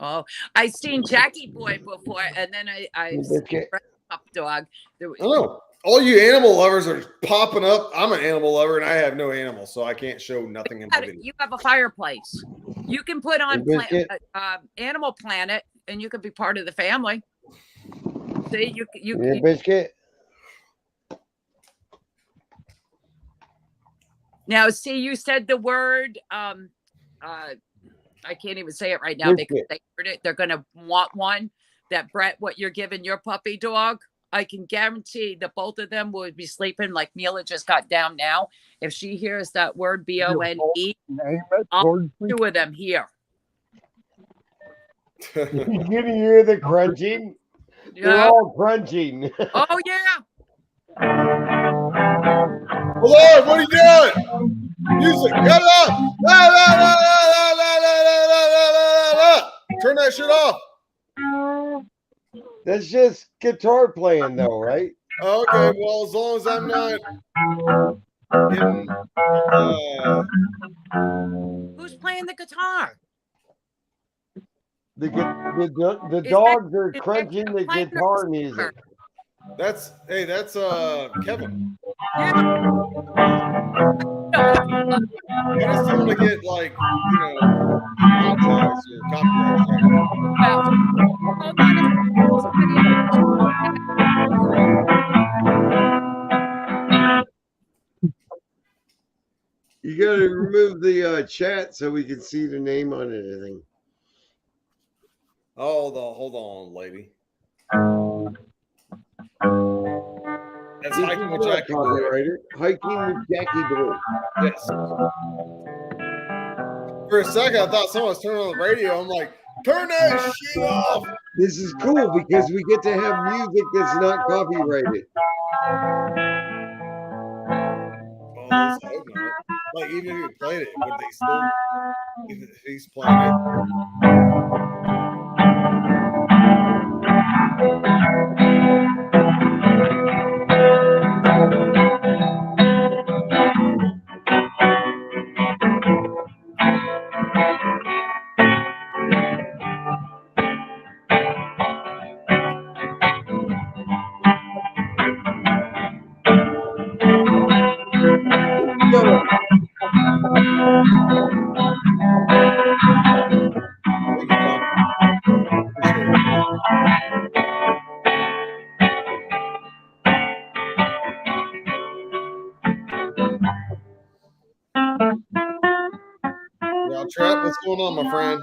Oh, I seen Jackie Boy before, and then I seen Up Dog. Oh, all you animal lovers are popping up. I'm an animal lover, and I have no animals, so I can't show nothing in my video. You have a fireplace. You can put on Animal Planet, and you can be part of the family. See, you biscuit. Now, see, you said the word. I can't even say it right now because they heard it. They're going to want one. That Brett, what you're giving your puppy dog, I can guarantee that both of them would be sleeping like Mila just got down now. If she hears that word BONE, all 2 of them here. You can hear the crunching. Yeah. They're all crunching. Oh yeah. Lord, what are you doing? Music, cut it off. La, la, la, la, la, la, la, la, la, la. Turn that shit off. That's just guitar playing, though, right? Okay, well, as long as I'm not getting, Who's playing the guitar? The dogs are crunching the guitar music. That's Kevin. Yeah. I just don't want to get monetized or copyright You got to remove the chat so we can see the name on anything. Hold on, lady. That's Hiking with Jackie Boy. Hiking with Jackie Boy. Yes. For a second, I thought someone was turning on the radio. I'm like, turn that shit off. This is cool because we get to have music that's not copyrighted. Oh, I hope not. Like, even if you played it, would they still, if he's playing it? Trap, what's going on, my friend?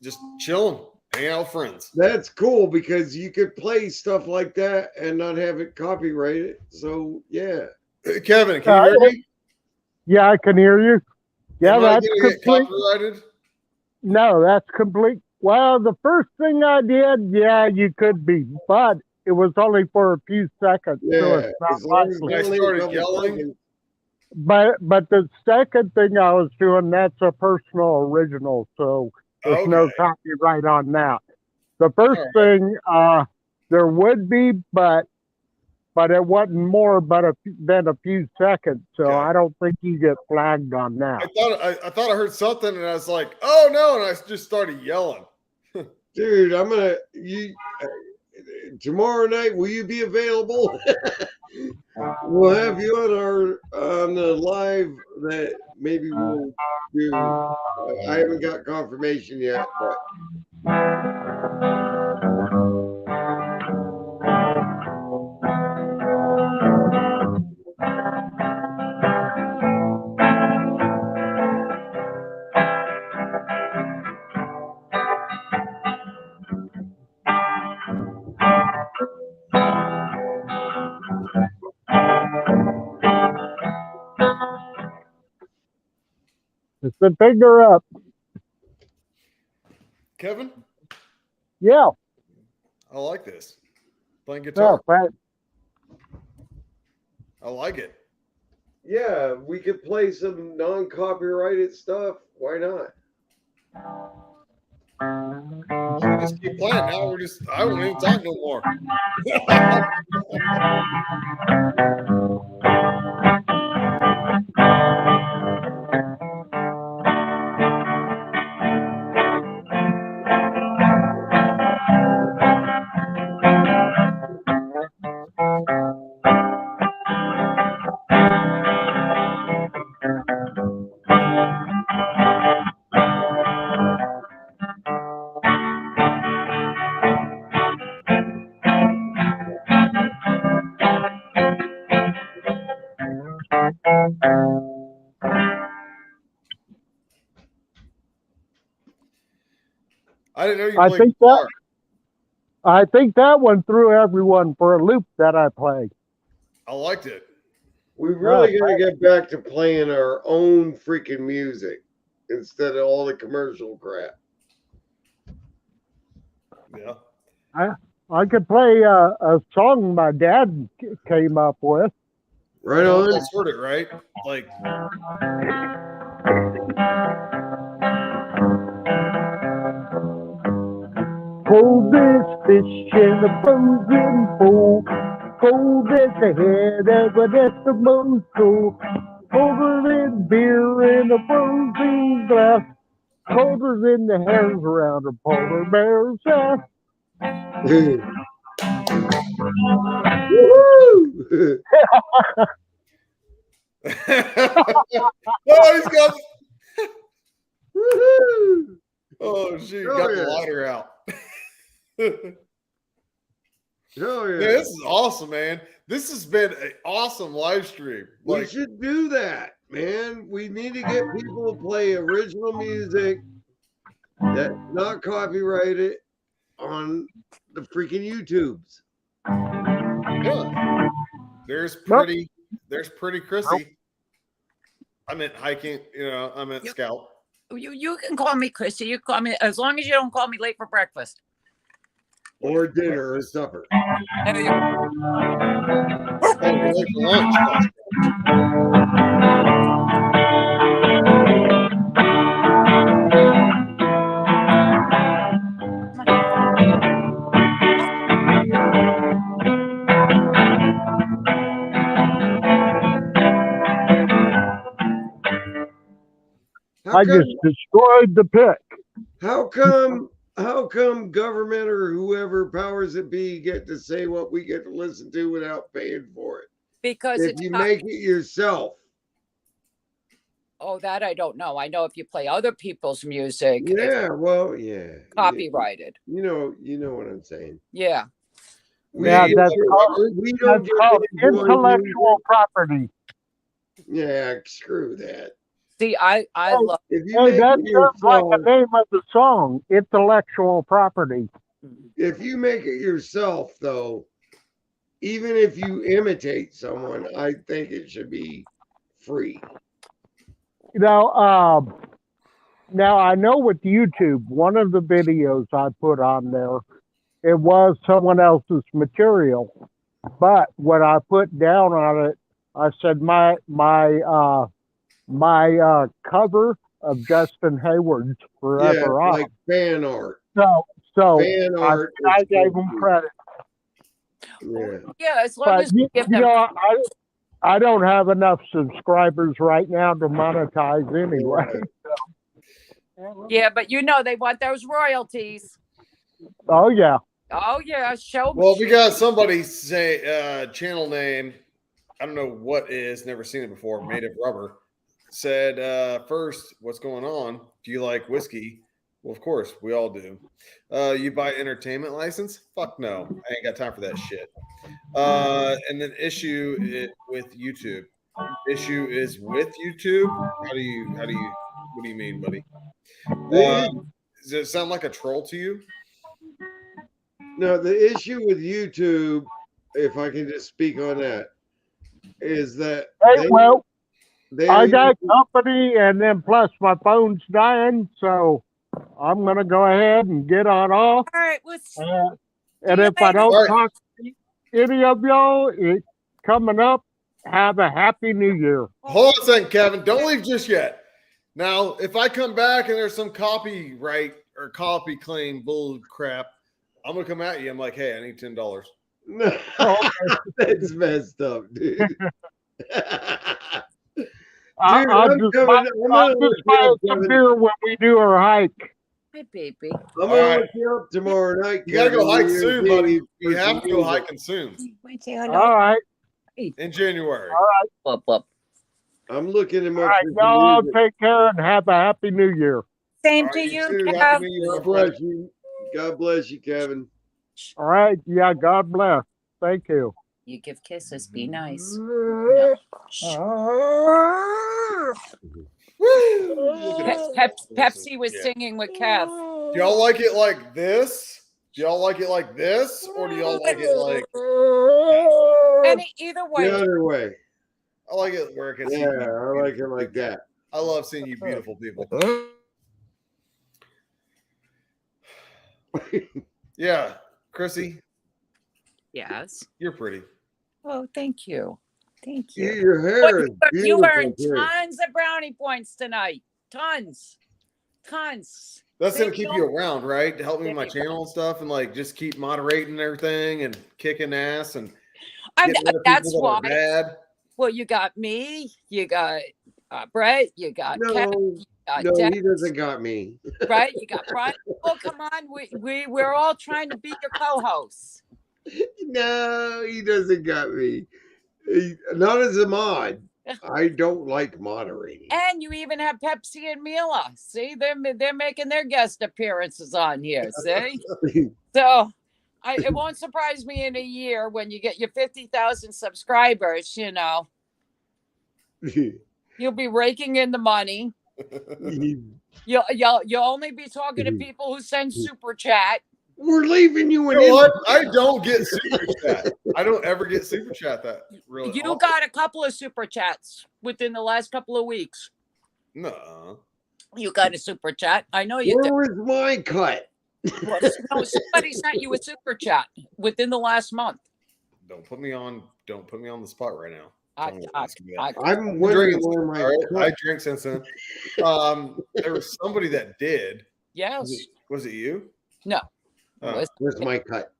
Just chilling, hanging out with friends. That's cool because you could play stuff like that and not have it copyrighted. So yeah. Hey, Kevin, can you hear me? Yeah, I can hear you. Yeah, that's complete. Get copyrighted? No, that's complete. Well, the first thing I did, yeah, you could be, but it was only for a few seconds. Yeah, so it's not likely. I started yelling. But the second thing I was doing, that's a personal original, so there's no copyright on that. The first thing, there would be, but it wasn't more than a few seconds, so I don't think you get flagged on that. I thought I heard something, and I was like, "Oh no!" and I just started yelling. Dude, I'm gonna tomorrow night. Will you be available? We'll have you on the live that maybe we'll do. I haven't got confirmation yet, but. It's the finger up. Kevin? Yeah. I like this. Playing guitar. Yeah, I like it. Yeah, we could play some non-copyrighted stuff. Why not? Just keep playing. Now I won't even talk no more. I didn't know you played guitar. I think that one threw everyone for a loop that I played. I liked it. We really got to get back to playing our own freaking music instead of all the commercial crap. Yeah. I could play a song my dad came up with. Right on. I heard it, right? Like. Cold as fish in a frozen pool. Cold as the head of an Eskimo. Colder than beer in a frozen glass. Colder than the hairs around a polar bear's ass. Woo! Oh, he's got. Oh, shoot. Got the lighter out. Oh, yeah. This is awesome, man. This has been an awesome live stream. We should do that, man. We need to get people to play original music that's not copyrighted on the freaking YouTubes. Yeah. There's pretty Chrissy. I meant hiking, I meant Scout. You can call me Chrissy. You call me, as long as you don't call me late for breakfast. Or dinner or supper. There you Oh, we're late for lunch. I just destroyed the pick. How come government or whoever powers it be get to say what we get to listen to without paying for it? Because if you make it yourself. Oh, that I don't know. I know if you play other people's music. Yeah, well, yeah. Copyrighted. You know what I'm saying. Yeah. That's called intellectual property. Yeah, screw that. See, I love. Hey, that sounds like the name of the song, intellectual property. If you make it yourself, though, even if you imitate someone, I think it should be free. Now I know with YouTube, one of the videos I put on there, it was someone else's material, but when I put down on it, I said my cover of Justin Hayward's Forever On. Like fan art. So fan art I gave him credit. Yeah, as long as you give them. I don't have enough subscribers right now to monetize anyway. Yeah, but they want those royalties. Oh yeah. Oh yeah, show me. Well, we got somebody say channel name. I don't know what is. Never seen it before. Made of Rubber. Said first, what's going on? Do you like whiskey? Well, of course, we all do. You buy entertainment license? Fuck no. I ain't got time for that shit. And then issue it with YouTube. Issue is with YouTube? What do you mean, buddy? Does it sound like a troll to you? No, the issue with YouTube, if I can just speak on that, is that I got company, and then plus my phone's dying, so I'm going to go ahead and get on off. All right. And if I don't talk to any of y'all, it's coming up. Have a happy New Year. Hold on a second, Kevin. Don't leave just yet. Now, if I come back and there's some copyright or copy claim bull crap, I'm going to come at you. I'm like, hey, I need $10. That's messed up, dude. I'll just buy some beer when we do our hike. Hi, baby. I'm going to look you up tomorrow night. You got to go hike soon, buddy. You have to go hiking soon. All right. In January. All right. Blup, blup. I'm looking him up. All right, y'all take care and have a happy New Year. Same to you, Kev. God bless you. God bless you, Kevin. All right. Yeah, God bless. Thank you. You give kisses. Be nice. Pepsi was singing with Kev. Do y'all like it like this? Do y'all like it like this? Or do y'all like it like... Either way. The other way. I like it where it gets... Yeah, I like it like that. I love seeing you beautiful people. Yeah, Chrissy. Yes. You're pretty. Oh, thank you. Thank you. Your hair is beautiful. You earned tons of brownie points tonight. Tons. That's going to keep you around, right? To help me with my channel and stuff, and like just keep moderating everything and kicking ass and that's why. Bad. Well, you got me, you got Brett, you got Kevin, he doesn't got me. Right? You got Brian. Oh, come on. We're all trying to be your co-hosts. No, he doesn't got me. Not as a mod. I don't like moderating. And you even have Pepsi and Mila. See, they're making their guest appearances on here. See, so it won't surprise me in a year when you get your 50,000 subscribers. You know, you'll be raking in the money. You'll only be talking to people who send super chat. We're leaving you in. You know what? I don't get super chat. I don't ever get super chat that really. You got a couple of super chats within the last couple of weeks. No. You got a super chat. I know you did. Where was my cut? Well, no, somebody sent you a super chat within the last month. Don't put me on the spot right now. I'm wondering where my I drink since then. There was somebody that did. Yes. Was it you? No. Where's my cut?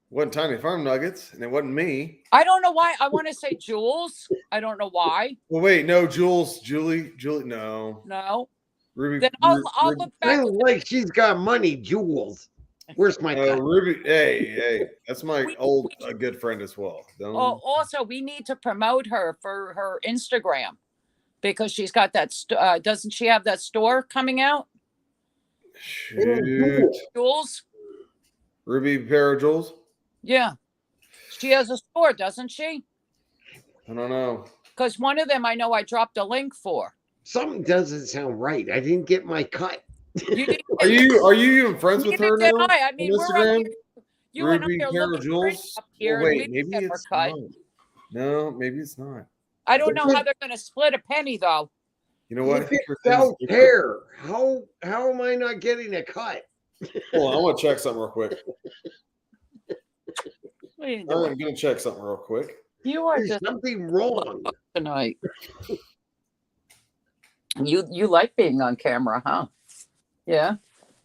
Wasn't Tiny Farm Nuggets, and it wasn't me. I don't know why. I want to say Jules. I don't know why. Well, wait, no, Julie, no. No. Ruby. Then I'll look back. Sounds like she's got money, Jules. Where's my cut? Ruby? Hey, that's my a good friend as well. Also, we need to promote her for her Instagram because she's got that. Doesn't she have that store coming out? Shoot. Jules. Ruby Pair of Jewels? Yeah. She has a store, doesn't she? I don't know. Because one of them I know I dropped a link for. Something doesn't sound right. I didn't get my cut. Are you even friends with her now? I mean, on Instagram? You Ruby and I are Pair of looking Jewels? up here. Oh, wait, maybe it's not. No, maybe it's not. I don't know how they're going to split a penny, though. You know what? Without hair. How am I not getting a cut? Hold on, I want to check something real quick. I'm going to check something real quick. You are There's something wrong tonight. You like being on camera, huh? Yeah.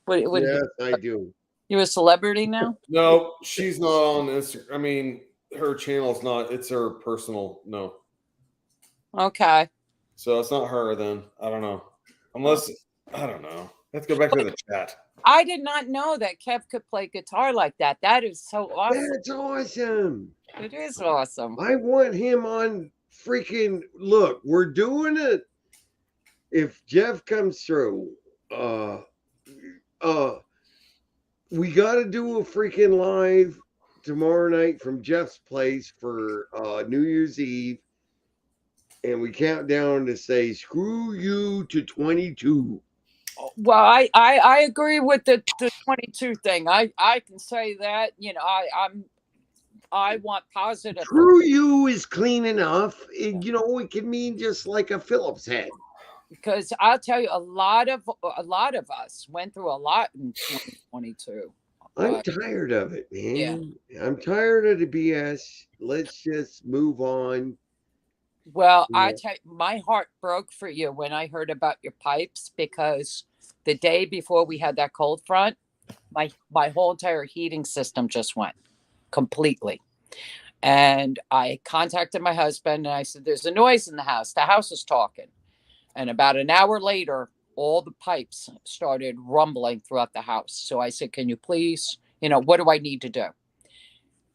Yes, I do. You a celebrity now? No, she's not on Instagram. I mean, her channel's not. It's her personal. No. Okay. So it's not her then. I don't know. Unless I don't know. Let's go back to the chat. I did not know that Kev could play guitar like that. That is so awesome. That's awesome. It is awesome. I want him on freaking look. We're doing it. If Jeff comes through, we got to do a freaking live tomorrow night from Jeff's place for New Year's Eve. And we count down to say, screw you to 22. Well, I agree with the 22 thing. I can say that, you know, I'm I want positive. True you is clean enough. It can mean just like a Phillips head. Because I'll tell you, a lot of us went through a lot in 2022. I'm tired of it, man. Yeah. I'm tired of the BS. Let's just move on. Well, I tell you, my heart broke for you when I heard about your pipes, because the day before we had that cold front, my whole entire heating system just went completely. And I contacted my husband and I said, there's a noise in the house. The house is talking. And about an hour later, all the pipes started rumbling throughout the house. So I said, can you please, what do I need to do?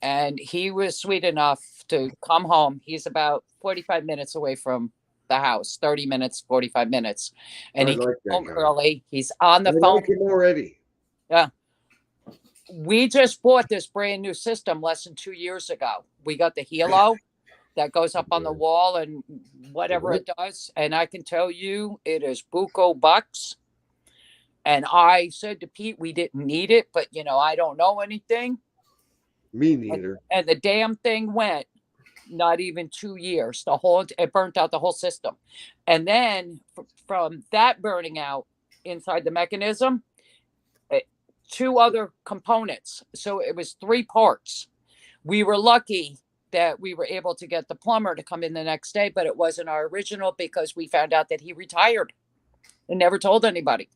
And he was sweet enough to come home. He's about 45 minutes away from the house, 30 minutes, 45 minutes. And he came home early. He's on the phone. Like him already. Yeah. We just bought this brand new system less than 2 years ago. We got the Helo that goes up on the wall and whatever it does. And I can tell you, it is buco bucks. And I said to Pete, we didn't need it, but I don't know anything. Me neither. And the damn thing went not even 2 years. It burnt out the whole system. And then from that burning out inside the mechanism, 2 other components. So it was 3 parts. We were lucky that we were able to get the plumber to come in the next day, but it wasn't our original because we found out that he retired and never told anybody.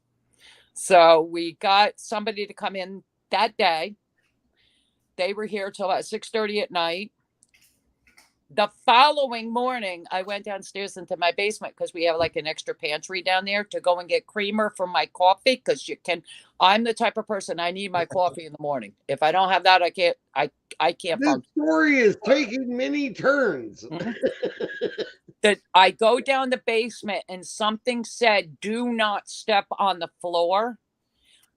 So we got somebody to come in that day. They were here till about 6:30 at night. The following morning, I went downstairs into my basement because we have like an extra pantry down there to go and get creamer for my coffee. Because I'm the type of person, I need my coffee in the morning. If I don't have that, I can't This function. story is taking many turns. That I go down the basement and something said, do not step on the floor.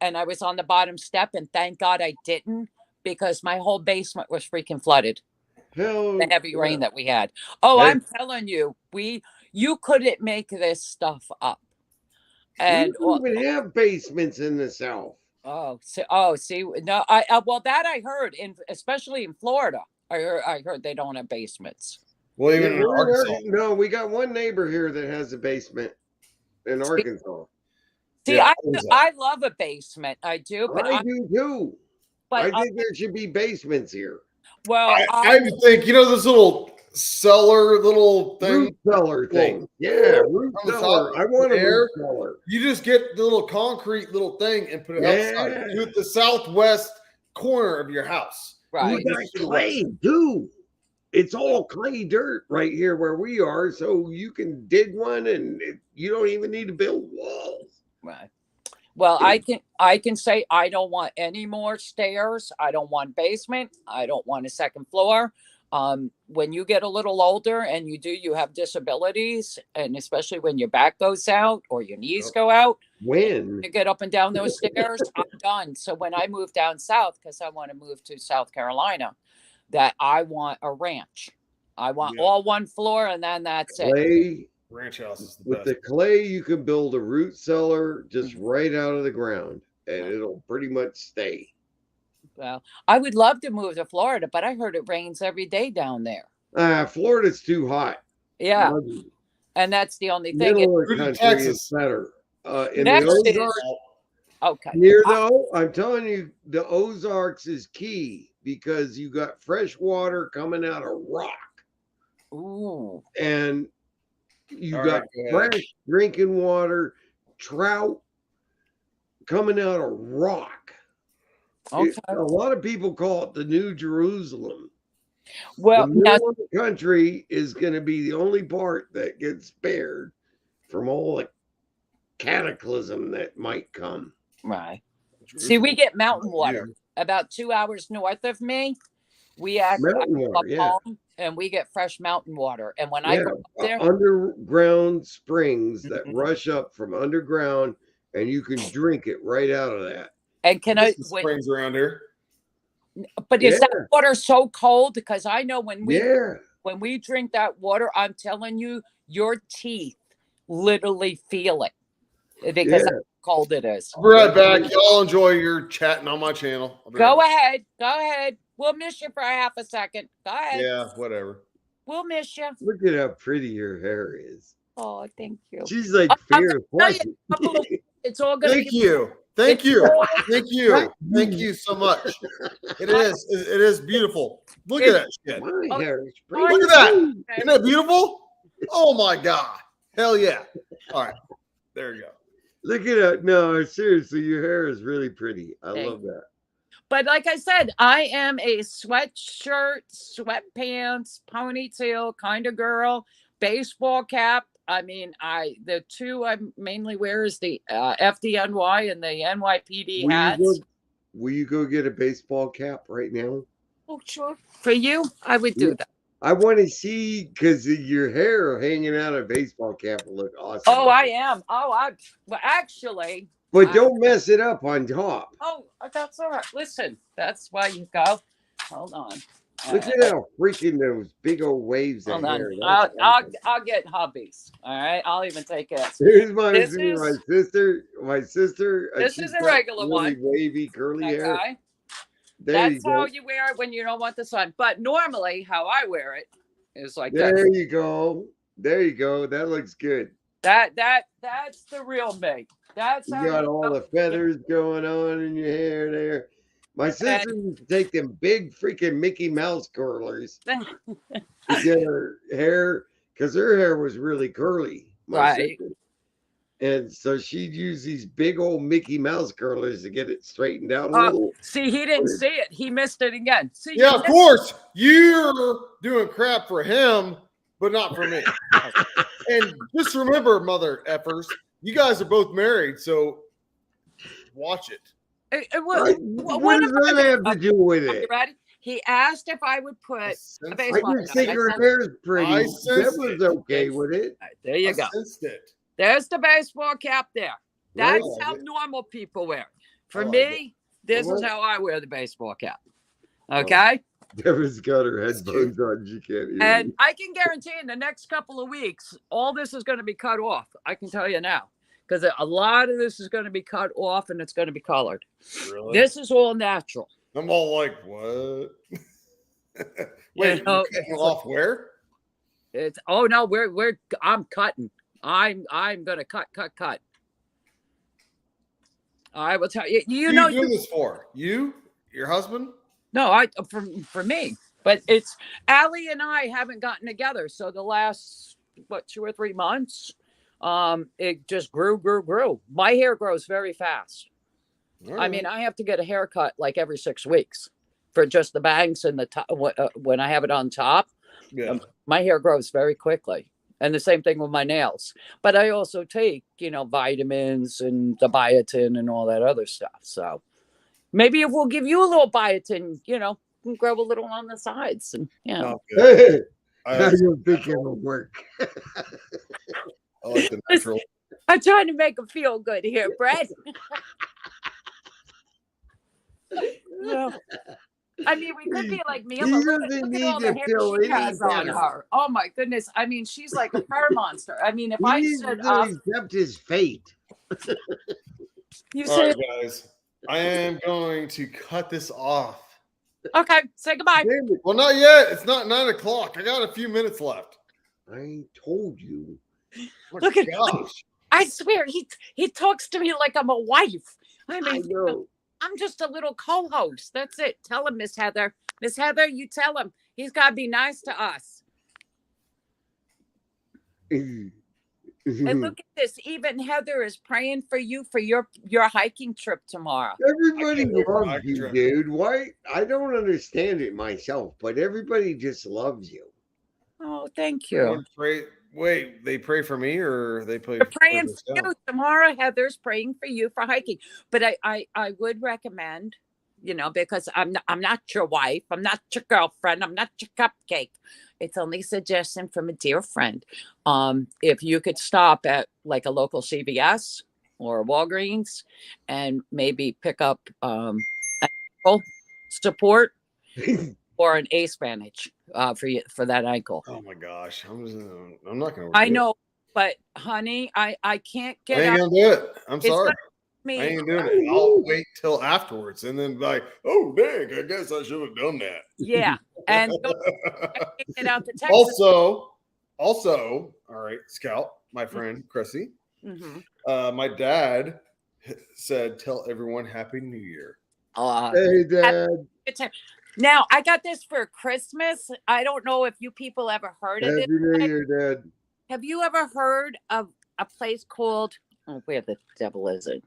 And I was on the bottom step, and thank God I didn't, because my whole basement was freaking flooded. The heavy rain that we had. Oh, I'm telling you, you couldn't make this stuff up. And we don't even have basements in the South. See, no, well, that I heard, especially in Florida, I heard they don't have basements. Well, even in Arkansas. No, we got one neighbor here that has a basement in Arkansas. See, yeah, I love a basement. I do, but I do too. But I think there should be basements here. Well, I think this little cellar, root cellar thing. Yeah, root cellar. I want a root cellar. You just get the little concrete little thing and put it outside. Do it the southwest corner of your house. Right. We got clay too. It's all clay dirt right here where we are, so you can dig one, and you don't even need to build walls. Right. Well, I can say I don't want any more stairs. I don't want basement. I don't want a second floor. When you get a little older and you have disabilities, and especially when your back goes out or your knees go out, when you get up and down those stairs, I'm done. So when I move down south, because I want to move to South Carolina, that I want a ranch. I want all one floor, and then that's it. Ranch house is the best. With the clay, you can build a root cellar just right out of the ground, and it'll pretty much stay. Well, I would love to move to Florida, but I heard it rains every day down there. Florida's too hot. Yeah, and that's the only thing. Middle of the country is better. In the Ozarks, okay. I'm telling you, the Ozarks is key because you got fresh water coming out of rock. Ooh. And you got fresh drinking water, trout coming out of rock. Okay. A lot of people call it the New Jerusalem. Well, the middle of the country is going to be the only part that gets spared from all the cataclysm that might come. Right. See, we get mountain water about 2 hours north of me. We actually home and we get fresh mountain water. And when I go up there, underground springs that rush up from underground, and you can drink it right out of that. And springs around here? But is that water so cold? Because I know when we drink that water, I'm telling you, your teeth literally feel it because how cold it is. I'll be right back. Y'all enjoy your chatting on my channel. Go ahead. We'll miss you for a half a second. Go ahead. Yeah, whatever. We'll miss you. Look at how pretty your hair is. Oh, thank you. She's like fierce. It's all gonna Thank you. Thank you. Thank you. Thank you so much. It is beautiful. Look at that shit. My hair is Look at that. Isn't that beautiful? Oh my God. Hell yeah. All right. There you go. Look at it. No, seriously, your hair is really pretty. I love that. But like I said, I am a sweatshirt, sweatpants, ponytail kind of girl, baseball cap. I mean, the two I mainly wear is the FDNY and the NYPD hats. Will you go get a baseball cap right now? Oh, sure. For you, I would do that. I want to see, because your hair hanging out of a baseball cap will look awesome. Oh, I am. Well, actually. But don't mess it up on top. Oh, that's all right. Listen, that's why you go. Hold on. Look at how freaking those big old waves of hair. I'll get hubbies. All right. I'll even take it. Here's my sister. My sister. This is a regular really one. Wavy, curly hair. That's how you wear it when you don't want the sun. But normally, how I wear it is like that. There you go. There you go. That looks good. That's the real me. That's you how got all the feathers going on in your hair there. My sister used to take them big freaking Mickey Mouse curlers to get her hair, because her hair was really curly. Right. Sister. And so she'd use these big old Mickey Mouse curlers to get it straightened out a little. See, he didn't see it. He missed it again. See, yeah, of course. You're doing crap for him, but not for me. And just remember, mother effers, you guys are both married, so watch it. What does that have to do with it? You ready? He asked if I would put a baseball. I just think her hair's pretty. That was okay with it. Right, there you go. It. There's the baseball cap there. That's how normal people wear. For me, this is how I wear the baseball cap. Okay? Deborah's got her headphones on. She can't hear And me. I can guarantee in the next couple of weeks, all this is going to be cut off. I can tell you now. Because a lot of this is going to be cut off and it's going to be colored. Really? This is all natural. I'm all like, what? Wait, you're cutting off where? It's I'm cutting. I'm gonna cut. I will tell you. You know, are you doing this for? You? Your husband? No, for me. But it's Allie and I haven't gotten together. So the last 2 or 3 months, it just grew. My hair grows very fast. Right. I mean, I have to get a haircut like every 6 weeks for just the bangs and the top. When I have it on top, my hair grows very quickly. And the same thing with my nails. But I also take, vitamins and the biotin and all that other stuff. So maybe if we'll give you a little biotin, grow a little on the sides. And Hey, I don't think it'll work. I like the natural. I'm trying to make them feel good here, Brett. I mean, we could be like me. Look at all the hair she has on her. Oh my goodness! I mean, she's like a fur monster. I mean, if I said accept his fate. You all said, right, guys, I am going to cut this off. Okay, say goodbye. Well, not yet. It's not 9 o'clock. I got a few minutes left. I told you. Look at gosh. I swear he talks to me like I'm a wife. I mean, I know. I'm just a little co-host. That's it. Tell him, Miss Heather. Miss Heather, you tell him. He's got to be nice to us. And look at this. Even Heather is praying for you for your hiking trip tomorrow. Everybody loves you, dude. Why? I don't understand it myself, but everybody just loves you. Oh, thank you. Wait, they pray for me or they pray? They're praying for you tomorrow. Heather's praying for you for hiking. But I would recommend, because I'm not your wife, I'm not your girlfriend, I'm not your cupcake. It's only a suggestion from a dear friend. If you could stop at like a local CVS or Walgreens and maybe pick up support or an ace bandage for that ankle. Oh my gosh, I'm not gonna. I know, but honey, I can't get. I ain't gonna do it. I'm sorry. me. I ain't doing it. I'll wait till afterwards and then like, oh dang, I guess I should have done that. Yeah, and get out to Texas. Also, all right, Scout, my friend Chrissy. Mm-hmm. My dad said, "Tell everyone Happy New Year." Hey, Dad. Now I got this for Christmas. I don't know if you people ever heard of Happy it. New Year, Dad. Have you ever heard of a place called? Oh, where the devil is it?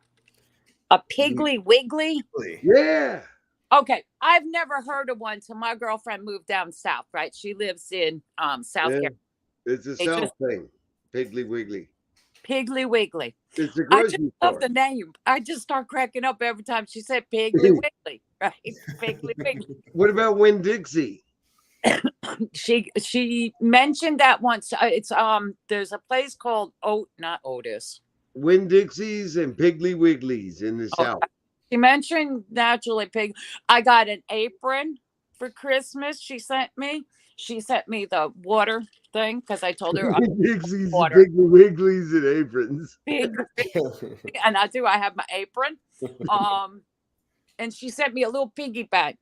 A Piggly Wiggly? Yeah. Okay, I've never heard of one till my girlfriend moved down south. Right, she lives in South Carolina. It's a South thing. Piggly Wiggly. Piggly Wiggly. It's a I just grocery love store. the name. I just start cracking up every time she said Piggly Wiggly. Right, Piggly Wiggly. What about Winn-Dixie? She mentioned that once. It's there's a place called not Otis. Winn-Dixies and Piggly Wigglies in the South. She mentioned naturally pig. I got an apron for Christmas. She sent me the water thing because I told her Winn-Dixies and Piggly Wigglies and aprons. And I have my apron. And she sent me a little piggy bank.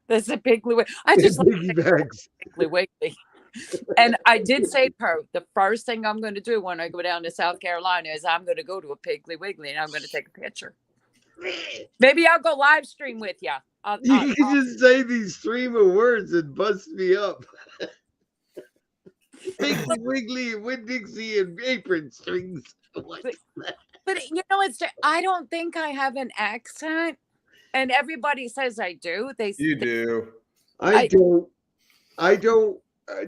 That's a Piggly Wiggly. I just piggy banks. Piggly Wiggly. And I did say to her, the first thing I'm going to do when I go down to South Carolina is I'm going to go to a Piggly Wiggly and I'm going to take a picture. Maybe I'll go live stream with you. You can just say these stream of words and bust me up. Piggly Wiggly and Winn-Dixie and apron strings. But you know, I don't think I have an accent. And everybody says I do. You do. I don't.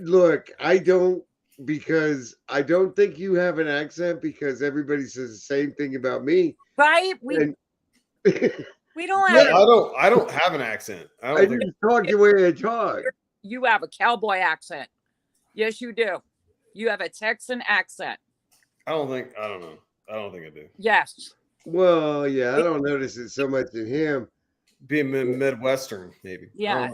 Look, I don't, because I don't think you have an accent, because everybody says the same thing about me. Right? We don't have. I don't have an accent. I just talk the way I talk. You have a cowboy accent. Yes, you do. You have a Texan accent. I don't think I do. Yes. Well, yeah, I don't notice it so much in him. Being Midwestern, maybe. Yeah.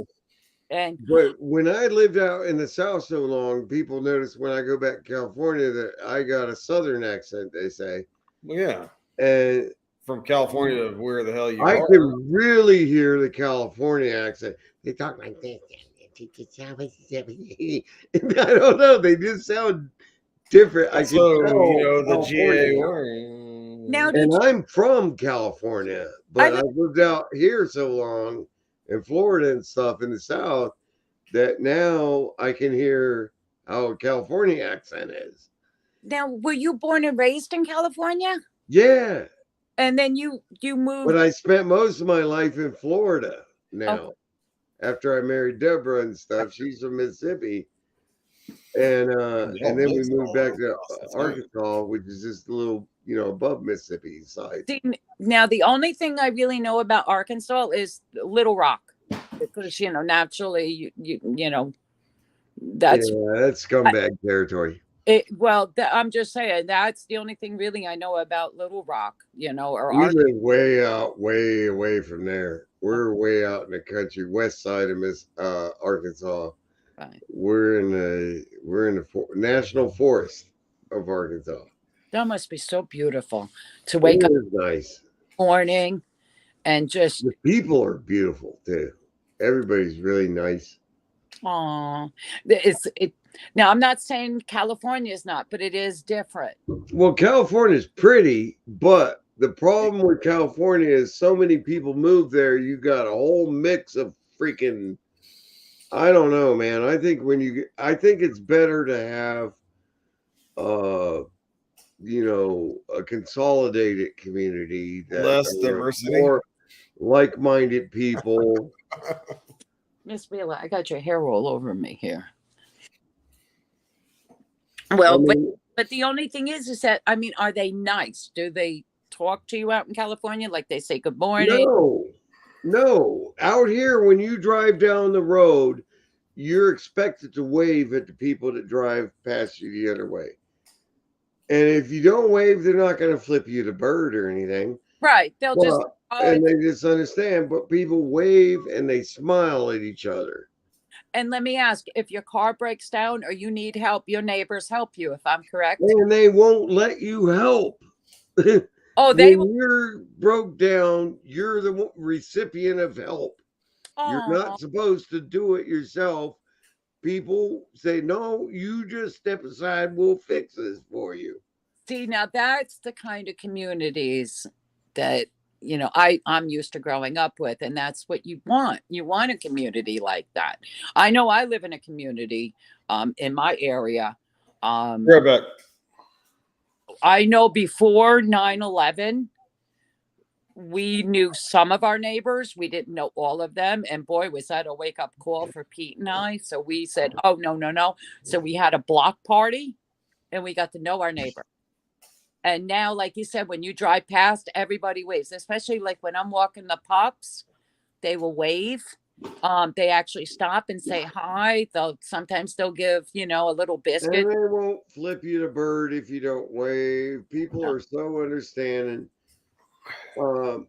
But when I lived out in the South so long, people notice when I go back to California that I got a Southern accent, they say. Well, yeah. And from California to where the hell you are. I can really hear the California accent. They talk like this. I don't know. They just sound different. I can tell the GA. Now, and I'm from California, but I've lived out here so long in Florida and stuff in the South that now I can hear how a California accent is. Now, were you born and raised in California? Yeah. And then you moved. But I spent most of my life in Florida now. After I married Deborah and stuff. She's from Mississippi. And then we moved back to Arkansas, which is just a little, above Mississippi side. See, now, the only thing I really know about Arkansas is Little Rock, because naturally, that's scumbag territory. I'm just saying that's the only thing really I know about Little Rock, or we live way out, way away from there. We're way out in the country, west side of Arkansas. Right. We're in the national forest of Arkansas. That must be so beautiful to wake up nice morning and just the people are beautiful too. Everybody's really nice. Aw, now I'm not saying California is not, but it is different. Well, California is pretty, but the problem with California is so many people move there. You got a whole mix of freaking. I don't know, man. I think it's better to have, a consolidated community that less diversity, more like-minded people. Miss Vila, I got your hair all over me here. Well, but the only thing is that are they nice? Do they talk to you out in California like they say good morning? No. Out here, when you drive down the road, you're expected to wave at the people that drive past you the other way. And if you don't wave, they're not going to flip you the bird or anything. Right. They'll just. And they just understand, but people wave and they smile at each other. And let me ask, if your car breaks down or you need help, your neighbors help you, if I'm correct. And they won't let you help. Oh, they when you're broke down, you're the recipient of help. You're not supposed to do it yourself. People say, no, you just step aside, we'll fix this for you. See, now that's the kind of communities that, you know, I'm used to growing up with, and that's what you want. You want a community like that. I know I live in a community in my area. Right back. I know before 9/11, we knew some of our neighbors. We didn't know all of them. And boy, was that a wake up call for Pete and I. So we said, oh, no, no, no. So we had a block party and we got to know our neighbor. And now, like you said, when you drive past, everybody waves, especially like when I'm walking the pups, they will wave. They actually stop and say hi. Sometimes they'll give, you know, a little biscuit. And they won't flip you the bird if you don't wave. People are so understanding. But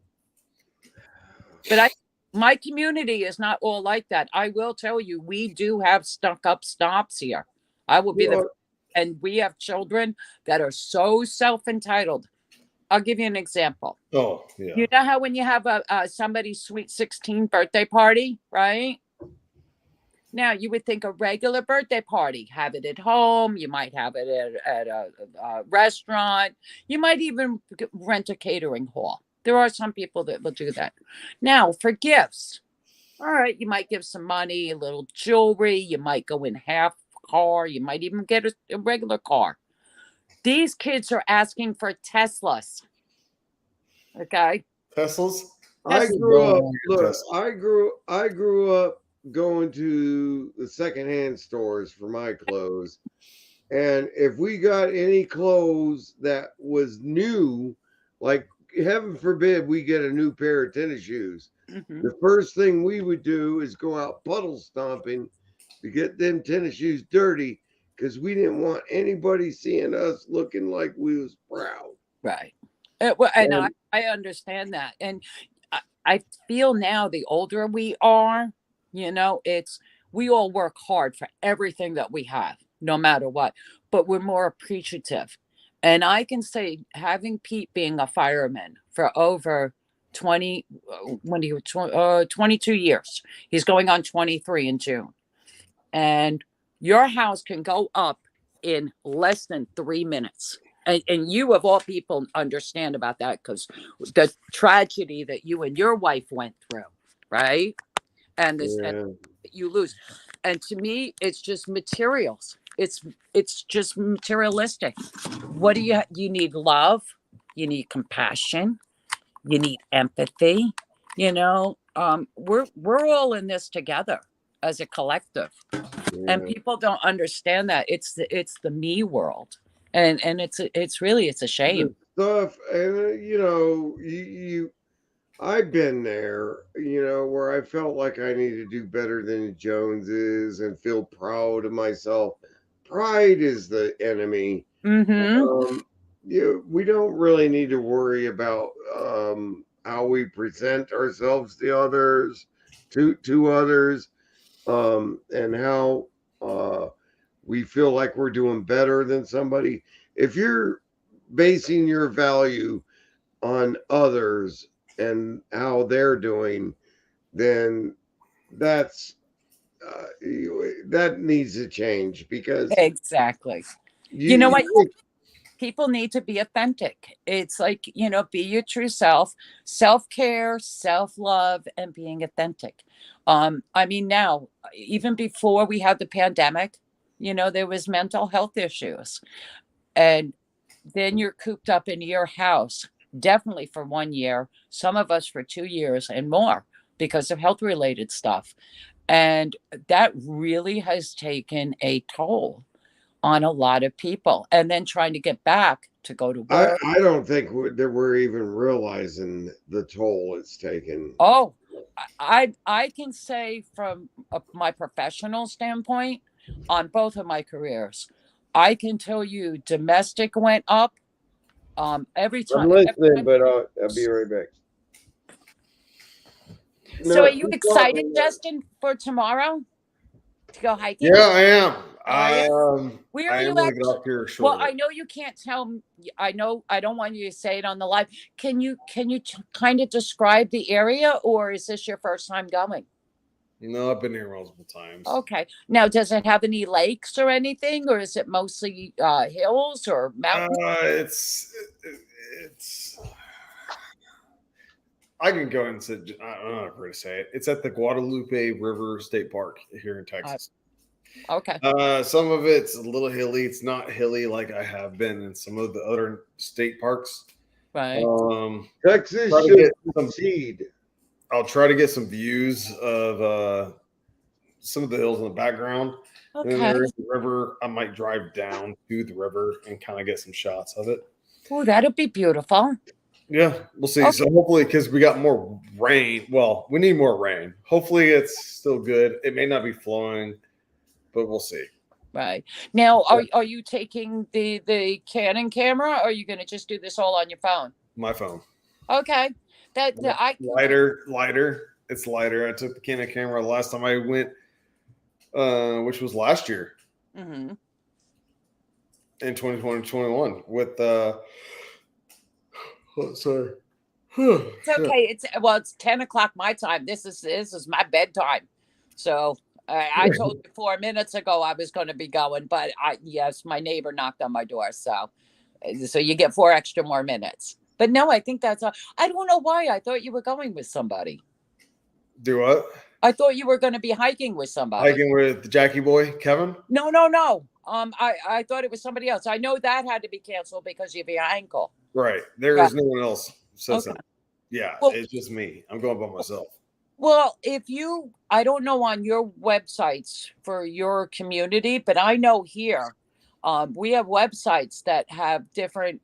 my community is not all like that. I will tell you, we do have stuck up stops here. I will be and we have children that are so self-entitled. I'll give you an example. Oh, yeah. You know how when you have somebody's sweet 16 birthday party, right? Now you would think a regular birthday party, have it at home. You might have it at a restaurant. You might even rent a catering hall. There are some people that will do that. Now for gifts, all right, you might give some money, a little jewelry. You might go in half car. You might even get a regular car. These kids are asking for Teslas. Okay. Teslas? I grew up going to the secondhand stores for my clothes. And if we got any clothes that was new, like heaven forbid we get a new pair of tennis shoes, the first thing we would do is go out puddle stomping to get them tennis shoes dirty, because we didn't want anybody seeing us looking like we was proud. Right. And I understand that. And I feel now the older we are, you know, we all work hard for everything that we have, no matter what, but we're more appreciative. And I can say, having Pete being a fireman for over 22 years, he's going on 23 in June. And your house can go up in less than 3 minutes. And you, of all people, understand about that, because the tragedy that you and your wife went through, right? And and you lose. And to me, it's just materials. It's just materialistic. What do you need? Love. You need compassion. You need empathy. You know, we're all in this together as a collective, and people don't understand that. It's the me world. And it's really a shame. Stuff, and you know, I've been there, you know, where I felt like I need to do better than the Joneses and feel proud of myself. Pride is the enemy. We don't really need to worry about how we present ourselves to others, to others, and how we feel like we're doing better than somebody. If you're basing your value on others and how they're doing, then that needs to change, because exactly. You know what? People need to be authentic. It's like, you know, be your true self, self-care, self-love, and being authentic. I mean, now, even before we had the pandemic, you know, there was mental health issues. And then you're cooped up in your house, definitely for 1 year, some of us for 2 years and more, because of health related stuff. And that really has taken a toll on a lot of people. And then trying to get back to go to work. I don't think that we're even realizing the toll it's taken. Oh, I can say from my professional standpoint, on both of my careers, I can tell you domestic went up every time. I'm listening, but I'll be right back. So are you excited, Justin, for tomorrow to go hiking? Yeah, I am. Where I are am you going at? to get up here shortly. Well, I know you can't tell me. I know I don't want you to say it on the live. Can you kind of describe the area, or is this your first time going? No, I've been here multiple times. Okay. Now, does it have any lakes or anything, or is it mostly hills or mountains? It's. I can go and say, I don't know how to say it. It's at the Guadalupe River State Park here in Texas. Okay. Some of it's a little hilly. It's not hilly like I have been in some of the other state parks. Right. Texas should succeed. I'll try to get some views of some of the hills in the background. Okay. And then there's the river. I might drive down to the river and kind of get some shots of it. Oh, that'd be beautiful. Yeah, we'll see. Okay. So hopefully, because we got more rain. Well, we need more rain. Hopefully, it's still good. It may not be flowing, but we'll see. Right. Now, are you taking the Canon camera, or are you going to just do this all on your phone? My phone. Okay. Lighter. It's lighter. I took the Canon camera last time I went, which was last year. Mm-hmm. In 2021 with sorry. It's okay. It's 10 o'clock my time. This is my bedtime. So I told you 4 minutes ago I was going to be going, but yes, my neighbor knocked on my door. So you get 4 extra more minutes. But no, I think that's I don't know why. I thought you were going with somebody. Do what? I thought you were going to be hiking with somebody. Hiking with the Jackie boy, Kevin? No. I thought it was somebody else. I know that had to be canceled because of your ankle. Right. There is no one else. Okay. Yeah, it's just me. I'm going by myself. Well, I don't know on your websites for your community, but I know here we have websites that have different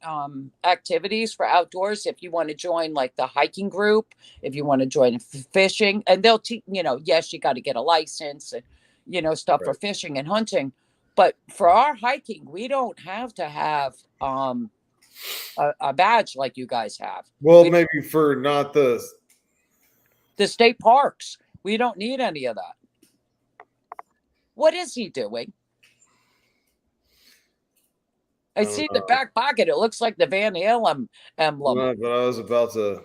activities for outdoors. If you want to join like the hiking group, if you want to join fishing, and they'll teach, yes, you got to get a license and, stuff for fishing and hunting. But for our hiking, we don't have to have a badge like you guys have. Well, maybe for not the state parks. We don't need any of that. What is he doing? I see the back pocket. It looks like the Van Halen emblem. No, but I was about to.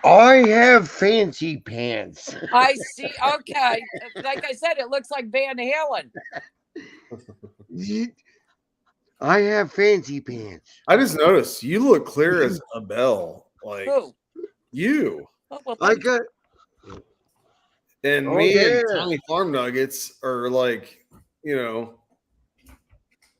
I have fancy pants. I see. Okay. Like I said, it looks like Van Halen. I have fancy pants. I just noticed you look clear as a bell. Like who? You. Oh, well, I got. And me and Tommy Farm Nuggets are like,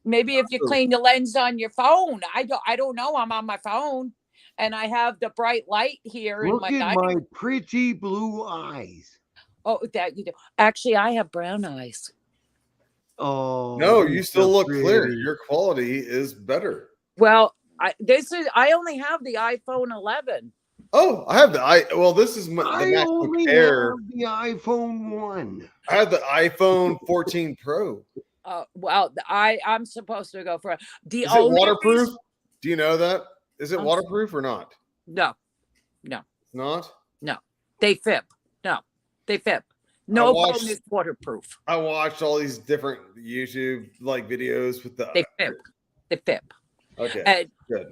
Maybe if you clean the lens on your phone. I don't know. I'm on my phone. And I have the bright light here Look in my at my pretty blue eyes. Oh, that you do. Actually, I have brown eyes. Oh no, you still look clear. Your quality is better. Well, I only have the iPhone 11. Oh, I have this is the MacBook Air. Have the iPhone 1. I have the iPhone 14 Pro. Well, I'm supposed to go for the. Is it waterproof? Do you know that? Is it waterproof or not? No. Not? No. They FIP. No. They FIP. No phone is waterproof. I watched all these different YouTube videos with the. They FIP. Okay. And, good.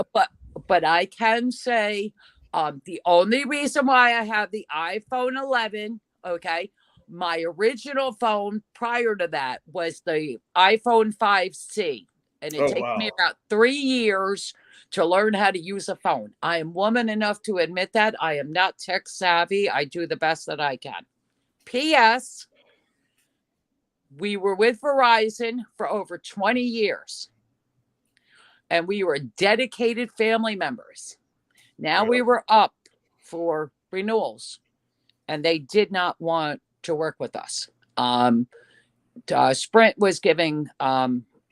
But I can say, the only reason why I have the iPhone 11, okay, my original phone prior to that was the iPhone 5C, and it takes me about 3 years to learn how to use a phone. I am woman enough to admit that. I am not tech savvy. I do the best that I can. P.S. We were with Verizon for over 20 years, and we were dedicated family members. Now we were up for renewals, and they did not want to work with us. Sprint was giving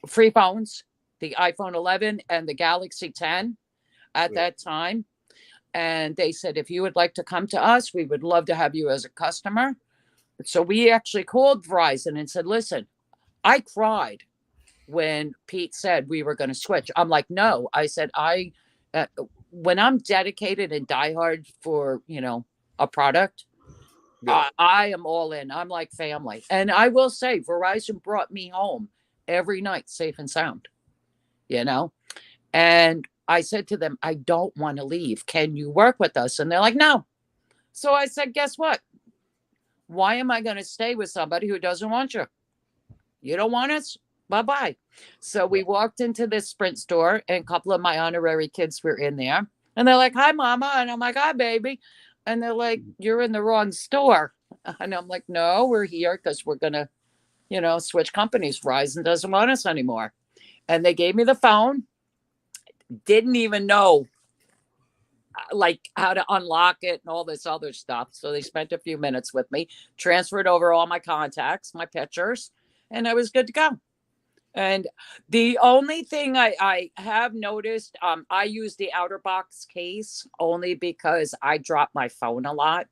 free phones, the iPhone 11 and the Galaxy 10 at that time. And they said, if you would like to come to us, we would love to have you as a customer. So we actually called Verizon and said, listen, I cried when Pete said we were going to switch. I'm like, no. I said, when I'm dedicated and diehard for, a product, I am all in. I'm like family. And I will say, Verizon brought me home every night safe and sound, you know? And I said to them, I don't want to leave. Can you work with us? And they're like, no. So I said, guess what? Why am I going to stay with somebody who doesn't want you? You don't want us? Bye-bye. So we walked into this Sprint store, and a couple of my honorary kids were in there. And they're like, hi, Mama. And I'm like, hi, baby. And they're like, you're in the wrong store. And I'm like, no, we're here because we're going to, switch companies. Verizon doesn't want us anymore. And they gave me the phone. Didn't even know how to unlock it and all this other stuff. So they spent a few minutes with me, transferred over all my contacts, my pictures, and I was good to go. And the only thing I have noticed, I use the outer box case only because I drop my phone a lot.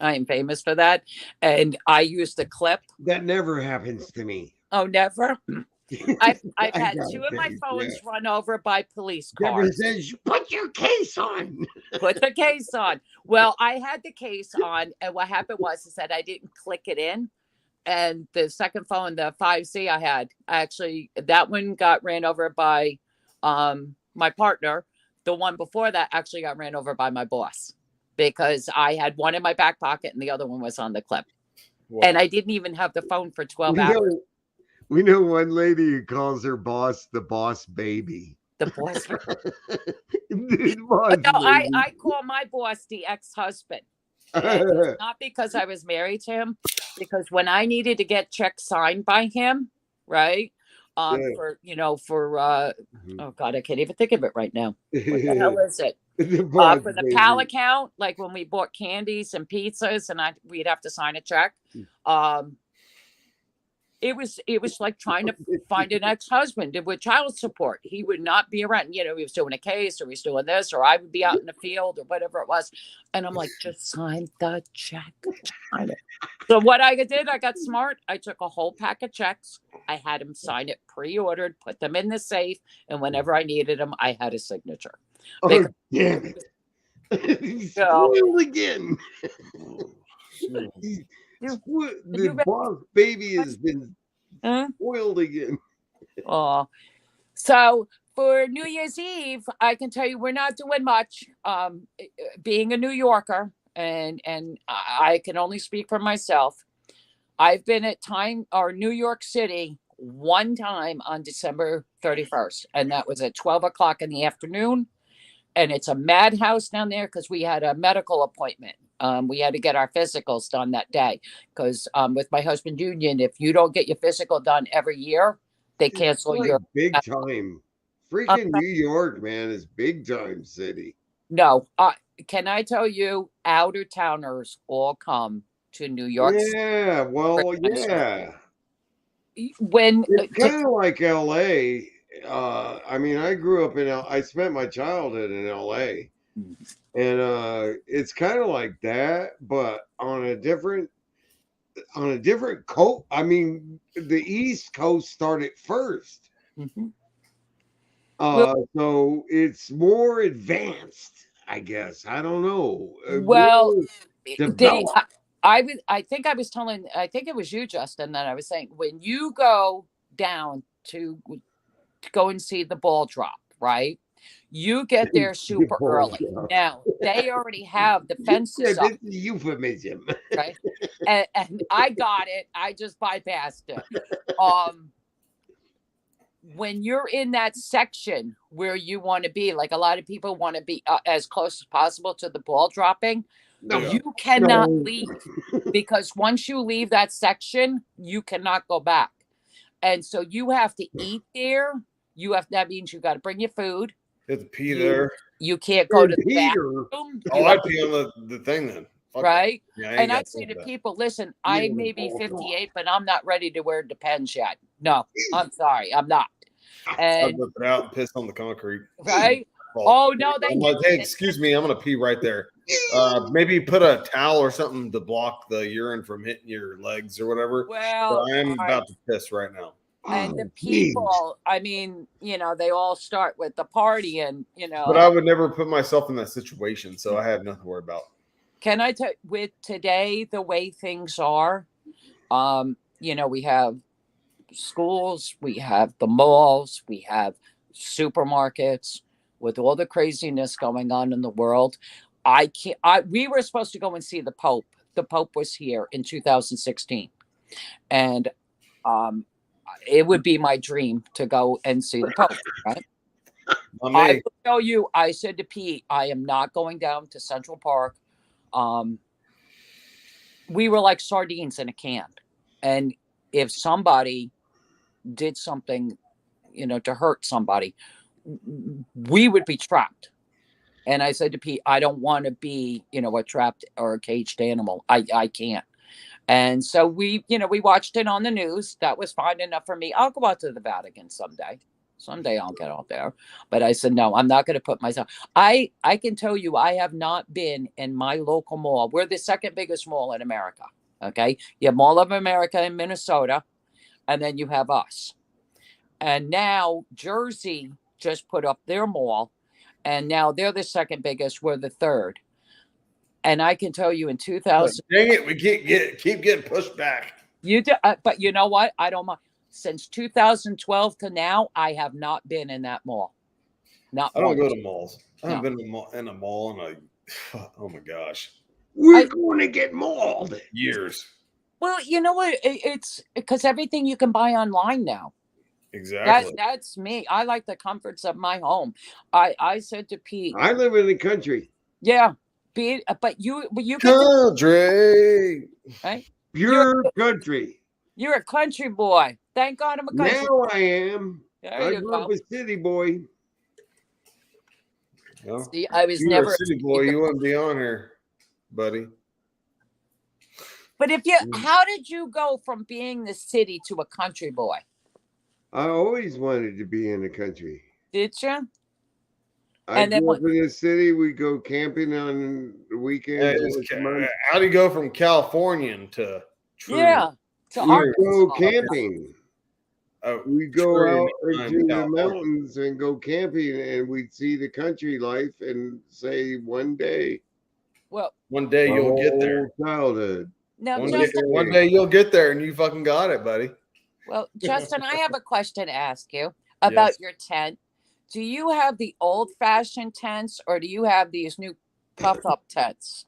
I am famous for that. And I use the clip. That never happens to me. Oh, never? I've had two of my phones run over by police cars. Deborah says, put your case on. Put the case on. Well, I had the case on, and what happened was that I didn't click it in. And the second phone, the 5C I had, actually, that one got ran over by my partner. The one before that actually got ran over by my boss because I had one in my back pocket and the other one was on the clip. Wow. And I didn't even have the phone for 12 hours. We know one lady who calls her boss the boss baby. The boss. No, I call my boss the ex-husband. It's not because I was married to him, because when I needed to get checks signed by him, right? For oh God, I can't even think of it right now. What the hell is it? For the PAL account, like when we bought candies and pizzas and we'd have to sign a check. It was like trying to find an ex-husband with child support. He would not be around. He was doing a case, or he was doing this, or I would be out in the field, or whatever it was. And I'm like, just sign the check. Sign it. So what I did, I got smart. I took a whole pack of checks. I had him sign it pre-ordered, put them in the safe, and whenever I needed them, I had a signature. Oh, damn it! He's spoiled again. The boss baby has been spoiled again. Oh, so for New Year's Eve, I can tell you we're not doing much. Being a New Yorker, and I can only speak for myself. I've been at New York City one time on December 31st, and that was at 12 o'clock in the afternoon. And it's a madhouse down there because we had a medical appointment. We had to get our physicals done that day because with my husband union, if you don't get your physical done every year, they cancel your big time. Freaking New York, man, is big time city. No, can I tell you, outer towners all come to New York. Yeah, well, yeah. When it's kind of like LA. I grew up I spent my childhood in LA. And it's kind of like that, but on a different coast. I mean, the East Coast started first. Mm-hmm. So it's more advanced, I guess. I don't know. Well, I think it was you, Justin, that I was saying, when you go down to go and see the ball drop, right? You get there super early. Now, they already have the fences up. This is euphemism. Right? And I got it. I just bypassed it. When you're in that section where you want to be, like a lot of people want to be as close as possible to the ball dropping, you cannot leave, because once you leave that section, you cannot go back. And so you have to eat there. That means you got to bring your food. You have to pee there. You can't go to the bathroom. Oh, I'd pee on the thing then. Right? Yeah, and I'd say to people, listen, I may be 58, but I'm not ready to wear Depends yet. No, I'm sorry, I'm not. And I'd rip it out and piss on the concrete. Right? Oh, no, I'm like, hey, excuse me, I'm going to pee right there. Maybe put a towel or something to block the urine from hitting your legs or whatever. Well, but I'm about to piss right now. And the people, I mean, they all start with the party and, But I would never put myself in that situation, so I have nothing to worry about. Can I tell with today the way things are? We have schools, we have the malls, we have supermarkets. With all the craziness going on in the world, we were supposed to go and see the Pope. The Pope was here in 2016, and it would be my dream to go and see the Pope. Right? I will tell you, I said to Pete, I am not going down to Central Park. We were like sardines in a can, and if somebody did something, to hurt somebody, we would be trapped. And I said to Pete, I don't want to be, a trapped or a caged animal. I can't. And so we watched it on the news. That was fine enough for me. I'll go out to the Vatican someday. Someday I'll get out there. But I said, no, I'm not going to put myself. I can tell you, I have not been in my local mall. We're the second biggest mall in America. Okay. You have Mall of America in Minnesota, and then you have us. And now Jersey just put up their mall, and now they're the second biggest. We're the third. And I can tell you in 2000. Dang it, we keep getting pushed back. You do, but you know what? I don't mind. Since 2012 to now, I have not been in that mall. I don't go to malls. I haven't been in a mall in oh my gosh. We're going to get mauled. Years. Well, you know what? It's because everything you can buy online now. Exactly. That's me. I like the comforts of my home. I said to Pete, I live in the country. Yeah, but you country, right? Pure country. You're a country boy. Thank God I'm a country. Now I am. I grew up a city boy. Well, see, I was you never a city boy. You wouldn't be on here, buddy. But how did you go from being the city to a country boy? I always wanted to be in the country. Did you? I grew up in the city. We go camping on the weekends. How do you go from Californian to true? Yeah, to we go camping. We go out into the mountains and go camping, and we'd see the country life and say, one day. Well, one day you'll get there. Childhood. Now, one day you'll get there, and you fucking got it, buddy. Well, Justin, I have a question to ask you about your tent. Do you have the old-fashioned tents, or do you have these new pop-up tents?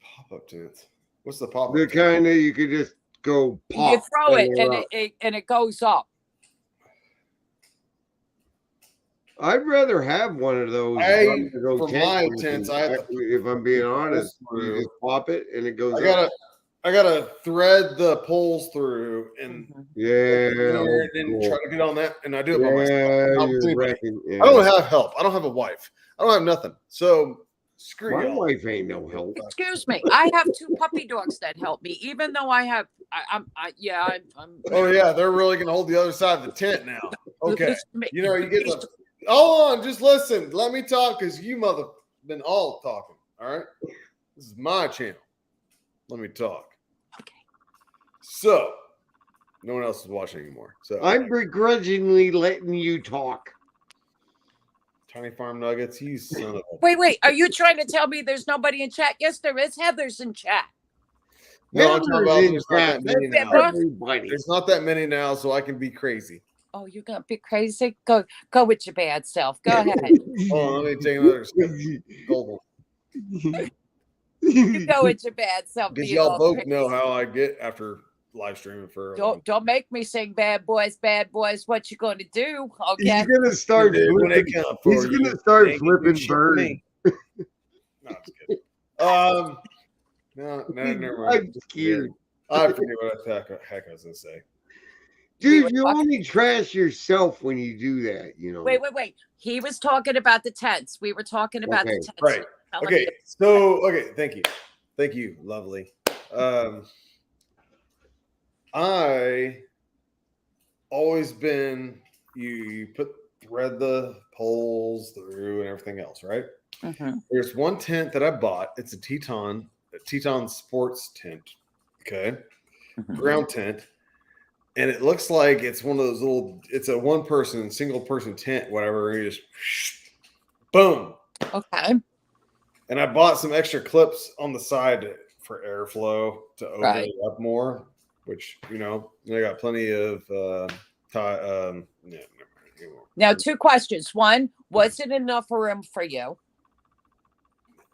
Pop-up tents. What's the pop-up? The kind that you could just go pop. You throw it, and it goes up. I'd rather have one of those. For my tents, if I'm being honest, you just pop it and it goes up. I gotta thread the poles through and and try to get on that, and I do it by myself. I don't have help. I don't have a wife. I don't have nothing. So screw my y'all. wife ain't no help. Excuse me. I have 2 puppy dogs that help me, even though I'm. Oh yeah, they're really gonna hold the other side of the tent now. Okay, you get the. Hold on, just listen. Let me talk, because you mother been all talking. All right, this is my channel. Let me talk. Okay. So, no one else is watching anymore. So I'm begrudgingly letting you talk. Tiny Farm Nuggets, you son of a... Wait. Are you trying to tell me there's nobody in chat? Yes, there is. Heather's in chat. No, I'm talking about there's not that many now. There's not that many now, so I can be crazy. Oh, you're gonna be crazy? Go with your bad self. Go ahead. Oh, let me take another gold. You go with your bad self. Because y'all both crazy. Know how I get after live streaming for. Don't make me sing "Bad Boys, Bad Boys." What you gonna do? Okay. He's gonna start. He's gonna start flipping birds. No, I'm just kidding. No, never mind. I'm scared. I forget what the heck I was gonna say. Dude, you only trash yourself when you do that, Wait. He was talking about the tents. We were talking about the tents. Right. Okay. So, thank you, lovely. I always been you thread the poles through and everything else, right? Mm-hmm. There's one tent that I bought. It's a Teton sports tent. Okay. Mm-hmm. Ground tent. And it looks like it's one of those it's a single person tent, whatever. And you just boom. Okay. And I bought some extra clips on the side for airflow to open it up more, which, I got plenty of Now, 2 questions. One, was it enough room for you?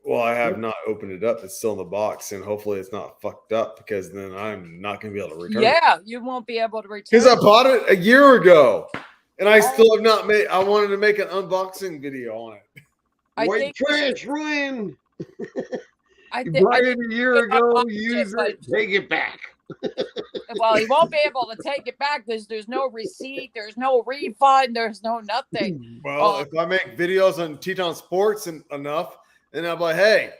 Well, I have not opened it up. It's still in the box, and hopefully it's not fucked up, because then I'm not going to be able to return it. Yeah, you won't be able to return it. Because I bought it a year ago, and I still have not made. I wanted to make an unboxing video on it. White trash, Ryan. You bought it a year ago. Use it. Take it back. Well, he won't be able to take it back because there's no receipt, there's no refund, there's no nothing. Well, if I make videos on Teton Sports and enough, then I'll be like, hey,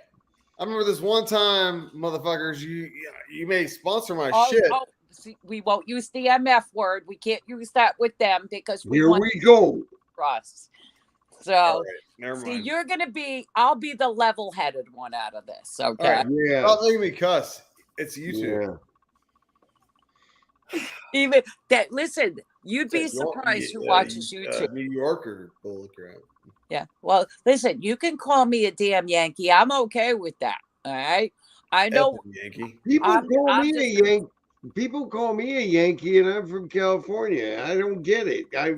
I remember this one time, motherfuckers, you may sponsor my shit. See, we won't use the MF word. We can't use that with them because here we go. Trust. So, never mind. You're gonna be. I'll be the level-headed one out of this. Okay. Yeah. Stop making me cuss. It's YouTube. Yeah. Even that. Listen, you'd be surprised who watches YouTube. New Yorker bullcrap. Yeah. Well, listen, you can call me a damn Yankee. I'm okay with that. All right. I know. Yankee. People call me a Yankee, and I'm from California. I don't get it. No.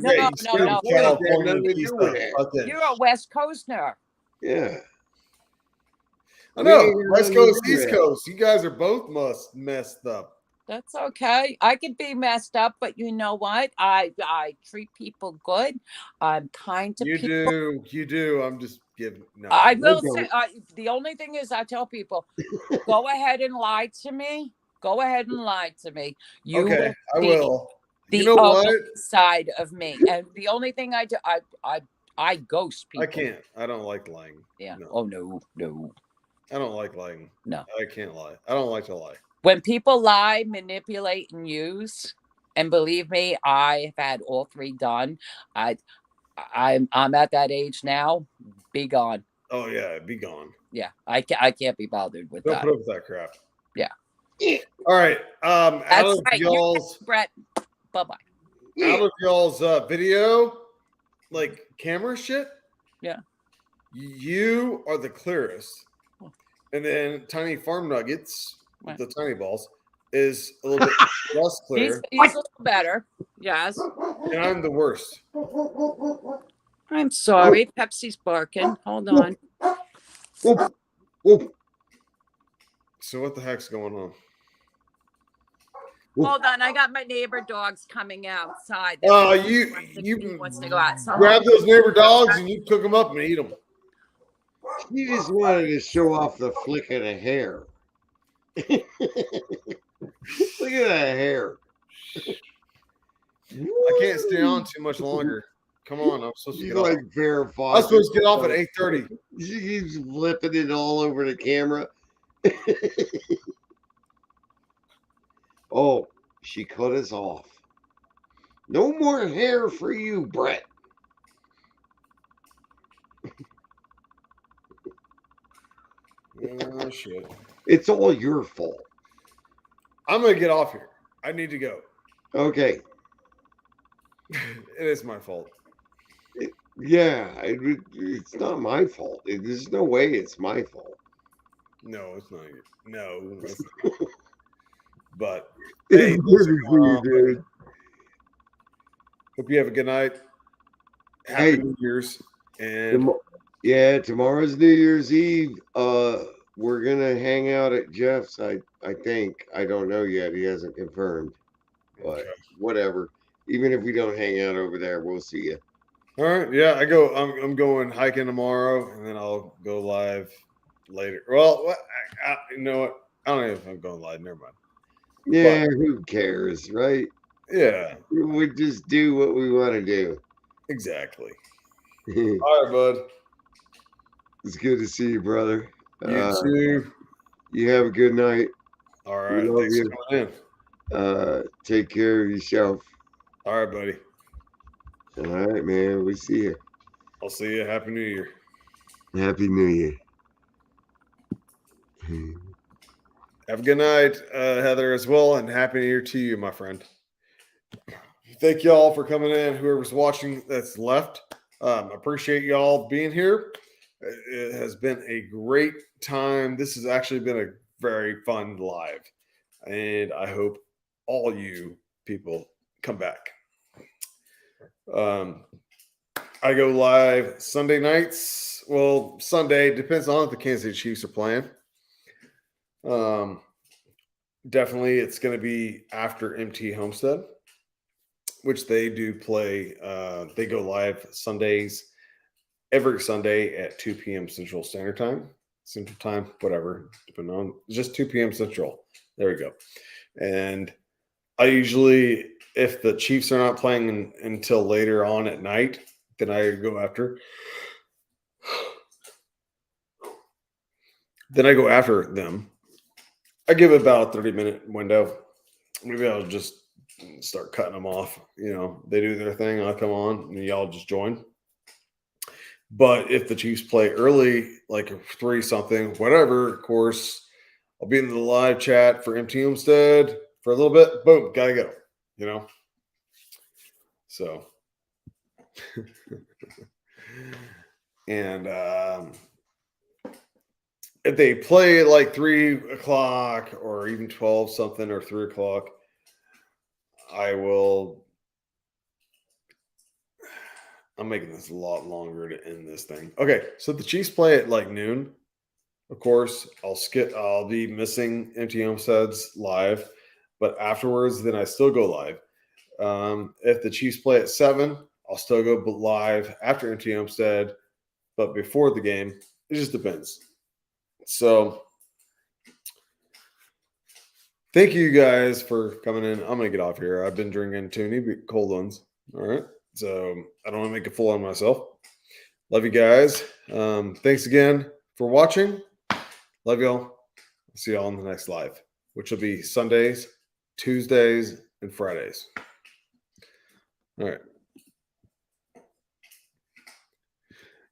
California. You're a West Coaster. Yeah. I know. West Coast, East Coast. You guys are both messed up. That's okay. I could be messed up, but you know what? I treat people good. I'm kind to people. You do. I'm just giving. No, I will say. The only thing is, I tell people, go ahead and lie to me. Go ahead and lie to me. I will. The other side of me, and the only thing I do, I ghost people. I can't. I don't like lying. Yeah. No. Oh no. I don't like lying. No. I can't lie. I don't like to lie. When people lie, manipulate, and use, and believe me, I've had all 3 done. I'm at that age now. Be gone. Oh yeah, be gone. Yeah, I can't be bothered with that. Don't put up with that crap. Yeah. All right. Out of right. y'all's Brett. Bye-bye. Out of y'all's video, like camera shit. Yeah. You are the clearest, and then Tiny Farm Nuggets, with the tiny balls, is a little bit less clear. He's a little better. Yes. And I'm the worst. I'm sorry. Pepsi's barking. Hold on. So what the heck's going on? Hold on, I got my neighbor dogs coming outside. You wants to go outside. Grab those neighbor dogs and you cook them up and eat them. She just wanted to show off the flick of the hair. Look at that hair. I can't stay on too much longer. Come on, I'm supposed to get off. Verified. I'm supposed to get off at 8:30. She keeps flipping it all over the camera. Oh, she cut us off. No more hair for you, Brett. Oh, shit. It's all your fault. I'm going to get off here. I need to go. Okay. It is my fault. It's not my fault. There's no way it's my fault. No, it's not. No. It's not. But hey, dude. Hope you have a good night. Happy New Year's. And tomorrow's New Year's Eve. We're gonna hang out at Jeff's. I think. I don't know yet. He hasn't confirmed. But whatever. Even if we don't hang out over there, we'll see you. All right. Yeah, I'm going hiking tomorrow, and then I'll go live later. Well, you know what? I don't know if I'm going live. Never mind. Yeah, who cares, right? Yeah. We just do what we want to do. Exactly. All right, bud. It's good to see you, brother. You too. You have a good night. All right. Thanks for coming in. Take care of yourself. All right, buddy. All right, man. We see you. I'll see you. Happy New Year. Happy New Year. Have a good night, Heather, as well, and Happy New Year to you, my friend. Thank y'all for coming in. Whoever's watching that's left, appreciate y'all being here. It has been a great time. This has actually been a very fun live, and I hope all you people come back. I go live Sunday nights. Well, Sunday depends on if the Kansas City Chiefs are playing. Definitely, it's going to be after MT Homestead, which they do play. They go live Sundays, every Sunday at 2 p.m. Central Standard Time. Central Time, whatever, depending on just 2 p.m. Central. There we go. And I usually, if the Chiefs are not playing until later on at night, then I go after. Then I go after them. I give it about a 30-minute window. Maybe I'll just start cutting them off. You know, they do their thing. I'll come on and y'all just join. But if the Chiefs play early, like 3-something, whatever, of course, I'll be in the live chat for MT Homestead for a little bit. Boom, gotta go. You know? So. And if they play like 3 o'clock or even 12 something or 3 o'clock, I'm making this a lot longer to end this thing. Okay, so the Chiefs play at like noon. Of course, I'll be missing MT Homestead's live, but afterwards, then I still go live. If the Chiefs play at 7, I'll still go live after MT Homestead, but before the game. It just depends. So, thank you guys for coming in. I'm gonna get off here. I've been drinking Toonie cold ones. All right, so I don't want to make a fool on myself. Love you guys. Thanks again for watching. Love y'all. I'll see y'all on the next live, which will be Sundays, Tuesdays, and Fridays. All right.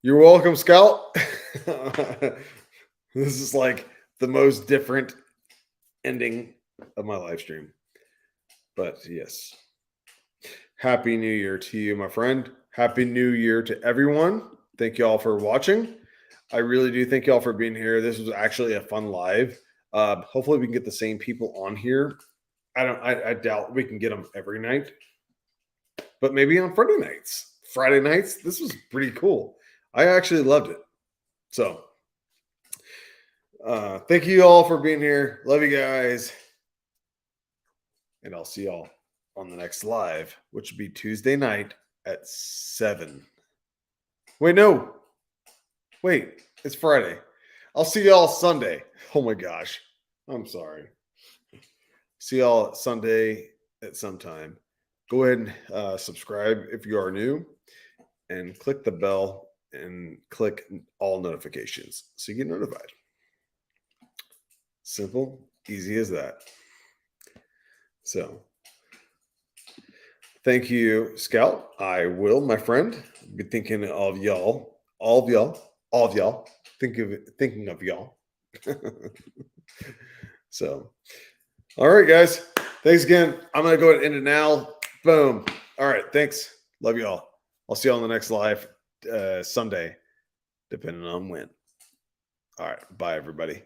You're welcome, Scout. This is like the most different ending of my live stream. But yes. Happy New Year to you, my friend. Happy New Year to everyone. Thank you all for watching. I really do thank you all for being here. This was actually a fun live. Hopefully we can get the same people on here. I doubt we can get them every night. But maybe on Friday nights. Friday nights, this was pretty cool. I actually loved it. So, thank you all for being here. Love you guys. And I'll see y'all on the next live, which will be Tuesday night at 7. Wait, no. Wait, it's Friday. I'll see y'all Sunday. Oh my gosh. I'm sorry. See y'all Sunday at some time. Go ahead and subscribe if you are new and click the bell and click all notifications so you get notified. Simple, easy as that. So, thank you, Scout. I will, my friend, be thinking of y'all, all of y'all, thinking of y'all. So, all right, guys. Thanks again. I'm going to go ahead and end it now. Boom. All right. Thanks. Love you all. I'll see you on the next live Sunday, depending on when. All right. Bye, everybody.